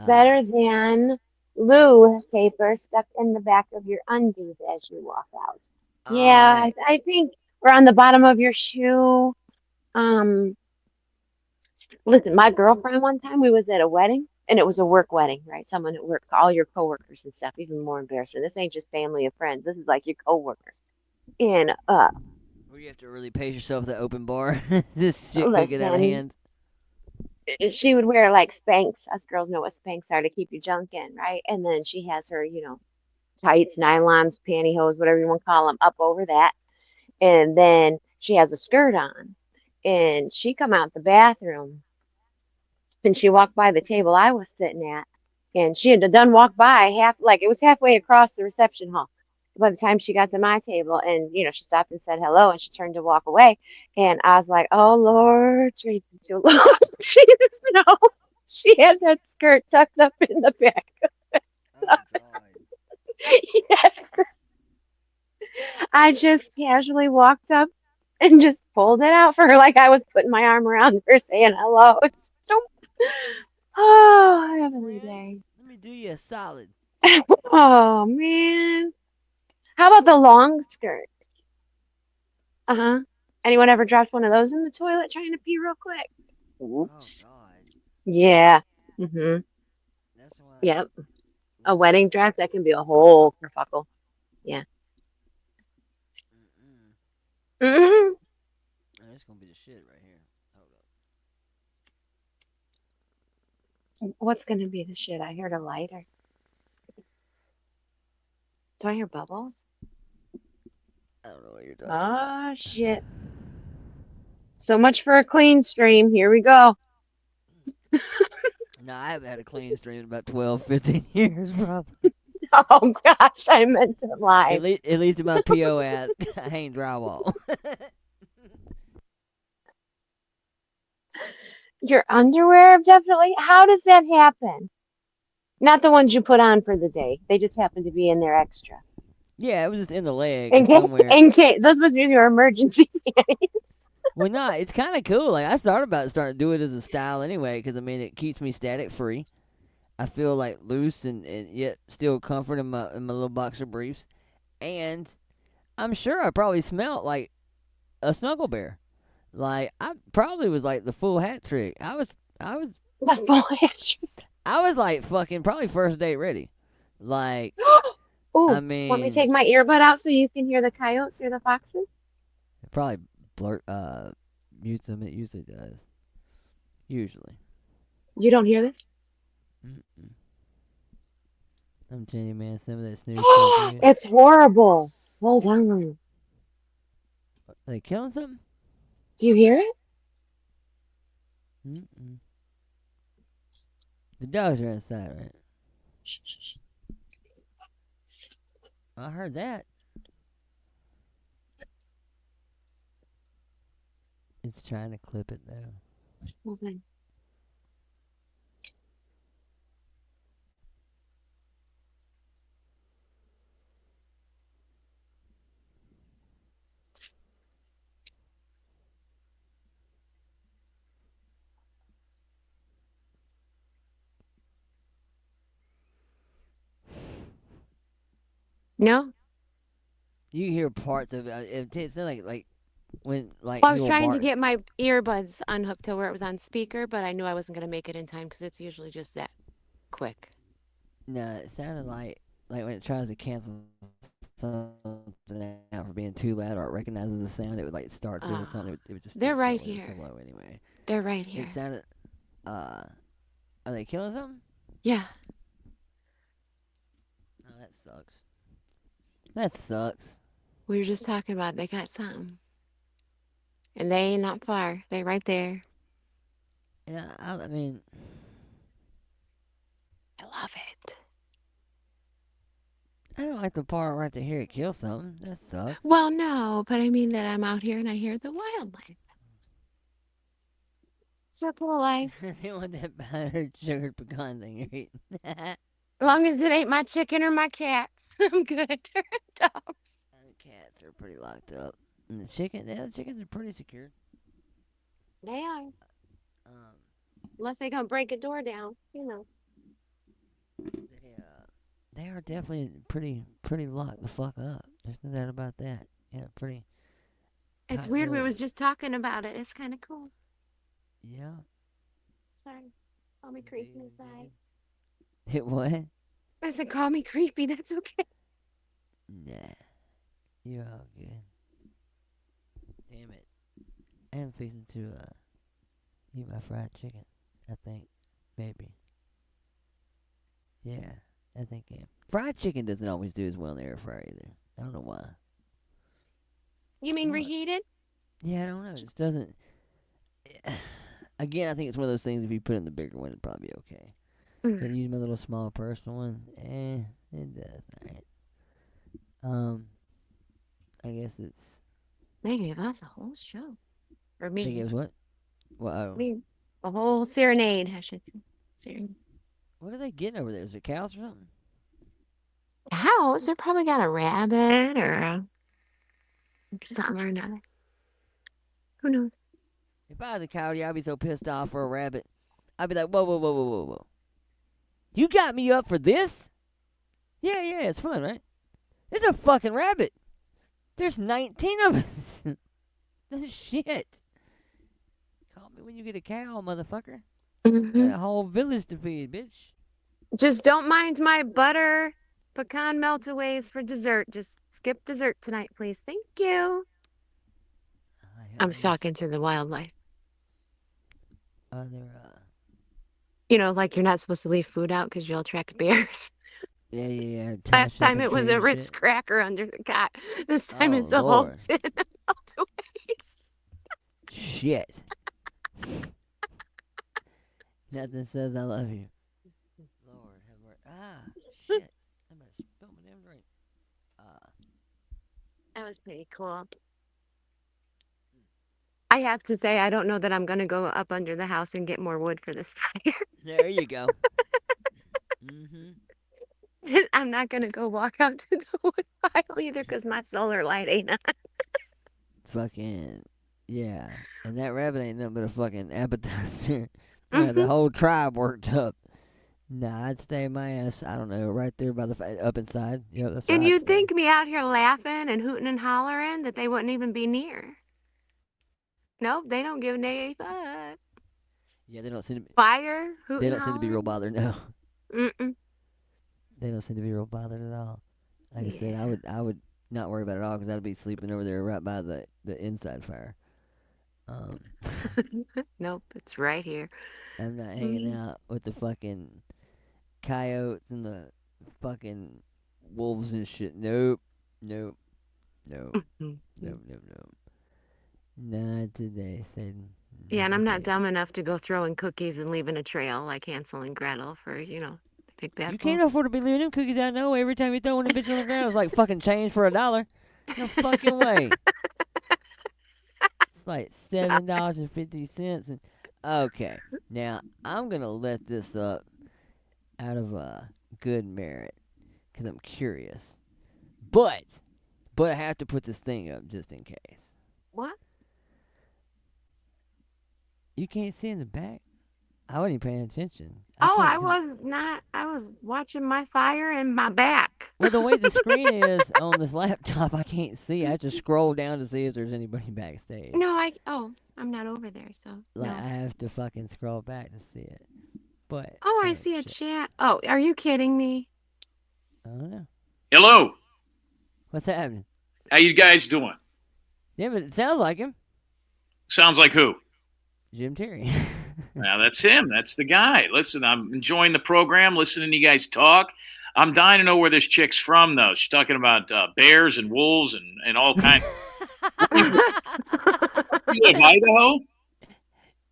Better than glue paper stuck in the back of your undies as you walk out. Yeah, I think we're on the bottom of your shoe. Listen, my girlfriend one time, we was at a wedding, and it was a work wedding, right? Someone at work, all your coworkers and stuff, even more embarrassing. This ain't just family and friends. This is like your coworkers. And where you have to really pace yourself to open bar. This shit could get out of Listen. hand. she would wear like Spanx. Us girls know what Spanx are to keep your junk in, right? And then she has her, tights, nylons, pantyhose, whatever you want to call them, up over that. And then she has a skirt on. And she come out the bathroom and she walked by the table I was sitting at. And she had done walked by it was halfway across the reception hall by the time she got to my table. And, she stopped and said hello and she turned to walk away. And I was like, oh, Lord, Jesus, no. She had that skirt tucked up in the back. Oh, God. Yes. I just casually walked up and just pulled it out for her like I was putting my arm around her saying hello. It's so, oh, heavenly day. Let me do you a solid. Oh, man. How about the long skirts? Anyone ever dropped one of those in the toilet trying to pee real quick? Oops. Oh, God. Yeah. That's why. Yep. A wedding dress, that can be a whole kerfuckle. Yeah. Oh, it's gonna be the shit right here. Hold up. What's going to be the shit? I heard a lighter. Do I hear bubbles? I don't know what you're talking about. Oh, shit. So much for a clean stream. Here we go. No, I haven't had a clean stream in about 12, 15 years, probably. Oh gosh, I meant to lie. At least in my POS, I hang drywall. Your underwear, definitely. How does that happen? Not the ones you put on for the day. They just happen to be in there extra. Yeah, it was just in the leg In case, somewhere. those must be your emergency panties. Well, no, it's kind of cool. Like I started to do it as a style anyway, because I mean it keeps me static free. I feel like loose and yet still comfort in my little boxer briefs, and I'm sure I probably smelled like a snuggle bear. Like I probably was like the full hat trick. I was The full hat. I was like fucking probably first date ready. Like Ooh, I want me to mean, take my earbud out so you can hear the coyotes or the foxes? it probably mutes them. It usually does. Usually. You don't hear this? Mm-mm. I'm telling you, man, some of that snooze shit. Dude. It's horrible. Hold on. Are they killing something? Do you hear it? Mm-mm. The dogs are inside, right? I heard that. It's trying to clip it though. Hold on. No? You hear parts of it. It's like when like Well, I was you were trying to barking. get my earbuds unhooked to where it was on speaker, but I knew I wasn't going to make it in time because it's usually just that quick. No, it sounded like when it tries to cancel something out for being too loud or it recognizes the sound, it would like start doing something. It would just They're right go here. so low anyway. They're right here. It sounded. Are they killing something? Yeah. Oh, that sucks. That sucks. We were just talking about they got something. And they ain't not far. They right there. Yeah, I mean, I love it. I don't like the part where I have to hear it kill something. That sucks. Well, no, but I mean that I'm out here and I hear the wildlife. Circle of life. They want that powdered sugared pecan thing you're eating. As long as it ain't my chicken or my cats, I'm good. Dogs. The cats are pretty locked up. And the chickens are pretty secure. They are. Unless they gonna break a door down, They are definitely pretty locked the fuck up. There's no doubt about that. Yeah, pretty. It's tight weird. We doors. was just talking about it. It's kind of cool. Yeah. Sorry. Call me creepy inside. Hit what? I said, call me creepy. That's okay. Nah. You're all good. Damn it. I am fixing to eat my fried chicken. I think. Maybe. Yeah. I think I am. Fried chicken doesn't always do as well in the air fryer either. I don't know why. You mean What? reheated? Yeah, I don't know. It just doesn't. Again, I think it's one of those things. If you put it in the bigger one, it'd probably be okay. But use my little small personal one. It does. Alright. I guess it's. They gave us a whole show. Or me. They gave us what? Well, Me. A whole serenade, I should say. Serenade. what are they getting over there? Is it cows or something? Cows? They probably got a rabbit or something or another. Who knows? If I was a coyote, I'd be so pissed off for a rabbit. I'd be like, whoa, whoa, whoa, whoa, whoa, whoa. You got me up for this? Yeah, it's fun, right? It's a fucking rabbit. There's 19 of us. That's shit. Call me when you get a cow, motherfucker. Got a whole village to feed, bitch. Just don't mind my butter pecan meltaways for dessert. Just skip dessert tonight, please. Thank you. I'm shocking to the wildlife. Are there, Like you're not supposed to leave food out because you'll attract bears. Yeah. Last Tasha time it was a and Ritz shit. cracker under the cot. This time Oh, it's a Lord. whole tin of meltaways. Shit. Nothing says I love you. Lord have mercy. Ah, shit. I'm about to That was pretty cool. I have to say, I don't know that I'm going to go up under the house and get more wood for this fire. There you go. I'm not going to go walk out to the wood pile either because my solar light ain't on. Fucking, yeah. And that rabbit ain't nothing but a fucking appetizer. Yeah, the whole tribe worked up. Nah, I'd stay my ass, I don't know, right there by the up inside. Yeah, that's right. And you'd think me out here laughing and hooting and hollering that they wouldn't even be near. Nope, they don't give a fuck. Yeah, they don't seem to be. Fire, hooting, They don't seem to be real bothered, no. Mm-mm. They don't seem to be real bothered at all. Like I said, I would not worry about it at all because I'd be sleeping over there right by the inside fire. Nope, it's right here. I'm not hanging out with the fucking coyotes and the fucking wolves and shit. Nope. Nope. Nope. Nope, nope, nope. Not today, Satan. Yeah, and I'm not dumb enough to go throwing cookies and leaving a trail like Hansel and Gretel for, the big bad You wolf. can't afford to be leaving them cookies out. No, every time you throw one of bitch on the ground, it's like fucking change for $1. No fucking way. It's like $7.50. And okay, now I'm gonna let this up out of good merit because I'm curious, but I have to put this thing up just in case. What? You can't see in the back. I wasn't even paying attention. I was not. I was watching my fire and my back. Well, the way the screen is on this laptop, I can't see. I have to scroll down to see if there's anybody backstage. No, I'm not over there, so. Like, no. I have to fucking scroll back to see it. But. Oh, I see a chat. Oh, are you kidding me? I don't know. Hello. What's happening? How you guys doing? Yeah, but it sounds like him. Sounds like who? Jim Terry. Now that's him. That's the guy. Listen, I'm enjoying the program, listening to you guys talk. I'm dying to know where this chick's from, though. She's talking about bears and wolves and all kinds. You live in Idaho?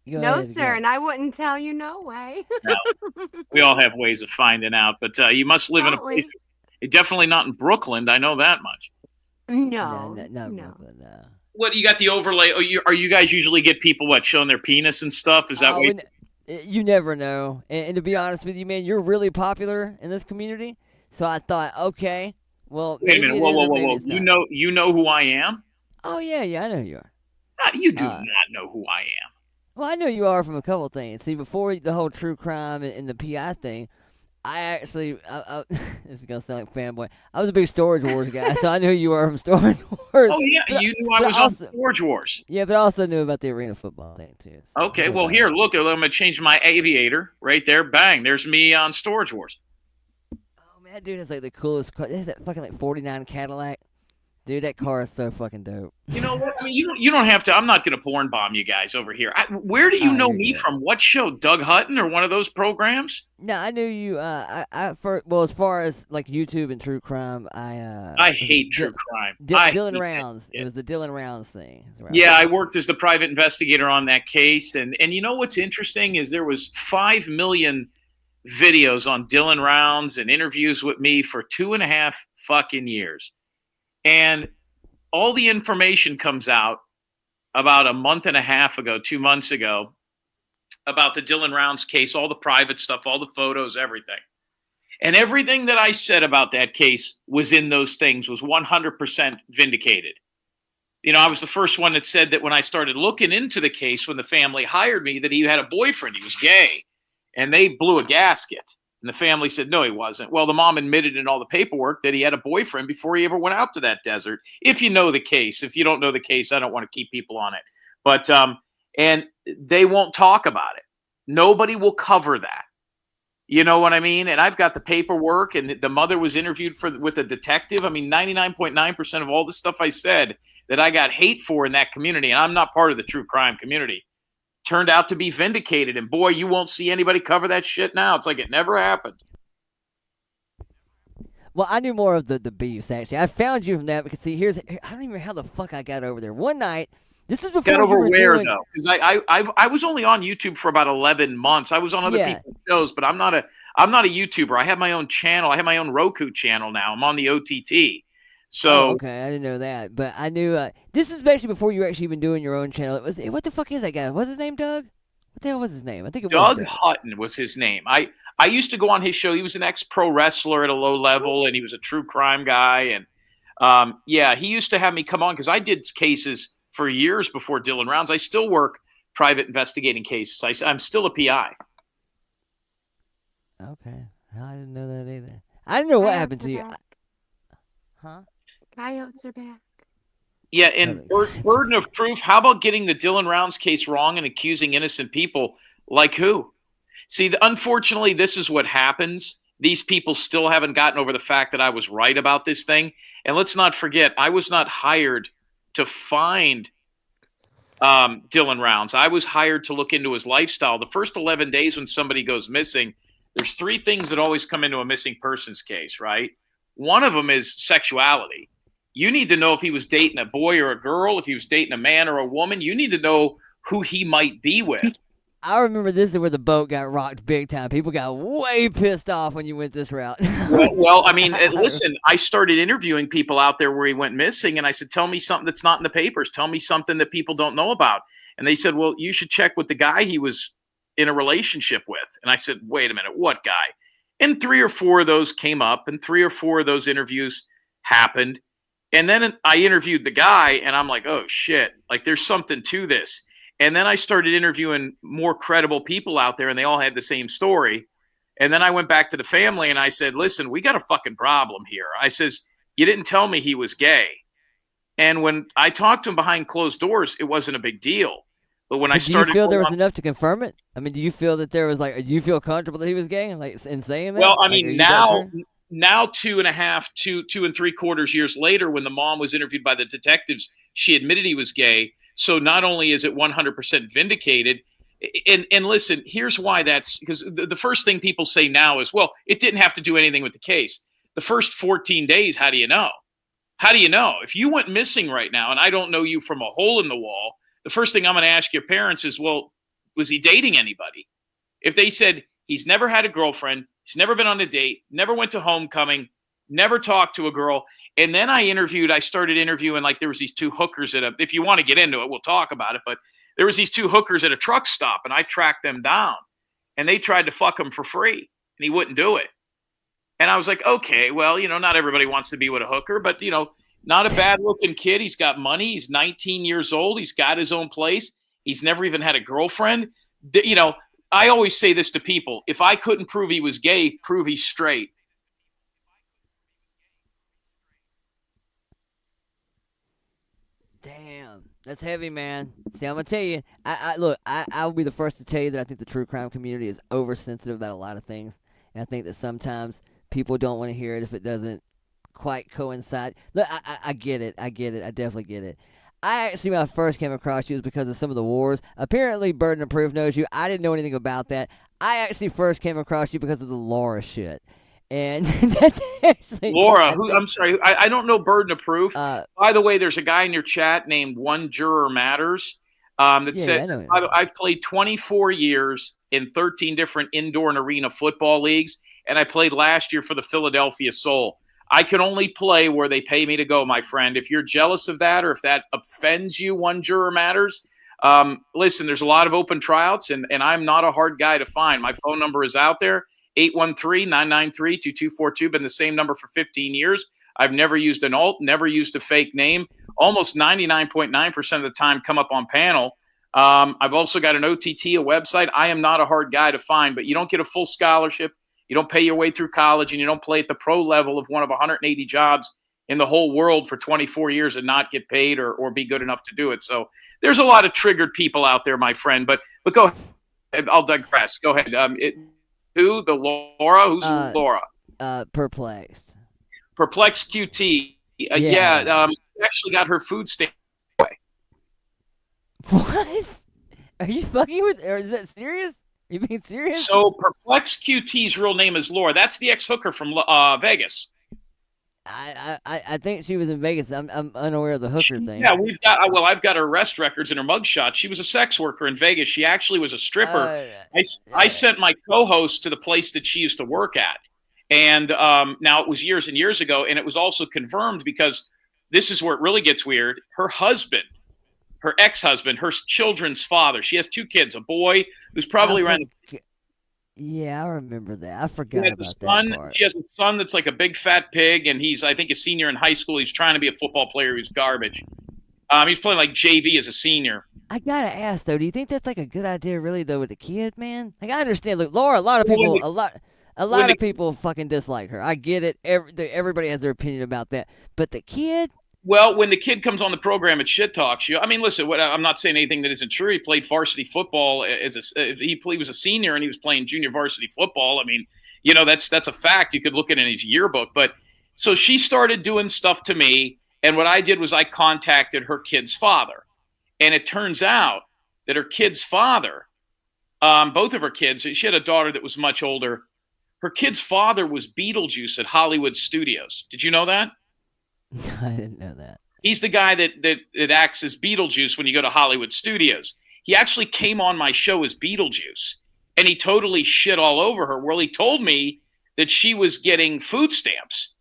No, sir, and I wouldn't tell you no way. No. We all have ways of finding out, but you must live in a place. Definitely not in Brooklyn. I know that much. No, not Brooklyn, no. What, you got the overlay? Are you guys usually get people showing their penis and stuff? Is that what? You never know. And to be honest with you, man, you're really popular in this community. So I thought, okay, well, wait a minute, whoa! You know who I am? Oh yeah, I know who you are. You do not know who I am. Well, I know you are from a couple of things. See, before the whole true crime and the PI thing, I actually, this is going to sound like fanboy. I was a big Storage Wars guy, so I knew you were from Storage Wars. Oh, yeah, you knew I was on Storage Wars. Yeah, but I also knew about the arena football thing, too. So okay, well, here, look, I'm going to change my aviator right there. Bang, there's me on Storage Wars. Oh, man, that dude is like the coolest car. Is that fucking 49 Cadillac? Dude, that car is so fucking dope. You know what? I mean, you don't have to. I'm not going to porn bomb you guys over here. Where do you know me from? What show? Doug Hutton or one of those programs? No, I knew you. As far as like YouTube and true crime, I hate true crime. Dylan Rounds. It was the Dylan Rounds thing. Yeah, I worked as the private investigator on that case, and you know what's interesting is there was 5 million videos on Dylan Rounds and interviews with me for 2.5 fucking years. And all the information comes out about a month and a half ago, 2 months ago, about the Dylan Rounds case, all the private stuff, all the photos, everything. And everything that I said about that case was in those things, was 100% vindicated. You know, I was the first one that said that when I started looking into the case, when the family hired me, that he had a boyfriend, he was gay, and they blew a gasket. And the family said, no, he wasn't. Well, the mom admitted in all the paperwork that he had a boyfriend before he ever went out to that desert. If you know the case. If you don't know the case, I don't want to keep people on it. But, and they won't talk about it. Nobody will cover that. You know what I mean? And I've got the paperwork, and the mother was interviewed with a detective. I mean, 99.9% of all the stuff I said that I got hate for in that community, and I'm not part of the true crime community, turned out to be vindicated. And boy, you won't see anybody cover that shit now. It's like it never happened. Well, I knew more of the beefs, actually. I found you from that because, see, I don't even know how the fuck I got over there. One night, this is before got over where, doing, though? Because I was only on YouTube for about 11 months. I was on other people's shows, but I'm not a YouTuber. I have my own channel. I have my own Roku channel now. I'm on the OTT. So okay, I didn't know that, but I knew this is basically before you were actually even doing your own channel. It was what the fuck is that guy? What's his name, Doug? What the hell was his name? I think it was Doug Hutton was his name. I used to go on his show. He was an ex-pro wrestler at a low level, and he was a true crime guy. And yeah, he used to have me come on because I did cases for years before Dylan Rounds. I still work private investigating cases. I'm still a PI. Okay, I didn't know that either. I didn't know what happened to you. Huh? Coyotes are back. Yeah, and burden of proof. How about getting the Dylan Rounds case wrong and accusing innocent people? Like who? See, unfortunately, this is what happens. These people still haven't gotten over the fact that I was right about this thing. And let's not forget, I was not hired to find Dylan Rounds. I was hired to look into his lifestyle. The first 11 days when somebody goes missing, there's three things that always come into a missing persons case, right? One of them is sexuality. You need to know if he was dating a boy or a girl, if he was dating a man or a woman. You need to know who he might be with. I remember this is where the boat got rocked big time. People got way pissed off when you went this route. well, I mean, listen, I started interviewing people out there where he went missing, and I said, tell me something that's not in the papers. Tell me something that people don't know about. And they said, well, you should check with the guy he was in a relationship with. And I said, wait a minute, what guy? And 3 or 4 of those came up, and 3 or 4 of those interviews happened. And then I interviewed the guy, and I'm like, oh, shit, like there's something to this. And then I started interviewing more credible people out there, and they all had the same story. And then I went back to the family, and I said, listen, we got a fucking problem here. I says, you didn't tell me he was gay. And when I talked to him behind closed doors, it wasn't a big deal. But when I started, do you feel there was enough to confirm it? I mean, do you feel that there was do you feel comfortable that he was gay, like in saying that? Well, I mean, now 2.5, 2 3/4 years later, when the mom was interviewed by the detectives, she admitted he was gay. So not only is it 100% vindicated, and listen, here's why that's because the first thing people say now is, well, it didn't have to do anything with the case. The first 14 days, how do you know? How do you know? If you went missing right now and I don't know you from a hole in the wall, the first thing I'm going to ask your parents is, well, was he dating anybody? If they said he's never had a girlfriend, he's never been on a date, never went to homecoming, never talked to a girl. And then I started interviewing, like there was these 2 hookers if you want to get into it, we'll talk about it. But there was these 2 hookers at a truck stop, and I tracked them down, and they tried to fuck him for free, and he wouldn't do it. And I was like, okay, well, not everybody wants to be with a hooker, but, not a bad looking kid. He's got money. He's 19 years old. He's got his own place. He's never even had a girlfriend. I always say this to people. If I couldn't prove he was gay, prove he's straight. Damn, that's heavy, man. See, I'm gonna tell you. I'll be the first to tell you that I think the true crime community is oversensitive about a lot of things, and I think that sometimes people don't want to hear it if it doesn't quite coincide. Look, I get it. I definitely get it. When I first came across you was because of some of the wars. Apparently, Burden of Proof knows you. I didn't know anything about that. I actually first came across you because of the Laura shit. And that's actually Laura, I'm sorry, I don't know Burden of Proof. By the way, there's a guy in your chat named One Juror Matters that said, I've played 24 years in 13 different indoor and arena football leagues, and I played last year for the Philadelphia Soul. I can only play where they pay me to go, my friend. If you're jealous of that or if that offends you, One Juror Matters, listen, there's a lot of open tryouts, and I'm not a hard guy to find. My phone number is out there. 813-993-2242, been the same number for 15 years. I've never used an alt, never used a fake name. Almost 99.9% of the time come up on panel. I've also got an OTT, a website. I am not a hard guy to find, but you don't get a full scholarship. You don't pay your way through college, and you don't play at the pro level of one of 180 jobs in the whole world for 24 years and not get paid or be good enough to do it. So there's a lot of triggered people out there, my friend. But go ahead. I'll digress. Go ahead. Who? The Laura? Who's Laura? Perplexed. Perplexed QT. Actually got her food stamp away. What? Are you fucking with? Or is that serious? Are you being serious? So Perplexed QT's real name is Laura. That's the ex-hooker from Vegas. I think she was in Vegas. I'm unaware of the hooker thing. Yeah, I've got her arrest records and her mugshot. She was a sex worker in Vegas. She actually was a stripper. I sent my co-host to the place that she used to work at, And now it was years and years ago, and it was also confirmed because this is where it really gets weird. Her husband, her ex-husband, her children's father. She has 2 kids, a boy who's probably around. Yeah, I remember that. I forgot about that part. She has a son that's like a big fat pig, and he's, I think, a senior in high school. He's trying to be a football player who's garbage. He's playing like JV as a senior. I gotta ask though, do you think that's like a good idea, really, though, with the kid, man? Like, I understand. Look, Laura, a lot of people fucking dislike her. I get it. Everybody has their opinion about that. But the kid. Well, when the kid comes on the program, it shit talks you. I mean, listen, I'm not saying anything that isn't true. He played varsity football he was a senior and he was playing junior varsity football. I mean, that's a fact. You could look at it in his yearbook. But so she started doing stuff to me, and what I did was I contacted her kid's father, and it turns out that her kid's father, both of her kids, she had a daughter that was much older. Her kid's father was Beetlejuice at Hollywood Studios. Did you know that? I didn't know that. He's the guy that acts as Beetlejuice when you go to Hollywood Studios. He actually came on my show as Beetlejuice, and he totally shit all over her. Well, he told me that she was getting food stamps.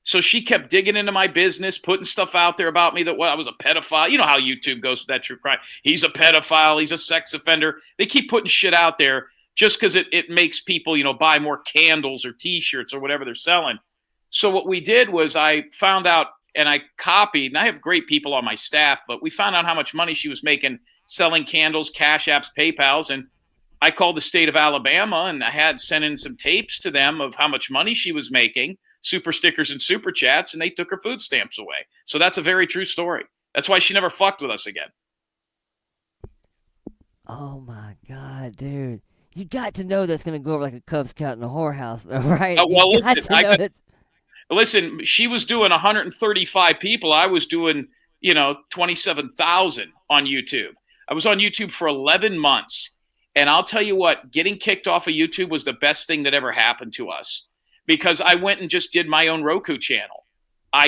So she kept digging into my business, putting stuff out there about me that I was a pedophile. You know how YouTube goes with that true crime. He's a pedophile. He's a sex offender. They keep putting shit out there just because it makes people, buy more candles or T-shirts or whatever they're selling. So what we did was I found out and I copied, and I have great people on my staff, but we found out how much money she was making selling candles, Cash Apps, PayPals, and I called the state of Alabama and I had sent in some tapes to them of how much money she was making, super stickers and super chats, and they took her food stamps away. So that's a very true story. That's why she never fucked with us again. Oh my God, dude. You got to know that's going to go over like a Cub Scout in a whorehouse, though, right? Listen, she was doing 135 people. I was doing, 27,000 on YouTube. I was on YouTube for 11 months. And I'll tell you what, getting kicked off of YouTube was the best thing that ever happened to us, because I went and just did my own Roku channel.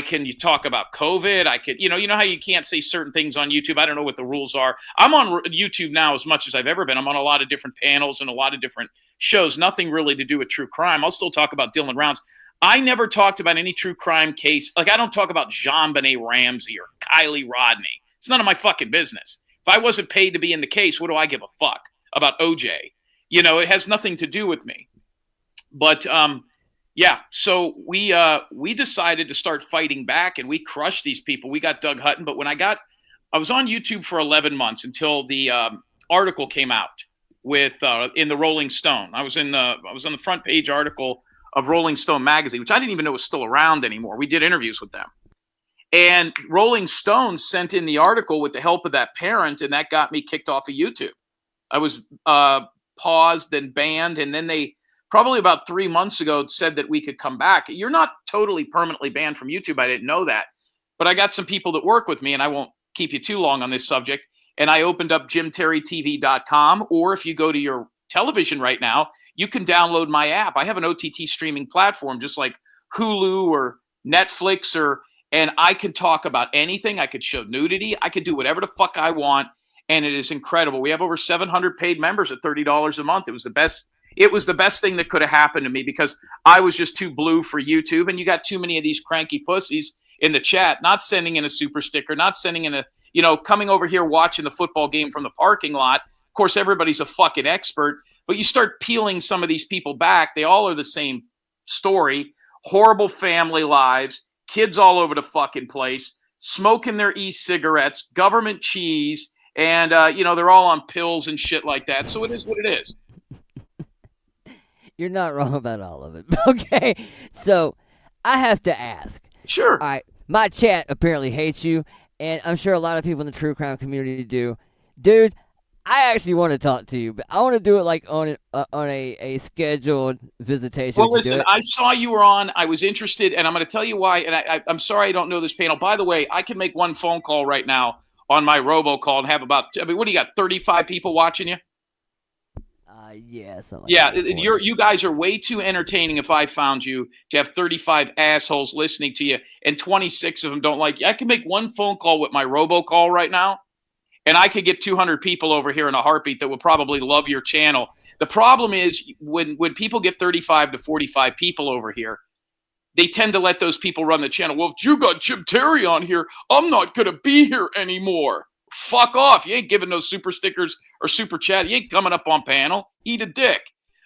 You talk about COVID. I could, you know how you can't say certain things on YouTube. I don't know what the rules are. I'm on YouTube now as much as I've ever been. I'm on a lot of different panels and a lot of different shows. Nothing really to do with true crime. I'll still talk about Dylan Rounds. I never talked about any true crime case. Like, I don't talk about JonBenet Ramsey or Kylie Rodney. It's none of my fucking business. If I wasn't paid to be in the case, what do I give a fuck about OJ? It has nothing to do with me. But, yeah, so we decided to start fighting back, and we crushed these people. We got Doug Hutton, but I was on YouTube for 11 months until the article came out with in the Rolling Stone. I was on the front page article of Rolling Stone magazine, which I didn't even know was still around anymore. We did interviews with them, and Rolling Stone sent in the article with the help of that parent, and that got me kicked off of YouTube. I was paused and banned, and then they, probably about 3 months ago, said that we could come back. You're not totally permanently banned from YouTube. I didn't know that. But I got some people that work with me, and I won't keep you too long on this subject. And I opened up JimTerryTV.com, or if you go to your television right now, you can download my app. I have an OTT streaming platform just like Hulu or Netflix, and I can talk about anything. I could show nudity. I could do whatever the fuck I want, and it is incredible. We have over 700 paid members at $30 a month. It was the best thing that could have happened to me, because I was just too blue for YouTube. And you got too many of these cranky pussies in the chat, not sending in a super sticker, not sending in coming over here watching the football game from the parking lot. Of course, everybody's a fucking expert, but you start peeling some of these people back. They all are the same story. Horrible family lives, kids all over the fucking place, smoking their e-cigarettes, government cheese, and, they're all on pills and shit like that. So it is what it is. You're not wrong about all of it. Okay, so I have to ask. Sure. All right, my chat apparently hates you, and I'm sure a lot of people in the true crime community do. Dude, I actually want to talk to you, but I want to do it like on a scheduled visitation. Well, listen, I saw you were on. I was interested, and I'm going to tell you why. And I'm sorry I don't know this panel. By the way, I can make one phone call right now on my robocall and have about, what do you got, 35 people watching you? Yeah, something yeah, like that. You guys are way too entertaining if I found you to have 35 assholes listening to you and 26 of them don't like you. I can make one phone call with my robocall right now, and I could get 200 people over here in a heartbeat that will probably love your channel. The problem is when people get 35 to 45 people over here, they tend to let those people run the channel. Well, if you got Jim Terry on here, I'm not going to be here anymore. Fuck off. You ain't giving those super stickers or super chat. You ain't coming up on panel. Eat a dick.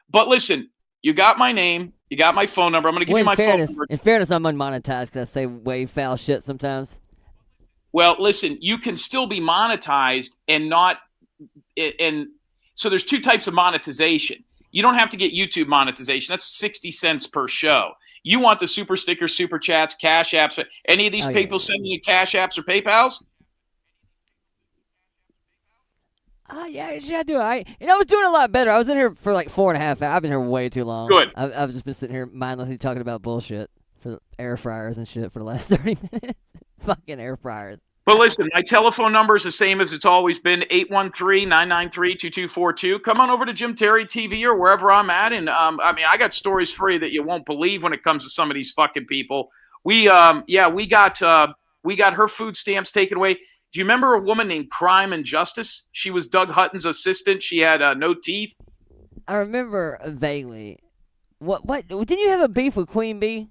But listen, you got my name. You got my phone number. I'm going to give you my phone number. In fairness, I'm unmonetized because I say way foul shit sometimes. Well, listen, you can still be monetized and not – and so there's two types of monetization. You don't have to get YouTube monetization. That's 60 cents per show. You want the super stickers, super chats, cash apps. Any of these people sending you cash apps or PayPals? Yeah, I do. I was doing a lot better. I was in here for like 4.5 hours. I've been here way too long. Good. I've just been sitting here mindlessly talking about bullshit for the air fryers and shit for the last 30 minutes. Fucking air fryers. But listen, my telephone number is the same as it's always been, 813-993-2242. Come on over to Jim Terry TV or wherever I'm at. And, I got stories for you that you won't believe when it comes to some of these fucking people. We got her food stamps taken away. Do you remember a woman named Crime and Justice? She was Doug Hutton's assistant. She had no teeth. I remember vaguely. What? Didn't you have a beef with Queen Bee?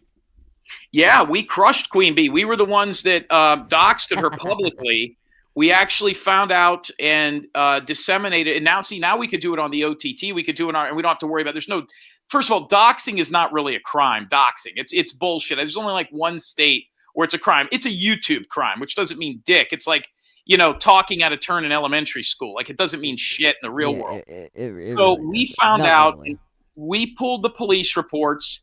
Yeah, we crushed Queen Bee. We were the ones that doxed her publicly. We actually found out and disseminated. And now we could do it on the OTT. We could do it and we don't have to worry about. First of all, doxing is not really a crime. Doxing, it's bullshit. There's only like one state where it's a crime. It's a YouTube crime, which doesn't mean dick. It's like, talking out of turn in elementary school. Like, it doesn't mean shit in the real world. So we found out, and we pulled the police reports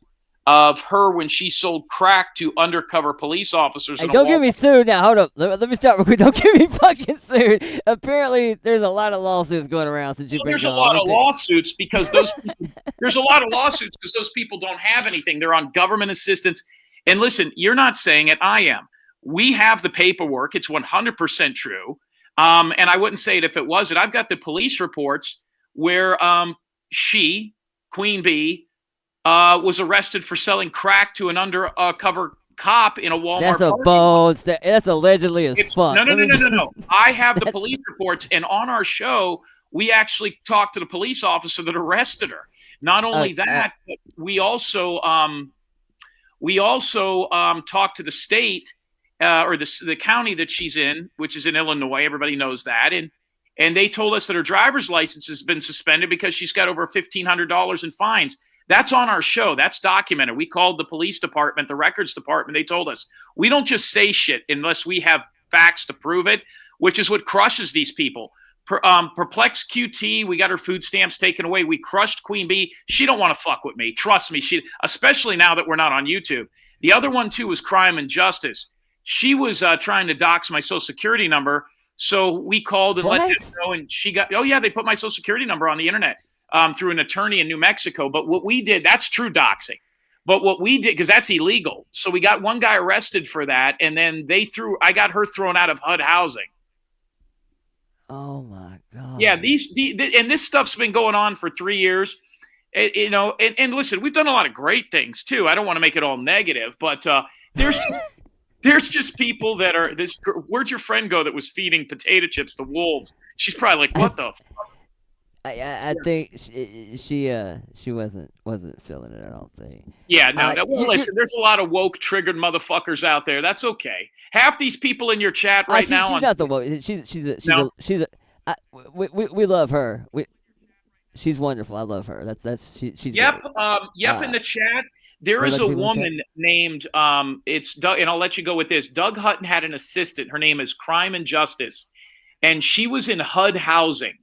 of her when she sold crack to undercover police officers. Hey, don't get me sued now. Hold up. Let me stop real quick. Don't get me fucking sued. Apparently, there's a lot of lawsuits going around since you've been gone. There's a lot of lawsuits because those people don't have anything. They're on government assistance. And listen, you're not saying it. I am. We have the paperwork. It's 100% true. And I wouldn't say it if it wasn't. I've got the police reports where she, Queen Bee, was arrested for selling crack to an undercover cop in a Walmart. That's allegedly as fuck. No. I have the police reports, and on our show, we actually talked to the police officer that arrested her. Not only that, but we also talked to the state or the county that she's in, which is in Illinois. Everybody knows that, and they told us that her driver's license has been suspended because she's got over $1,500 in fines. That's on our show. That's documented. We called the police department, the records department. They told us we don't just say shit unless we have facts to prove it, which is what crushes these people. Perplex QT, we got her food stamps taken away. We crushed Queen Bee. She don't want to fuck with me. Trust me. Especially now that we're not on YouTube. The other one, too, was Crime and Justice. She was trying to dox my social security number. So we called and let them know. And she got, they put my social security number on the internet. Through an attorney in New Mexico. But what we did, that's true doxing. But what we did, because that's illegal. So we got one guy arrested for that. And then I got her thrown out of HUD housing. Oh my God. Yeah. And this stuff's been going on for 3 years. And listen, we've done a lot of great things too. I don't want to make it all negative, but there's just people that are where'd your friend go that was feeding potato chips to wolves? She's probably like, what the fuck? I think she wasn't feeling it. I don't think. Yeah, no. Listen, there's a lot of woke triggered motherfuckers out there. That's okay. Half these people in your chat right now. She's not the woke. We love her. She's wonderful. I love her. She's. Yep. Great. In the chat, there is a woman named it's Doug, and I'll let you go with this. Doug Hutton had an assistant. Her name is Crime and Justice, and she was in HUD housing.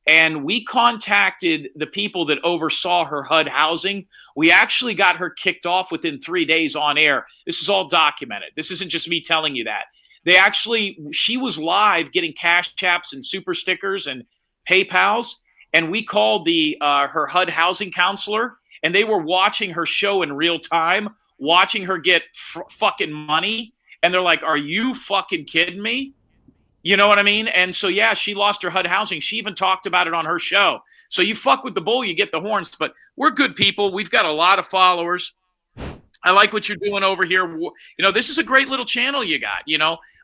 And we contacted the people that oversaw her HUD housing. We actually got her kicked off within 3 days on air. This is all documented. This isn't just me telling you that. She was live getting cash apps and super stickers and PayPals. And we called her HUD housing counselor, and they were watching her show in real time, watching her get fucking money. And they're like, are you fucking kidding me? You know what I mean? And so, yeah, she lost her HUD housing. She even talked about it on her show. So you fuck with the bull, you get the horns. But we're good people. We've got a lot of followers. I like what you're doing over here. This is a great little channel you got,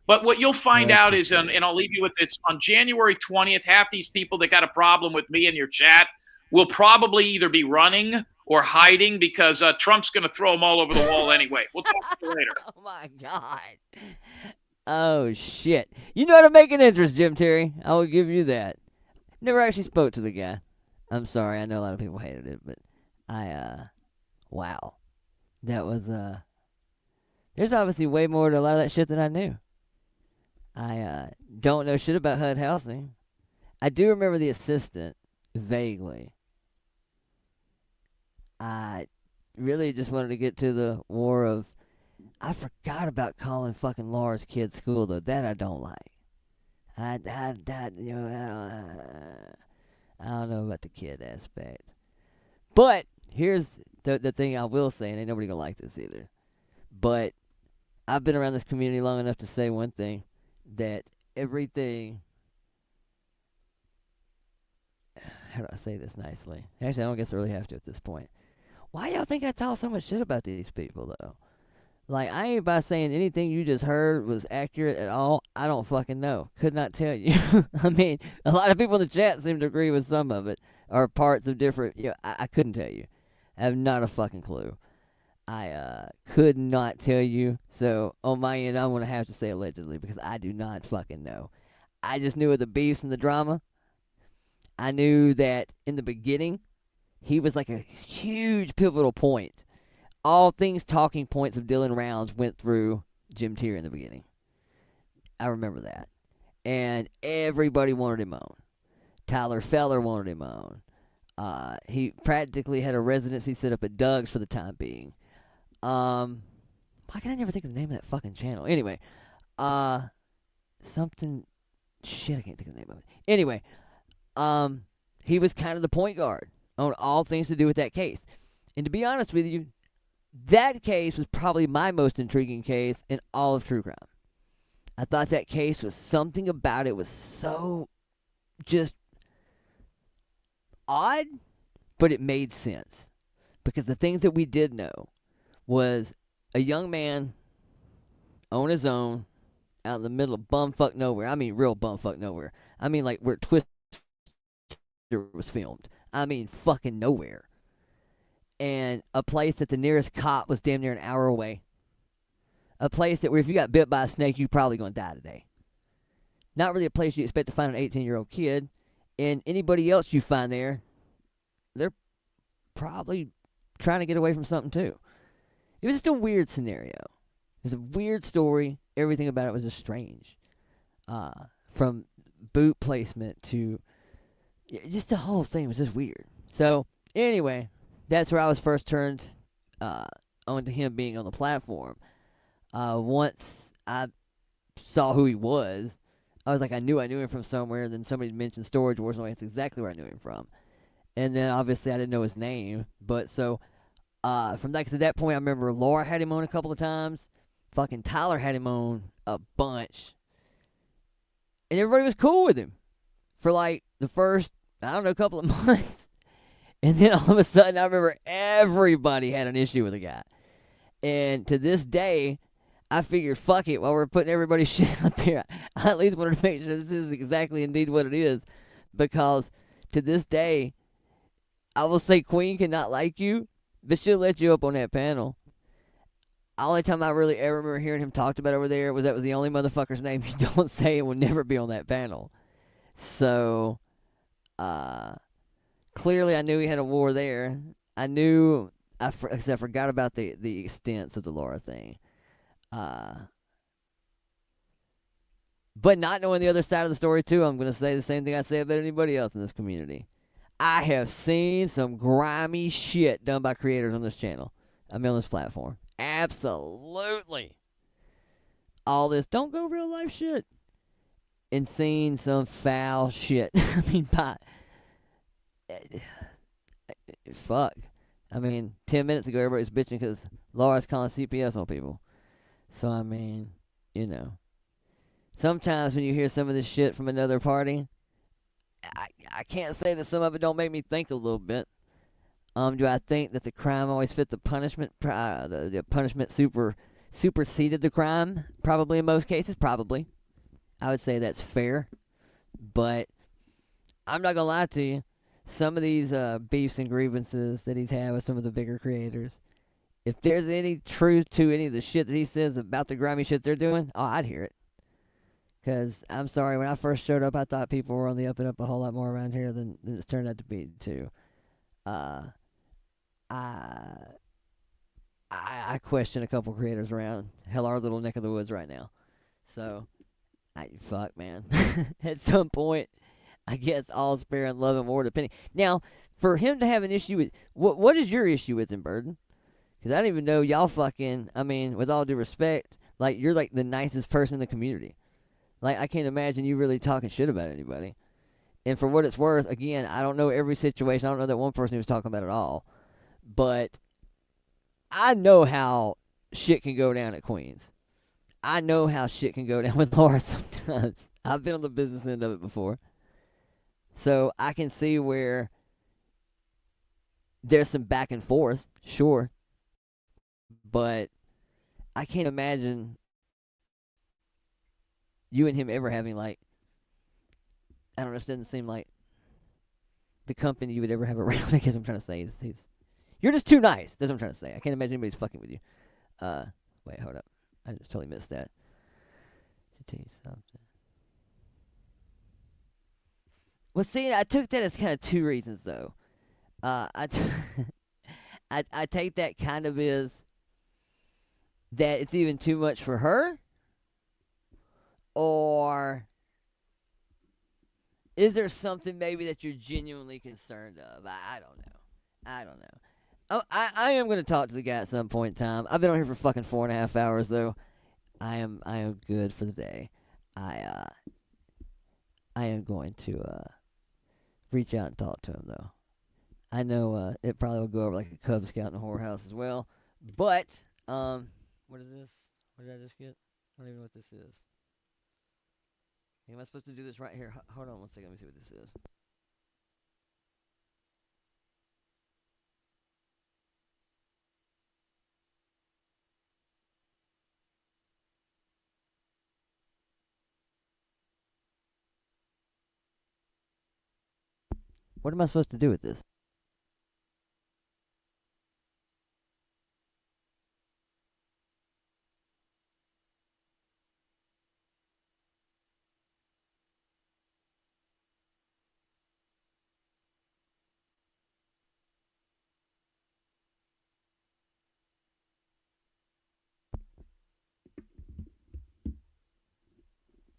But what you'll find out is, and I'll leave you with this, on January 20th, half these people that got a problem with me in your chat will probably either be running or hiding because Trump's going to throw them all over the wall anyway. We'll talk to you later. Oh my God. Oh shit. You know how to make an entrance, Jim Terry. I will give you that. Never actually spoke to the guy. I'm sorry. I know a lot of people hated it, but wow. That was there's obviously way more to a lot of that shit than I knew. I don't know shit about HUD housing. I do remember the assistant vaguely. I really just wanted to get to the war of. I forgot about calling fucking Laura's kid school though. That I don't like. I you know, I don't know about the kid aspect. But here's the thing I will say, and ain't nobody gonna like this either. But I've been around this community long enough to say one thing, that everything. How do I say this nicely? Actually, I don't guess I really have to at this point. Why y'all think I talk so much shit about these people, though? Like, I ain't by saying anything you just heard was accurate at all. I don't fucking know. Could not tell you. I mean, a lot of people in the chat seem to agree with some of it, or parts of different. You know, I couldn't tell you. I have not a fucking clue. I could not tell you. So, on my end, I'm going to have to say allegedly, because I do not fucking know. I just knew of the beefs and the drama. I knew that in the beginning, he was like a huge pivotal point. All things talking points of Dylan Rounds went through Jim Tier in the beginning. I remember that. And everybody wanted him on. Tyler Feller wanted him on. He practically had a residency set up at Doug's for the time being. Why can I never think of the name of that fucking channel? Anyway, something. Shit, I can't think of the name of it. Anyway, he was kind of the point guard on all things to do with that case. And to be honest with you, that case was probably my most intriguing case in all of true crime. I thought that case was something about it was so just odd, but it made sense. Because the things that we did know was a young man on his own out in the middle of bumfuck nowhere. I mean, real bumfuck nowhere. I mean, like where Twister was filmed. I mean, fucking nowhere. And a place that the nearest cop was damn near an hour away. A place that where if you got bit by a snake, you're probably going to die today. Not really a place you expect to find an 18-year-old kid. And anybody else you find there, they're probably trying to get away from something too. It was just a weird scenario. It was a weird story. Everything about it was just strange. From boot placement to... just the whole thing was just weird. So, anyway... that's where I was first turned onto him being on the platform. Once I saw who he was, I was like, I knew him from somewhere. And then somebody mentioned Storage Wars, and that's exactly where I knew him from. And then obviously I didn't know his name. But so from that, cause at that point I remember Laura had him on a couple of times. Fucking Tyler had him on a bunch. And everybody was cool with him for like the first, I don't know, couple of months. And then all of a sudden, I remember everybody had an issue with the guy. And to this day, I figured, fuck it, while we're putting everybody's shit out there, I at least wanted to make sure this is exactly indeed what it is. Because to this day, I will say Queen cannot like you, but she'll let you up on that panel. The only time I really ever remember hearing him talked about over there was that was the only motherfucker's name you don't say and will never be on that panel. So, clearly, I knew he had a war there. I knew, I forgot about the extents of the Laura thing. But not knowing the other side of the story, too, I'm going to say the same thing I say about anybody else in this community. I have seen some grimy shit done by creators on this channel. I mean, on this platform. Absolutely. All this don't go real life shit. And seen some foul shit. I mean, fuck. I mean, 10 minutes ago, everybody was bitching because Laura's calling CPS on people. So, I mean, you know. Sometimes when you hear some of this shit from another party, I can't say that some of it don't make me think a little bit. Do I think that the crime always fit the punishment? The punishment superseded the crime? Probably in most cases, probably. I would say that's fair. But I'm not going to lie to you. some of these beefs and grievances that he's had with some of the bigger creators, if there's any truth to any of the shit that he says about the grimy shit they're doing, oh, I'd hear it. Because, I'm sorry, when I first showed up, I thought people were on the up and up a whole lot more around here than it's turned out to be, too. I question a couple creators around hell our little neck of the woods right now. So, fuck, man. At some point, I guess all's fair in love and war depending. Now, for him to have an issue with... What is your issue with him, Burden? Because I don't even know y'all fucking... I mean, with all due respect, like, you're like the nicest person in the community. Like, I can't imagine you really talking shit about anybody. And for what it's worth, again, I don't know every situation. I don't know that one person he was talking about at all. But I know how shit can go down at Queens. I know how shit can go down with Laura sometimes. I've been on the business end of it before. So I can see where there's some back and forth, sure. But I can't imagine you and him ever having, like, I don't know, it doesn't seem like the company you would ever have around. I guess what I'm trying to say is you're just too nice. That's what I'm trying to say. I can't imagine anybody's fucking with you. Wait, hold up. I just totally missed that. Tell you something. Well, see, I took that as kind of two reasons, though. I take that kind of as that it's even too much for her, or is there something maybe that you're genuinely concerned of? I don't know. Oh, I am going to talk to the guy at some point in time. I've been on here for fucking 4.5 hours, though. I am good for the day. I am going to reach out and talk to him, though. I know it probably will go over like a Cub Scout in a whorehouse as well. But, what is this? What did I just get? I don't even know what this is. Am I supposed to do this right here? Hold on one second. Let me see what this is. What am I supposed to do with this?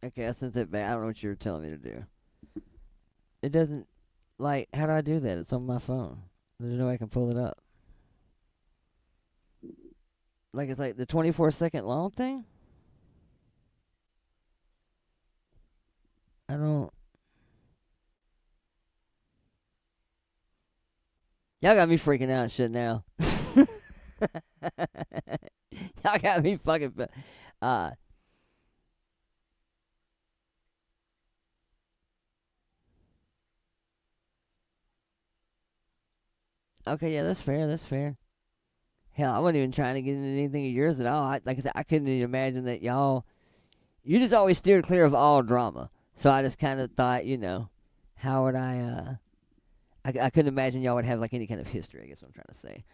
Okay, I sent it back. I don't know what you were telling me to do. It doesn't... Like, how do I do that? It's on my phone. There's no way I can pull it up. Like, it's like the 24-second long thing? I don't... Y'all got me freaking out and shit now. Y'all got me fucking... Okay, yeah, that's fair. Hell, I wasn't even trying to get into anything of yours at all. Like I said, I couldn't even imagine that y'all... You just always steered clear of all drama. So I just kind of thought, you know, how would I couldn't imagine y'all would have, like, any kind of history, I guess what I'm trying to say.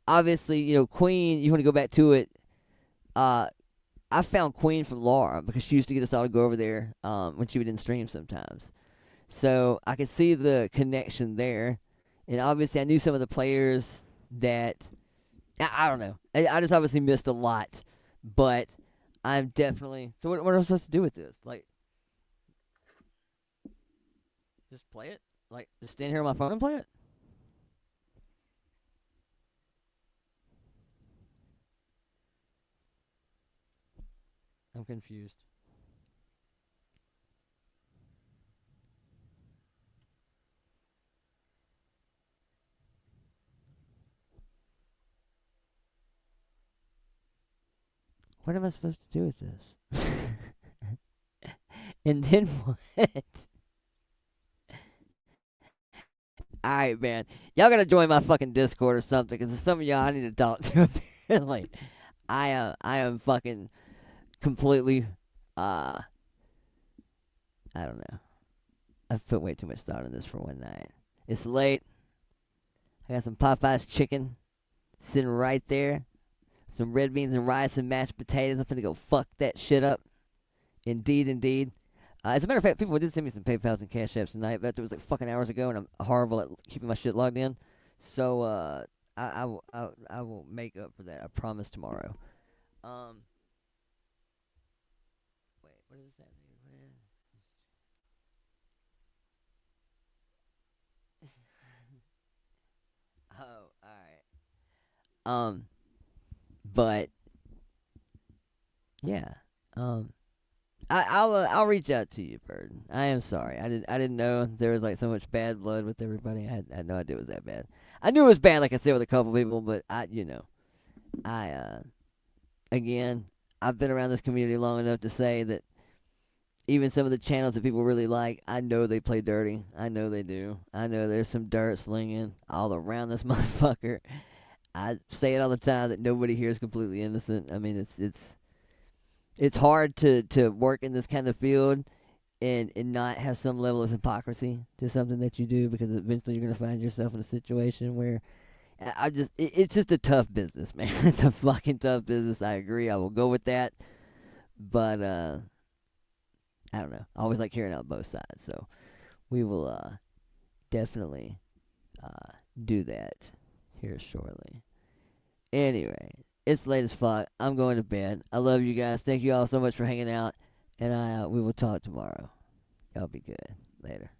Obviously, you know, Queen, you want to go back to it. I found Queen from Laura because she used to get us all to go over there when she would in stream sometimes. So I could see the connection there. And obviously, I knew some of the players that... I don't know. I just obviously missed a lot. But I'm definitely... So what am I supposed to do with this? Like... Just play it? Like, just stand here on my phone and play it? I'm confused. What am I supposed to do with this? And then what? Alright, man. Y'all gotta join my fucking Discord or something, because some of y'all I need to talk to, apparently. I am fucking completely, I don't know. I've put way too much thought in this for one night. It's late. I got some Popeye's chicken sitting right there. Some red beans and rice and mashed potatoes. I'm finna go fuck that shit up. Indeed, indeed. As a matter of fact, people did send me some PayPals and Cash Apps tonight, but it was like fucking hours ago, and I'm horrible at keeping my shit logged in. So I will make up for that. I promise tomorrow. Wait, what is that? Oh, all right. But yeah. I'll reach out to you, Bird. I am sorry. I didn't know there was like so much bad blood with everybody. I had no idea it was that bad. I knew it was bad, like I said, with a couple people, but again, I've been around this community long enough to say that even some of the channels that people really like, I know they play dirty. I know they do. I know there's some dirt slinging all around this motherfucker. I say it all the time that nobody here is completely innocent. I mean, it's hard to work in this kind of field and not have some level of hypocrisy to something that you do, because eventually you're going to find yourself in a situation where it's just a tough business, man. It's a fucking tough business. I agree. I will go with that. But, I don't know. I always like hearing out both sides. So we will definitely do that here shortly. Anyway, it's late as fuck. I'm going to bed. I love you guys. Thank you all so much for hanging out. And we will talk tomorrow. Y'all be good. Later.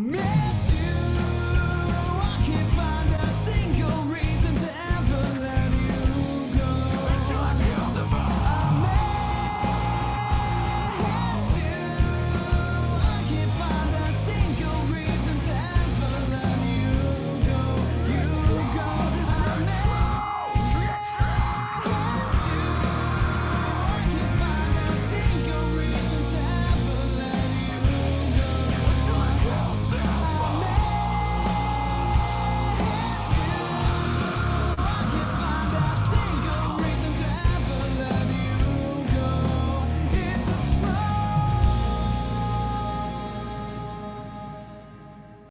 Make